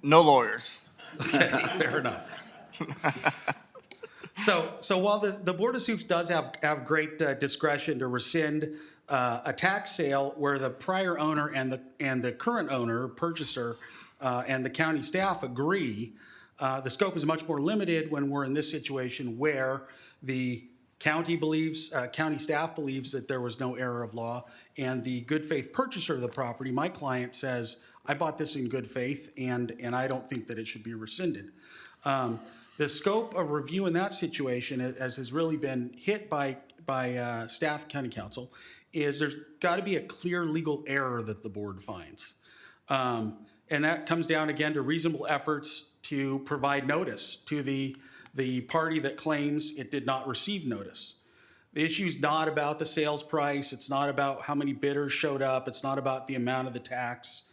No lawyers. Okay, fair enough. So while the Board of Supes does have great discretion to rescind a tax sale where the prior owner and the current owner, purchaser, and the county staff agree, the scope is much more limited when we're in this situation where the county staff believes that there was no error of law, and the good faith purchaser of the property, my client, says, I bought this in good faith, and I don't think that it should be rescinded. The scope of review in that situation, as has really been hit by staff, county council, is there's got to be a clear legal error that the board finds. And that comes down again to reasonable efforts to provide notice to the party that claims it did not receive notice. The issue is not about the sales price. It's not about how many bidders showed up. It's not about the amount of the tax.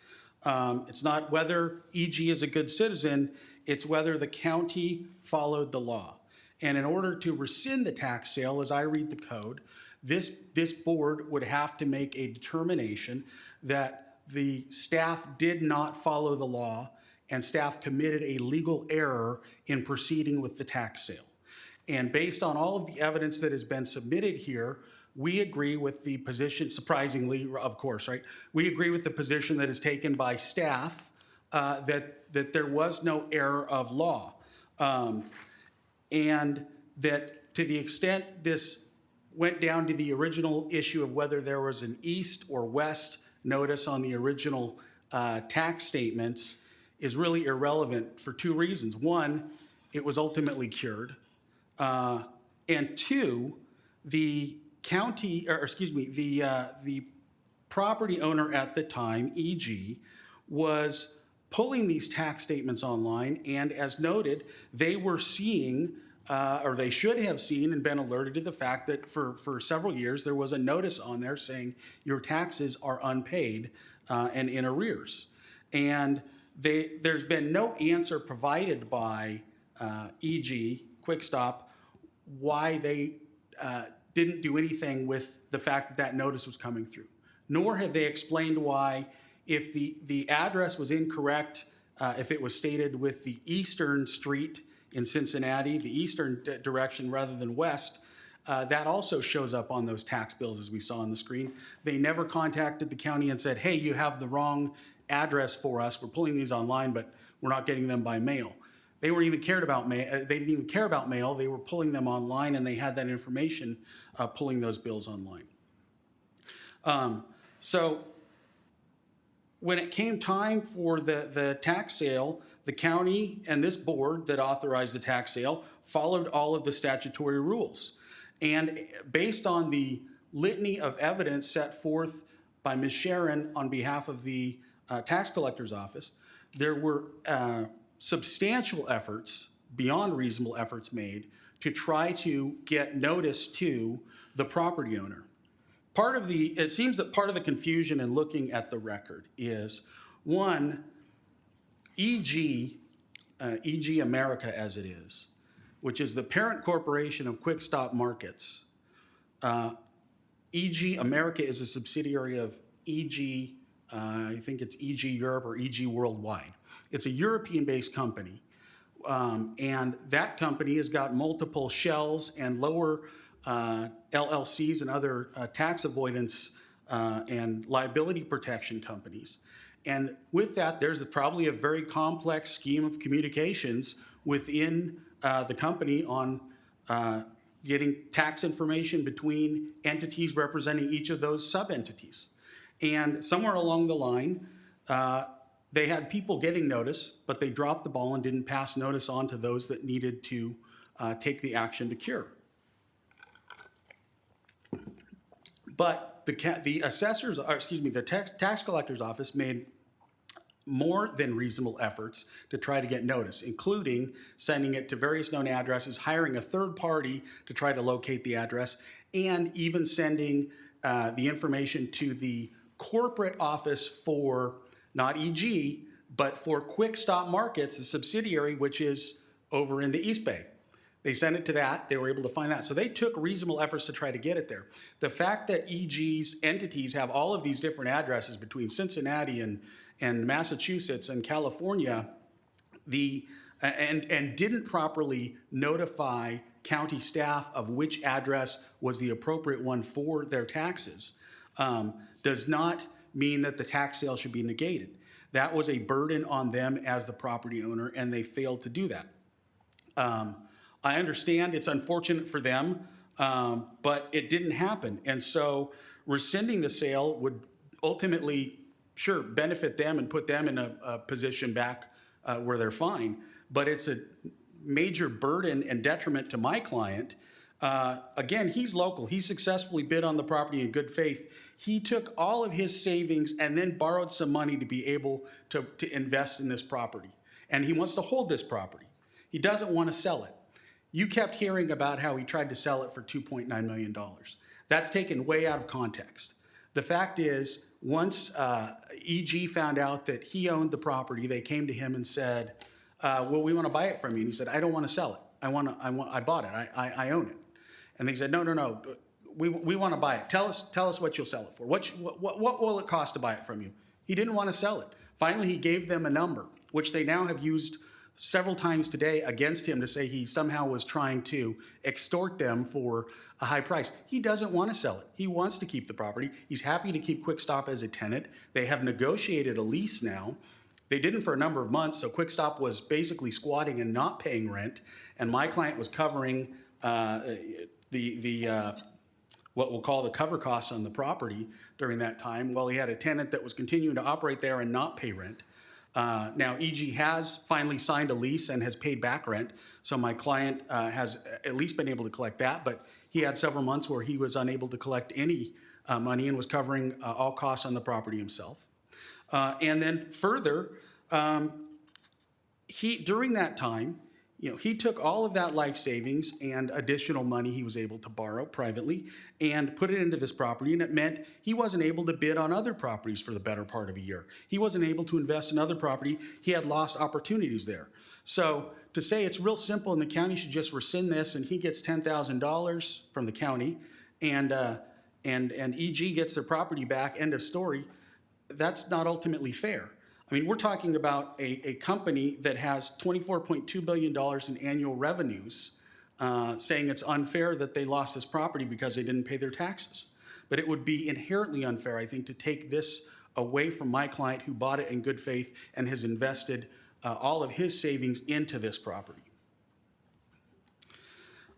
It's not whether EG is a good citizen. It's whether the county followed the law. And in order to rescind the tax sale, as I read the code, this board would have to make a determination that the staff did not follow the law and staff committed a legal error in proceeding with the tax sale. And based on all of the evidence that has been submitted here, we agree with the position, surprisingly, of course, right? We agree with the position that is taken by staff that there was no error of law. And that to the extent this went down to the original issue of whether there was an east or west notice on the original tax statements is really irrelevant for two reasons. One, it was ultimately cured. And two, the property owner at the time, EG, was pulling these tax statements online, and as noted, they were seeing or they should have seen and been alerted to the fact that for several years, there was a notice on there saying your taxes are unpaid and in arrears. And there's been no answer provided by EG, Quick Stop, why they didn't do anything with the fact that that notice was coming through. Nor have they explained why, if the address was incorrect, if it was stated with the eastern street in Cincinnati, the eastern direction rather than west, that also shows up on those tax bills as we saw on the screen. They never contacted the county and said, hey, you have the wrong address for us. We're pulling these online, but we're not getting them by mail. They weren't even cared about mail. They didn't even care about mail. They were pulling them online, and they had that information pulling those bills online. So when it came time for the tax sale, the county and this board that authorized the tax sale followed all of the statutory rules. And based on the litany of evidence set forth by Ms. Sharon on behalf of the tax collector's office, there were substantial efforts, beyond reasonable efforts made, to try to get notice to the property owner. It seems that part of the confusion in looking at the record is, one, EG America as it is, which is the parent corporation of Quick Stop Markets. EG America is a subsidiary of EG, I think it's EG Europe or EG Worldwide. It's a European-based company, and that company has got multiple shells and lower LLCs and other tax avoidance and liability protection companies. And with that, there's probably a very complex scheme of communications within the company on getting tax information between entities representing each of those sub-entities. And somewhere along the line, they had people getting notice, but they dropped the ball and didn't pass notice on to those that needed to take the action to cure. But the assessors, or excuse me, the tax collector's office made more than reasonable efforts to try to get notice, including sending it to various known addresses, hiring a third party to try to locate the address, and even sending the information to the corporate office for, not EG, but for Quick Stop Markets, the subsidiary, which is over in the East Bay. They sent it to that. They were able to find that. So they took reasonable efforts to try to get it there. The fact that EG's entities have all of these different addresses between Cincinnati and Massachusetts and California, and didn't properly notify county staff of which address was the appropriate one for their taxes, does not mean that the tax sale should be negated. That was a burden on them as the property owner, and they failed to do that. I understand it's unfortunate for them, but it didn't happen. And so rescinding the sale would ultimately, sure, benefit them and put them in a position back where they're fine. But it's a major burden and detriment to my client. Again, he's local. He successfully bid on the property in good faith. He took all of his savings and then borrowed some money to be able to invest in this property. And he wants to hold this property. He doesn't want to sell it. You kept hearing about how he tried to sell it for $2.9 million. That's taken way out of context. The fact is, once EG found out that he owned the property, they came to him and said, well, we want to buy it from you. And he said, I don't want to sell it. I bought it. I own it. And they said, no. We want to buy it. Tell us what you'll sell it for. What will it cost to buy it from you? He didn't want to sell it. Finally, he gave them a number, which they now have used several times today against him to say he somehow was trying to extort them for a high price. He doesn't want to sell it. He wants to keep the property. He's happy to keep Quick Stop as a tenant. They have negotiated a lease now. They didn't for a number of months, so Quick Stop was basically squatting and not paying rent, and my client was covering what we'll call the cover costs on the property during that time, while he had a tenant that was continuing to operate there and not pay rent. Now, EG has finally signed a lease and has paid back rent, so my client has at least been able to collect that, but he had several months where he was unable to collect any money and was covering all costs on the property himself. And then further, during that time, he took all of that life savings and additional money he was able to borrow privately and put it into this property, and it meant he wasn't able to bid on other properties for the better part of a year. He wasn't able to invest in other property. He had lost opportunities there. So to say it's real simple and the county should just rescind this and he gets $10,000 from the county and EG gets their property back, end of story, that's not ultimately fair. I mean, we're talking about a company that has $24.2 billion in annual revenues, saying it's unfair that they lost this property because they didn't pay their taxes. But it would be inherently unfair, I think, to take this away from my client who bought it in good faith and has invested all of his savings into this property.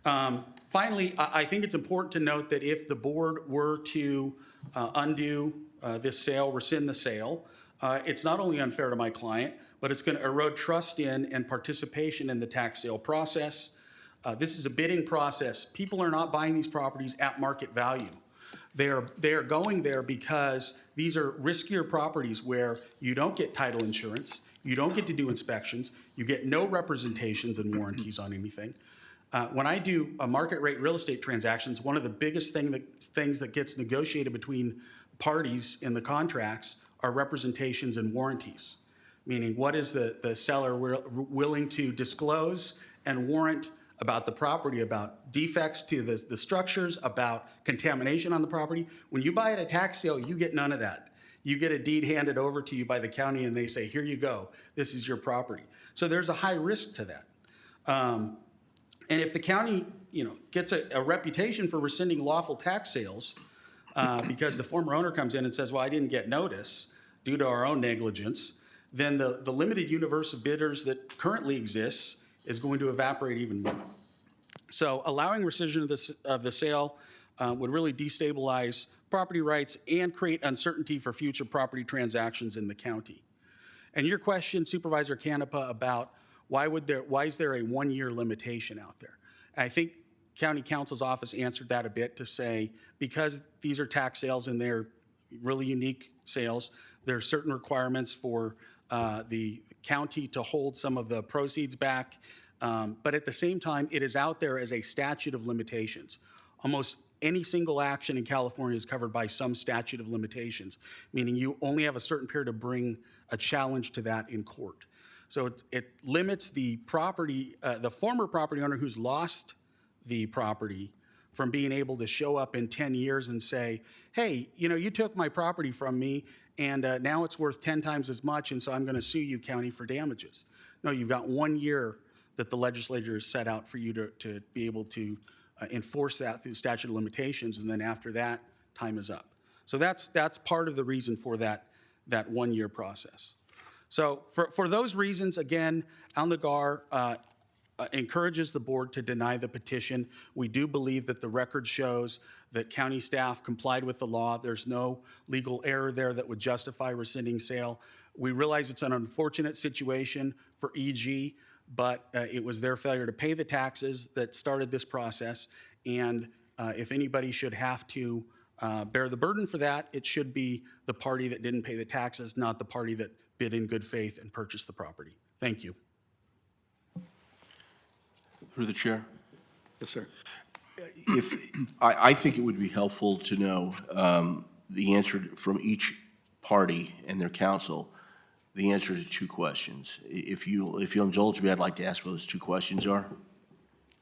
Finally, I think it's important to note that if the board were to undo this sale, rescind the sale, it's not only unfair to my client, but it's going to erode trust in and participation in the tax sale process. This is a bidding process. People are not buying these properties at market value. They are going there because these are riskier properties where you don't get title insurance, you don't get to do inspections, you get no representations and warranties on anything. When I do market rate real estate transactions, one of the biggest things that gets negotiated between parties in the contracts are representations and warranties, meaning what is the seller willing to disclose and warrant about the property, about defects to the structures, about contamination on the property. When you buy at a tax sale, you get none of that. You get a deed handed over to you by the county and they say, here you go, this is your property. So there's a high risk to that. And if the county gets a reputation for rescinding lawful tax sales, because the former owner comes in and says, well, I didn't get notice due to our own negligence, then the limited universe of bidders that currently exists is going to evaporate even more. So allowing rescission of the sale would really destabilize property rights and create uncertainty for future property transactions in the county. And your question, Supervisor Canepa, about why is there a one-year limitation out there? I think County Counsel's office answered that a bit to say, because these are tax sales and they're really unique sales, there are certain requirements for the county to hold some of the proceeds back. But at the same time, it is out there as a statute of limitations. Almost any single action in California is covered by some statute of limitations, meaning you only have a certain period to bring a challenge to that in court. So it limits the property, the former property owner who's lost the property from being able to show up in 10 years and say, hey, you took my property from me and now it's worth 10 times as much, and so I'm going to sue you, county, for damages. No, you've got 1 year that the legislature has set out for you to be able to enforce that through the statute of limitations, and then after that, time is up. So that's part of the reason for that 1 year process. So for those reasons, again, Al-Nagar encourages the board to deny the petition. We do believe that the record shows that county staff complied with the law. There's no legal error there that would justify rescinding sale. We realize it's an unfortunate situation for EG, but it was their failure to pay the taxes that started this process. And if anybody should have to bear the burden for that, it should be the party that didn't pay the taxes, not the party that bid in good faith and purchased the property. Thank you. Through the chair. Yes, sir. I think it would be helpful to know the answer from each party and their counsel, the answer to two questions. If you'll indulge me, I'd like to ask what those two questions are.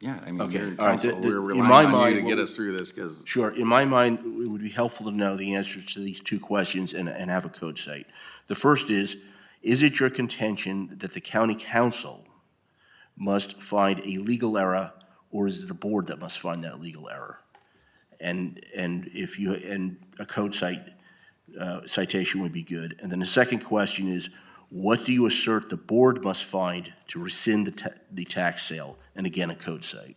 Yeah, I mean, Okay. you're All right. counsel, we're In relying my on mind, you to get us through this because. Sure. In my mind, it would be helpful to know the answers to these two questions and have a code site. The first is it your contention that the county council must find a legal error, or is it the board that must find that legal error? And a code citation would be good. And then the second question is, what do you assert the board must find to rescind the tax sale? And again, a code site.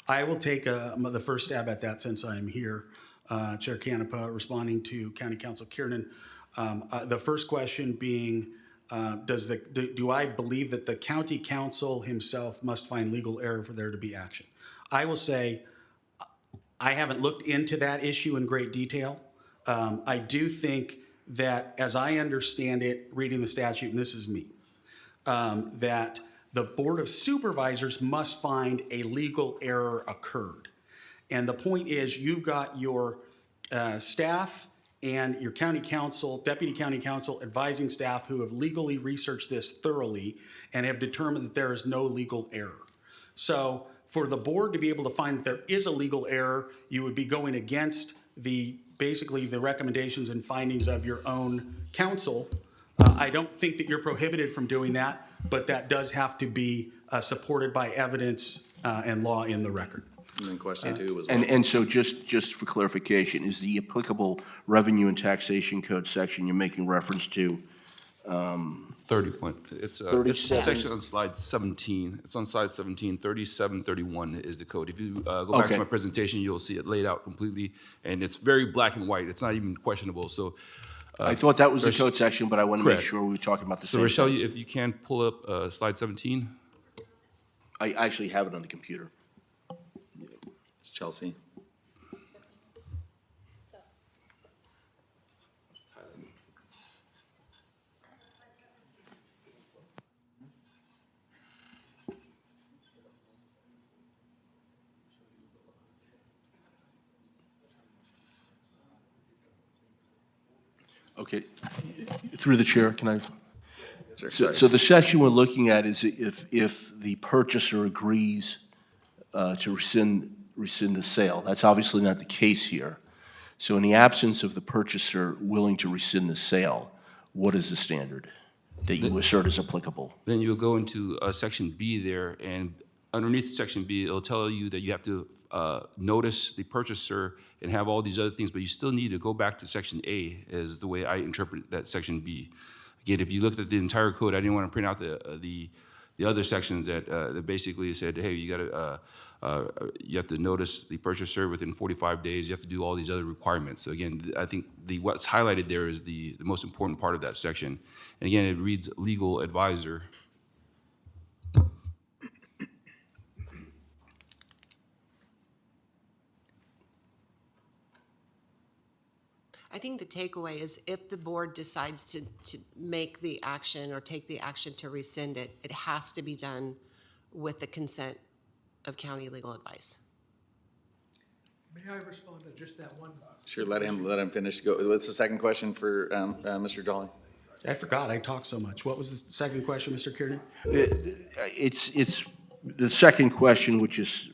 I will take the first stab at that since I'm here. Chair Canepa, responding to County Counsel Kiernan. The first question being, do I believe that the county council himself must find legal error for there to be action? I will say, I haven't looked into that issue in great detail. I do think that, as I understand it, reading the statute, and this is me, that The Board of Supervisors must find a legal error occurred. And the point is, you've got your staff and your county counsel, deputy county counsel, advising staff who have legally researched this thoroughly and have determined that there is no legal error. So for the board to be able to find that there is a legal error, you would be going against basically the recommendations and findings of your own counsel. I don't think that you're prohibited from doing that, but that does have to be supported by evidence and law in the record. And then question two was. And so just for clarification, is the applicable Revenue and Taxation Code section you're making reference to? 30 point, it's a 37. section on slide 17. It's on slide 17, 3731 is the code. If you go back Okay. to my presentation, you'll see it laid out completely, and it's very black and white. It's not even questionable, so. I thought that was the code section, but I want to make Correct. sure we were talking about the So same Rochelle, thing. if you can pull up slide 17. I actually have it on the computer. It's Chelsea. Okay, through the chair, can I? Sir, So sorry. so the section we're looking at is if the purchaser agrees to rescind the sale. That's obviously not the case here. So in the absence of the purchaser willing to rescind the sale, what is the standard that you assert is applicable? Then you'll go into section B there, and underneath section B, it'll tell you that you have to notice the purchaser and have all these other things, but you still need to go back to section A, is the way I interpret that section B. Again, if you looked at the entire code, I didn't want to print out the other sections that basically said, hey, you have to notice the purchaser within 45 days. You have to do all these other requirements. So again, I think what's highlighted there is the most important part of that section. And again, it reads legal advisor. I think the takeaway is if the board decides to make the action or take the action to rescind it, it has to be done with the consent of county legal advice. May I respond to just that one? Sure, let him finish. Go. What's the second question for Mr. Jolly? I forgot, I talked so much. What was the second question, Mr. Kiernan? It's the second question, which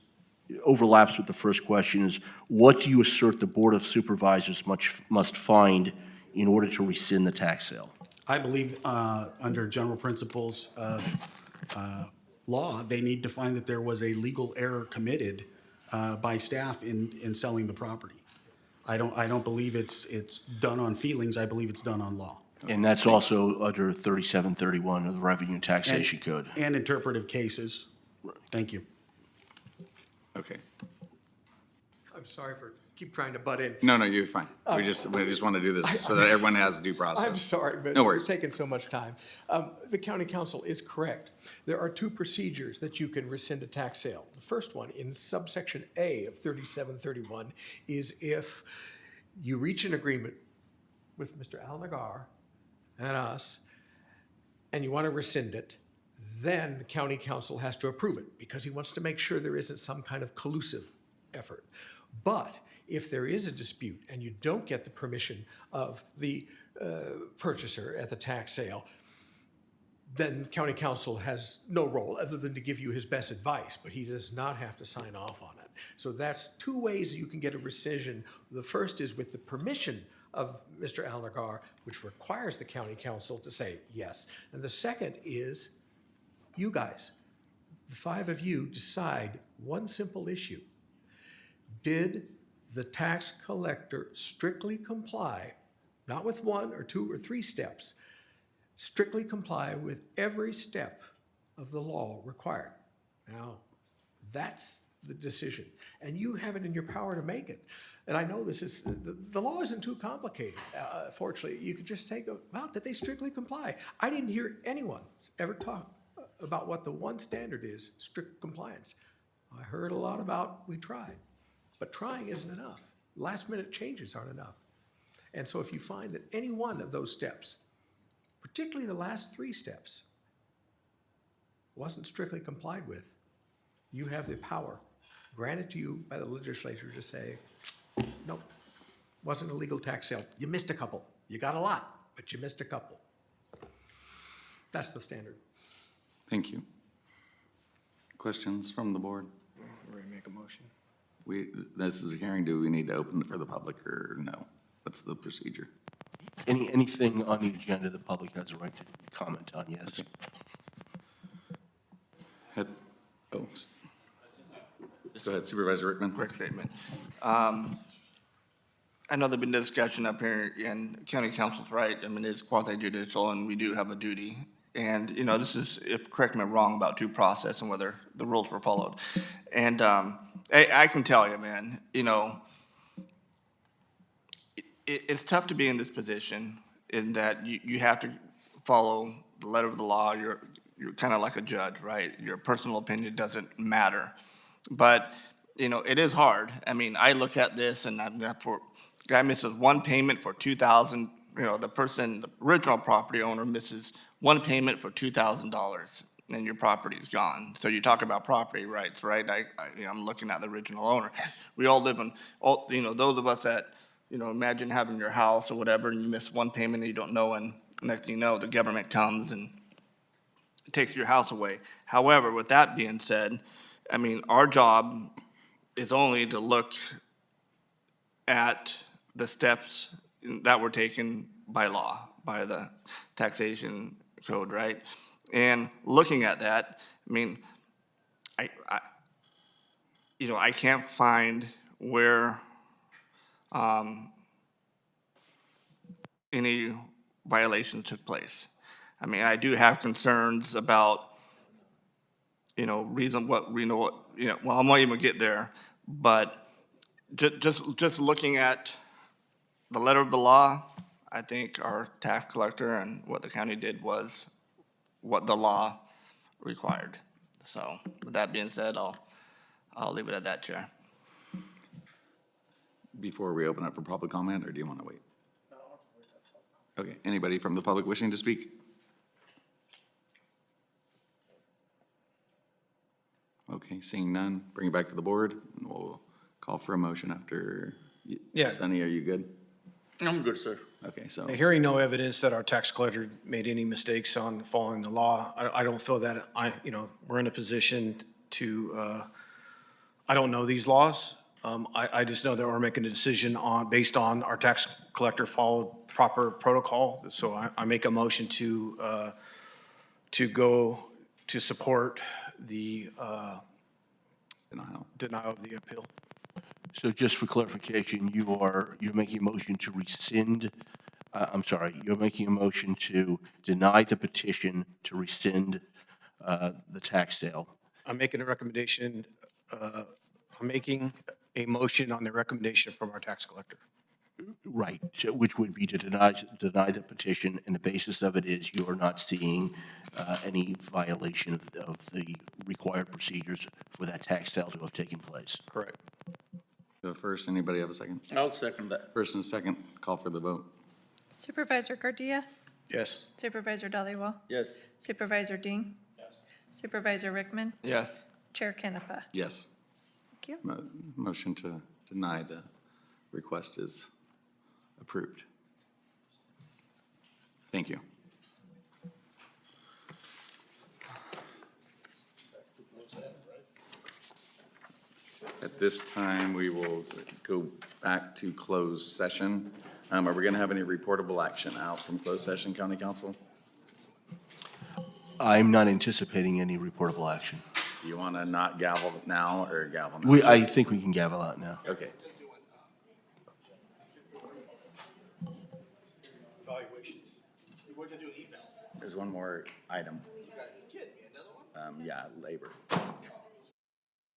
overlaps with the first question, is what do you assert the Board of Supervisors must find in order to rescind the tax sale? I believe under general principles of law, they need to find that there was a legal error committed by staff in selling the property. I don't believe it's done on feelings, I believe it's done on law. And that's also under 3731 of the Revenue and Taxation Code. And interpretive cases. Thank you. Okay. I'm sorry for keep trying to butt in. No, you're fine. We just want to do this so that everyone has due process. I'm sorry, but No worries. it's taken so much time. The county council is correct. There are two procedures that you can rescind a tax sale. The first one, in subsection A of 3731, is if you reach an agreement with Mr. Al-Nagar and us, and you want to rescind it, then the county council has to approve it because he wants to make sure there isn't some kind of collusive effort. But if there is a dispute and you don't get the permission of the purchaser at the tax sale, then county council has no role other than to give you his best advice, but he does not have to sign off on it. So that's two ways you can get a rescission. The first is with the permission of Mr. Al-Nagar, which requires the county council to say yes. And the second is you guys, the five of you, decide one simple issue. Did the tax collector strictly comply, not with one or two or three steps, strictly comply with every step of the law required? Now, that's the decision, and you have it in your power to make it. And I know this is, the law isn't too complicated. Fortunately, you could just take well, did they strictly comply? I didn't hear anyone ever talk about what the one standard is, strict compliance. I heard a lot about we tried, but trying isn't enough. Last minute changes aren't enough. And so if you find that any one of those steps, particularly the last three steps, wasn't strictly complied with, you have the power granted to you by the legislature to say, nope, wasn't a legal tax sale. You missed a couple. You got a lot, but you missed a couple. That's the standard. Thank you. Questions from the board? Ready to make a motion? This is a hearing. Do we need to open it for the public or no? What's the procedure? Anything on the agenda the public has a right to comment on, yes. Okay. Go ahead, Supervisor Rickman. Quick statement. I know there's been discussion up here, and county council's right. I mean, it's quasi-judicial, and we do have a duty. And, you know, this is, if, correct me if I'm wrong, about due process and whether the rules were followed. And I can tell you, man, you know, it's tough to be in this position in that you have to follow the letter of the law. You're kind of like a judge, right? Your personal opinion doesn't matter. But, you know, it is hard. I mean, I look at this and guy misses one payment for $2,000. You know, the original property owner misses one payment for $2,000 and your property is gone. So you talk about property rights, right? I'm looking at the original owner. We all live in, you know, those of us that, you know, imagine having your house or whatever and you miss one payment and you don't know, and next thing you know, the government comes and takes your house away. However, with that being said, I mean, our job is only to look at the steps that were taken by law, by the taxation code, right? And looking at that, I mean, I can't find where any violations took place. I mean, I do have concerns about, you know, well, I'm not even get there, but just looking at the letter of the law, I think our tax collector and what the county did was what the law required. So with that being said, I'll leave it at that, Chair. Before we open up for public comment, or do you want to wait? Okay, anybody from the public wishing to speak? Okay, seeing none, bring it back to the board, and we'll call for a motion after. Yeah. Sonny, are you good? I'm good, sir. Okay, so. Hearing no evidence that our tax collector made any mistakes on following the law, I don't feel that we're in a position to, I don't know these laws. I just know that we're making a decision based on our tax collector followed proper protocol. So I make a motion to go to support the denial of the appeal. So just for clarification, you're making a motion to rescind, you're making a motion to deny the petition to rescind the tax sale. I'm making a recommendation, I'm making a motion on the recommendation from our tax collector. Right, so which would be to deny the petition, and the basis of it is you are not seeing any violation of the required procedures for that tax sale to have taken place. Correct. First, anybody have a second? I'll second that. First and a second, call for the vote. Supervisor Garcia, Yes. Supervisor Dhaliwal, Yes. Supervisor Dean. Yes. Supervisor Rickman, Yes. Chair Canepa. Yes. Thank you. Motion to deny the request is approved. Thank you. At this time, we will go back to closed session. Are we going to have any reportable action out from closed session, County Council? I'm not anticipating any reportable action. Do you want to not gavel now or gavel now? I think we can gavel out now. Okay. There's one more item. Yeah, labor.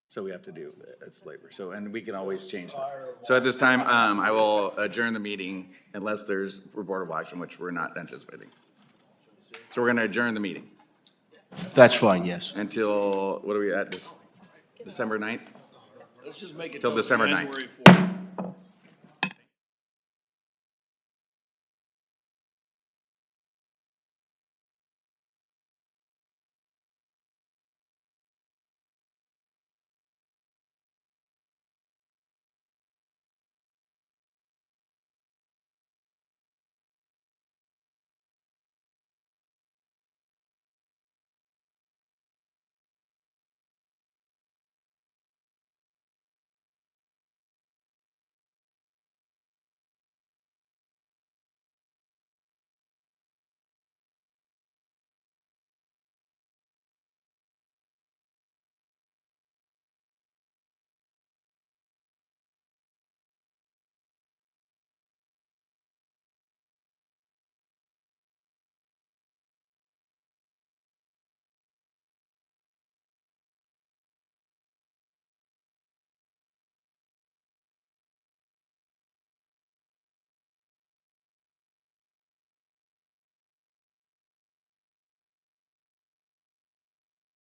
So we have to do, it's labor. So, and we can always change this. So at this time, I will adjourn the meeting unless there's reportable action, which we're not anticipating. So we're going to adjourn the meeting. That's fine, yes. Until, what are we at, December 9th? Let's just make it Till December 9th. January 4th.